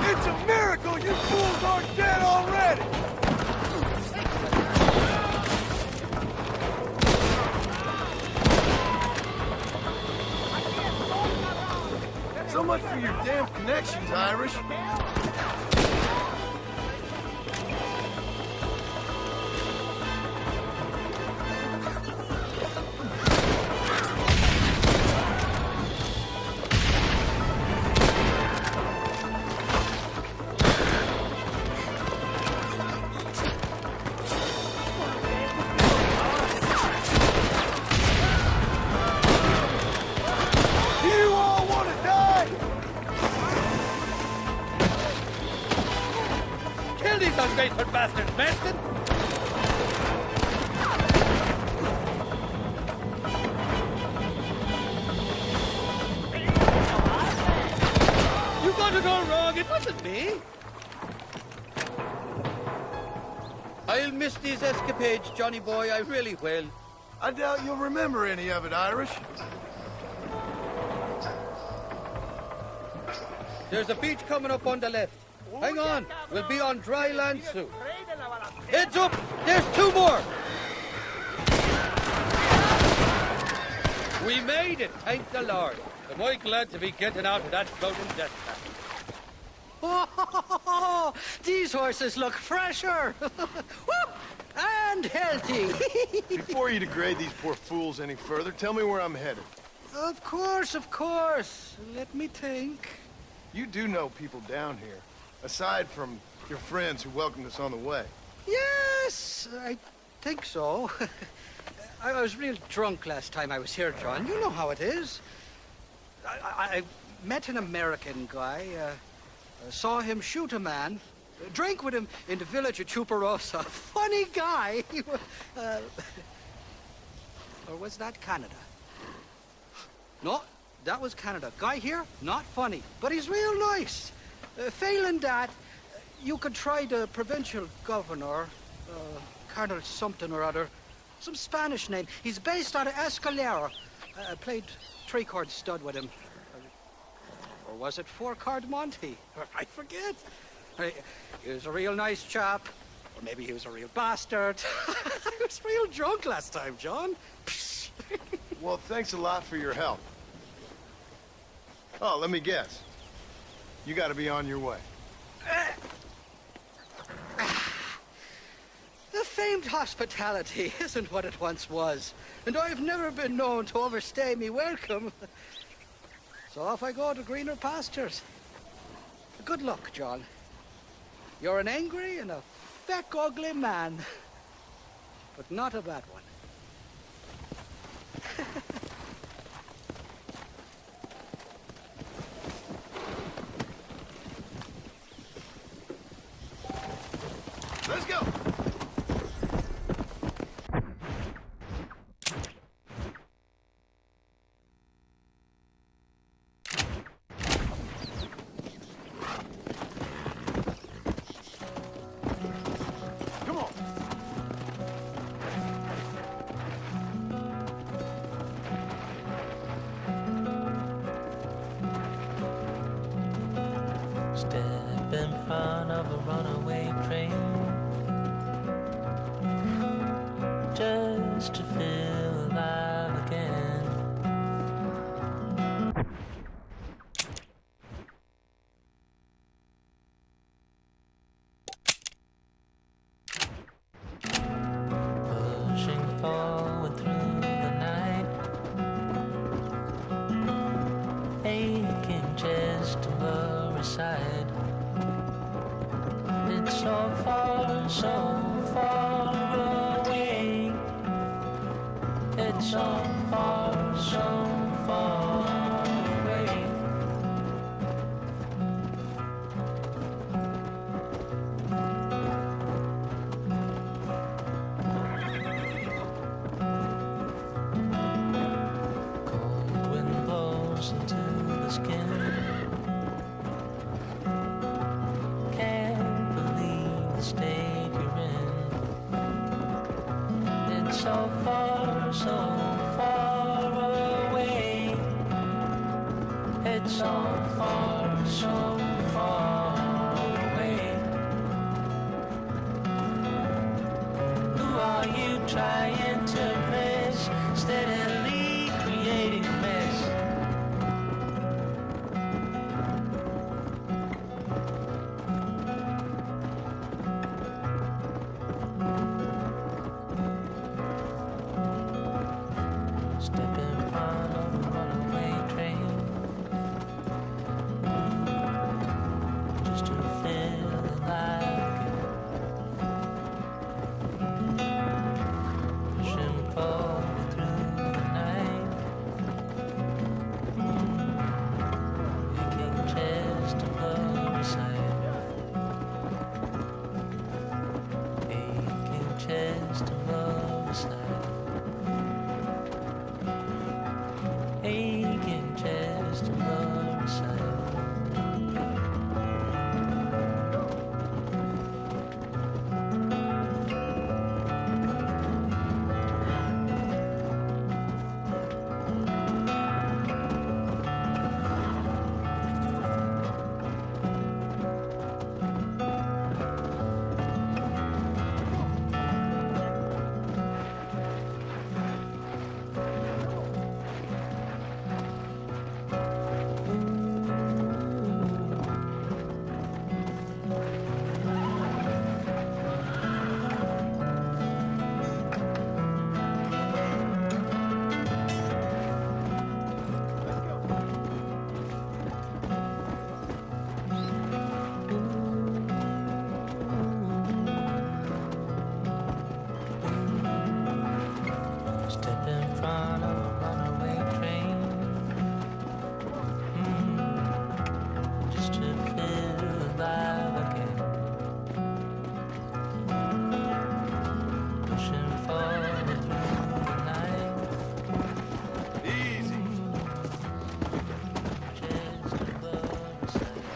It's a miracle you fools aren't dead already! So much for your damn connections, Irish. You all want to die? Kill these ungrateful bastards, Marston! You got it all wrong. It wasn't me. I'll miss these escapades, Johnny boy. I really will. I doubt you'll remember any of it, Irish. There's a beach coming up on the left. Hang on. We'll be on dry land soon. Heads up. There's two more. We made it, thank the Lord. Am I glad to be getting out of that floating death trap. These horses look fresher. And healthy. Before you degrade these poor fools any further, tell me where I'm headed. Of course, of course. Let me think. You do know people down here, aside from your friends who welcomed us on the way. Yes, I think so. I was real drunk last time I was here, John. You know how it is. I met an American guy, saw him shoot a man, drank with him in the village of Chuparosa. Funny guy. Or was that Canada? No, that was Canada. Guy here, not funny, but he's real nice. Failing that, you could try the provincial governor, Colonel something or other. Some Spanish name. He's based out of Escalera. I played three-chord stud with him. Or was it four-chord Monty? I forget. He was a real nice chap. Or maybe he was a real bastard. I was real drunk last time, John. Well, thanks a lot for your help. Oh, let me guess. You gotta be on your way. The famed hospitality isn't what it once was, and I've never been known to overstay me welcome. So off I go to greener pastures. Good luck, John. You're an angry and a feck ugly man, but not a bad one. Let's go! Come on! Step in front of a runaway train, just to feel alive again. Pushing forward through the night, aching just to lower aside. It's so far away. It's so far away. Cold wind blows into the skin. Can't believe the state you're in. It's so far away. It's so far away. Who are you trying to impress? Steadily creating a mess. Step in front of a runaway train, just to feel alive again. Pushing forward through the night, aching chest above the side, aching chest above the side. Aching chest above the side. Step in front of a runaway train. Just to feel alive again. Pushing forward through the night. Easy. Just above the sight.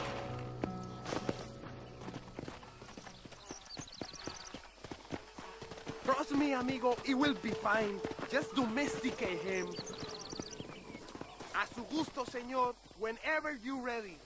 Trust me, amigo, he will be fine. Just domesticate him. A su gusto, señor, whenever you're ready.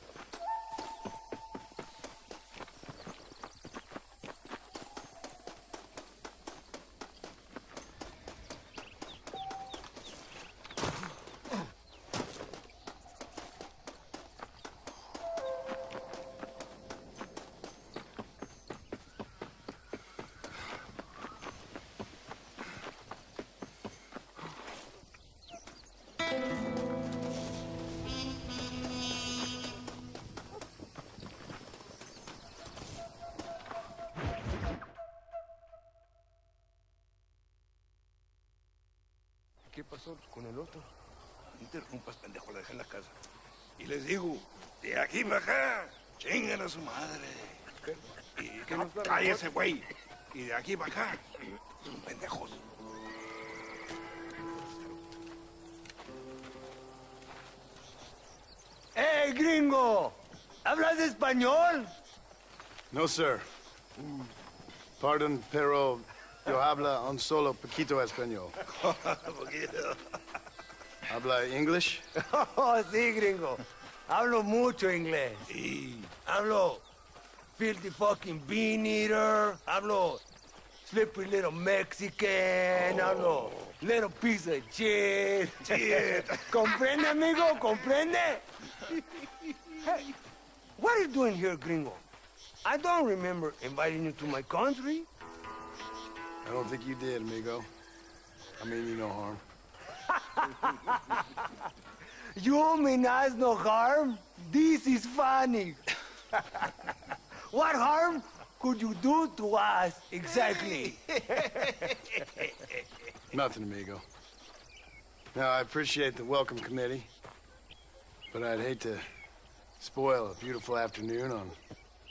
¿Qué pasó con el otro? No interrumpas, pendejo, la dejé en la casa. Y les digo, de aquí para acá, chingan a su madre. Y no, cállese, güey. Y de aquí para acá, pendejos. ¡Hey, gringo! ¿Hablas español? No, sir. Pardon, pero yo habla un solo poquito español. ¿Habla English? Oh, sí, gringo. Hablo mucho inglés. Sí. Hablo filthy fucking bean eater. Hablo slippery little Mexican. Hablo little piece of shit. Shit. ¿Comprende, amigo? ¿Comprende? Hey, what are you doing here, gringo? I don't remember inviting you to my country. I don't think you did, amigo. I mean you no harm. You mean us no harm? This is funny. What harm could you do to us, exactly? Nothing, amigo. Now, I appreciate the welcome committee, but I'd hate to spoil a beautiful afternoon on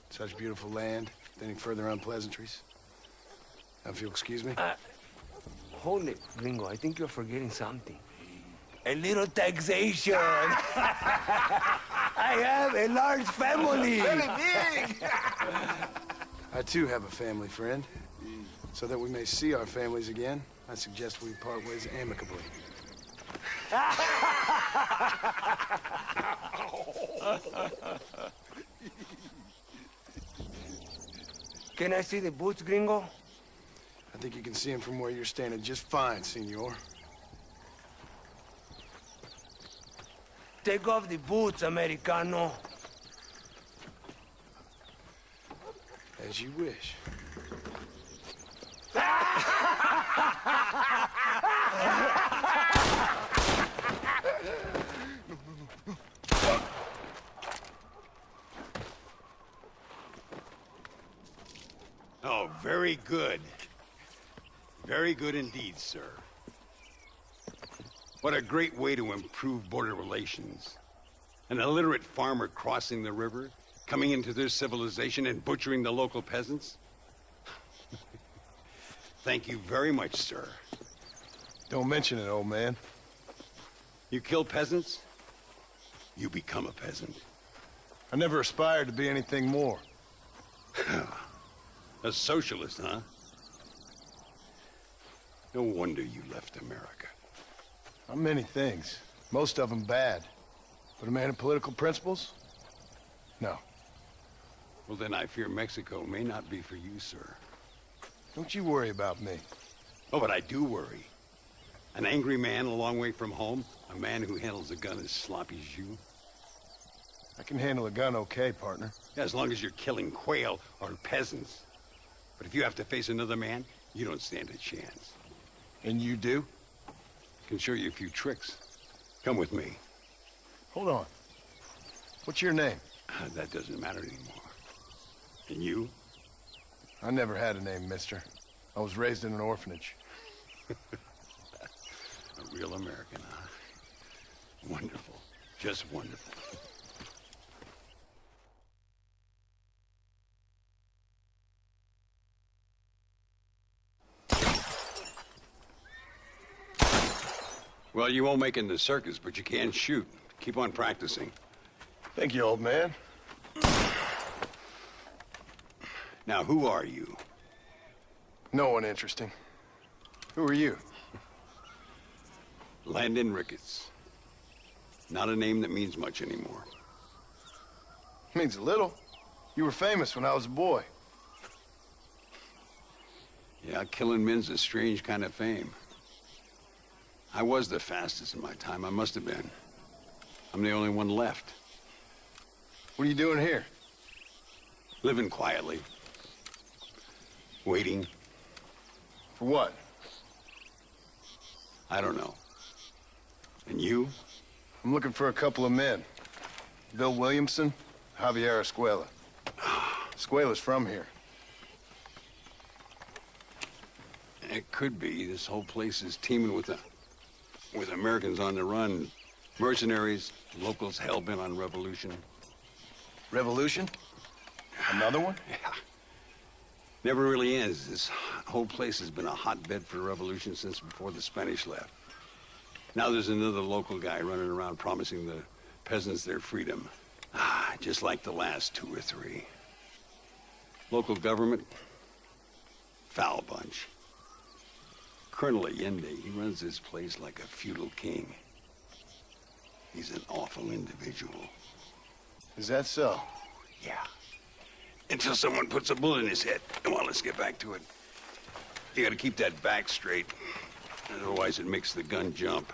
such beautiful land with any further unpleasantries. Now, if you'll excuse me. Hold it, gringo. I think you're forgetting something. A little taxation. I have a large family. Very big. I, too, have a family friend. So that we may see our families again, I suggest we part ways amicably. Can I see the boots, gringo? I think you can see him from where you're standing just fine, senor. Take off the boots, Americano. As you wish. Oh, very good. Very good indeed, sir. What a great way to improve border relations. An illiterate farmer crossing the river, coming into their civilization and butchering the local peasants? Thank you very much, sir. Don't mention it, old man. You kill peasants, you become a peasant. I never aspired to be anything more. A socialist, huh? No wonder you left America. I'm many things. Most of them bad. But a man of political principles? No. Well, then I fear Mexico may not be for you, sir. Don't you worry about me. Oh, but I do worry. An angry man a long way from home, a man who handles a gun as sloppy as you. I can handle a gun okay, partner. As long as you're killing quail or peasants. But if you have to face another man, you don't stand a chance. And you do? Can show you a few tricks. Come with me. Hold on. What's your name? That doesn't matter anymore. And you? I never had a name, mister. I was raised in an orphanage. A real American, huh? Wonderful. Just wonderful. Well, you won't make it in the circus, but you can shoot. Keep on practicing. Thank you, old man. Now, who are you? No one interesting. Who are you? Landon Ricketts. Not a name that means much anymore. Means a little. You were famous when I was a boy. Yeah, killing men's a strange kind of fame. I was the fastest in my time. I must have been. I'm the only one left. What are you doing here? Living quietly. Waiting. For what? I don't know. And you? I'm looking for a couple of men. Bill Williamson, Javier Escuela. Escuela's from here. It could be. This whole place is teeming with Americans on the run. Mercenaries, locals hell-bent on revolution. Revolution? Another one? Yeah. Never really ends. This whole place has been a hotbed for revolution since before the Spanish left. Now there's another local guy running around promising the peasants their freedom. Just like the last 2 or 3. Local government, foul bunch. Colonel Allende, he runs this place like a feudal king. He's an awful individual. Is that so? Yeah. Until someone puts a bullet in his head. Come on, let's get back to it. You gotta keep that back straight. Otherwise it makes the gun jump.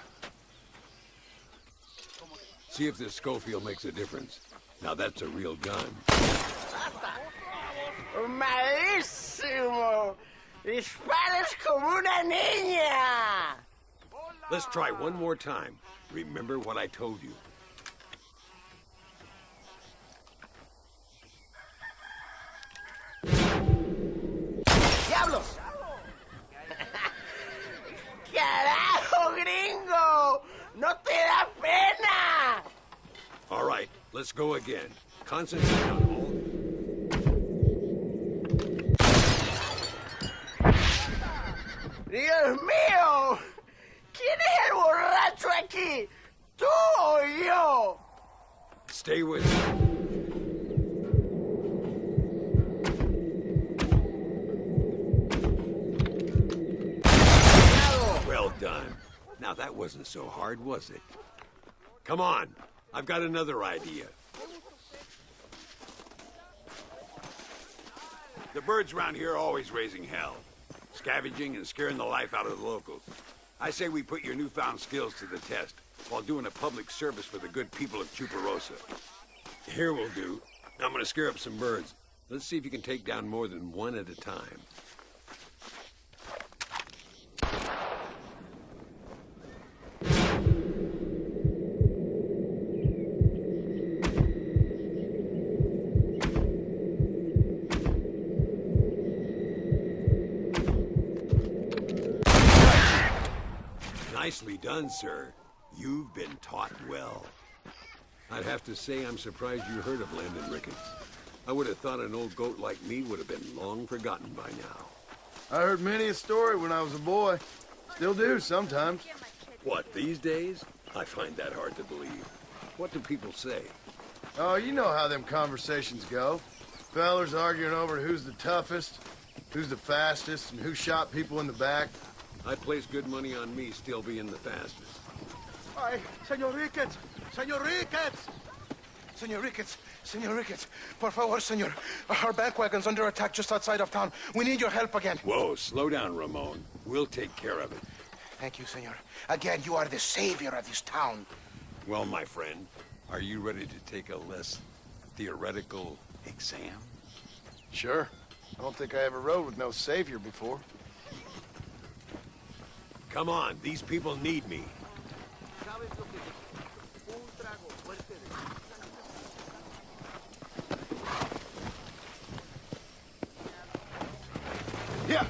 See if this Schofield makes a difference. Now that's a real gun. Malísimo! ¡Disparas como una niña! Let's try one more time. Remember what I told you. ¡Diablos! ¡Carajo, gringo! ¡No te da pena! All right, let's go again. Concentrate on all... ¡Dios mío! ¿Quién es el borracho aquí? ¿Tú o yo? Stay with me. Well done. Now that wasn't so hard, was it? Come on. I've got another idea. The birds around here are always raising hell. Scavenging and scaring the life out of the locals. I say we put your newfound skills to the test while doing a public service for the good people of Chuparosa. Here will do. I'm gonna scare up some birds. Let's see if you can take down more than one at a time. Nicely done, sir. You've been taught well. I'd have to say I'm surprised you heard of Landon Ricketts. I would have thought an old goat like me would have been long forgotten by now. I heard many a story when I was a boy. Still do sometimes. What, these days? I find that hard to believe. What do people say? Oh, you know how them conversations go. Fellers arguing over who's the toughest, who's the fastest, and who shot people in the back. I'd place good money on me still being the fastest. Ay, Señor Ricketts! Señor Ricketts! Señor Ricketts! Señor Ricketts! Por favor, señor. Our bank wagon's under attack just outside of town. We need your help again. Whoa, slow down, Ramon. We'll take care of it. Thank you, señor. Again, you are the savior of this town. Well, my friend, are you ready to take a less theoretical exam? Sure. I don't think I ever rode with no savior before. Come on, these people need me. Yeah.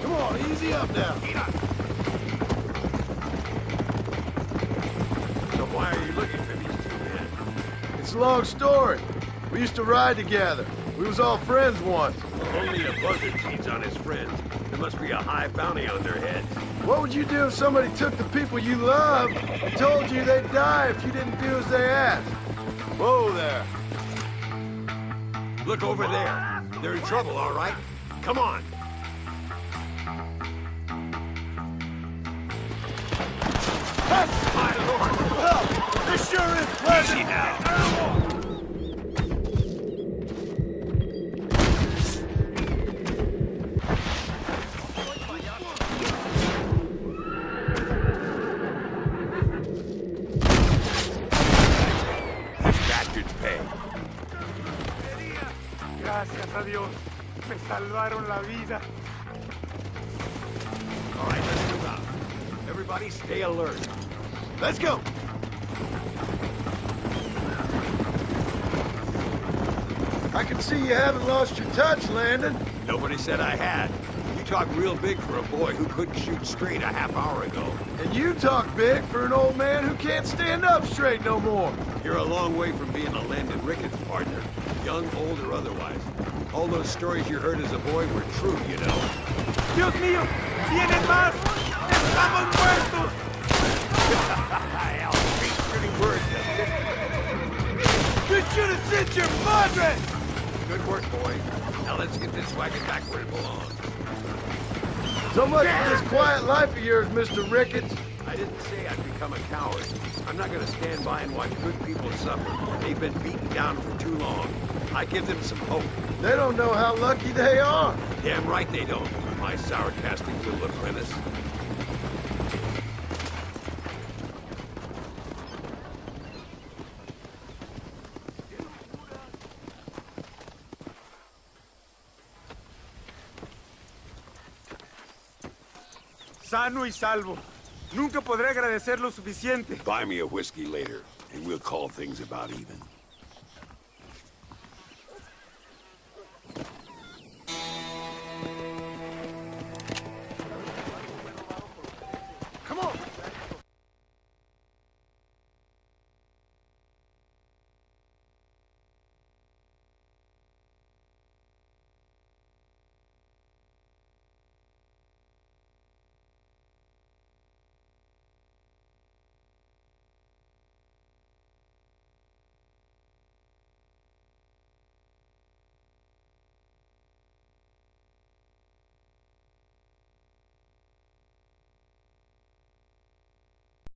Come on, easy up now. It's a long story. We used to ride together. We was all friends once. Only a buzzard feeds on his friends. There must be a high bounty on their heads. What would you do if somebody took the people you love and told you they'd die if you didn't do as they asked? Whoa there. Look over there. They're in trouble, all right? Come on. My lord. Well, this sure is pleasant. Easy now. Gracias a Dios. Me salvaron la vida. All right, let's move out. Everybody stay alert. Let's go. I can see you haven't lost your touch, Landon. Nobody said I had. You talk real big for a boy who couldn't shoot straight a half hour ago. And you talk big for an old man who can't stand up straight no more. You're a long way from being a Landon Ricketts partner. Young, old, or otherwise. All those stories you heard as a boy were true, you know. Dios mío, vienen más. Estamos muertos. Hell, pretty words. You should have sent your padre. Good work, boy. Now let's get this wagon back where it belongs. So much for this quiet life of yours, Mr. Ricketts. I didn't say I'd become a coward. I'm not gonna stand by and watch good people suffer. They've been beaten down for too long. I give them some hope. They don't know how lucky they are. Damn right they don't. My sour casting's little apprentice. Sano y salvo. Nunca podré agradecer lo suficiente. Buy me a whiskey later, and we'll call things about even.